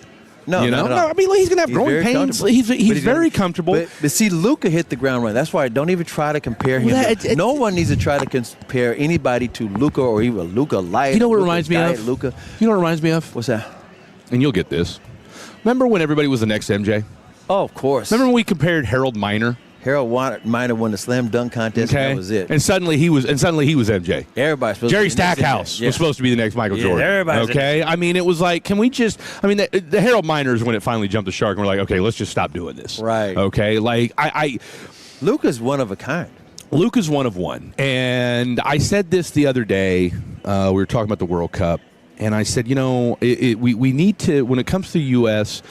No. I mean, he's going to have growing pains. He's very comfortable. But see, Luka hit the ground running. That's why I don't even try to compare him. No one needs to try to compare anybody to Luka or even Luka light. You know what reminds me of? Luka. You know what reminds me of? What's that? And you'll get this. Remember when everybody was the next MJ? Oh, of course. Remember when we compared Harold Miner? Harold Miner won the slam dunk contest. Okay. And that was it. And suddenly he was MJ. Everybody's supposed Jerry to be Stackhouse was supposed to be the next Michael Jordan. Everybody's okay. It was like, can we just? The Harold Miners when it finally jumped the shark, and we're like, okay, let's just stop doing this. Right. Okay. Like Luka's one of a kind. Luka's one of one, and I said this the other day. We were talking about the World Cup, and I said, we need to, when it comes to the U.S.,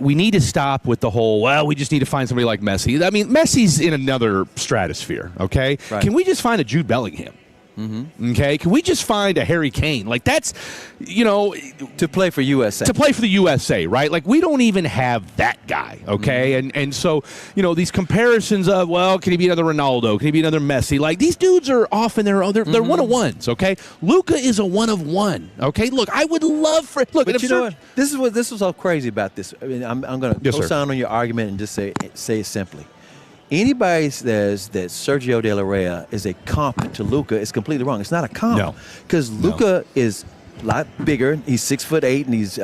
we need to stop with the whole, we just need to find somebody like Messi. Messi's in another stratosphere, okay? Right. Can we just find a Jude Bellingham? Mm-hmm. Okay? Can we just find a Harry Kane? Like, that's, to play for USA. To play for the USA, right? Like, we don't even have that guy, okay? Mm-hmm. And so, these comparisons of, can he be another Ronaldo? Can he be another Messi? Like, these dudes are often, they're one-of-ones, okay? Luka is a one-of-one, okay? Look, I would love for, but you know what? This was all crazy about this. I'm going to co-sign on your argument and just say it simply. Anybody says that Sergio De La Rey is a comp to Luka is completely wrong. It's not a comp. No. Because Luka is a lot bigger. He's 6'8" and he's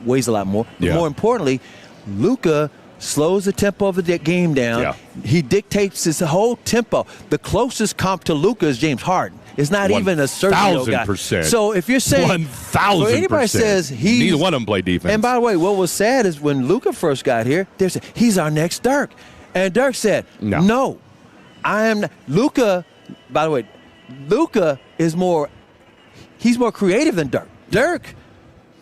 weighs a lot more. But more importantly, Luka slows the tempo of the game down. Yeah. He dictates his whole tempo. The closest comp to Luka is James Harden. It's not even a Sergio guy. 1,000%. So if you're saying 1,000%, so anybody says neither one of them play defense. And by the way, what was sad is when Luka first got here, they said he's our next Dirk. And Dirk said, no, I am not. Luka, by the way, Luka is he's more creative than Dirk. Dirk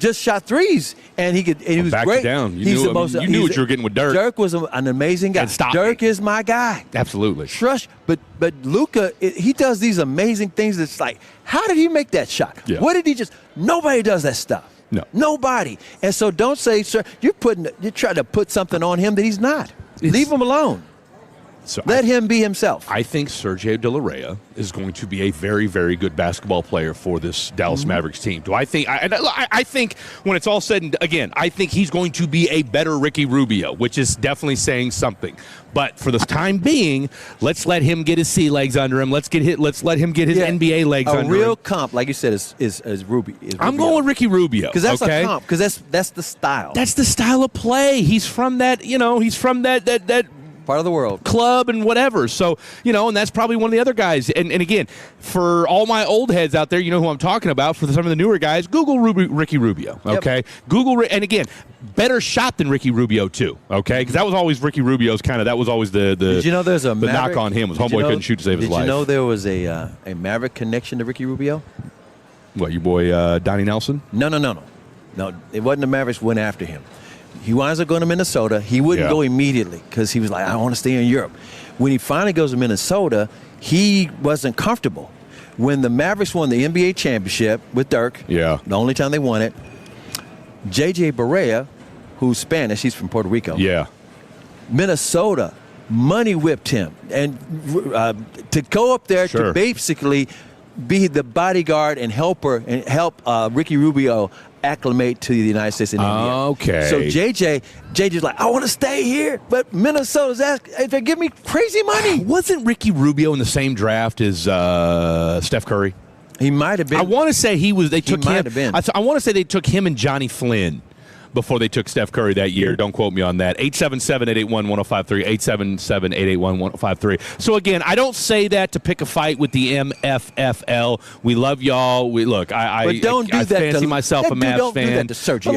just shot threes, and he was back great. You down. You he's knew, the most. you knew what you were getting with Dirk. Dirk was an amazing guy. Dirk is my guy. Absolutely. Trust, but Luka, he does these amazing things. That's like, how did he make that shot? Yeah. What did he just? Nobody does that stuff. No. Nobody. And so don't say, sir, you're trying to put something on him that he's not. Leave him alone. So Let him be himself. I think Sergio De La Rey is going to be a very, very good basketball player for this Dallas Mavericks team. Do I think? I think when it's all said and again, I think he's going to be a better Ricky Rubio, which is definitely saying something. But for the time being, let's let him get his sea legs under him. Let's let him get his NBA legs under him. A real comp, like you said, is Rubio. I'm going with Ricky Rubio because that's a comp. Because that's the style. That's the style of play. He's from that. He's from that part of the world club and whatever. So, and that's probably one of the other guys. And again, for all my old heads out there, you know who I'm talking about. For some of the newer guys, Google Ricky Rubio, okay? Yep. Google, and again, better shot than Ricky Rubio too, okay? Because that was always Ricky Rubio's that was always the Did you know there's a knock on him was homeboy couldn't shoot to save his life. Did you know there was a Maverick connection to Ricky Rubio? What, your boy Donnie Nelson? No, it wasn't the Mavericks went after him. He winds up going to Minnesota. He wouldn't go immediately because he was like, I want to stay in Europe. When he finally goes to Minnesota, he wasn't comfortable. When the Mavericks won the NBA championship with Dirk, the only time they won it, J.J. Barea, who's Spanish, he's from Puerto Rico. Yeah. Minnesota money whipped him. And to go up there to basically be the bodyguard and helper and help Ricky Rubio acclimate to the United States and India. Okay. So JJ's like, I want to stay here, but Minnesota's asking if they give me crazy money. Wasn't Ricky Rubio in the same draft as Steph Curry? He might have been. I want to say he was. They took him. Have been. I want to say they took him and Johnny Flynn before they took Steph Curry that year. Don't quote me on that. 877-881-1053, 877-881-1053. So, again, I don't say that to pick a fight with the MFFL. We love y'all. I fancy myself a Mavs fan. Do that to Sergio.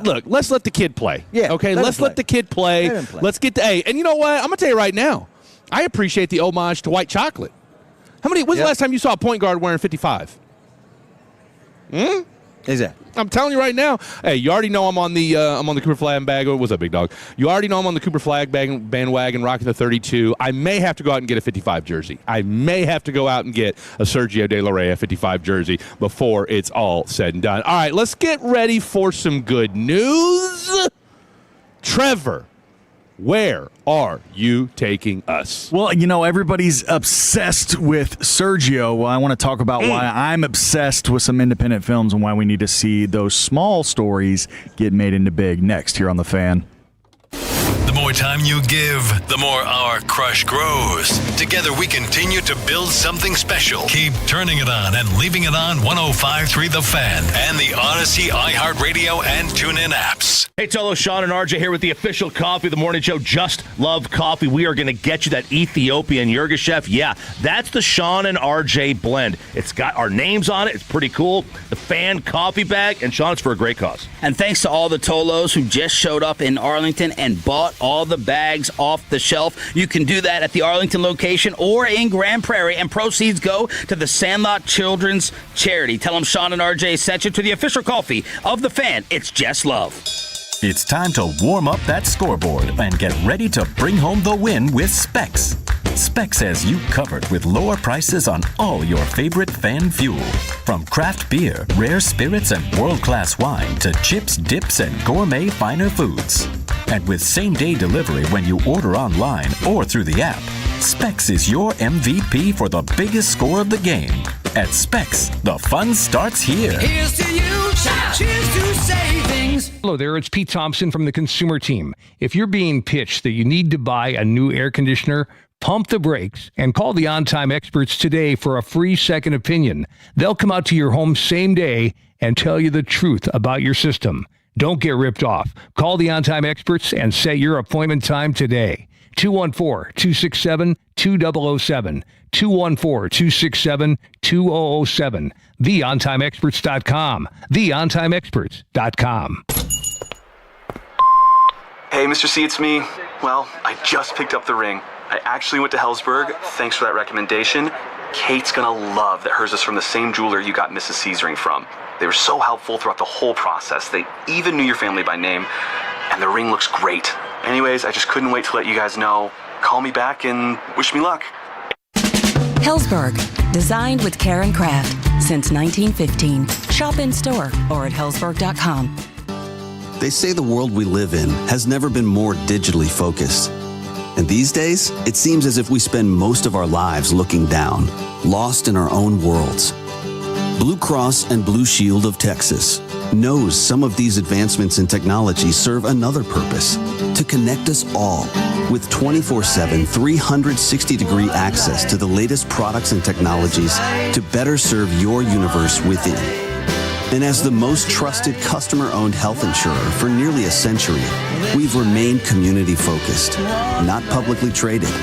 But let's let the kid play. Yeah, okay, let's let the kid play. Let's get and you know what? I'm going to tell you right now, I appreciate the homage to white chocolate. When's the last time you saw a point guard wearing 55? Exactly. I'm telling you right now. Hey, you already know I'm on the Cooper Flag bandwagon. What's up, big dog? You already know I'm on the Cooper Flag bandwagon, rocking the 32. I may have to go out and get a 55 jersey. I may have to go out and get a Sergio De La Rey 55 jersey before it's all said and done. All right, let's get ready for some good news. Trevor, where are you taking us? Well, everybody's obsessed with Sergio. Well, I want to talk about why I'm obsessed with some independent films and why we need to see those small stories get made into big. Next here on The Fan. The more time you give, the more our crush grows. Together we continue to build something special. Keep turning it on and leaving it on 105.3 The Fan and the Odyssey, iHeartRadio, and TuneIn apps. Hey, Tolo, Sean, and RJ here with the official coffee of the morning show, Just Love Coffee. We are going to get you that Ethiopian Yirgacheffe. Yeah, that's the Sean and RJ blend. It's got our names on it. It's pretty cool. The Fan coffee bag, and Sean, it's for a great cause. And thanks to all the Tolos who just showed up in Arlington and bought all the bags off the shelf. You can do that at the Arlington location or in Grand Prairie, and proceeds go to the Sandlot Children's Charity. Tell them Sean and RJ sent you to the official coffee of The Fan. It's Just Love. It's time to warm up that scoreboard and get ready to bring home the win with Specs. Specs has you covered with lower prices on all your favorite fan fuel. From craft beer, rare spirits, and world-class wine to chips, dips, and gourmet finer foods. And with same-day delivery when you order online or through the app, Specs is your MVP for the biggest score of the game. At Specs, the fun starts here. Here's to you, cheers to savings. Hello there, it's Pete Thompson from the Consumer Team. If you're being pitched that you need to buy a new air conditioner, pump the brakes and call the On-Time Experts today for a free second opinion. They'll come out to your home same day and tell you the truth about your system. Don't get ripped off. Call the On-Time Experts and set your appointment time today. 214-267-2007. 214-267-2007. TheOnTimeExperts.com. TheOnTimeExperts.com. Hey, Mr. C, it's me. Well, I just picked up the ring. I actually went to Hellsberg. Thanks for that recommendation. Kate's gonna love that hers is from the same jeweler you got Mrs. C's ring from. They were so helpful throughout the whole process. They even knew your family by name, and the ring looks great. Anyways, I just couldn't wait to let you guys know. Call me back and wish me luck. Hellsberg, designed with care and craft since 1915. Shop in store or at hellsberg.com. They say the world we live in has never been more digitally focused. And these days, it seems as if we spend most of our lives looking down, lost in our own worlds. Blue Cross and Blue Shield of Texas knows some of these advancements in technology serve another purpose: to connect us all with 24/7, 360-degree access to the latest products and technologies to better serve your universe within. And as the most trusted customer-owned health insurer for nearly a century, we've remained community-focused, not publicly traded,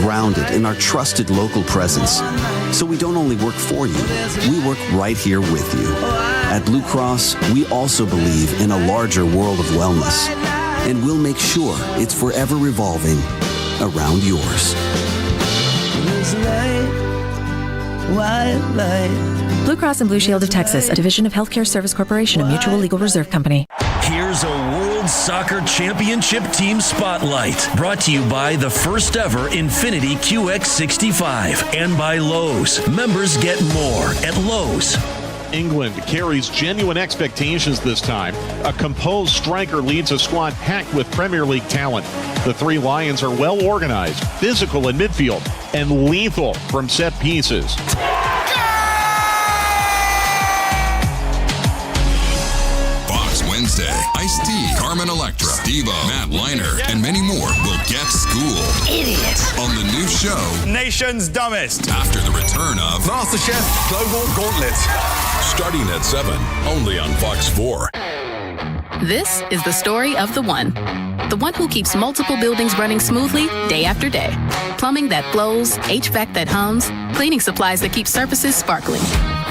grounded in our trusted local presence. So we don't only work for you, we work right here with you. At Blue Cross, we also believe in a larger world of wellness, and we'll make sure it's forever revolving around yours. Blue Cross and Blue Shield of Texas, a division of Healthcare Service Corporation, a mutual legal reserve company. Here's a World Soccer Championship Team Spotlight, brought to you by the first ever Infiniti QX65 and by Lowe's. Members get more at Lowe's. England carries genuine expectations this time. A composed striker leads a squad packed with Premier League talent. The three Lions are well organized, physical in midfield, and lethal from set pieces. Wednesday, Ice-T, Carmen Electra, Steve-O, Matt Liner, and many more will get schooled. Idiots. On the new show, Nation's Dumbest. After the return of MasterChef Global Gauntlet. Starting at 7, only on Fox 4. This is the story of the one who keeps multiple buildings running smoothly day after day. Plumbing that flows, HVAC that hums, cleaning supplies that keep surfaces sparkling.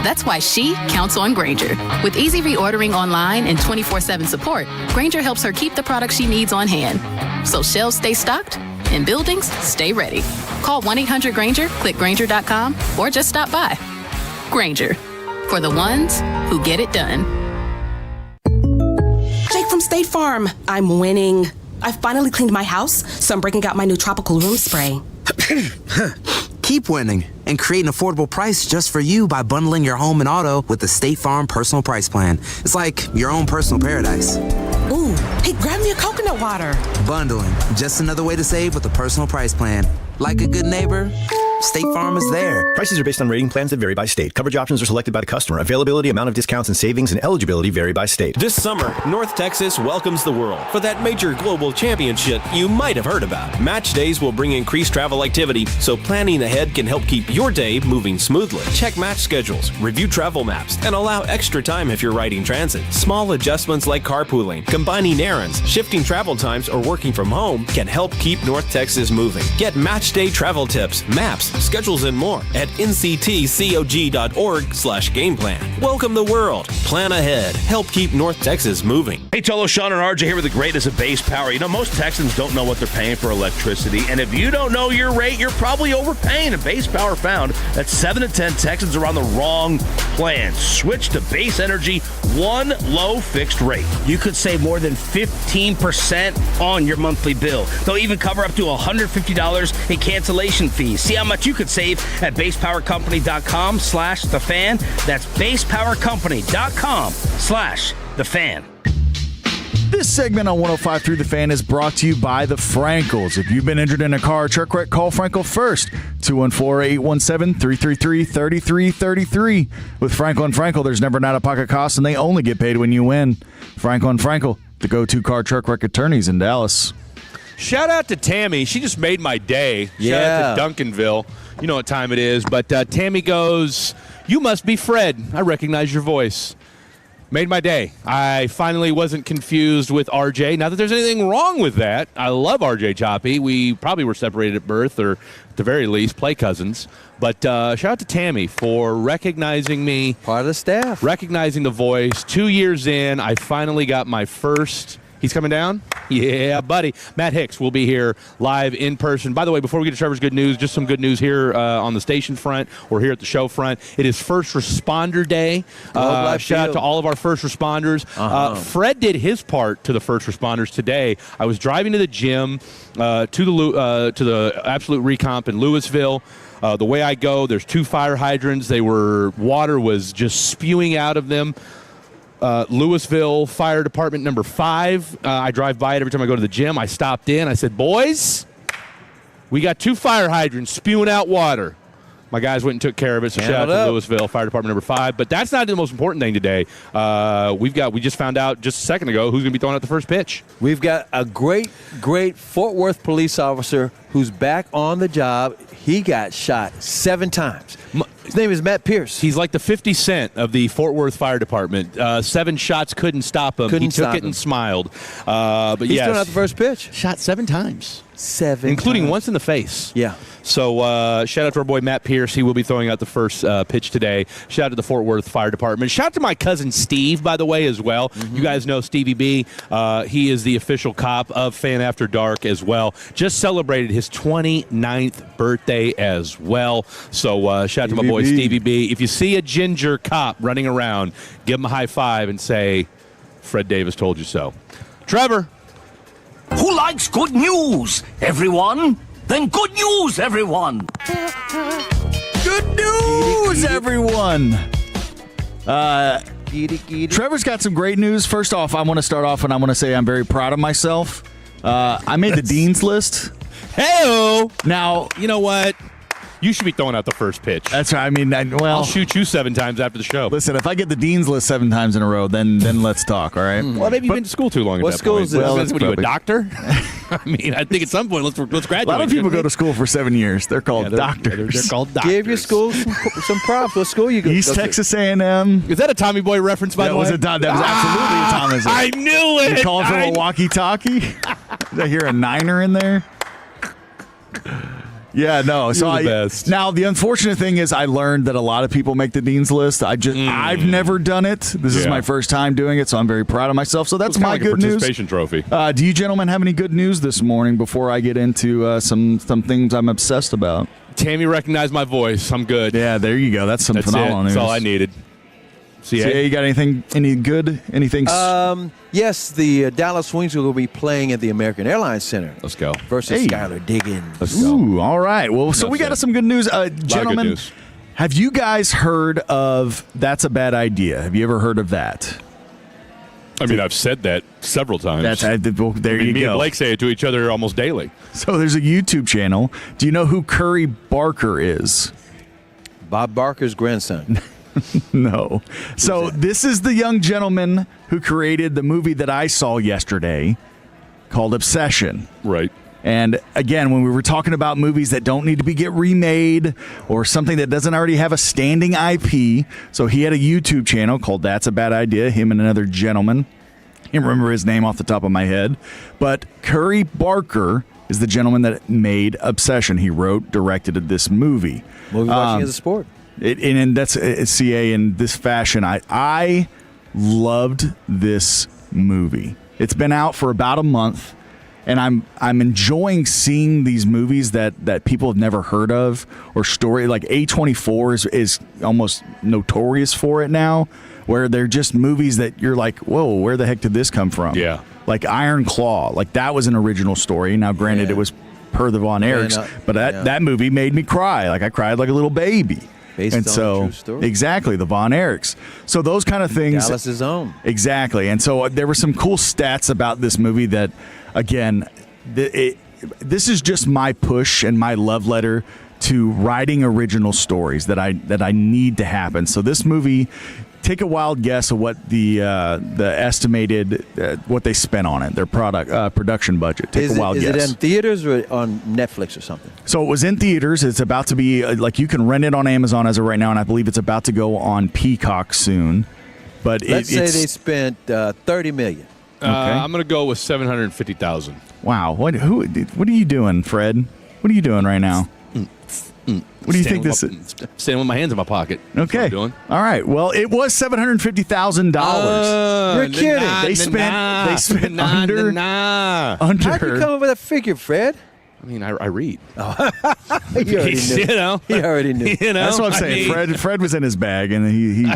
That's why she counts on Grainger. With easy reordering online and 24/7 support, Grainger helps her keep the products she needs on hand. So shelves stay stocked and buildings stay ready. Call 1-800-GRAINGER, click Grainger.com, or just stop by. Grainger, for the ones who get it done. Jake from State Farm. I'm winning. I finally cleaned my house, so I'm breaking out my new tropical room spray. Keep winning and create an affordable price just for you by bundling your home and auto with the State Farm Personal Price Plan. It's like your own personal paradise. Ooh, hey, grab me a coconut water. Bundling, just another way to save with a personal price plan. Like a good neighbor, State Farm is there. Prices are based on rating plans that vary by state. Coverage options are selected by the customer. Availability, amount of discounts and savings, and eligibility vary by state. This summer, North Texas welcomes the world for that major global championship you might have heard about. Match days will bring increased travel activity, so planning ahead can help keep your day moving smoothly. Check match schedules, review travel maps, and allow extra time if you're riding transit. Small adjustments like carpooling, combining errands, shifting travel times, or working from home can help keep North Texas moving. Get match day travel tips, maps, schedules, and more at nctcog.org/gameplan. Welcome the world. Plan ahead. Help keep North Texas moving. Hey, Tolo, Sean, and RJ here with the greatness of base power. You know, most Texans don't know what they're paying for electricity, and if you don't know your rate, you're probably overpaying. And Base Power found that 7 to 10 Texans are on the wrong plan. Switch to Base Energy, one low fixed rate. You could save more than 15% on your monthly bill. They'll even cover up to $150 in cancellation fees. See how much you could save at basepowercompany.com/thefan. That's basepowercompany.com/thefan. This segment on 105.3 The Fan is brought to you by the Frankels. If you've been injured in a car or truck wreck, call Frankel first. 214-817-333-3333. With Frankel and Frankel, there's never an out-of-pocket cost, and they only get paid when you win. Frankel and Frankel, the go-to car truck wreck attorneys in Dallas. Shout out to Tammy. She just made my day. Shout out to Duncanville. You know what time it is. But Tammy goes, "You must be Fred. I recognize your voice." Made my day. I finally wasn't confused with RJ. Not that there's anything wrong with that. I love RJ Choppy. We probably were separated at birth, or at the very least, play cousins. But shout out to Tammy for recognizing me. Part of the staff. Recognizing the voice. 2 years in, I finally got my first He's coming down? Yeah, buddy. Matt Hicks will be here live in person. By the way, before we get to Trevor's good news, just some good news here on the station front or here at the show front. It is First Responder Day. Shout out to all of our first responders. Fred did his part to the first responders today. I was driving to the gym to the Absolute Recomp in Louisville. The way I go, there's 2 fire hydrants. Water was just spewing out of them. Louisville Fire Department number 5. I drive by it every time I go to the gym. I stopped in. I said, boys, we got 2 fire hydrants spewing out water. My guys went and took care of it, so shout out to Louisville Fire Department number 5. But that's not the most important thing today. We just found out just a second ago who's going to be throwing out the first pitch. We've got a great Fort Worth police officer who's back on the job. He got shot 7 times. His name is Matt Pierce. He's like the 50 Cent of the Fort Worth Fire Department. 7 shots couldn't stop him. He took it and smiled. But he's throwing out the first pitch. Shot 7 times. 7 including times. Once in the face. Yeah. So shout out to our boy Matt Pierce. He will be throwing out the first pitch today. Shout out to the Fort Worth Fire Department. Shout out to my cousin Steve, by the way, as well. Mm-hmm. You guys know Stevie B. He is the official cop of Fan After Dark as well. Just celebrated his 29th birthday as well. So shout out to my boy Stevie B. If you see a ginger cop running around, give him a high five and say, Fred Davis told you so. Trevor. Who likes good news, everyone? Then good news, everyone. Good news, everyone. Trevor's got some great news. First off, I want to start off and I want to say I'm very proud of myself. I made the Dean's List. Hey-o! Now, you know what? You should be throwing out the first pitch. That's right. I mean, I'll shoot you 7 times after the show. Listen, if I get the Dean's List 7 times in a row, then let's talk, all right? Well, maybe you've been to school too long at what that school point. is it? Well, What are you, a doctor? I mean, I think at some point, let's graduate. A lot of people go to school for 7 years. They're called doctors. They're called doctors. Give your school some props. What school you go to? East Texas A&M. Is that a Tommy Boy reference, by the way? That was absolutely a Thomas. I knew it. You calling from a walkie-talkie? Did I hear a niner in there? Yeah, no. So now the unfortunate thing is I learned that a lot of people make the Dean's List. I've never done it. This is my first time doing it, so I'm very proud of myself. So that's my good news. Participation trophy. Do you gentlemen have any good news this morning before I get into some things I'm obsessed about? Tammy recognized my voice. I'm good. Yeah, there you go. That's phenomenal news. That's all I needed. CA, you got anything? Any good? Anything? Yes, the Dallas Wings will be playing at the American Airlines Center. Let's go. Versus Skylar Diggins. Let's go. Ooh, all right. Well, so we got some good news. Gentlemen, good news. Have you guys heard of That's a Bad Idea? Have you ever heard of that? I mean, I've said that several times. There you go. Me and Blake say it to each other almost daily. So there's a YouTube channel. Do you know who Curry Barker is? Bob Barker's grandson. No. So this is the young gentleman who created the movie that I saw yesterday called Obsession. Right. And again, when we were talking about movies that don't need to get remade or something that doesn't already have a standing IP, so he had a YouTube channel called That's a Bad Idea, him and another gentleman. I can't remember his name off the top of my head. But Curry Barker is the gentleman that made Obsession. He wrote, directed this movie. Movie watching as a sport. And that's CA in this fashion. I loved this movie. It's been out for about a month, and I'm enjoying seeing these movies that people have never heard of or story. Like A24 is almost notorious for it now, where they're just movies that you're like, whoa, where the heck did this come from? Yeah. Like Iron Claw, like that was an original story. Now, granted, it was per the Von Erichs, but that movie made me cry. Like I cried like a little baby. Based on a true story. Exactly, the Von Erichs. So those kind of things. Dallas's own. Exactly. And so there were some cool stats about this movie that, again, this is just my push and my love letter to writing original stories that I need to happen. So this movie, take a wild guess of what the estimated what they spent on it, their production budget. Take a wild guess. Is it in theaters or on Netflix or something? So it was in theaters. It's about to be like you can rent it on Amazon as of right now, and I believe it's about to go on Peacock soon. But let's say they spent $30 million. Okay. I'm going to go with $750,000. Wow. What are you doing, Fred? What are you doing right now? What do you think this is? Standing with my hands in my pocket. Okay. That's what I'm doing. All right. Well, it was $750,000. You're kidding. They spent under. How'd you come up with that figure, Fred? I mean, I read. He already knew. You know? He already knew. You know? That's what I'm saying. Fred was in his bag, and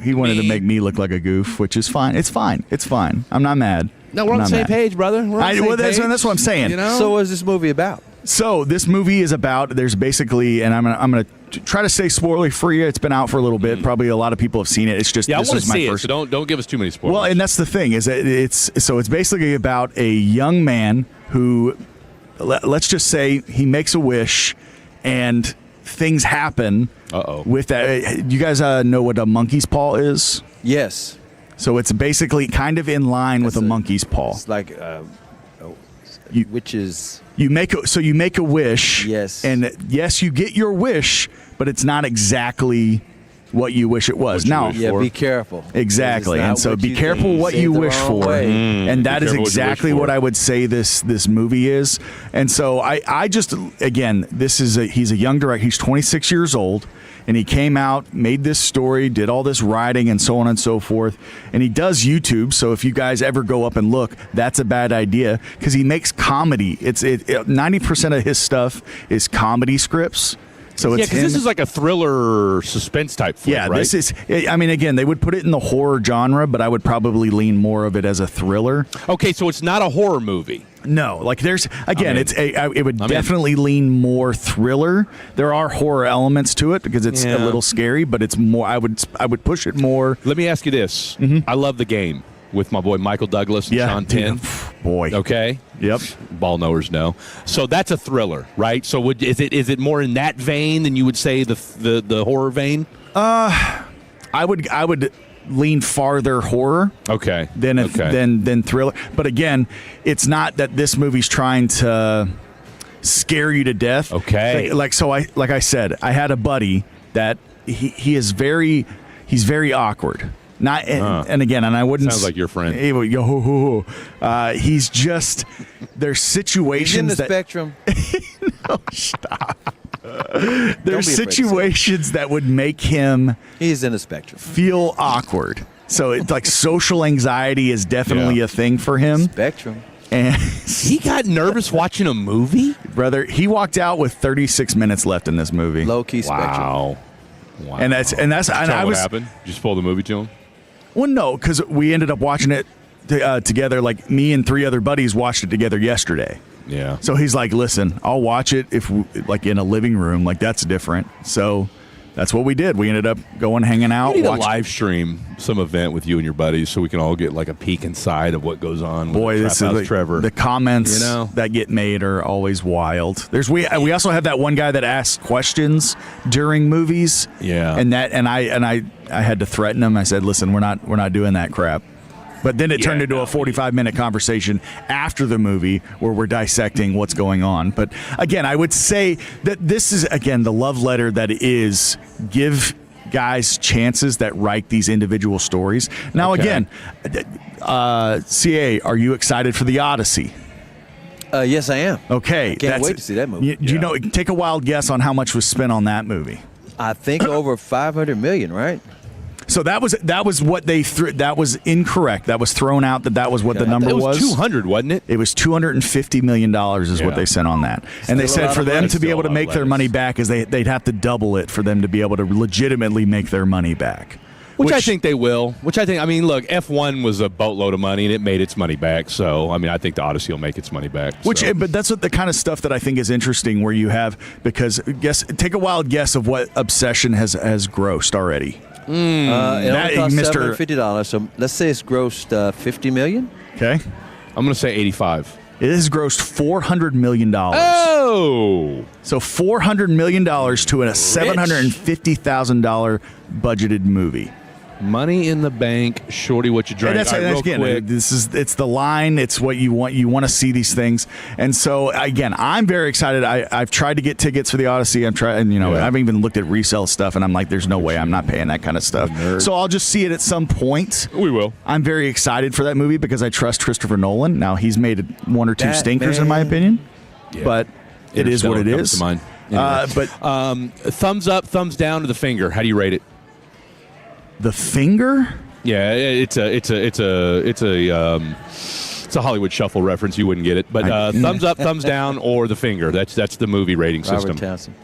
he wanted to make me look like a goof, which is fine. It's fine. It's fine. I'm not mad. No, we're on the same page, brother. We're on the same page. That's what I'm saying. You know? So what is this movie about? So this movie is about, there's basically, and I'm gonna try to stay spoiler free. It's been out for a little bit. Probably a lot of people have seen it. It's just I this want is to my see first. it. So don't give us too many spoilers. Well, and that's the thing is that it's basically about a young man who, let's just say, he makes a wish, and things happen. With that. You guys know what a monkey's paw is? Yes. So it's basically kind of in line with a monkey's paw. It's like, which is you make a wish. Yes. And yes, you get your wish, but it's not exactly what you wish it was. Now, be careful. Exactly. And so be careful what you wish for. And that is exactly what I would say this movie is. And so I just, again, he's a young director. He's 26 years old. And he came out, made this story, did all this writing and so on and so forth. And he does YouTube. So if you guys ever go up and look, that's a bad idea because he makes comedy. 90% of his stuff is comedy scripts. So it's because this is like a thriller suspense type flick, right? This is. I mean, again, they would put it in the horror genre, but I would probably lean more of it as a thriller. Okay, so it's not a horror movie. No, like there's again, it would definitely lean more thriller. There are horror elements to it because it's a little scary, but it's more. I would push it more. Let me ask you this: I love The Game with my boy Michael Douglas and Sean Penn. Boy, okay, yep, ball knowers know. So that's a thriller, right? So is it more in that vein than you would say the horror vein? I would lean farther horror. Okay. Than thriller. But again, it's not that this movie's trying to scare you to death. Okay. Like I said, I had a buddy that he's very awkward. And again, and I wouldn't. Sounds like your friend. He's just there's situations He's in the that spectrum. No, stop. There's situations that would make him. He's in a spectrum. Feel awkward. So it's like social anxiety is definitely a thing for him. Spectrum. And he got nervous watching a movie? Brother, he walked out with 36 minutes left in this movie. Low key spectrum. Wow. And that's what happened? Did you spoil the movie to him? Well, no, because we ended up watching it together. Like me and 3 other buddies watched it together yesterday. Yeah. So he's like, "Listen, I'll watch it like in a living room. Like that's different." So that's what we did. We ended up going hanging out. We need to live stream some event with you and your buddies so we can all get like a peek inside of what goes on. Boy, this is Trevor. The comments that get made are always wild. We also have that one guy that asks questions during movies. Yeah. And I had to threaten him. I said, "Listen, we're not doing that crap." But then it turned into a 45-minute conversation after the movie where we're dissecting what's going on. But again, I would say that this is, again, the love letter that is give guys chances that write these individual stories. Now, again, CA, are you excited for The Odyssey? Yes, I am. Okay. I can't wait to see that movie. You know, take a wild guess on how much was spent on that movie. I think over $500 million, right? So that was what they threw. That was incorrect. That was thrown out. That was what the number was. It was 200, wasn't it? It was $250 million is what they sent on that. And they said for them to be able to make their money back is they'd have to double it for them to be able to legitimately make their money back. Which I think they will. Look, F1 was a boatload of money and it made its money back. So, I think the Odyssey will make its money back. But that's what the kind of stuff that I think is interesting where you have, because take a wild guess of what Obsession has grossed already. It only cost $750, so let's say it's grossed $50 million. Okay. I'm going to say 85. It has grossed $400 million. Oh! So $400 million to a $750,000 budgeted movie. Money in the bank, shorty what you drink. It's the line. It's what you want. You want to see these things. And so again, I'm very excited. I've tried to get tickets for the Odyssey. I've even looked at resale stuff, and I'm like, there's no way I'm not paying that kind of stuff. So I'll just see it at some point. We will. I'm very excited for that movie because I trust Christopher Nolan. Now he's made 1 or 2 stinkers in my opinion, but it is what it is. Anyway. But thumbs up, thumbs down to the finger. How do you rate it? The finger? Yeah, it's a Hollywood Shuffle reference. You wouldn't get it, but thumbs up, thumbs down, or the finger. That's the movie rating system. Robert Townsend.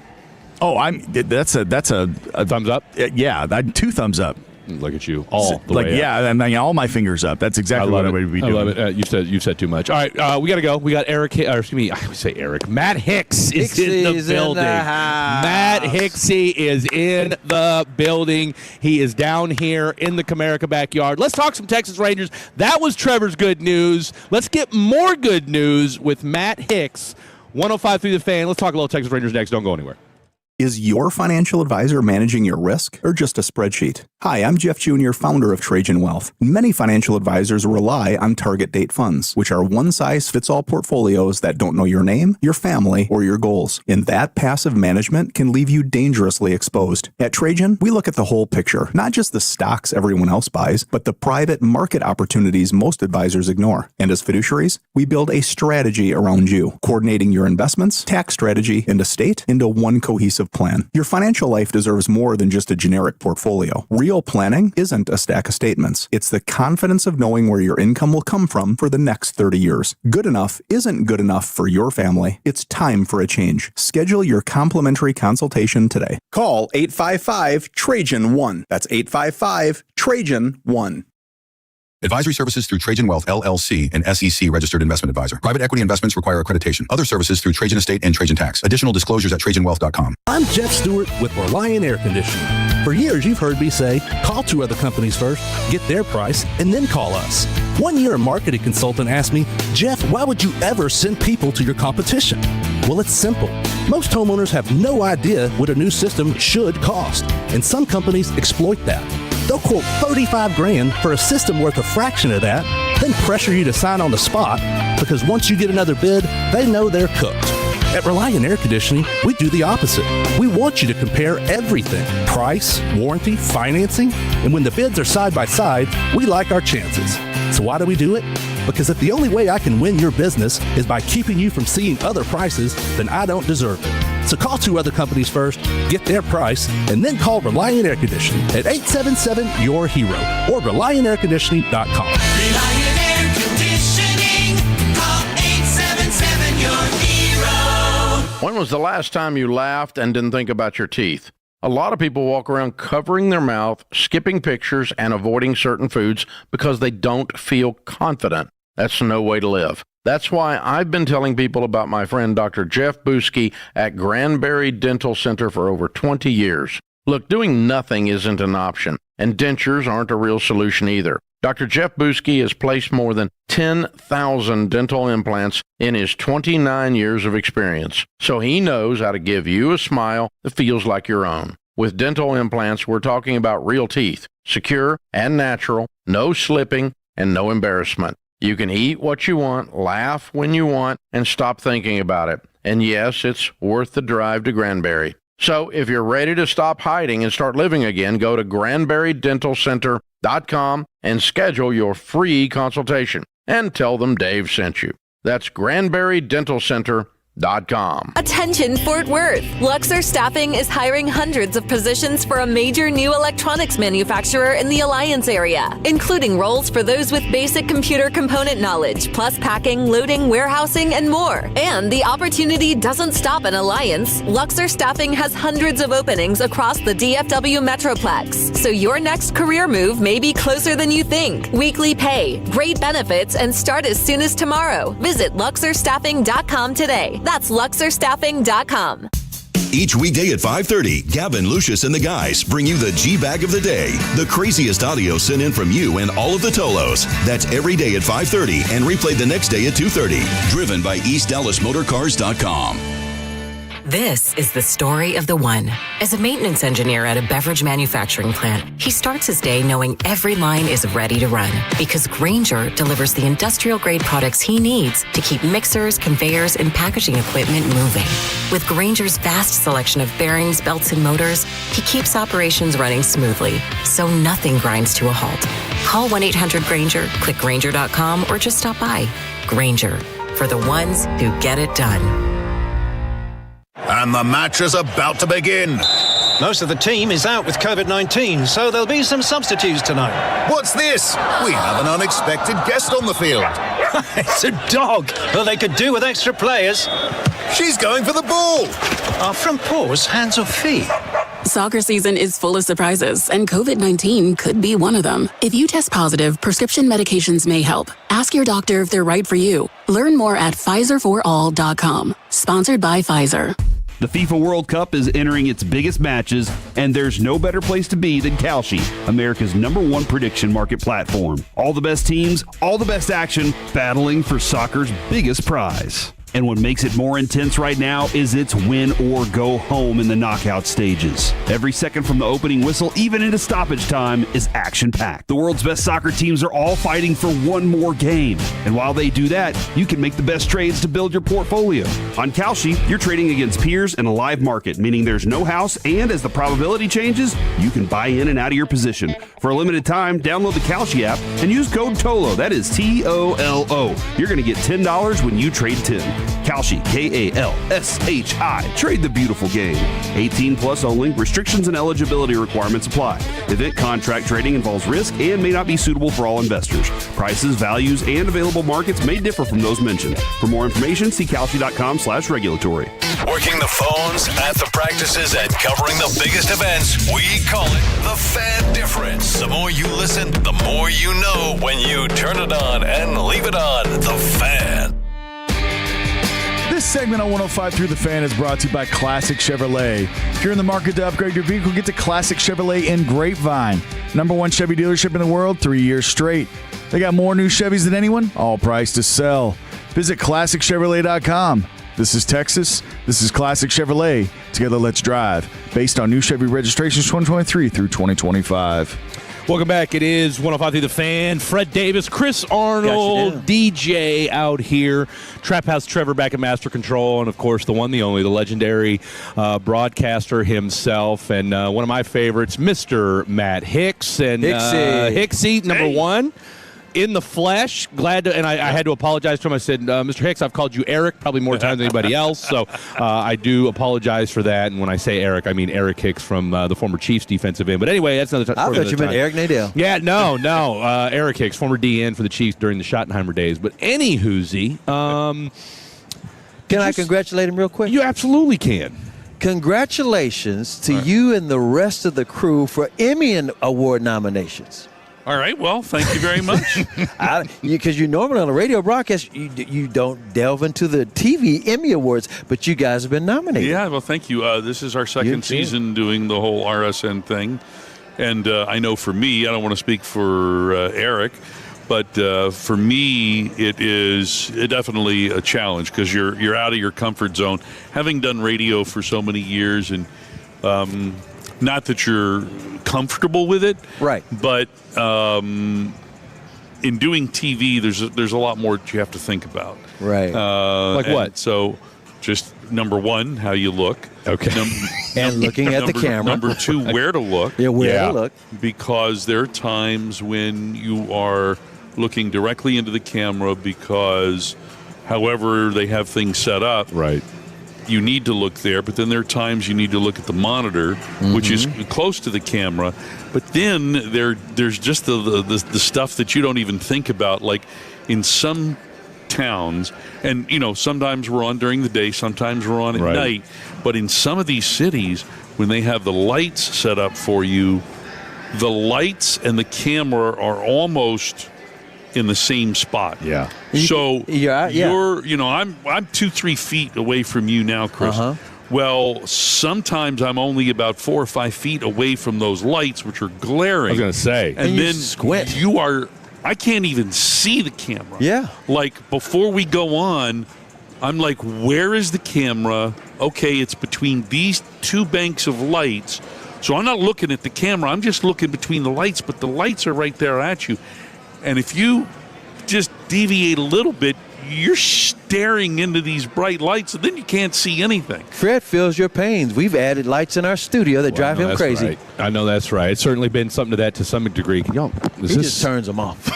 Oh, that's a thumbs up. Yeah, 2 thumbs up. Look at you, all the way yeah, up. I mean, all my fingers up. That's exactly what I would be doing. I love it. You said too much. All right, we got to go. We got Eric. Or excuse me, I would say Eric. Matt Hicks is in the building. Matt Hicksy is in the building. He is down here in the Comerica backyard. Let's talk some Texas Rangers. That was Trevor's good news. Let's get more good news with Matt Hicks. 105 through the fan. Let's talk a little Texas Rangers next. Don't go anywhere. Is your financial advisor managing your risk or just a spreadsheet? Hi, I'm Jeff Jr., founder of Trajan Wealth. Many financial advisors rely on target date funds, which are one-size-fits-all portfolios that don't know your name, your family, or your goals. And that passive management can leave you dangerously exposed. At Trajan, we look at the whole picture, not just the stocks everyone else buys, but the private market opportunities most advisors ignore. And as fiduciaries, we build a strategy around you, coordinating your investments, tax strategy, and estate into one cohesive plan. Your financial life deserves more than just a generic portfolio. Real planning isn't a stack of statements. It's the confidence of knowing where your income will come from for the next 30 years. Good enough isn't good enough for your family. It's time for a change. Schedule your complimentary consultation today. Call 855-TRAJAN-1. That's 855-TRAJAN-1. Advisory services through Trajan Wealth, LLC, an SEC registered investment advisor. Private equity investments require accreditation. Other services through Trajan Estate and Trajan Tax. Additional disclosures at TrajanWealth.com. I'm Jeff Stewart with Reliant Air Conditioning. For years, you've heard me say, call 2 other companies first, get their price, and then call us. One year, a marketing consultant asked me, Jeff, why would you ever send people to your competition? Well, it's simple. Most homeowners have no idea what a new system should cost, and some companies exploit that. They'll quote $35,000 for a system worth a fraction of that, then pressure you to sign on the spot because once you get another bid, they know they're cooked. At Reliant Air Conditioning, we do the opposite. We want you to compare everything: price, warranty, financing, and when the bids are side by side, we like our chances. So why do we do it? Because if the only way I can win your business is by keeping you from seeing other prices, then I don't deserve it. So call 2 other companies first, get their price, and then call Reliant Air Conditioning at 877-YOUR-HERO or ReliantAirConditioning.com. Reliant Air Conditioning. Call 877-YOUR-HERO. When was the last time you laughed and didn't think about your teeth? A lot of people walk around covering their mouth, skipping pictures, and avoiding certain foods because they don't feel confident. That's no way to live. That's why I've been telling people about my friend Dr. Jeff Buski at Granbury Dental Center for over 20 years. Look, doing nothing isn't an option, and dentures aren't a real solution either. Dr. Jeff Buski has placed more than 10,000 dental implants in his 29 years of experience, so he knows how to give you a smile that feels like your own. With dental implants, we're talking about real teeth, secure and natural, no slipping, and no embarrassment. You can eat what you want, laugh when you want, and stop thinking about it. And yes, it's worth the drive to Granbury. So if you're ready to stop hiding and start living again, go to GranburyDentalCenter.com and schedule your free consultation. And tell them Dave sent you. That's GranburyDentalCenter.com. Attention Fort Worth! Luxor Staffing is hiring hundreds of positions for a major new electronics manufacturer in the Alliance area, including roles for those with basic computer component knowledge, plus packing, loading, warehousing, and more. And the opportunity doesn't stop in Alliance. Luxor Staffing has hundreds of openings across the DFW Metroplex, so your next career move may be closer than you think. Weekly pay, great benefits, and start as soon as tomorrow. Visit LuxorStaffing.com today. That's LuxorStaffing.com. Each weekday at 5:30, Gavin, Lucius, and the guys bring you the G-Bag of the Day. The craziest audio sent in from you and all of the Tolos. That's every day at 5:30 and replayed the next day at 2:30. Driven by EastDallasMotorCars.com. This is the story of the one. As a maintenance engineer at a beverage manufacturing plant, he starts his day knowing every line is ready to run because Grainger delivers the industrial-grade products he needs to keep mixers, conveyors, and packaging equipment moving. With Grainger's vast selection of bearings, belts, and motors, he keeps operations running smoothly, so nothing grinds to a halt. Call 1-800-GRAINGER, click Grainger.com, or just stop by. Grainger, for the ones who get it done. and the match is about to begin. Most of the team is out with COVID-19, so there'll be some substitutes tonight. What's this? We have an unexpected guest on the field. It's a dog. Well, they could do with extra players. She's going for the ball. Are front paws hands or feet? Soccer season is full of surprises, and COVID-19 could be one of them. If you test positive, prescription medications may help. Ask your doctor if they're right for you. Learn more at PfizerForAll.com. Sponsored by Pfizer. The FIFA World Cup is entering its biggest matches, and there's no better place to be than Kalshi, America's #1 prediction market platform. All the best teams, all the best action, battling for soccer's biggest prize. And what makes it more intense right now is it's win or go home in the knockout stages. Every second from the opening whistle, even into stoppage time, is action-packed. The world's best soccer teams are all fighting for one more game. And while they do that, you can make the best trades to build your portfolio. On Kalshi, you're trading against peers in a live market, meaning there's no house, and as the probability changes, you can buy in and out of your position. For a limited time, download the Kalshi app and use code TOLO. That is TOLO. You're going to get $10 when you trade 10. Kalshi, Kalshi. Trade the beautiful game. 18 plus only. Restrictions and eligibility requirements apply. Event contract trading involves risk and may not be suitable for all investors. Prices, values, and available markets may differ from those mentioned. For more information, see Kalshi.com/regulatory. Working the phones, at the practices, and covering the biggest events, we call it the Fan Difference. The more you listen, the more you know when you turn it on and leave it on. The Fan. This segment on 105 Through the Fan is brought to you by Classic Chevrolet. If you're in the market to upgrade your vehicle, get to Classic Chevrolet in Grapevine. #1 Chevy dealership in the world, 3 years straight. They got more new Chevys than anyone, all priced to sell. Visit ClassicChevrolet.com. This is Texas. This is Classic Chevrolet. Together, let's drive. Based on new Chevy registrations 2023 through 2025. Welcome back. It is 105 Through the Fan. Fred Davis, Chris Arnold, DJ out here. Trap House Trevor back at Master Control. And, of course, the one, the only, the legendary broadcaster himself. And one of my favorites, Mr. Matt Hicks. And Hicksy, number one. In the flesh, glad to, and I had to apologize to him. I said, Mr. Hicks, I've called you Eric probably more times than anybody else, so I do apologize for that. And when I say Eric, I mean Eric Hicks from the former Chiefs defensive end. But anyway, that's another time. I thought you meant Eric Nadell. Yeah, no. Eric Hicks, former DN for the Chiefs during the Schottenheimer days. But anywhoozy, can I congratulate him real quick? You absolutely can. Congratulations to you and the rest of the crew for Emmy Award nominations. All right. Well, thank you very much. Because you normally on a radio broadcast, you don't delve into the TV Emmy Awards, but you guys have been nominated. Yeah. Well, thank you. This is our second season doing the whole RSN thing. And I know for me, I don't want to speak for Eric, but for me, it is definitely a challenge because you're out of your comfort zone. Having done radio for so many years and not that you're comfortable with it, right? But in doing TV, there's a lot more that you have to think about, right? Like what? So, just number one, how you look, okay, and looking at the camera. Number two, where to look, where to look, because there are times when you are looking directly into the camera because, however they have things set up, right. You need to look there, but then there are times you need to look at the monitor, which is close to the camera. But then there's just the stuff that you don't even think about. Like in some towns, and sometimes we're on during the day, sometimes we're on at night. But in some of these cities, when they have the lights set up for you, the lights and the camera are almost in the same spot. Yeah. So you're, I'm 2-3 feet away from you now, Chris. Well, sometimes I'm only about 4 or 5 feet away from those lights, which are glaring. I was going to say. And then squint. I can't even see the camera. Yeah. Like before we go on, I'm like, where is the camera? Okay, it's between these two banks of lights. So I'm not looking at the camera. I'm just looking between the lights, but the lights are right there at you. And if you just deviate a little bit, you're staring into these bright lights, and then you can't see anything. Fred feels your pains. We've added lights in our studio that drive him crazy. Right. I know that's right. It's certainly been something to that to some degree. He just turns them off.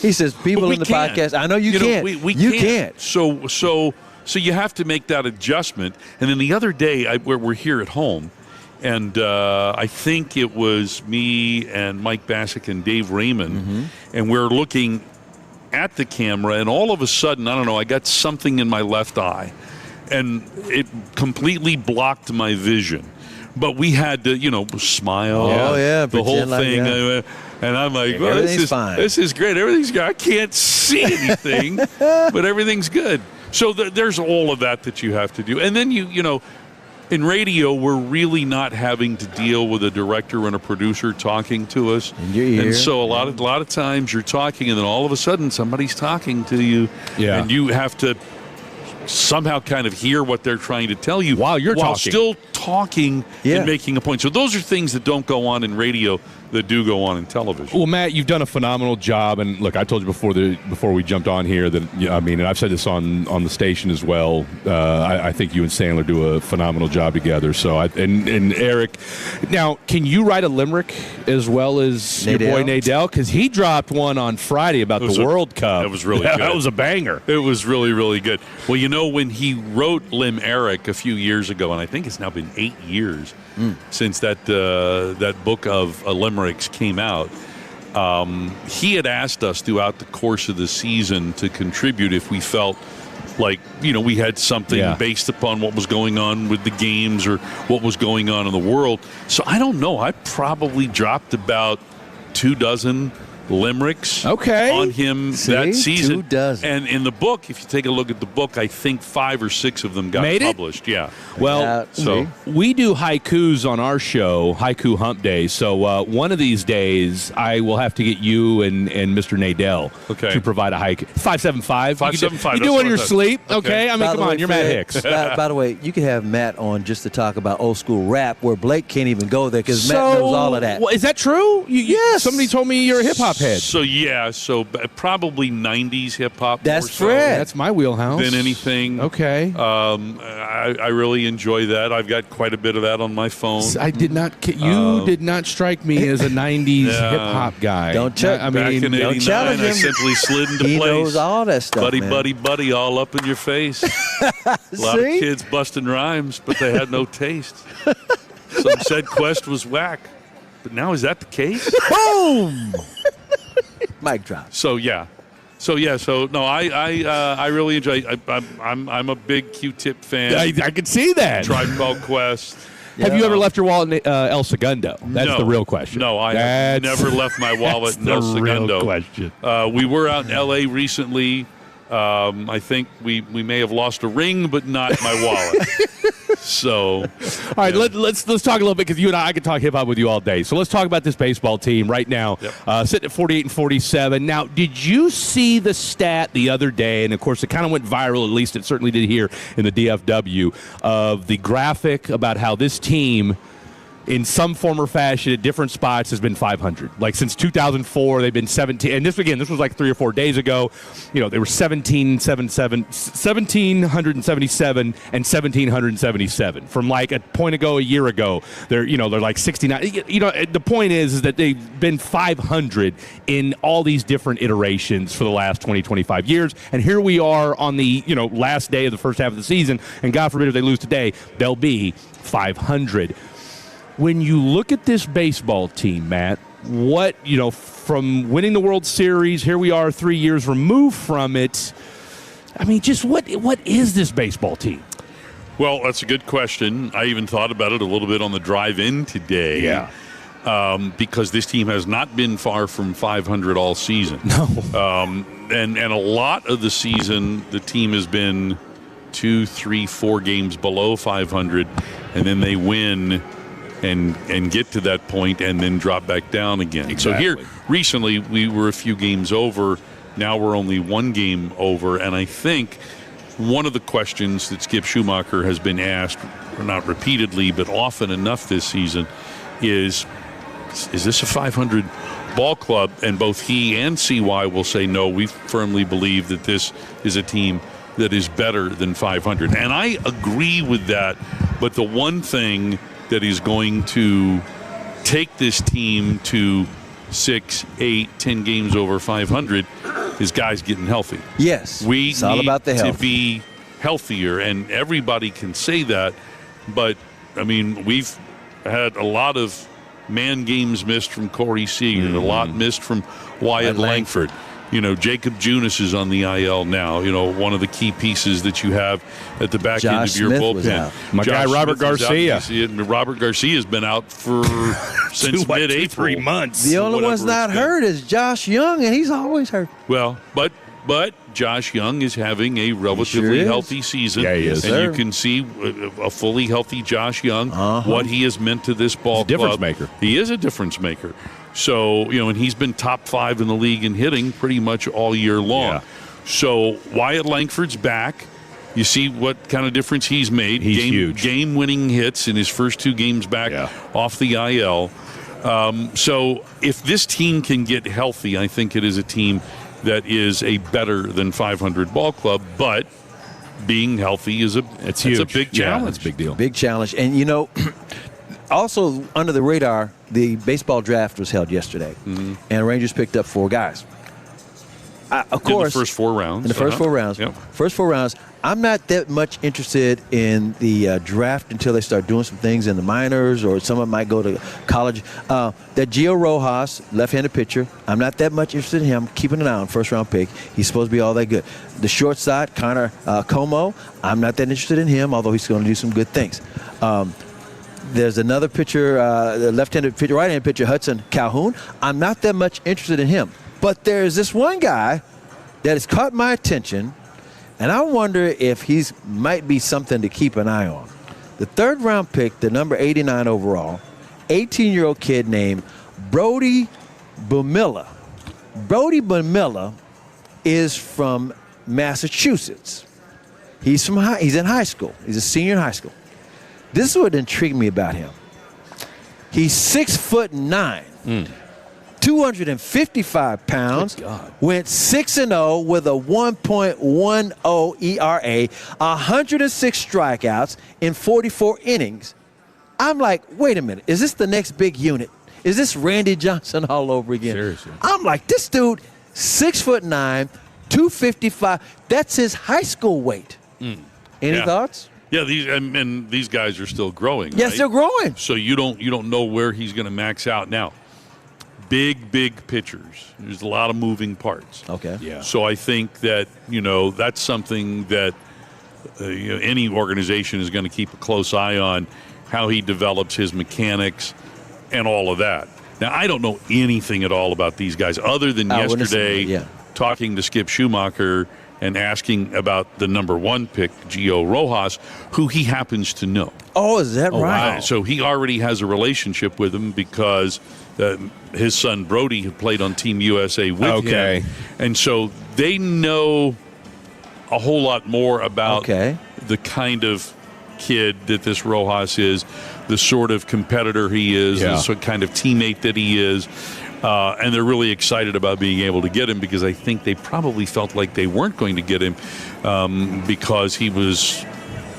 He says, people in the podcast, I know you can't. We you can't. So So you have to make that adjustment. And then the other day, we're here at home, and I think it was me and Mike Bassick and Dave Raymond, and we're looking at the camera, and all of a sudden, I don't know, I got something in my left eye, and it completely blocked my vision. But we had to, smile. Oh, yeah. The whole thing. And I'm like, well, this is great. Everything's good. I can't see anything, but everything's good. So there's all of that you have to do. And then, in radio, we're really not having to deal with a director and a producer talking to us. And so a lot of times you're talking, and then all of a sudden somebody's talking to you. Yeah. And you have to somehow kind of hear what they're trying to tell you while still talking and making a point. So those are things that don't go on in radio that do go on in television. Well, Matt, you've done a phenomenal job, and look, I told you before we jumped on here that and I've said this on the station as well. I think you and Sandler do a phenomenal job together. So and Eric, now can you write a limerick as well as your boy Nadell? Because he dropped one on Friday about the World Cup. That was really good. That was a banger. It was really, really good. Well, when he wrote Lim Eric a few years ago, and I think it's now been 8 years since that book of limericks came out, he had asked us throughout the course of the season to contribute if we felt like we had something based upon what was going on with the games or what was going on in the world. So I don't know. I probably dropped about 24 limericks on him that season. 24. And in the book, if you take a look at the book, I think 5 or 6 of them got published. Yeah. Well, so we do haikus on our show, Haiku Hump Day. So one of these days, I will have to get you and Mr. Nadell to provide a haiku. 575. 575. You do it in your sleep, okay? I mean, come on, you're Matt Hicks. By the way, you could have Matt on just to talk about old school rap, where Blake can't even go there because Matt knows all of that. Well, is that true? Yes. Somebody told me you're a hip hop head. So probably 90s hip hop. That's Fred. That's my wheelhouse. Than anything. Okay. I really enjoy that. I've got quite a bit of that on my phone. I did not. You did not strike me as a 90s hip hop guy. Don't challenge Back in '89, I simply slid into he place. He knows all that stuff, Buddy, all up in your face. A lot of kids busting rhymes, but they had no taste. Some said Quest was whack. But now, is that the case? Boom! Mic drop. So no, I really enjoy. I'm a big Q-Tip fan. I can see that. Tribe Called Quest. Have you ever left your wallet in El Segundo? That's the real question. No, I have never left my wallet in El Segundo. Real question. We were out in L.A. recently. I think we may have lost a ring, but not my wallet. So, all right, let's talk a little bit, because you and I could talk hip hop with you all day. So let's talk about this baseball team right now, sitting at 48 and 47. Now, did you see the stat the other day? And of course, it kind of went viral. At least it certainly did here in the DFW, of the graphic about how this team, in some form or fashion, at different spots, has been 500. Like since 2004, they've been 17. And this was like 3 or 4 days ago. They were 1777 and 1777 from like a point ago, a year ago. They're like 69. The point is that they've been 500 in all these different iterations for the last 25 years. And here we are on the last day of the first half of the season. And God forbid if they lose today, they'll be 500. When you look at this baseball team, Matt, what, from winning the World Series, here we are 3 years removed from it. I mean, just what is this baseball team? Well, that's a good question. I even thought about it a little bit on the drive in today. Yeah. Because this team has not been far from 500 all season. No. And a lot of the season, the team has been 2, 3, 4 games below 500, and then they win and get to that point and then drop back down again. Exactly. So here, recently, we were a few games over. Now we're only 1 game over. And I think one of the questions that Skip Schumacher has been asked, not repeatedly, but often enough this season, is this a 500 ball club? And both he and CY will say, no, we firmly believe that this is a team that is better than 500. And I agree with that. But the one thing that is going to take this team to 6, 8, 10 games over 500 is guys getting healthy. Yes, We it's all need about the to health. be healthier, and everybody can say that. But, I mean, we've had a lot of man games missed from Corey Seager, a lot missed from Wyatt Langford. You know, Jacob Junis is on the IL now, you know, one of the key pieces that you have at the back end of your bullpen. My guy, Robert Garcia. Robert Garcia's been out for since mid-April. 3 months. The only one's not hurt is Josh Young, and he's always hurt. Well, but Josh Young is having a relatively healthy season. Yeah, he is. And you can see a fully healthy Josh Young, what he has meant to this ball club. Difference maker. He is a difference maker. So, you know, and he's been top 5 in the league in hitting pretty much all year long. Yeah. So Wyatt Langford's back. You see what kind of difference he's made. He's huge. Game-winning hits in his first 2 games back off the IL. So if this team can get healthy, I think it is a team that is a better than 500 ball club, but being healthy is a big challenge. Yeah, that's a big deal. Big challenge. And, you know, also under the radar, the baseball draft was held yesterday, and Rangers picked up 4 guys. Of course, in the first 4 rounds. In the first 4 rounds. Yep. First 4 rounds. I'm not that much interested in the draft until they start doing some things in the minors, or someone might go to college. That Gio Rojas, left-handed pitcher, I'm not that much interested in him. Keeping an eye on first-round pick. He's supposed to be all that good. The short side, Connor Como, I'm not that interested in him, although he's going to do some good things. There's another pitcher, the left-handed pitcher, right-handed pitcher, Hudson Calhoun. I'm not that much interested in him. But there's this one guy that has caught my attention, and I wonder if he's might be something to keep an eye on. The 3rd round pick, the number 89 overall, 18-year-old kid named Brody Bumilla. Brody Bumilla is from Massachusetts. He's in high school. He's a senior in high school. This is what intrigued me about him. He's 6'9". 255 pounds, went 6-0 with a 1.10 ERA, 106 strikeouts in 44 innings. I'm like, wait a minute, is this the next big unit? Is this Randy Johnson all over again? Seriously. I'm like, this dude, 6'9", 255, that's his high school weight. Any thoughts? Yeah, these guys are still growing. Yes, right? they're growing. So you don't know where he's going to max out now. Big pitchers. There's a lot of moving parts. Okay. Yeah. So I think that, you know, that's something that any organization is going to keep a close eye on, how he develops his mechanics and all of that. Now, I don't know anything at all about these guys other than yesterday talking to Skip Schumacher and asking about the number 1 pick, Gio Rojas, who he happens to know. Oh, is that right? Wow. So he already has a relationship with him because his son Brody had played on Team USA with him. And so they know a whole lot more about the kind of kid that this Rojas is, the sort of competitor he is, the sort of kind of teammate that he is. And they're really excited about being able to get him, because I think they probably felt like they weren't going to get him because he was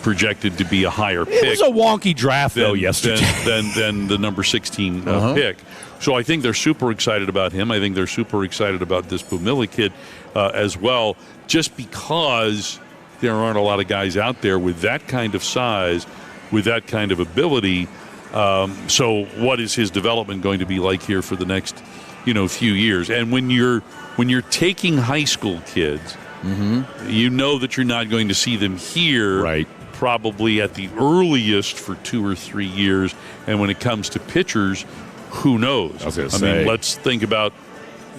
projected to be a higher pick. It was a wonky draft, though, yesterday. Than the number 16 pick. So I think they're super excited about him. I think they're super excited about this Bumilla kid as well, just because there aren't a lot of guys out there with that kind of size, with that kind of ability. So what is his development going to be like here for the next, few years? And when you're taking high school kids, you know that you're not going to see them here probably at the earliest for 2 or 3 years. And when it comes to pitchers, who knows? I mean, let's think about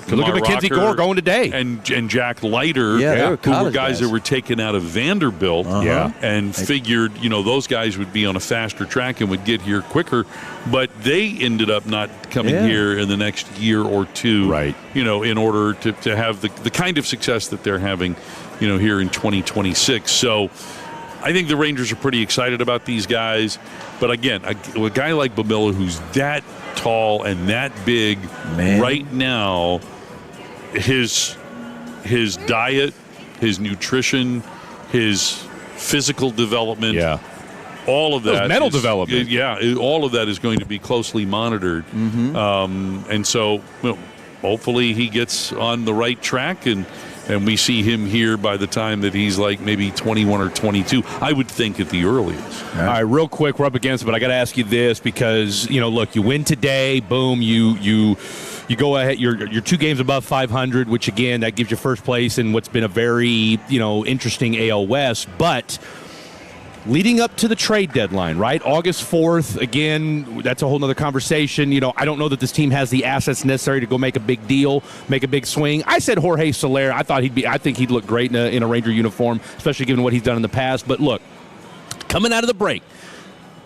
look at Mackenzie Gore going today, and Jack Leiter, who were guys that were taken out of Vanderbilt, and figured those guys would be on a faster track and would get here quicker, but they ended up not coming here in the next year or two, in order to have the kind of success that they're having, here in 2026. So I think the Rangers are pretty excited about these guys, but again, a guy like Bumilla who's that tall and that big right now, his diet, his nutrition, his physical development, all of that, his mental development, all of that is going to be closely monitored, and so hopefully he gets on the right track and And we see him here by the time that he's like maybe 21 or 22, I would think at the earliest. All right, real quick, we're up against it, but I got to ask you this because, look, you win today, boom, you go ahead, you're 2 games above 500, which, again, that gives you first place in what's been a very, interesting AL West. But leading up to the trade deadline, right? August 4th, again, that's a whole nother conversation. I don't know that this team has the assets necessary to go make a big deal, make a big swing. I said Jorge Soler. I think he'd look great in a Ranger uniform, especially given what he's done in the past. But look, coming out of the break,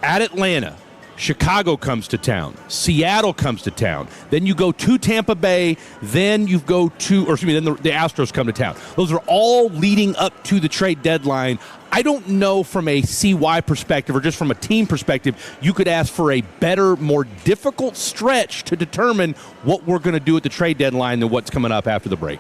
at Atlanta, Chicago comes to town. Seattle comes to town. Then you go to Tampa Bay. Then you go then the Astros come to town. Those are all leading up to the trade deadline. I don't know from a CY perspective or just from a team perspective, you could ask for a better, more difficult stretch to determine what we're going to do at the trade deadline than what's coming up after the break.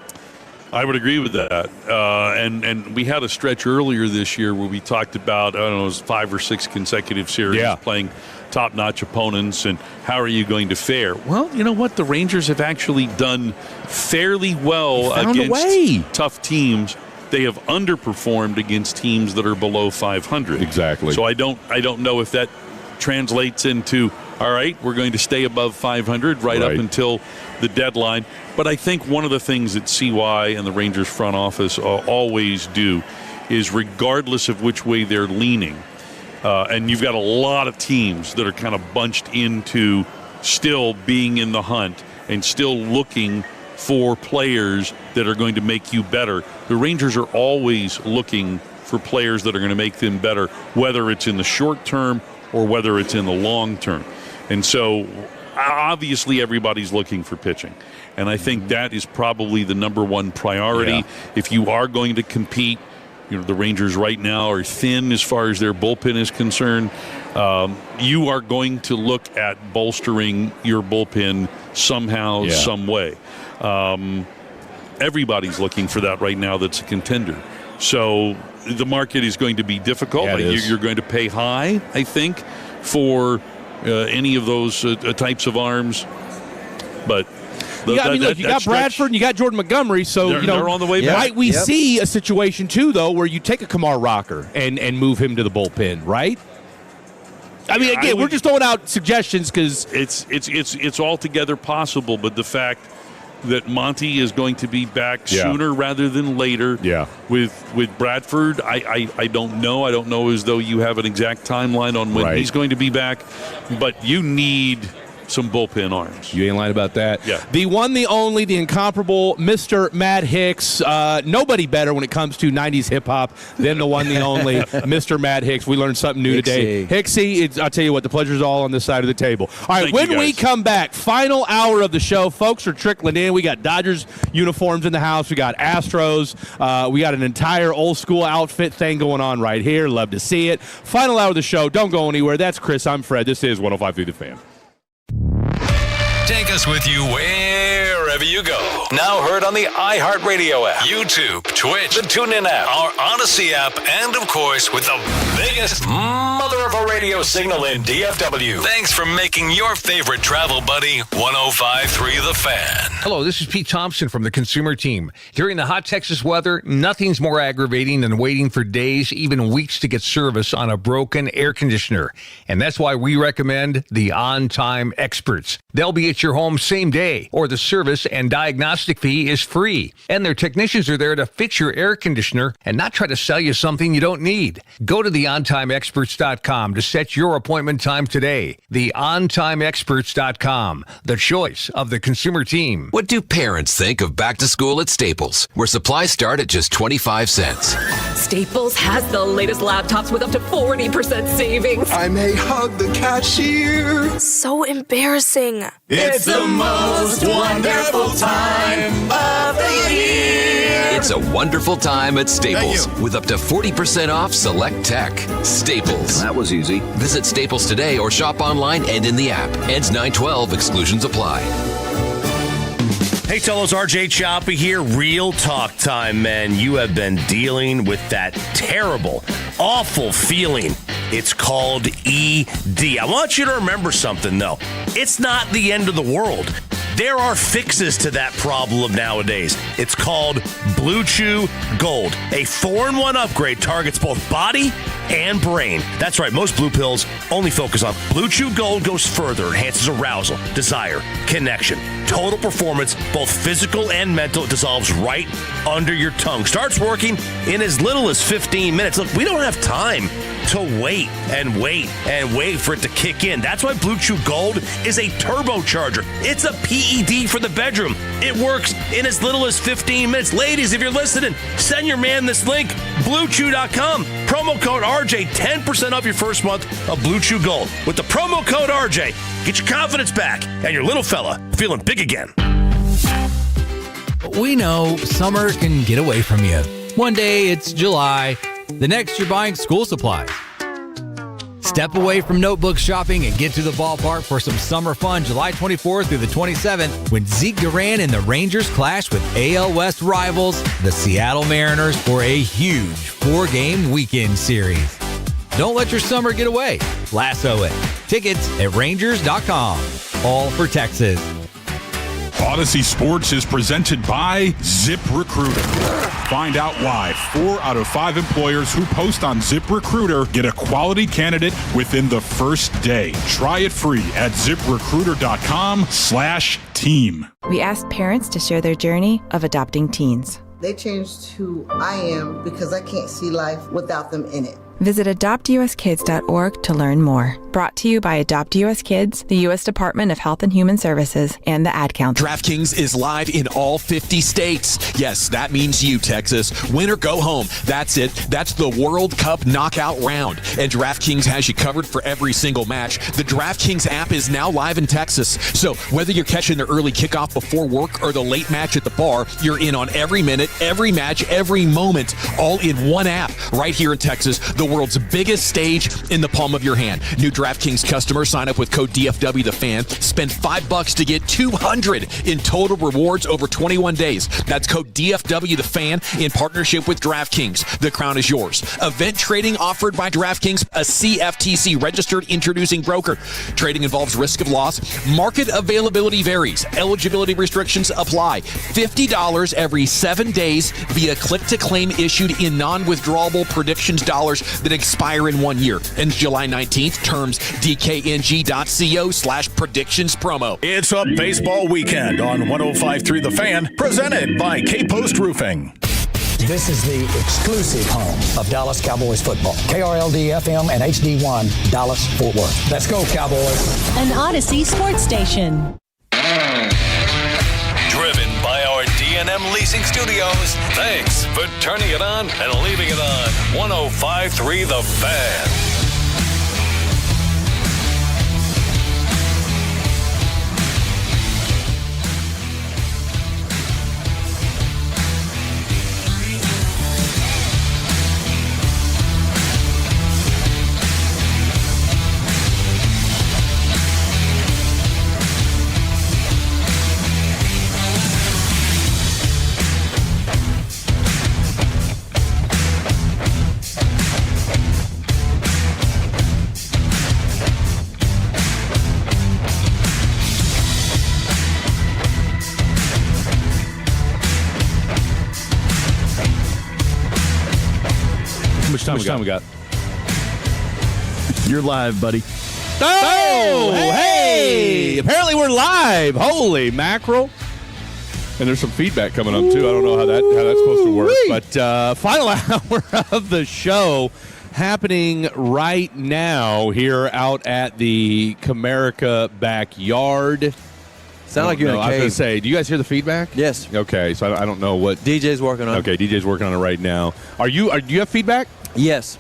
I would agree with that. And we had a stretch earlier this year where we talked about, it was 5 or 6 consecutive series playing top-notch opponents, and how are you going to fare? Well, you know what? The Rangers have actually done fairly well against tough teams. They have underperformed against teams that are below 500. Exactly. So I don't know if that translates into, all right, we're going to stay above 500 right up until the deadline. But I think one of the things that CY and the Rangers front office always do is, regardless of which way they're leaning, and you've got a lot of teams that are kind of bunched into still being in the hunt and still looking for players that are going to make you better. The Rangers are always looking for players that are going to make them better, whether it's in the short term or whether it's in the long term. And so obviously everybody's looking for pitching. And I think that is probably the number one priority. Yeah. If you are going to compete, the Rangers right now are thin as far as their bullpen is concerned. You are going to look at bolstering your bullpen somehow, some way. Everybody's looking for that right now that's a contender. So the market is going to be difficult. You're going to pay high, I think, for any of those types of arms. But you got Bradford and you got Jordan Montgomery, so they're on the way back. Might we see a situation too, though, where you take a Kamar Rocker and move him to the bullpen, right? I mean, again, we're just throwing out suggestions because it's altogether possible. But the fact that Monty is going to be back sooner rather than later, with Bradford, I don't know. I don't know as though you have an exact timeline on when he's going to be back, but you need some bullpen arms. You ain't lying about that. Yeah. The one, the only, the incomparable Mr. Matt Hicks. Nobody better when it comes to 90s hip-hop than the one, the only, Mr. Matt Hicks. We learned something new today. Hicksy, I'll tell you what, the pleasure's all on this side of the table. All right, when we come back, final hour of the show, folks are trickling in. We got Dodgers uniforms in the house. We got Astros. We got an entire old-school outfit thing going on right here. Love to see it. Final hour of the show. Don't go anywhere. That's Chris. I'm Fred. This is 105.3 The Fan. Take us with you wherever you go. Now heard on the iHeartRadio app, YouTube, Twitch, the TuneIn app, our Odyssey app, and of course with the biggest mother of a radio signal in DFW. Thanks for making your favorite travel buddy 105.3 The Fan. Hello, this is Pete Thompson from the Consumer Team. During the hot Texas weather, nothing's more aggravating than waiting for days, even weeks to get service on a broken air conditioner. And that's why we recommend the On Time Experts. They'll be at your home same day, or the service and diagnostic fee is free. And their technicians are there to fix your air conditioner and not try to sell you something you don't need. Go to theontimeexperts.com to set your appointment time today. Theontimeexperts.com, the choice of the Consumer Team. What do parents think of back to school at Staples, where supplies start at just 25 cents? Staples has the latest laptops with up to 40% savings. I may hug the cashier. So embarrassing. It's the most wonderful time of the year. It's a wonderful time at Staples with up to 40% off select tech. Staples. That was easy. Visit Staples today or shop online and in the app. Ends 9/12. Exclusions apply. Hey, Tolos, RJ Choppy here. Real talk time, man. You have been dealing with that terrible, awful feeling. It's called ED. I want you to remember something, though. It's not the end of the world. There are fixes to that problem nowadays. It's called Blue Chew Gold. A 4-in-1 upgrade targets both body and brain. That's right, most blue pills only focus on. Blue Chew Gold goes further, enhances arousal, desire, connection, total performance, both physical and mental. It dissolves right under your tongue. Starts working in as little as 15 minutes. Look, we don't have time to wait and wait and wait for it to kick in. That's why Blue Chew Gold is a turbocharger. It's a PED for the bedroom. It works in as little as 15 minutes. Ladies, if you're listening, send your man this link, BlueChew.com. Promo code RJ, 10% off your first month of Blue Chew Gold. With the promo code RJ, get your confidence back and your little fella feeling big again. We know summer can get away from you. One day it's July, the next you're buying school supplies. Step away from notebook shopping and get to the ballpark for some summer fun July 24th through the 27th when Zeke Duran and the Rangers clash with AL West rivals, the Seattle Mariners, for a huge 4-game weekend series. Don't let your summer get away. Lasso it. Tickets at Rangers.com. All for Texas. Odyssey Sports is presented by ZipRecruiter. Find out why 4 out of 5 employers who post on ZipRecruiter get a quality candidate within the first day. Try it free at ZipRecruiter.com/team. We asked parents to share their journey of adopting teens. They changed who I am because I can't see life without them in it. Visit adoptuskids.org to learn more. Brought to you by Adopt US Kids, the U.S. Department of Health and Human Services, and the Ad Council. DraftKings is live in all 50 states. Yes, that means you, Texas. Win or go home. That's it. That's the World Cup knockout round. And DraftKings has you covered for every single match. The DraftKings app is now live in Texas. So whether you're catching the early kickoff before work or the late match at the bar, you're in on every minute, every match, every moment, all in one app right here in Texas. The world's biggest stage in the palm of your hand. New DraftKings customers sign up with code DFW the Fan. Spend $5 to get $200 in total rewards over 21 days. That's code DFW the Fan in partnership with DraftKings. The crown is yours. Event trading offered by DraftKings, a CFTC registered introducing broker. Trading involves risk of loss. Market availability varies. Eligibility restrictions apply. $50 every 7 days via click-to-claim issued in non-withdrawable predictions dollars that expire in 1 year. Ends July 19th. Terms dkng.co/predictions promo. It's a baseball weekend on 105.3 The Fan, presented by K-Post Roofing. This is the exclusive home of Dallas Cowboys football. KRLD-FM and HD1, Dallas, Fort Worth. Let's go, Cowboys. An Odyssey sports station. Driven by our D&M Leasing Studios. Thanks for turning it on and leaving it on. 105.3 The Fan. How much time we got? You're live, buddy. Oh, hey! Apparently we're live. Holy mackerel! And there's some feedback coming up too. I don't know how that's supposed to work. But final hour of the show happening right now here out at the Comerica backyard. Sound like you're in a I was going cave. to say, do you guys hear the feedback? Yes. Okay, so I don't know what DJ's working on it. Okay, DJ's working on it right now. Do you have feedback? Yes.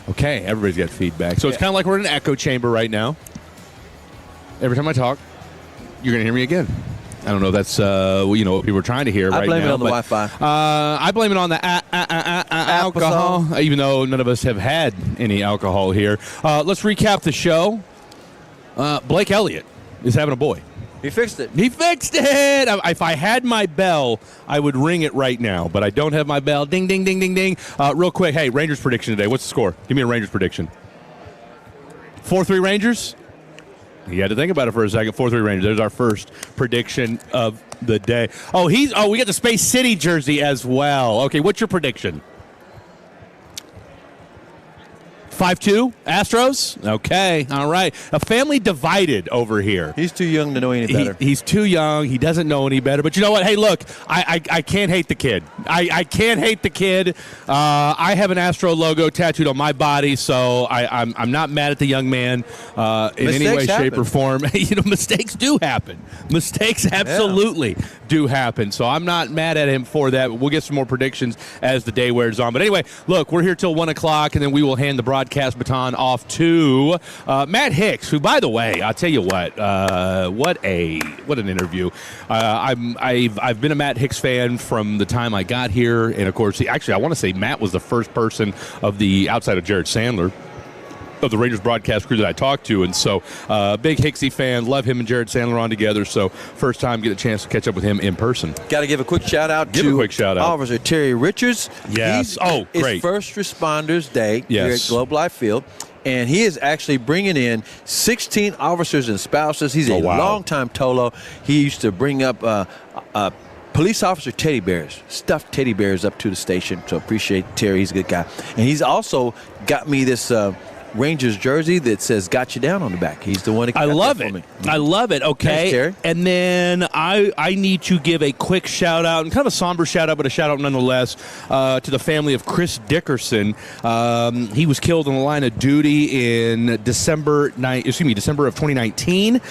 Okay, everybody's got feedback. So it's kind of like we're in an echo chamber right now. Every time I talk, you're going to hear me again. I don't know if that's what people are trying to hear right now. I blame it on the Wi-Fi. I blame it on the alcohol, even though none of us have had any alcohol here. Let's recap the show. Blake Elliott is having a boy. He fixed it. He fixed it. If I had my bell, I would ring it right now, but I don't have my bell. Ding, ding, ding, ding, ding. Real quick, hey, Rangers prediction today. What's the score? Give me a Rangers prediction. 4-3 Rangers? You had to think about it for a second. 4-3 Rangers. There's our first prediction of the day. We got the Space City jersey as well. Okay, what's your prediction? 5-2 Astros? Okay, all right. A family divided over here. He's too young to know any better. He's too young. He doesn't know any better. But you know what? Hey, look, I can't hate the kid. I can't hate the kid. I have an Astro logo tattooed on my body, so I'm not mad at the young man in any way, shape, or form. Mistakes do happen. Mistakes absolutely do happen. So I'm not mad at him for that. We'll get some more predictions as the day wears on. But anyway, look, we're here till 1 o'clock, and then we will hand the broadcast baton off to Matt Hicks, who, by the way, I'll tell you what an interview. I've been a Matt Hicks fan from the time I got here, and of course, I want to say Matt was the first person of the outside of Jared Sandler of the Rangers broadcast crew that I talked to, and so big Hicksy fan, love him and Jared Sandler on together, so first time get a chance to catch up with him in person. Got to give a quick shout out to Officer Terry Richards. Yes. Great. It's First Responders Day here at Globe Life Field, and he is actually bringing in 16 officers and spouses. He's a longtime Tolo. He used to bring up police officer teddy bears, stuffed teddy bears up to the station, so appreciate Terry. He's a good guy. And he's also got me this Rangers jersey that says "Got You Down" on the back. He's the one that got that for me. I love it. Okay. Thanks, Terry. And then I need to give a quick shout out, and kind of a somber shout out, but a shout out nonetheless, to the family of Chris Dickerson. He was killed in the line of duty in December of 2019.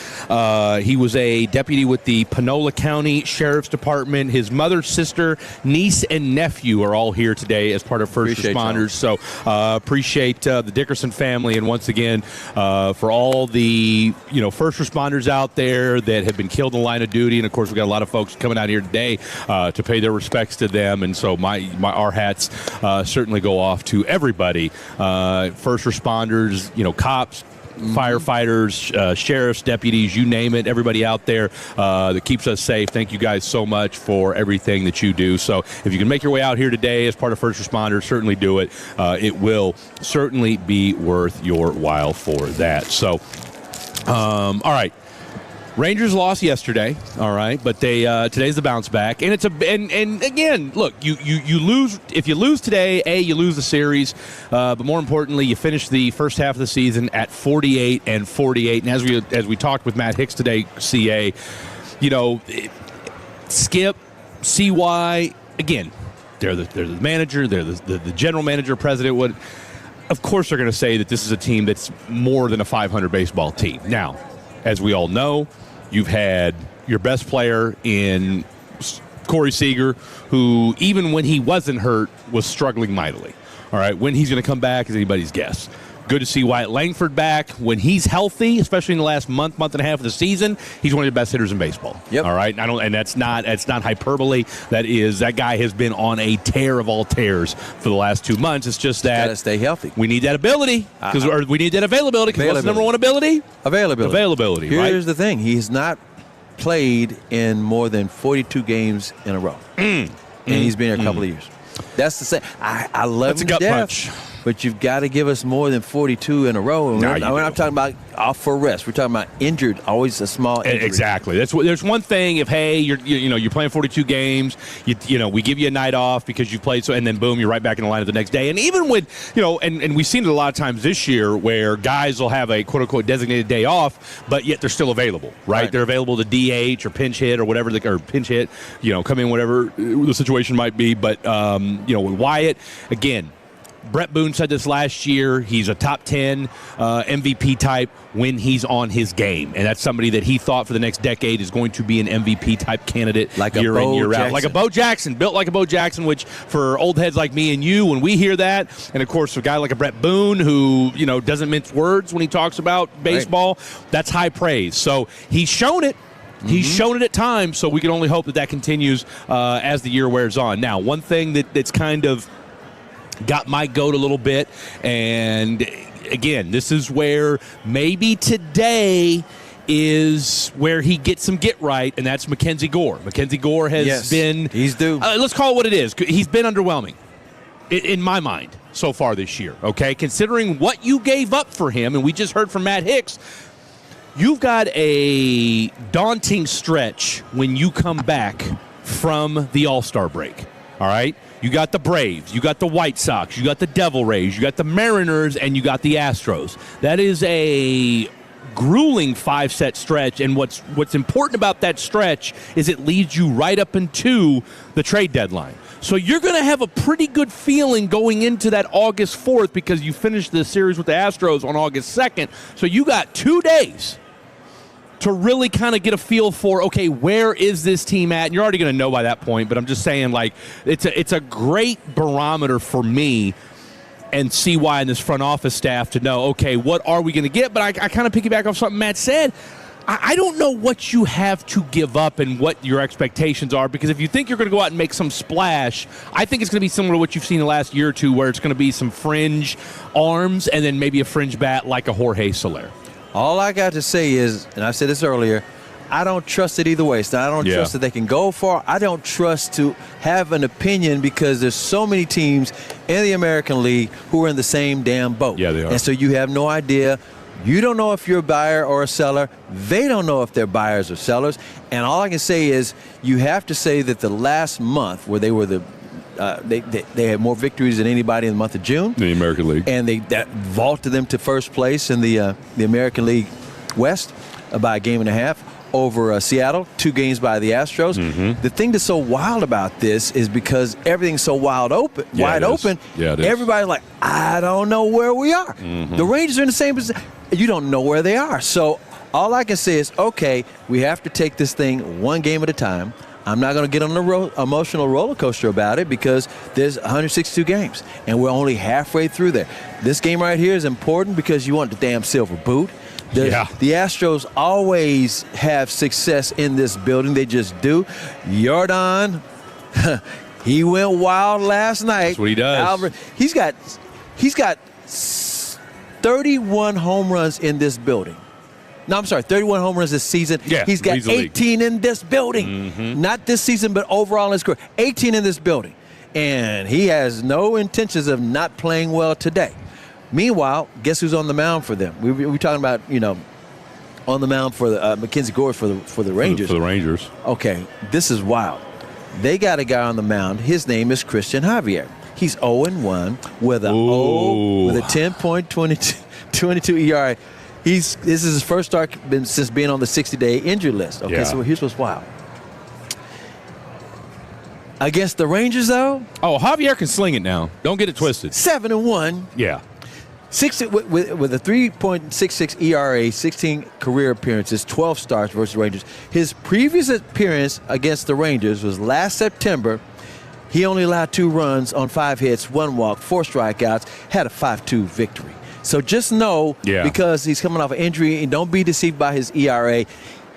He was a deputy with the Panola County Sheriff's Department. His mother, sister, niece, and nephew are all here today as part of First Responders. So appreciate the Dickerson family. And once again, for all the first responders out there that have been killed in the line of duty, and of course we got a lot of folks coming out here today to pay their respects to them, and so our hats certainly go off to everybody, first responders, cops, firefighters, sheriffs, deputies, you name it, everybody out there that keeps us safe. Thank you guys so much for everything that you do. So if you can make your way out here today as part of First Responders, certainly do it. It will certainly be worth your while for that. So, all right. Rangers lost yesterday, all right, but today's the bounce back, and and again, look, you lose if you lose today. You lose the series, but more importantly, you finish the first half of the season at 48-48. And as we talked with Matt Hicks today, CA, Skip, CY, again, they're the manager, they're the general manager, president. What? Of course, they're going to say that this is a team that's more than a 500 baseball team. Now, as we all know, you've had your best player in Corey Seager, who, even when he wasn't hurt, was struggling mightily. All right, when he's going to come back is anybody's guess. Good to see Wyatt Langford back. When he's healthy, especially in the last month and a half of the season, he's one of the best hitters in baseball. Yep. All right, and that's not hyperbole. That guy has been on a tear of all tears for the last 2 months. It's just that got to stay healthy. We need that ability or we need that availability. Because what's the number one ability? Availability. Here's the thing: he's not played in more than 42 games in a row, and he's been here a couple of years. That's the same. I love him to death. Punch. But you've got to give us more than 42 in a row. And we're not talking about off for rest. We're talking about injured, always a small injury. Exactly. There's one thing if you're playing 42 games, we give you a night off because you've played and then boom, you're right back in the lineup the next day. And even with and we've seen it a lot of times this year where guys will have a quote unquote designated day off, but yet they're still available, right? They're available to DH or pinch hit or whatever or pinch hit, come in whatever the situation might be. But with Wyatt, again, Brett Boone said this last year. He's a top 10 MVP type when he's on his game. And that's somebody that he thought for the next decade is going to be an MVP type candidate year in, year out. Like a Bo Jackson, built like a Bo Jackson, which for old heads like me and you, when we hear that, and of course a guy like a Brett Boone who, doesn't mince words when he talks about baseball, that's high praise. So he's shown it. He's shown it at times, so we can only hope that continues as the year wears on. Now, one thing that's kind of got my goat a little bit, and again, this is where maybe today is where he gets some get right, and that's Mackenzie Gore. Mackenzie Gore has been... He's due. Let's call it what it is. He's been underwhelming, in my mind, so far this year, okay? Considering what you gave up for him, and we just heard from Matt Hicks, You've got a daunting stretch when you come back from the All-Star break, all right? You got the Braves, you got the White Sox, you got the Devil Rays, you got the Mariners, and you got the Astros. That is a grueling 5-set stretch, and what's important about that stretch is it leads you right up into the trade deadline. So you're going to have a pretty good feeling going into that August 4th because you finished the series with the Astros on August 2nd. So you got 2 days to really kind of get a feel for, okay, where is this team at? And you're already going to know by that point, but I'm just saying, like, it's a great barometer for me and see why in this front office staff to know, okay, what are we going to get? But I kind of piggyback off something Matt said. I don't know what you have to give up and what your expectations are, because if you think you're going to go out and make some splash, I think it's going to be similar to what you've seen the last year or two, where it's going to be some fringe arms and then maybe a fringe bat like a Jorge Soler. All I got to say is, and I said this earlier, I don't trust it either way. So I don't trust that they can go far. I don't trust to have an opinion because there's so many teams in the American League who are in the same damn boat. Yeah, they are. And so you have no idea. You don't know if you're a buyer or a seller. They don't know if they're buyers or sellers. And all I can say is you have to say that the last month where they were they had more victories than anybody in the month of June. The American League. And that vaulted them to first place in the American League West by a game and a half over Seattle, 2 games by the Astros. Mm-hmm. The thing that's so wild about this is because everything's so wide open, everybody's like, I don't know where we are. Mm-hmm. The Rangers are in the same position. You don't know where they are. So all I can say is, okay, we have to take this thing one game at a time. I'm not going to get on an emotional roller coaster about it because there's 162 games, and we're only halfway through there. This game right here is important because you want the damn silver boot. The Astros always have success in this building. They just do. Jordan, he went wild last night. That's what he does. He's got 31 home runs in this building. No, I'm sorry, 31 home runs this season. Yeah, he's got 18 in this building. Mm-hmm. Not this season, but overall in his career. 18 in this building. And he has no intentions of not playing well today. Meanwhile, guess who's on the mound for them? We're talking about, on the mound for the Mackenzie Gore for the Rangers. For the Rangers. Okay, this is wild. They got a guy on the mound. His name is Christian Javier. He's 0-1 with a 10.22 ERA. This is his first start since being on the 60-day injury list. Okay, so here's what's wild. Against the Rangers, though. Oh, Javier can sling it now. Don't get it twisted. 7-1. Yeah. With a 3.66 ERA, 16 career appearances, 12 starts versus Rangers. His previous appearance against the Rangers was last September. He only allowed 2 runs on 5 hits, 1 walk, 4 strikeouts, had a 5-2 victory. So just know, because he's coming off an injury, and don't be deceived by his ERA,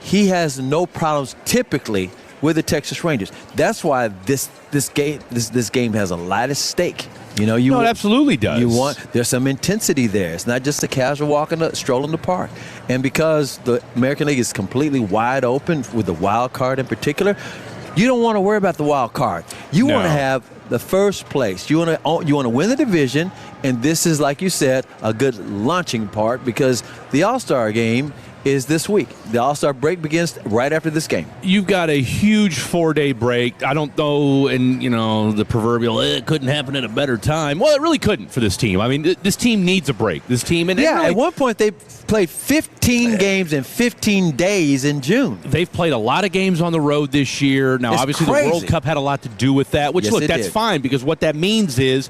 he has no problems typically with the Texas Rangers. That's why this game has a lot at stake. It absolutely does. There's some intensity there. It's not just a casual stroll in the park. And because the American League is completely wide open with the wild card in particular, you don't want to worry about the wild card. You want to have the first place. You want to win the division, and this is, like you said, a good launching part because the All-Star game is this week. The All-Star break begins right after this game. You've got a huge 4-day break. I don't know, and the proverbial, it couldn't happen at a better time. Well, it really couldn't for this team. I mean, this team needs a break. This team, at one point they played 15 games in 15 days in June. They've played a lot of games on the road this year. Now, obviously, crazy. The World Cup had a lot to do with that, which, that's fine because what that means is,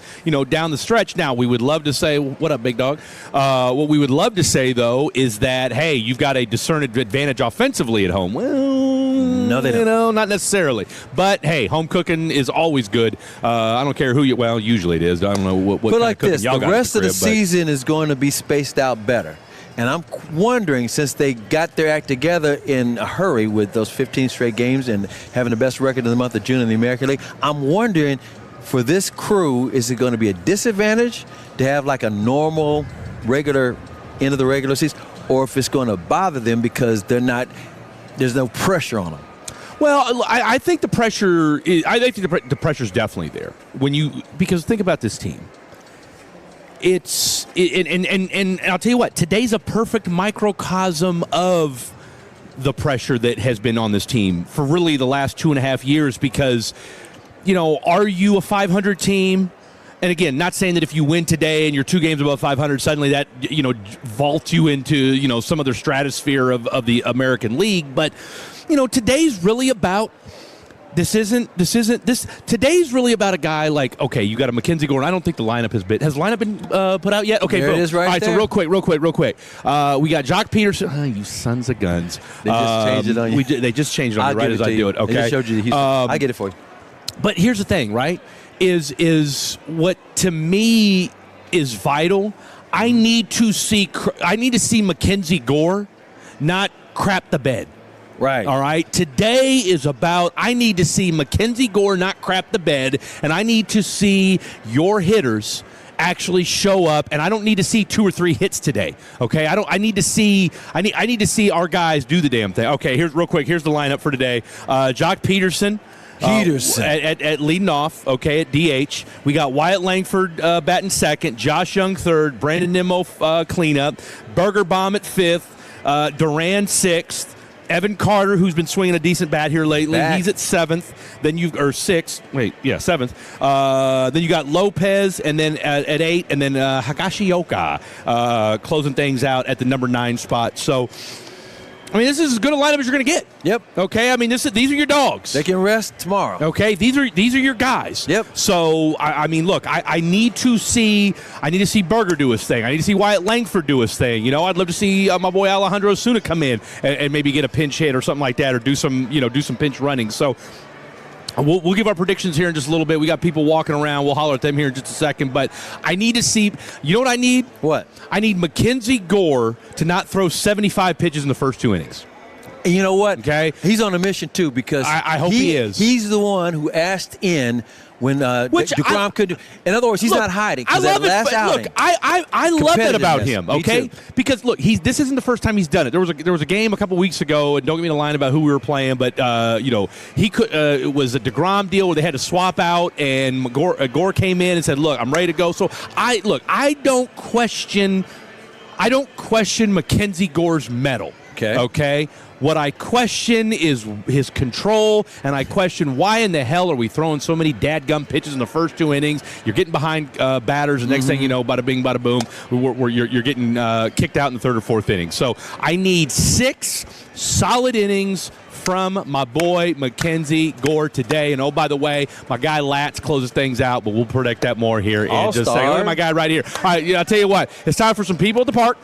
down the stretch. Now, we would love to say, what up, big dog? What we would love to say, though, is that, hey, you've got a discernible advantage offensively at home. Well, no, they don't. Not necessarily. But, hey, home cooking is always good. I don't care who you – well, usually it is. I don't know what but kind like of cooking this, y'all got the rest at the of the crib, season is going to be spaced out better. And I'm wondering, since they got their act together in a hurry with those 15 straight games and having the best record in the month of June in the American League, I'm wondering, for this crew, is it going to be a disadvantage to have like a normal, regular end of the regular season, or if it's going to bother them because there's no pressure on them? Well, I think the pressure is, the pressure's definitely there because think about this team. and I'll tell you what, today's a perfect microcosm of the pressure that has been on this team for really the last 2.5 years because, are you a 500 team? And again, not saying that if you win today and you're 2 games above 500, suddenly that, vaults you into, some other stratosphere of the American League. But, today's really about today's really about a guy like, okay, you got a Mackenzie Gore. I don't think the lineup has the lineup been put out yet? Okay, there boom. It is right all right, there. so real quick. We got Jock Peterson. Oh, you sons of guns. They just changed it on you. They just changed it on me right as I do it. Okay. They just showed you the Houston. I get it for you. But here's the thing, right? Is what to me is vital. I need to see Mackenzie Gore not crap the bed. Right. All right. Today is about I need to see Mackenzie Gore not crap the bed, and I need to see your hitters actually show up, and I don't need to see 2 or 3 hits today. Okay. I need to see our guys do the damn thing. Okay, here's the lineup for today. Jock Peterson. At leading off, okay, at DH. We got Wyatt Langford batting second, Josh Young third, Brandon Nimmo cleanup, Bergerbaum at fifth, Duran sixth, Evan Carter, who's been swinging a decent bat here lately, he's at seventh. Then seventh. Then you got Lopez, and then at 8, and then Higashioka closing things out at the number 9 spot. So, this is as good a lineup as you're going to get. Yep. Okay. These are your dogs. They can rest tomorrow. Okay. These are your guys. Yep. So look, I need to see Berger do his thing. I need to see Wyatt Langford do his thing. I'd love to see my boy Alejandro Osuna come in and maybe get a pinch hit or something like that, or do some pinch running. So. We'll give our predictions here in just a little bit. We got people walking around. We'll holler at them here in just a second. But I need to see – you know what I need? What? I need Mackenzie Gore to not throw 75 pitches in the first 2 innings. And you know what? Okay. He's on a mission, too, because I hope he is. He's the one who asked in when DeGrom couldn't do. In other words, he's not hiding. I love that it. outing, look, I love that about him. Okay, because look, this isn't the first time he's done it. There was a game a couple weeks ago, and don't get me the line about who we were playing, but he could. It was a DeGrom deal where they had to swap out, and Gore came in and said, "Look, I'm ready to go." So I don't question Mackenzie Gore's mettle. Okay. What I question is his control, and I question why in the hell are we throwing so many dadgum pitches in the first 2 innings? You're getting behind batters, and next thing you know, bada bing, bada boom, you're getting kicked out in the 3rd or 4th inning. So I need 6 solid innings from my boy Mackenzie Gore today. And oh, by the way, my guy Latz closes things out, but we'll predict that more here in just a second. Look at my guy right here. All right, I'll tell you what, it's time for some people at the park.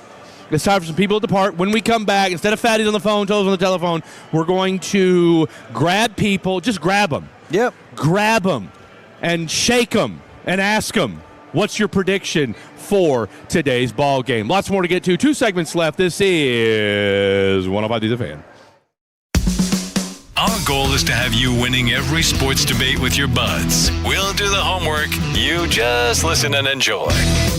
When we come back, instead of Fatty's on the phone, Toes on the telephone, we're going to grab people. Just grab them. Yep. Grab them and shake them and ask them, what's your prediction for today's ball game? Lots more to get to. 2 segments left. This is 105 to the Fan. Our goal is to have you winning every sports debate with your buds. We'll do the homework. You just listen and enjoy.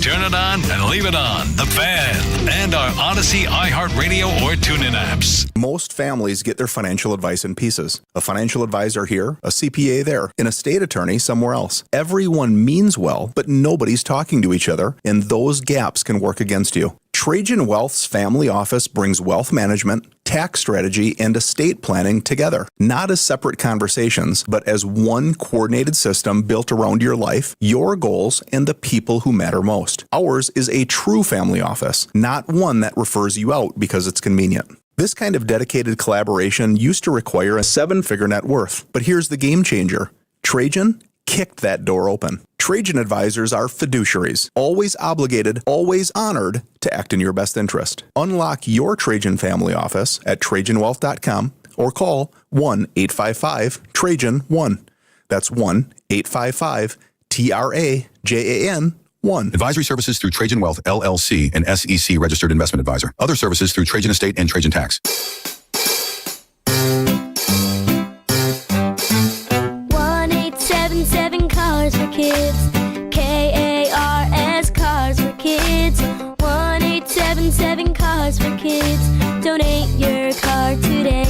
Turn it on and leave it on. The Fan and our Odyssey, iHeartRadio, or TuneIn apps. Most families get their financial advice in pieces. A financial advisor here, a CPA there, an estate attorney somewhere else. Everyone means well, but nobody's talking to each other, and those gaps can work against you. Trajan Wealth's family office brings wealth management, tax strategy, and estate planning together, not as separate conversations, but as one coordinated system built around your life, your goals, and the people who matter most. Ours is a true family office, not one that refers you out because it's convenient. This kind of dedicated collaboration used to require a 7-figure net worth, but here's the game changer. Trajan kicked that door open. Trajan advisors are fiduciaries, always obligated, always honored to act in your best interest. Unlock your Trajan family office at TrajanWealth.com or call 1-855-TRAJAN-1. That's 1-855-TRAJAN-1. Advisory services through Trajan Wealth, LLC, an SEC registered investment advisor. Other services through Trajan Estate and Trajan Tax. 1-877 Cars for Kids. KARS Cars for Kids. 1-877 Cars for Kids. Donate your car today.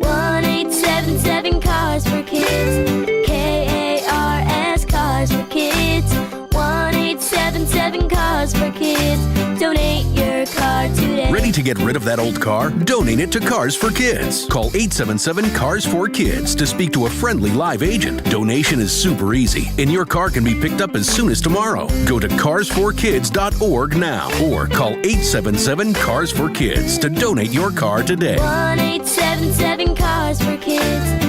1-877 Cars for Kids. KARS Cars for Kids. 1-877 car today. Ready to get rid of that old car? Donate it to Cars for Kids. Call 877-CARS-4-KIDS to speak to a friendly live agent. Donation is super easy, and your car can be picked up as soon as tomorrow. Go to carsforkids.org now or call 877-CARS-4-KIDS to donate your car today. 1-877-CARS-FOR-KIDS.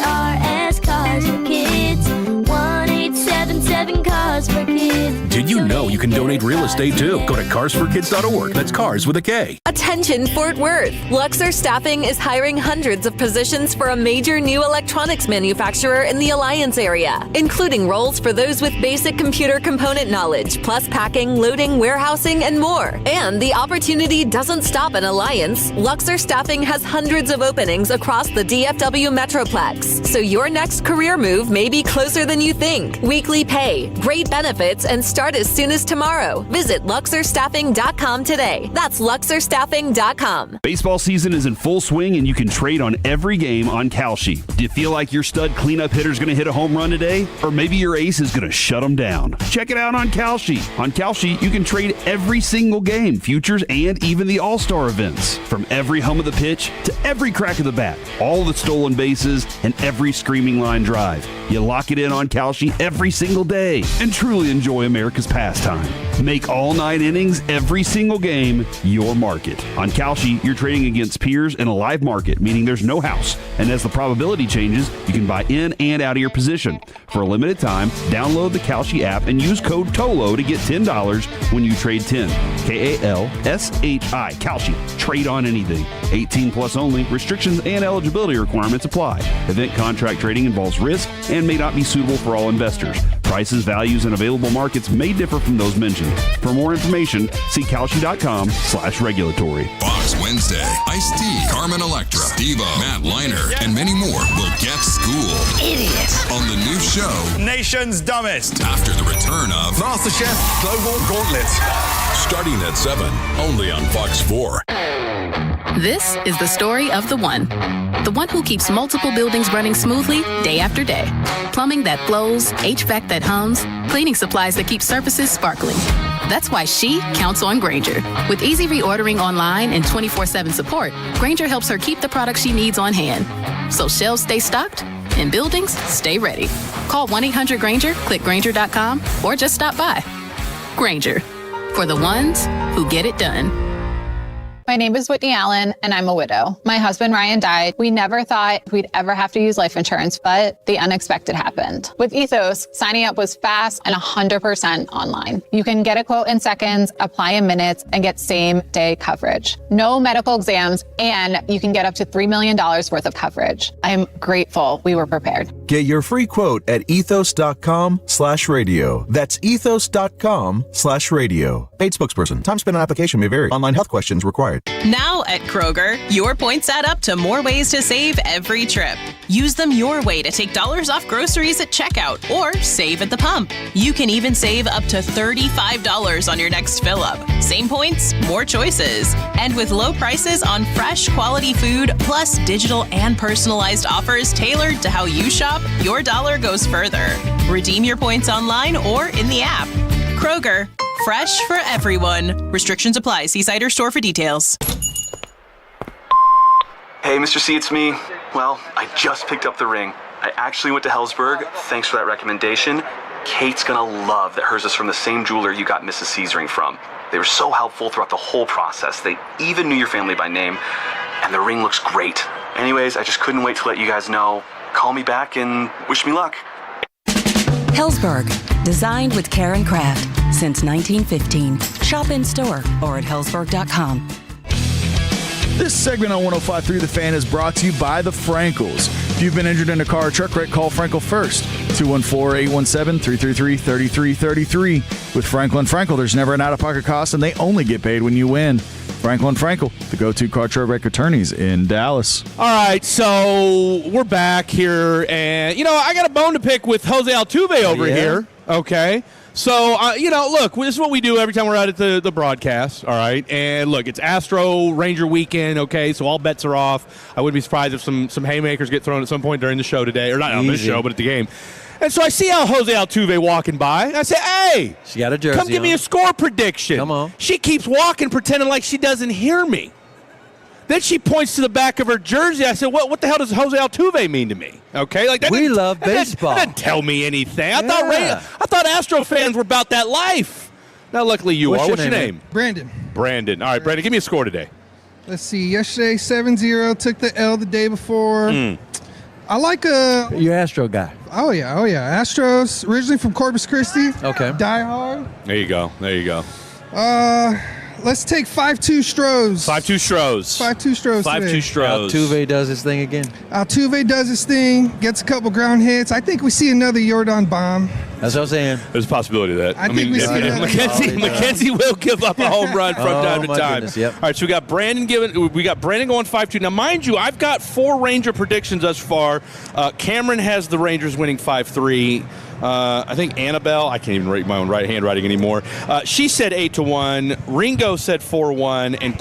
KARS Cars for Kids. 1-877-CARS-FOR-KIDS. Did you know you can donate real estate too? Go to carsforkids.org. That's cars with a K. Attention Fort Worth. Luxor Staffing is hiring hundreds of positions for a major new electronics manufacturer in the Alliance area, including roles for those with basic computer component knowledge, plus packing, loading, warehousing, and more. And the opportunity doesn't stop in Alliance. Luxor Staffing has hundreds of openings across the DFW Metroplex, so your next career move may be closer than you think. Weekly pay, great benefits, and start as soon as tomorrow. Visit LuxorStaffing.com today. That's LuxorStaffing.com. Baseball season is in full swing, and you can trade on every game on Kalshi. Do you feel like your stud cleanup hitter is going to hit a home run today? Or maybe your ace is going to shut them down? Check it out on Kalshi. On Kalshi, you can trade every single game, futures, and even the all-star events. From every hum of the pitch to every crack of the bat, all the stolen bases, and every screaming line drive. You lock it in on Kalshi every single day and truly enjoy America's pastime. Make all 9 innings, every single game, your market. On Kalshi, you're trading against peers in a live market, meaning there's no house. And as the probability changes, you can buy in and out of your position. For a limited time, download the Kalshi app and use code TOLO to get $10 when you trade 10. Kalshi. Kalshi. Trade on anything. 18 plus only. Restrictions and eligibility requirements apply. Event contract trading involves risk and may not be suitable for all investors. Prices, values, and available markets may differ from those mentioned. For more information, see Kalshi.com/regulatory. Fox Wednesday, Ice-T, Carmen Electra, Steve-O, Matt Liner, and many more will get schooled. Idiots. On the new show, Nation's Dumbest. After the return of MasterChef Global Gauntlet. Starting at 7, only on Fox 4. This is the story of the one who keeps multiple buildings running smoothly day after day. Plumbing that flows, HVAC that hums, cleaning supplies that keep surfaces sparkling. That's why she counts on Grainger. With easy reordering online and 24/7 support, Grainger helps her keep the products she needs on hand. So shelves stay stocked and buildings stay ready. Call 1-800-GRAINGER, click Grainger.com, or just stop by. Grainger, for the ones who get it done. My name is Whitney Allen, and I'm a widow. My husband, Ryan, died. We never thought we'd ever have to use life insurance, but the unexpected happened. With Ethos, signing up was fast and 100% online. You can get a quote in seconds, apply in minutes, and get same-day coverage. No medical exams, and you can get up to $3 million worth of coverage. I am grateful we were prepared. Get your free quote at ethos.com/radio. That's ethos.com/radio. Paid spokesperson. Time spent on application may vary. Online health questions required. Now at Kroger, your points add up to more ways to save every trip. Use them your way to take dollars off groceries at checkout or save at the pump. You can even save up to $35 on your next fill up. Same points, more choices. And with low prices on fresh, quality food, plus digital and personalized offers tailored to how you shop, your dollar goes further. Redeem your points online or in the app. Kroger, fresh for everyone. Restrictions apply. See site or store for details. Hey, Mr. C, it's me. Well, I just picked up the ring. I actually went to Hellsberg. Thanks for that recommendation. Kate's gonna love that hers is from the same jeweler you got Mrs. C's ring from. They were so helpful throughout the whole process. They even knew your family by name, and the ring looks great. Anyways, I just couldn't wait to let you guys know. Call me back and wish me luck. Hellsberg, designed with care and craft since 1915. Shop in store or at hellsberg.com. This segment on 105.3 The Fan is brought to you by the Frankels. If you've been injured in a car or truck wreck, call Frankel first. 214-817-333-3333. With Frankel & Frankel, there's never an out-of-pocket cost, and they only get paid when you win. Frankel & Frankel, the go-to car truck wreck attorneys in Dallas. All right, so we're back here, and, I got a bone to pick with Jose Altuve over here, okay? So, look, this is what we do every time we're out at the broadcast, all right? And, look, it's Astro-Ranger weekend, okay, so all bets are off. I wouldn't be surprised if some haymakers get thrown at some point during the show today. Or not on this show, but at the game. And so I see Jose Altuve walking by. And I say, hey, she got a jersey come give me a score prediction. Come on. She keeps walking, pretending like she doesn't hear me. Then she points to the back of her jersey. I said, what the hell does Jose Altuve mean to me? Okay, like that. We love baseball. That didn't tell me anything. I thought Astro fans were about that life. Now, luckily you are. What's your name? Brandon. Brandon. All right, Brandon, give me a score today. Let's see. Yesterday, 7-0. Took the L the day before. I like a... You're Astro guy. Oh, yeah. Astros, originally from Corpus Christi. Okay. Die hard. There you go. Let's take 5-2 Stros. 5-2 Stros. 5-2 Stros 5-2 today. Stros. Altuve does his thing again. Altuve does his thing, gets a couple ground hits. I think we see another Jordan bomb. That's what I'm saying. There's a possibility of that. I think we see that. Mackenzie will give up a home run from time to time. Goodness, yep. All right, so we got Brandon going 5-2. Now, mind you, I've got 4 Ranger predictions thus far. Cameron has the Rangers winning 5-3. I think Annabelle, I can't even read my own handwriting anymore. She said 8-1. Ringo said 4-1, and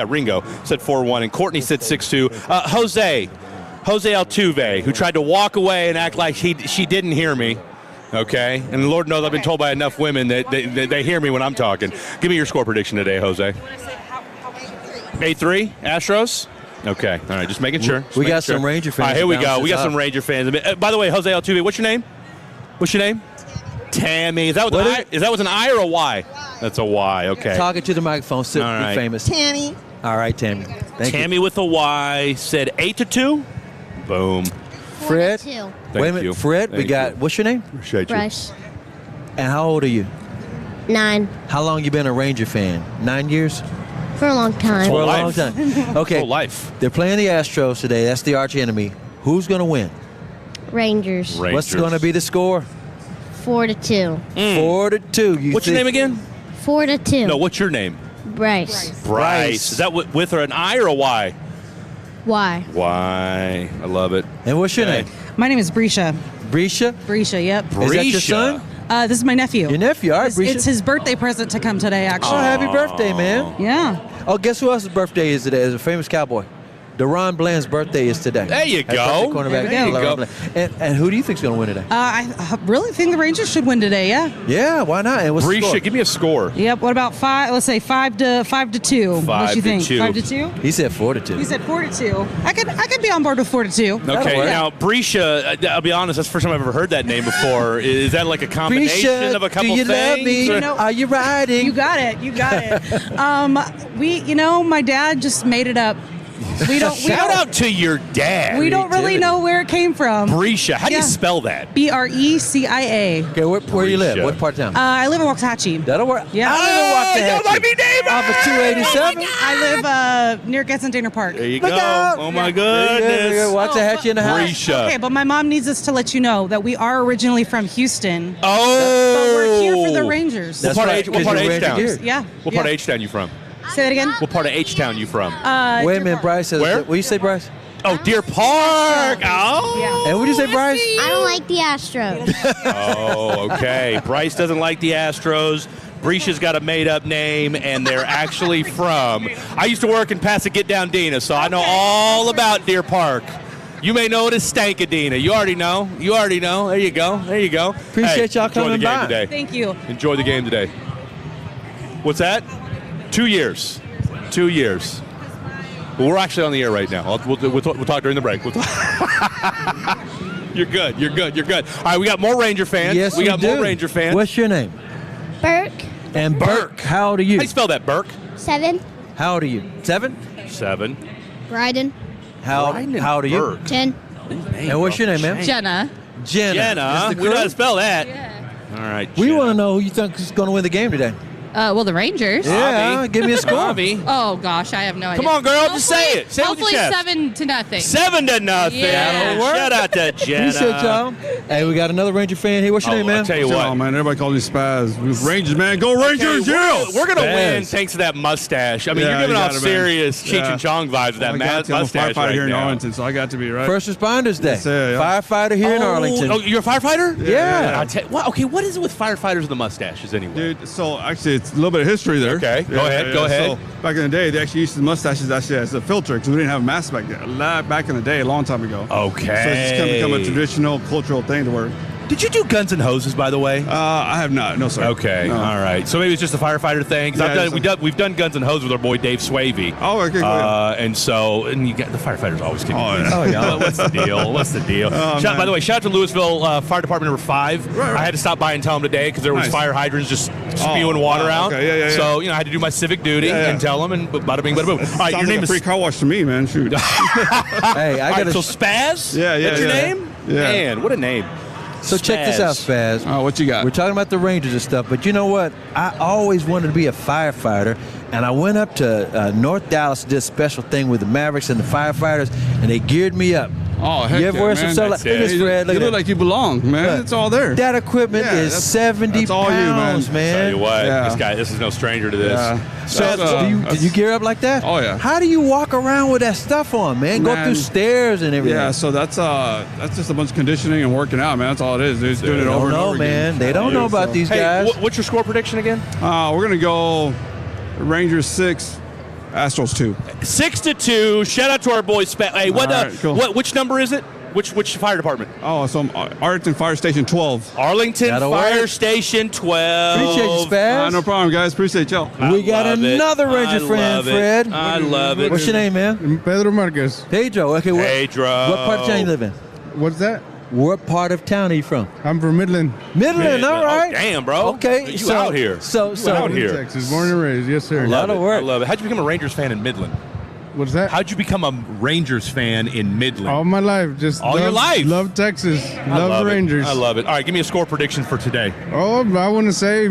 Ringo said 4-1, and Courtney said 6-2. Jose Altuve, who tried to walk away and act like she didn't hear me. Okay, and Lord knows I've been told by enough women that they hear me when I'm talking. Give me your score prediction today, Jose. 8-3, Astros. Okay, all right, just making sure. We got some Ranger fans. All right, here we go. We got some Ranger fans. By the way, Jose Altuve, what's your name? Tammy. Is that with an I or a Y? That's a Y. Okay. Talking to the microphone, be famous. Tammy. All right, Tammy. Thank Tammy with a Y said 8-2. Boom. Fred. Wait a minute, Fred. Thank we got. you. What's your name? Appreciate you. Bryce. And how old are you? 9. How long you been a Ranger fan? 9 years. For a long time. For a long time. Okay. Whole life. They're playing the Astros today. That's the arch enemy. Who's going to win? Rangers. What's going to be the score? 4-2. 4-2. What's your name again? 4-2. No, what's your name? Bryce. Bryce. Is that with an I or a Y? Why? Y. I love it. And what's your name? My name is Brisha. Brisha? Brisha, yep. Is that your son? This is my nephew. Your nephew, all right, Brisha. It's his birthday present to come today, actually. Oh, happy birthday, man. Yeah. Oh, guess who else's birthday is today? Is a famous cowboy. Deron Bland's birthday is today. There you go. Cornerback. There you go. And who do you think's going to win today? I really think the Rangers should win today, yeah. Yeah, why not? And what's the score? Brisha, give me a score. Yep, what about 5? Let's say 5-2. What do you think? 5-2? He said 4-2. He said 4-2. I could be on board with 4-2. Okay, now Brisha, I'll be honest, that's the first time I've ever heard that name before. Is that like a combination Brisha, of a couple do you things? love me? Are you riding? You got it. My dad just made it up. Shout out to your dad. We don't really know where it came from. Brisha. How do you spell that? Brecia. Okay, where do you live? What part of town? I live in Waxahachie. That'll work. Yeah. I live in Waxahachie. Might be neighbors. Off of 287. I live near Getzendaner Park. There you Look go. out. Oh, my goodness. Waxahachie in the house. Brisha. Okay, but my mom needs us to let you know that we are originally from Houston. Oh. But we're here for the Rangers. What part of H-Town? Yeah. What part of H-Town you from? Say that again? What part of H-Town you from? Wait a minute, Bryce says. Where? What do you say, Bryce? Oh, Deer Park. Oh. Yeah. And what do you say, Bryce? I don't like the Astros. Oh, okay. Bryce doesn't like the Astros. Brisha's got a made-up name, and they're actually from. I used to work in Pasadena, so I know all about Deer Park. You may know it as Stankadena. You already know. There you go. Appreciate y'all coming by. Today. Thank you. Enjoy the game today. What's that? 2 years. 2 years. Well, we're actually on the air right now. We'll talk during the break. You're good. All right, we got more Ranger fans. Yes, we got do. more Ranger fans. What's your name? Burke. And Burke. How old are you? How do you spell that, Burke? 7. How old are you? 7? 7. Bryden. How old are you? Burke. 10. And what's your name, ma'am? Jenna. Jenna. We know how to spell that. Yeah. All right. We want to know who you think is going to win the game today. Well, the Rangers. Yeah, give me a score. Oh gosh, I have no idea. Come on, girl, just say it. Say it with your Hopefully chest. 7-0. 7-0. Yeah. Shout out to Jenna. Appreciate y'all. Hey, we got another Ranger fan here. What's your name, man? I'll tell you What's what. going on, man? Everybody calls me Spaz. Rangers, man. Go Rangers, yeah! We're going to win thanks to that mustache. I mean, Yeah, you're giving you off got it, serious man. Cheech and Chong vibes with that I'm mustache a firefighter right here in now. Arlington, so I got to be, right? First Responders Day. Yes, sir, yeah. Firefighter here in Arlington. Oh, you're a firefighter? Yeah. Okay, what is it with firefighters with the mustaches anyway? Dude, so actually, it's a little bit of history there. Okay, go ahead. So back in the day, they actually used the mustaches actually as a filter because we didn't have masks back then. Back in the day, a long time ago. Okay. So it's just kind of become a traditional cultural thing to where. Did you do Guns and Hoses, by the way? I have not. No, sir. Okay. No. All right. So maybe it's just a firefighter thing. 'Cause we've done Guns and Hoses with our boy Dave Swavey. Oh, okay. And you got the firefighters always kick. Yeah. What's the deal? What's the deal? By the way, shout out to Louisville Fire Department number 5. Right. I had to stop by and tell them today because there was Nice. fire hydrants just spewing water out. Okay. Yeah. So I had to do my civic duty and tell them, and bada bing, bada boom. All right, your name is free car wash to me, man. Shoot. Hey, I got so Spaz? Yeah. That's your name? Yeah. Man, what a name. So check this out, Spaz. Oh, what you got? We're talking about the Rangers and stuff, but you know what? I always wanted to be a firefighter, and I went up to North Dallas, did a special thing with the Mavericks and the firefighters, and they geared me up. Oh, heck You ever wear some stuff like this, Fred? You look like you belong, man. It's all there. That equipment is 70 that's all pounds, you, man. Tell you what, Yeah. this is no stranger to this. Yeah. So, did you gear up like that? Oh, yeah. How do you walk around with that stuff on, man? Go through stairs and everything. Yeah, so that's just a bunch of conditioning and working out, man. That's all it is. They're just doing it over and over man. again. They don't know about these guys. What's your score prediction again? We're gonna go Rangers 6, Astros 2. 6-2. Shout out to our boys. Hey, All right, cool. Which number is it? Which fire department? Oh, so I'm Arlington Fire Station 12. Arlington Fire Station 12. Appreciate you, Spaz. No problem, guys. Appreciate y'all. We got another Ranger friend, Fred. I love it. What's your name, man? Pedro Marquez. Pedro. Okay, Pedro. What part of town you live in? What's that? What part of town are you from? I'm from Midland. Midland, all right. Oh, damn, bro. Okay, You out here. So out here. Texas, born and raised. Yes, sir. I love it. work. I love it. How'd you become a Rangers fan in Midland? What's that? How'd you become a Rangers fan in Midland? All my life, just All your life? Love Texas. I Love the it. Rangers. I love it. All right, give me a score prediction for today. Oh, I want to say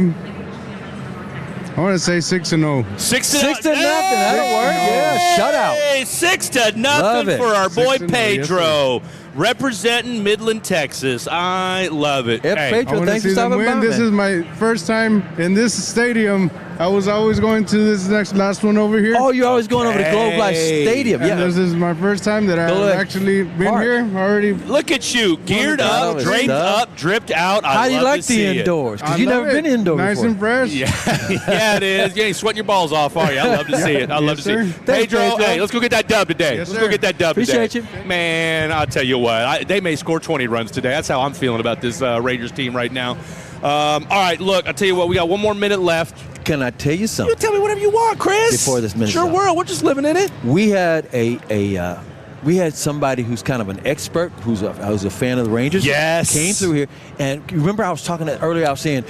6-0. 6-0. That'll work. Yeah, shutout. Hey, 6-0 Love it. for our boy 6-0, Pedro, representing Midland, Texas. I love it. Yeah, Hey, Pedro, I want to thanks for see them stopping by, win. This man. is my first time in this stadium. I was always going to this last one over here. Oh, you're always going over to Globe Life Stadium. And Yeah. this is my first time that I've Globe actually been Park. here already. look at you, geared up, Love it. draped Stuff. up, dripped out. I How do you love like to the see it. indoors? I Because you've love never been it. indoors Nice before. and fresh. Yeah, it is. You ain't sweating your balls off, are you? I love to see it. I love to see sir. it. Thanks, Pedro, Pedro. hey, let's go get that dub today. Yes, Let's go sir. get that dub Appreciate today. you. Man, I'll tell you what. They may score 20 runs today. That's how I'm feeling about this Rangers team right now. All right, look, I'll tell you what. We got one more minute left. Can I tell you You something? tell me whatever you want, Chris. Before this minute's It's your up. world. We're just living in it. We had we had somebody who's kind of an expert, who's a fan of the Rangers. Yes. Came through here, and you remember I was talking earlier. I was saying,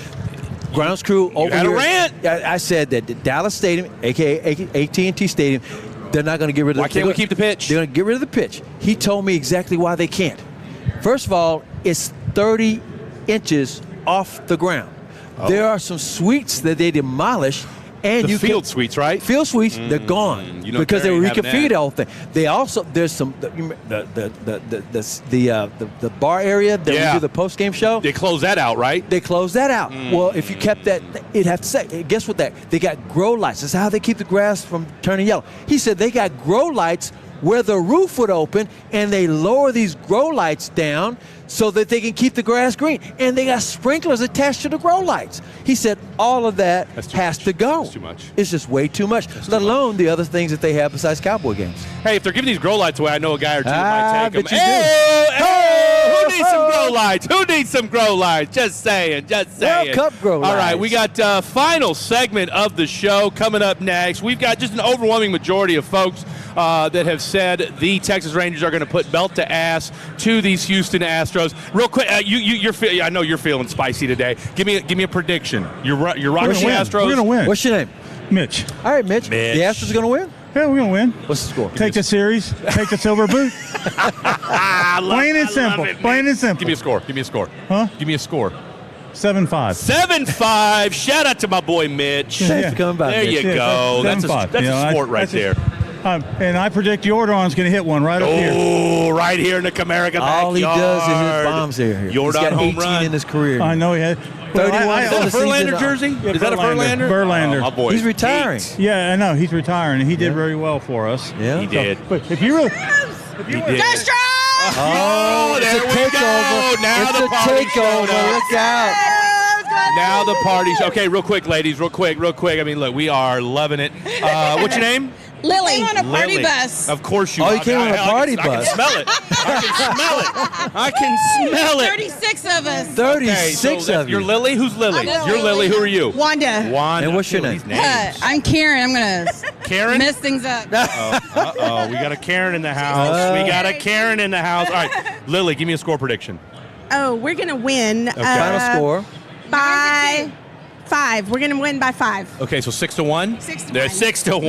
grounds crew over had a here. rant. I said that the Dallas Stadium, aka AT&T Stadium, they're not going to get rid of. Why can't we keep the pitch? They're going to get rid of the pitch. He told me exactly why they can't. First of all, it's 30 inches off the ground. Oh. There are some suites that they demolished. And The you field suites, right? Field suites, they're gone you know because they Terry were having reconfigured that. the whole thing. They also there's some the bar area that Yeah. we do the post game show. They close that out, right? They closed that out. Well, if you kept that, it'd have to say. Guess what? They got grow lights. That's how they keep the grass from turning yellow. He said they got grow lights where the roof would open, and they lower these grow lights down so that they can keep the grass green. And they got sprinklers attached to the grow lights. He said all of that has to go. That's too much. It's just way too much, let alone the other things that they have besides Cowboy games. Hey, if they're giving these grow lights away, I know a guy or two that might take bet them. you do. Hey, who needs some grow lights? Who needs some grow lights? Just saying, just saying. World Cup grow All right, lights. we got final segment of the show coming up next. We've got just an overwhelming majority of folks that have said the Texas Rangers are going to put belt to ass to these Houston Astros. Real quick, I know you're feeling spicy today. Give me a prediction. You're rocking the Astros. We're gonna win. What's your name? Mitch. All right, Mitch. Mitch. The Astros are going to win? Yeah, we're gonna win. What's the score? Take the series. Take the silver boot. Plain and simple. Plain and simple. Give me a score. Give me a score. Huh? Give me a score. 7.5. 7.5. Shout out to my boy Mitch. Thanks for coming by. There you go. That's a sport right there. And I predict Jordan's going to hit one right up here. Oh, right here in the Comerica backyard. All he does is his bombs here. Jordan He's got home 18 run. in his career. I know he had. 31. Is that a Verlander jersey? Yeah, Is that a Verlander? Verlander. Oh, my boy. He's retiring. Yeah, I know. He's retiring, and he did very well for us. Yeah. He did. But if you really... He did. Oh, there it's a we takeover. go. Now It's the a party's takeover. showed up. Look out. Now the party's okay. Real quick, ladies. Real quick. I mean, look, we are loving it. What's your name? Lily. On a party Lily. bus. Of course you. Oh, you came on a party I can bus. smell it. I can smell it. 36 of us. 36 of you. You're Lily. Who's Lily? You're Lily. Who are you? Wanda. Wanda. And what's your name? These names. I'm Karen. I'm going to Karen. mess things up. Uh-oh. We got a Karen in the house. We got a Karen in the house. All right, Lily, give me a score prediction. Oh, we're going to win. Okay. Final score. By 5. We're going to win by 5. Okay, so 6-1. 6-1. There's 6-1.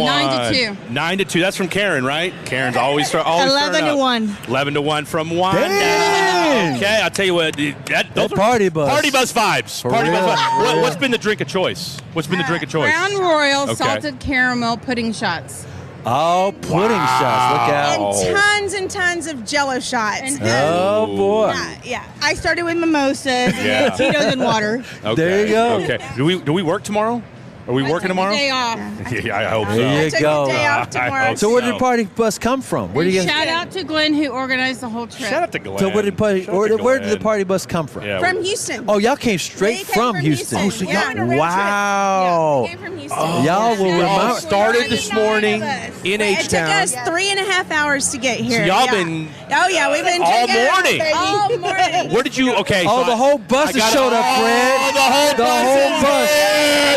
9-2. 9-2. That's from Karen, right? Karen's always 11-1. 11-1 from Wanda. Damn. Okay, I'll tell you what. Those are party bus. Party bus vibes. For Party real, bus vibes. for real. What's been the drink of choice? What's been the drink of choice? Brown Royal Okay. salted caramel pudding shots. Oh, pudding shots. Look out. And tons and tons of Jello shots. Oh, boy. Yeah. I started with mimosas, Yeah. Tito's, and water. Okay. There you go. Okay. Do we work tomorrow? Are we working tomorrow? Day off. Yeah, I hope so. There you took go. a day off I tomorrow. hope So where did the party bus come from? Where did you Shout out to Glenn who organized the whole trip. Shout out to Glenn. So where did the party bus come from? Yeah, From Houston. Oh, y'all came straight They came from Houston. Oh, so Yeah. y'all- Wow. Came from Houston. Y'all will Y'all remember. started this morning in It took H-Town. us 3.5 hours to get here. So y'all Yeah. been Oh yeah, we've been all drinking morning. baby. All morning. Where did you? Okay. Oh, so the whole bus I has got showed up, Fred. Oh, the whole bus. bus.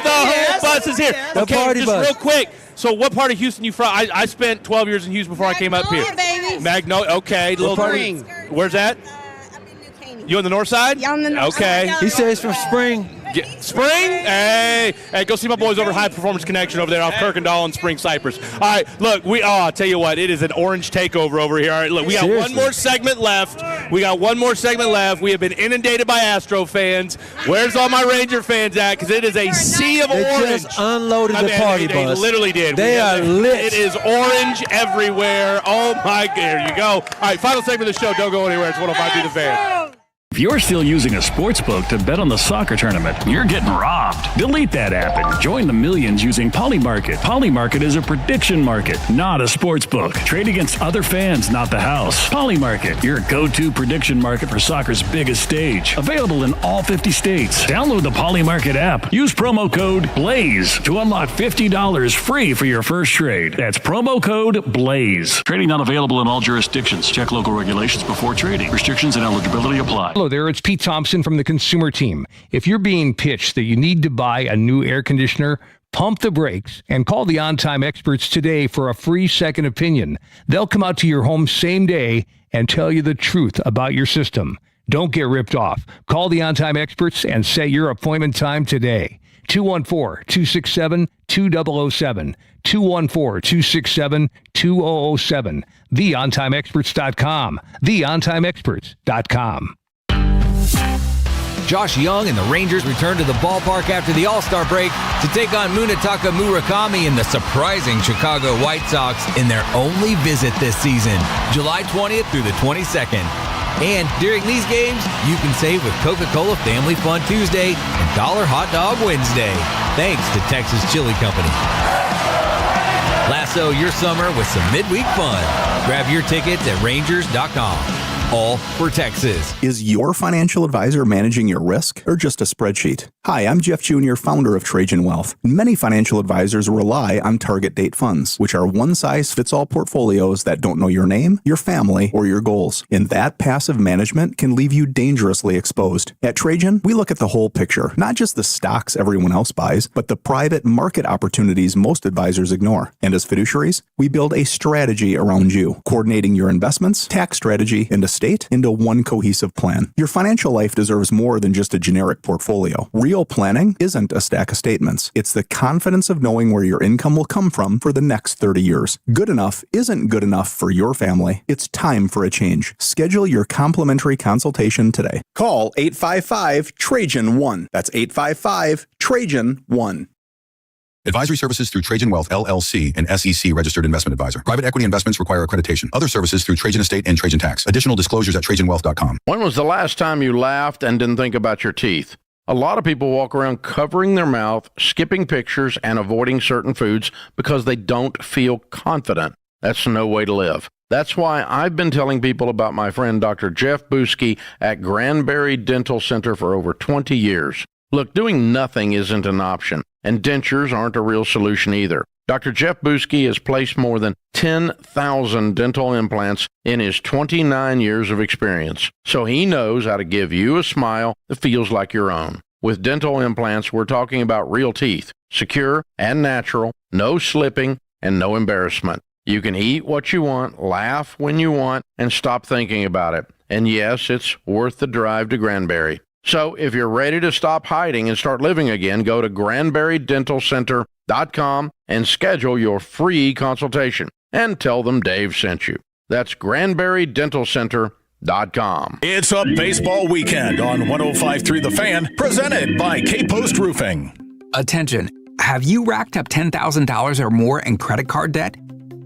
The whole bus is here. The Okay, party just bus. real quick. So, what part of Houston you from? I spent 12 years in Houston before I came up here. Baby. Magnolia. Okay, little part? ring. Where's that? You on the north side? Yeah, on the north Okay. side. He says from Spring. Spring? Hey, go see my boys over at High Performance Connection over there off Kirkendall and Spring Cypress. All right, look, I'll tell you what, it is an orange takeover over here. All right, look, we got Seriously. one more segment left. We have been inundated by Astro fans. Where's all my Ranger fans at? Because it is a sea of They orange. just unloaded I the mean, party they bus. literally did. They are lit. It is orange everywhere. Oh, my, there you go. All right, final segment of the show. Don't go anywhere. It's 105 The Fan. If you're still using a sports book to bet on the soccer tournament, you're getting robbed. Delete that app and join the millions using Polymarket. Polymarket is a prediction market, not a sports book. Trade against other fans, not the house. Polymarket, your go-to prediction market for soccer's biggest stage. Available in all 50 states. Download the Polymarket app. Use promo code BLAZE to unlock $50 free for your first trade. That's promo code BLAZE. Trading not available in all jurisdictions. Check local regulations before trading. Restrictions and eligibility apply. Hello there, it's Pete Thompson from the Consumer Team. If you're being pitched that you need to buy a new air conditioner, pump the brakes and call the On-Time Experts today for a free second opinion. They'll come out to your home same day and tell you the truth about your system. Don't get ripped off. Call the On-Time Experts and set your appointment time today. 214-267-2007. 214-267-2007. TheOnTimeExperts.com. TheOnTimeExperts.com. Josh Young and the Rangers return to the ballpark after the All-Star break to take on Munetaka Murakami and the surprising Chicago White Sox in their only visit this season, July 20th through the 22nd. And during these games, you can save with Coca-Cola Family Fun Tuesday and Dollar Hot Dog Wednesday, thanks to Texas Chili Company. Lasso your summer with some midweek fun. Grab your tickets at Rangers.com. All for Texas. Is your financial advisor managing your risk or just a spreadsheet? Hi, I'm Jeff Jr., founder of Trajan Wealth. Many financial advisors rely on target date funds, which are one-size-fits-all portfolios that don't know your name, your family, or your goals. And that passive management can leave you dangerously exposed. At Trajan, we look at the whole picture, not just the stocks everyone else buys, but the private market opportunities most advisors ignore. And as fiduciaries, we build a strategy around you, coordinating your investments, tax strategy, and estate estate into one cohesive plan. Your financial life deserves more than just a generic portfolio. Real planning isn't a stack of statements. It's the confidence of knowing where your income will come from for the next 30 years. Good enough isn't good enough for your family. It's time for a change. Schedule your complimentary consultation today. Call 855-TRAJAN-1. That's 855-TRAJAN-1. Advisory services through Trajan Wealth, LLC, an SEC registered investment advisor. Private equity investments require accreditation. Other services through Trajan Estate and Trajan Tax. Additional disclosures at TrajanWealth.com. When was the last time you laughed and didn't think about your teeth? A lot of people walk around covering their mouth, skipping pictures, and avoiding certain foods because they don't feel confident. That's no way to live. That's why I've been telling people about my friend Dr. Jeff Buski at Granbury Dental Center for over 20 years. Look, doing nothing isn't an option, and dentures aren't a real solution either. Dr. Jeff Buski has placed more than 10,000 dental implants in his 29 years of experience, so he knows how to give you a smile that feels like your own. With dental implants, we're talking about real teeth, secure and natural, no slipping, and no embarrassment. You can eat what you want, laugh when you want, and stop thinking about it. And yes, it's worth the drive to Granbury. So if you're ready to stop hiding and start living again, go to GranburyDentalCenter.com and schedule your free consultation. And tell them Dave sent you. That's GranburyDentalCenter.com. It's a baseball weekend on 105.3 The Fan, presented by K-Post Roofing. Attention. Have you racked up $10,000 or more in credit card debt?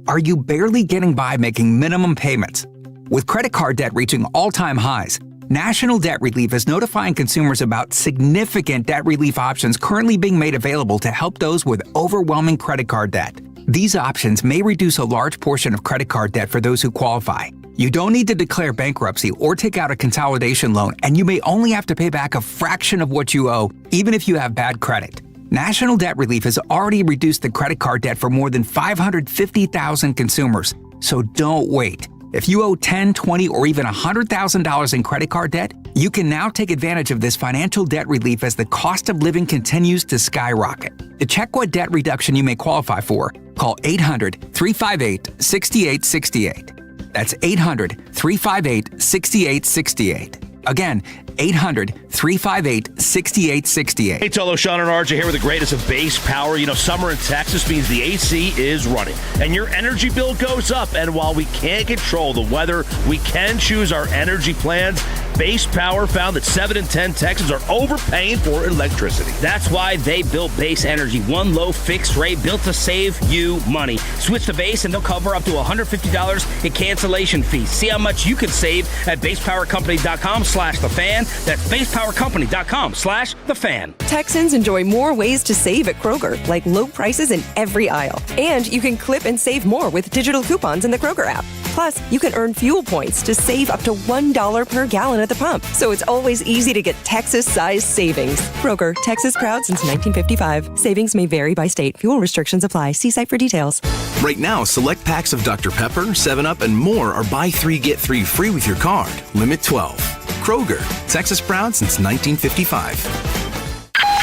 Are you barely getting by making minimum payments? With credit card debt reaching all-time highs, National Debt Relief is notifying consumers about significant debt relief options currently being made available to help those with overwhelming credit card debt. These options may reduce a large portion of credit card debt for those who qualify. You don't need to declare bankruptcy or take out a consolidation loan, and you may only have to pay back a fraction of what you owe, even if you have bad credit. National Debt Relief has already reduced the credit card debt for more than 550,000 consumers, so don't wait. If you owe $10,000, $20,000, or even $100,000 in credit card debt, you can now take advantage of this financial debt relief as the cost of living continues to skyrocket. To check what debt reduction you may qualify for, call 800-358-6868. That's 800-358-6868. Again, 800-358-6868. Hey, Tolo, Sean and RJ here with the greatest of base power. You know, summer in Texas means the AC is running, and your energy bill goes up. And while we can't control the weather, we can choose our energy plans. Base Power found that 7 in 10 Texans are overpaying for electricity. That's why they built Base Energy, one low fixed rate built to save you money. Switch to Base and they'll cover up to $150 in cancellation fees. See how much you can save at basepowercompany.com/thefan. That's basepowercompany.com/thefan. Texans enjoy more ways to save at Kroger, like low prices in every aisle. And you can clip and save more with digital coupons in the Kroger app. Plus, you can earn fuel points to save up to $1 per gallon at the pump. So it's always easy to get Texas-sized savings. Kroger, Texas proud since 1955. Savings may vary by state. Fuel restrictions apply. See site for details. Right now, select packs of Dr. Pepper, 7-Up, and more are buy 3, get 3 free with your card. Limit 12. Kroger, Texas proud since 1955.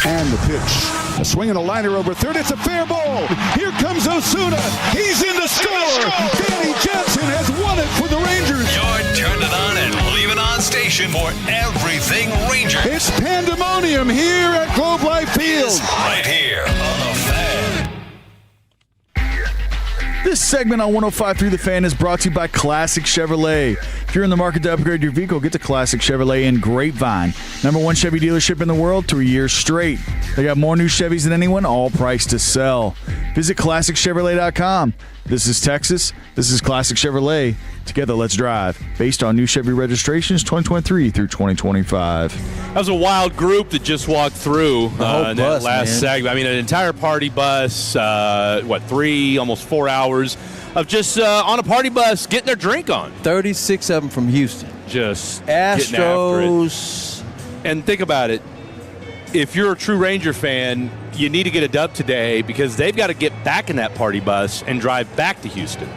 And the pitch. A swing and a liner over third. It's a fair ball. Here comes Osuna. He's in to score. Danny Johnson has won it for the Rangers. You're turned it on and leave it on station for everything Rangers. It's pandemonium here at Globe Life Field. Right here on The Fan. This segment on 105.3 The Fan is brought to you by Classic Chevrolet. If you're in the market to upgrade your vehicle, get to Classic Chevrolet in Grapevine. #1 Chevy dealership in the world, 3 years straight. They got more new Chevys than anyone, all priced to sell. Visit ClassicChevrolet.com. This is Texas. This is Classic Chevrolet. Together, let's drive. Based on new Chevy registrations 2023 through 2025. That was a wild group that just walked through bus, that last man. segment. I mean, an entire party bus, 3, almost 4 hours of just on a party bus getting their drink on. 36 of them from Houston. Just getting after it. Astros. And think about it. If you're a true Ranger fan, you need to get a dub today because they've got to get back in that party bus and drive back to Houston.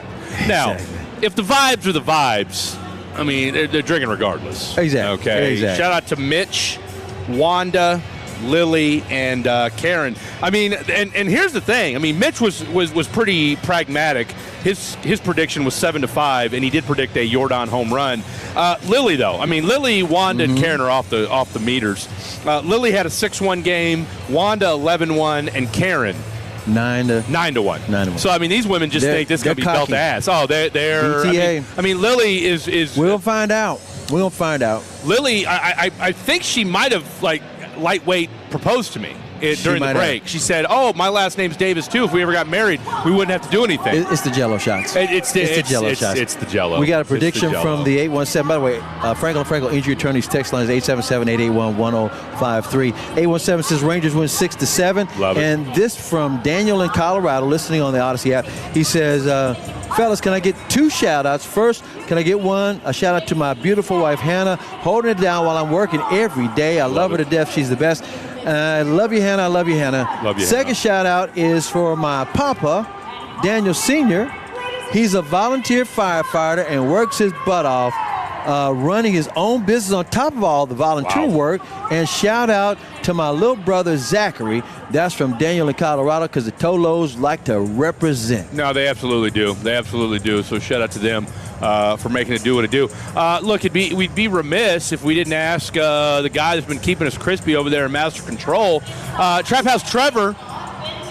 Now, if the vibes are the vibes, I mean, they're drinking regardless. Exactly. Okay. Exactly. Shout out to Mitch, Wanda, Lily and Karen. I mean, and here's the thing. I mean, Mitch was pretty pragmatic. His prediction was 7-5, and he did predict a Jordan home run. Lily, though, I mean, Lily, Wanda, and Karen are off the meters. Lily had a 6-1 game, Wanda 11-1, and Karen 9-1. So I mean, these women just think this is going to be belt ass. Oh, they're. DTA. I mean, Lily is. We'll find out. Lily, I think she might have lightweight proposed to me during the break. She said, "Oh, my last name's Davis too. If we ever got married, we wouldn't have to do anything." It's the Jello shots. It's the Jello shots. It's the Jello. We got a prediction from the 817. By the way, Franklin Injury Attorney's text line is 877-881-1053. 817 says Rangers win 6-7. Love it. And this from Daniel in Colorado, listening on the Odyssey app. He says, fellas, can I get 2 shout-outs? First, can I get one? A shout-out to my beautiful wife, Hannah, holding it down while I'm working every day. I love her to death. She's the best. I love you, Hannah. I love you, Hannah. Love you, Second shout-out is for my papa, Daniel Sr. He's a volunteer firefighter and works his butt off running his own business on top of all the volunteer work. And shout-out to my little brother, Zachary. That's from Daniel in Colorado, because the Tolos like to represent. No, they absolutely do. So shout-out to them for making it do what it do. Look, we'd be remiss if we didn't ask the guy that's been keeping us crispy over there in Master Control, Trap House Trevor.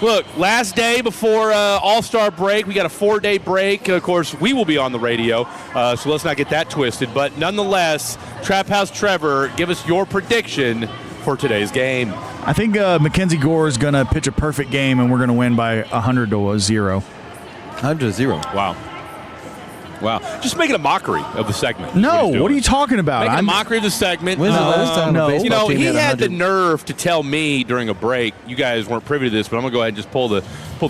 Look, last day before All-Star break. We got a 4-day break. Of course, we will be on the radio, so let's not get that twisted. But nonetheless, Trap House Trevor, give us your prediction for today's game. I think Mackenzie Gore is going to pitch a perfect game, and we're going to win by 100-0. 100-0. Wow. Just making a mockery of the segment. No, what are you talking about? Making a mockery of the segment. When's the last time a baseball team he had the 100? nerve to tell me during a break, you guys weren't privy to this, but I'm going to go ahead and just pull the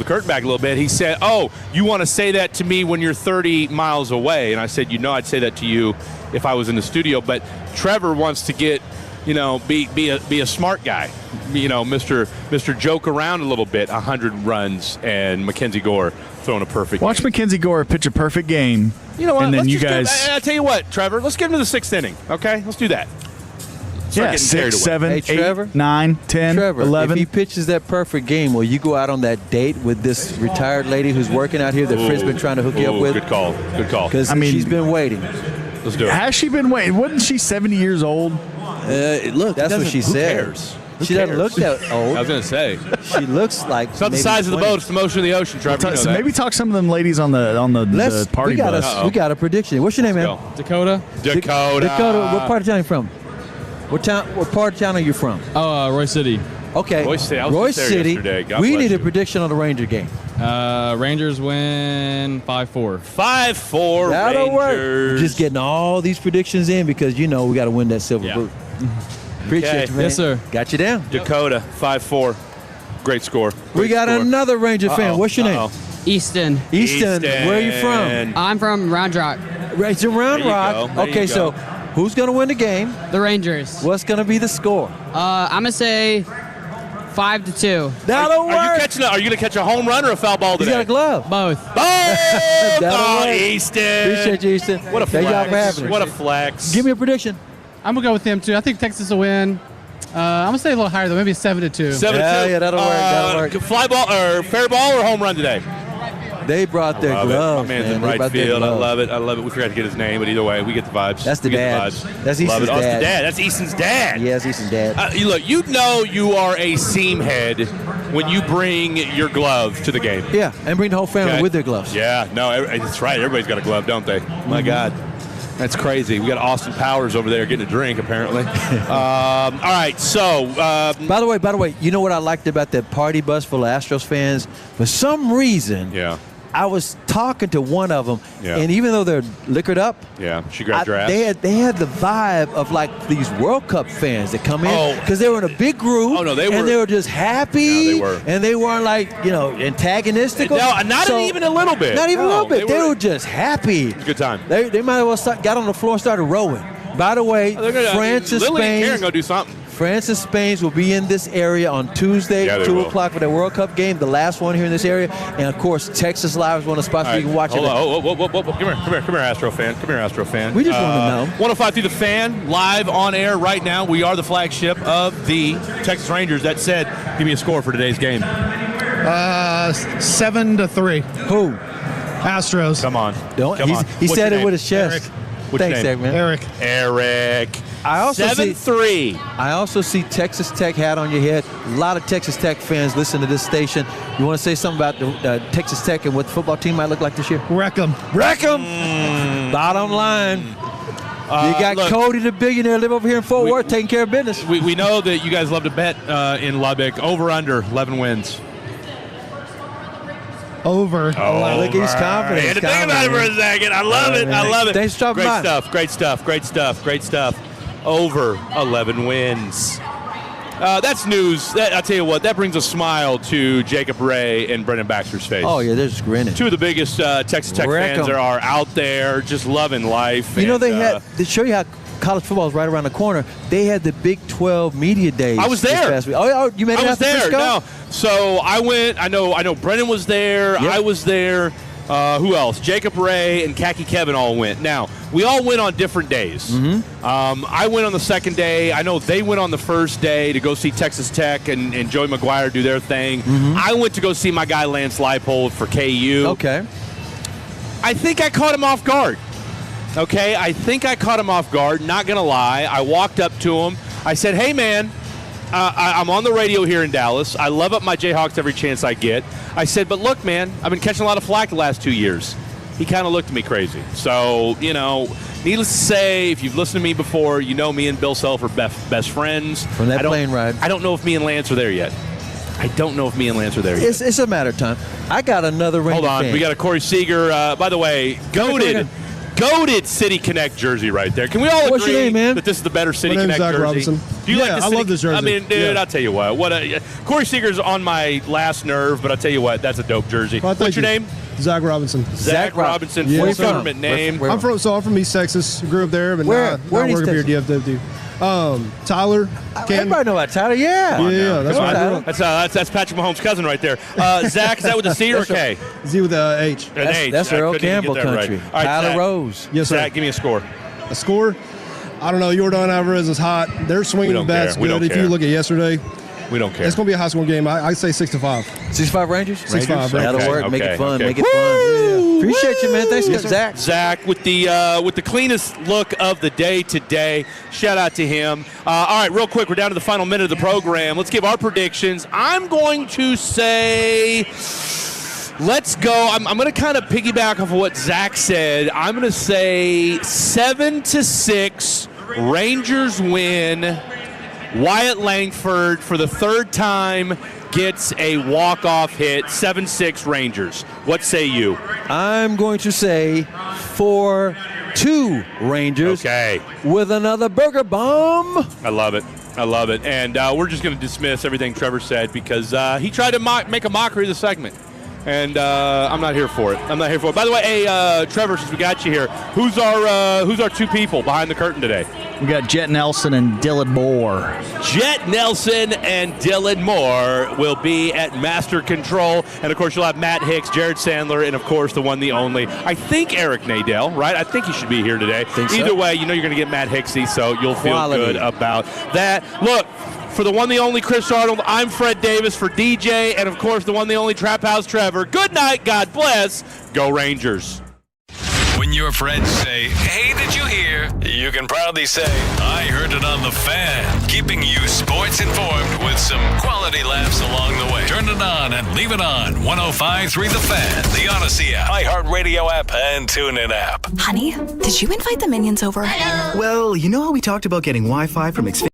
curtain back a little bit. He said, "Oh, you want to say that to me when you're 30 miles away?" And I said, I'd say that to you if I was in the studio. But Trevor wants to get, be a smart guy. Mr. Joke around a little bit. 100 runs and Mackenzie Gore throwing a perfect Watch game. Mackenzie Gore pitch a perfect game. You know what? And then I'll tell you what, Trevor. Let's get into the 6th inning, okay? Let's do that. Yeah, 6, 7, Hey, 8, Trevor? 9, 10, Trevor, 11. if he pitches that perfect game, will you go out on that date with this retired lady who's working out here that Fritz been trying to hook you up with? Good call. Because she's been waiting. Let's do it. Has she been waiting? Wasn't she 70 years old? Look, that's what she said. Cares? She doesn't look that old. I was going to say. She looks like It's not the size of the boat, it's the motion of the ocean, Trevor. So maybe talk some of them ladies on the party bus. We got a prediction. What's your name, man? Dakota. Dakota. What part of town are you from? What part of town are you from? Oh, Roy City. Okay. Roy City. I was just there yesterday. God we bless need you. a prediction on the Ranger game. Rangers win 5-4. 5-4 That'll work. Rangers. Just getting all these predictions in because we got to win that silver boot. Appreciate you, man. Yes, sir. Got you down. Dakota, 5-4. Great score. We got another Ranger fan. What's your name? Easton. Easton. Where are you from? I'm from Round Rock. Right, so Round Rock. Okay, so who's going to win the game? The Rangers. What's going to be the score? I'm going to say 5-2. That'll work. Are you going to catch a home run or a foul ball today? He's got a glove. Both. That'll work. Easton. Appreciate you, Easton. What a Thank y'all for flex. having us. What a flex. Give me a prediction. I'm going to go with them, too. I think Texas will win. I'm going to say a little higher, though. Maybe 7-2. 7-2. Yeah, that'll work. That'll work. Fly ball or fair ball or home run today? They brought their gloves. My man's in right field. I love it. We forgot to get his name, but either way, we get the vibes. That's the we dad. Get the vibes. That's Easton's love it. Oh, it's dad. the dad. That's Easton's dad. Yeah, it's Easton's dad. You are a seam head when you bring your glove to the game. Yeah, and bring the whole family Okay. with their gloves. Yeah, no, that's right. Everybody's got a glove, don't they? My God. That's crazy. We got Austin Powers over there getting a drink, apparently. All right, so. By the way, you know what I liked about that party bus full of Astros fans? For some reason, I was talking to one of them, and even though they're liquored up, she grabbed your ass. they had the vibe of like these World Cup fans that come in because they were in a big group. Oh, no, they were. And they were just happy. Yeah, they were. And they weren't like, antagonistic. No, not even a little bit. Not even a No, little bit. They were just happy. It's a good time. They might as well got on the floor and started rowing. By the way, France and Lily Spain. and Karen go do something. France and Spain will be in this area on Tuesday, 2 o'clock for the World Cup game, the last one here in this area. And, of course, Texas Live is one of the spots where you can watch it. Hold on. Come here, Astro fan. We just want to know. 105 through the Fan, live on air right now. We are the flagship of the Texas Rangers. That said, give me a score for today's game. 7-3. Who? Astros. Come on. He said it with his chest. Thanks, man. Eric. I also 7-3. I also see Texas Tech hat on your head. A lot of Texas Tech fans listen to this station. You want to say something about the Texas Tech and what the football team might look like this year? Wreck 'em. Bottom line. You got Cody the billionaire live over here in Fort Worth taking care of business. We know that you guys love to bet in Lubbock. Over/under 11 wins. Over. Oh, look, he's confident. I had to think about it for a second. I love it. Thanks for stopping by. Great stuff. Over 11 wins. That's news. I'll tell you what, that brings a smile to Jacob Ray and Brendan Baxter's face. Oh, yeah, they're just grinning. Two of the biggest Texas Tech fans there are out there, just loving life. You know, they show you how college football is right around the corner. They had the Big 12 Media Days. I was there. This past week. Oh, you made it out to Frisco? No. So I went. I know Brendan was there. Yep. I was there. Who else? Jacob Ray and Khaki Kevin all went. Now, we all went on different days. I went on the second day. I know they went on the first day to go see Texas Tech and Joey McGuire do their thing. I went to go see my guy Lance Leipold for KU. Okay. I think I caught him off guard. Okay, I think I caught him off guard. Not going to lie. I walked up to him. I said, hey, man, I'm on the radio here in Dallas. I love up my Jayhawks every chance I get. I said, but look, man, I've been catching a lot of flack the last 2 years. He kind of looked at me crazy. So, needless to say, if you've listened to me before, you know me and Bill Self are best friends. From that plane ride. I don't know if me and Lance are there yet. It's a matter of time. I got another Ranger Hold on. fan. We got a Corey Seager. By the way, goated City Connect jersey right there. Can we all What's agree your name, man? that this is the better City My name's Connect Zach jersey? Robinson. Do you like the I love this jersey. I mean, dude, Yeah. I'll tell you what. Corey Seager's on my last nerve, but I'll tell you what, that's a dope jersey. Well, What's your name? Zach Robinson. Zach Robinson. Yeah, Full government name. I'm from East Texas. Grew up there, but Where not in working East for DFW. Tyler. Everybody know about Tyler, yeah. Yeah, that's right. That's Patrick Mahomes' cousin right there. Zach, is that with a C or a K? Z with a H. An H. That's I Earl couldn't even Campbell get that country. right. All right, Tyler Zach. Rose. Yes, sir. Zach, give me a score. A score? I don't know. Jordan Alvarez is hot. They're swinging the bats good. If you look at yesterday, we don't care. It's going to be a high-scoring game. I say 6-5. 6-5 Rangers? 6-5. That'll work. Make it fun. Make it fun. Woo! Appreciate you, man. Thanks, Zach. Zach with the cleanest look of the day today. Shout out to him. All right, real quick, we're down to the final minute of the program. Let's give our predictions. I'm going to say, let's go. I'm going to kind of piggyback off of what Zach said. I'm going to say 7-6. Rangers win. Wyatt Langford, for the third time, gets a walk-off hit. 7-6 Rangers. What say you? I'm going to say 4-2 Rangers. Okay. With another burger bomb. I love it. And we're just going to dismiss everything Trevor said because he tried to make a mockery of the segment. And I'm not here for it. By the way, hey, Trevor, since we got you here, who's our two people behind the curtain today? We got Jet Nelson and Dylan Moore. Jet Nelson and Dylan Moore will be at Master Control. And, of course, you'll have Matt Hicks, Jared Sandler, and, of course, the one, the only, I think Eric Nadell, right? I think he should be here today. Either way, you know you're going to get Matt Hicksy, so you'll feel good about that. Look, for the one, the only Chris Arnold, I'm Fred Davis for DJ, and, of course, the one, the only Trap House Trevor. Good night. God bless. Go Rangers. When your friends say, hey, did you hear? You can proudly say, I heard it on the Fan. Keeping you sports informed with some quality laughs along the way. Turn it on and leave it on. 105.3 The Fan, the Odyssey app, iHeartRadio app, and TuneIn app. Honey, did you invite the Minions over? Well, you know how we talked about getting Wi-Fi from Xfinity?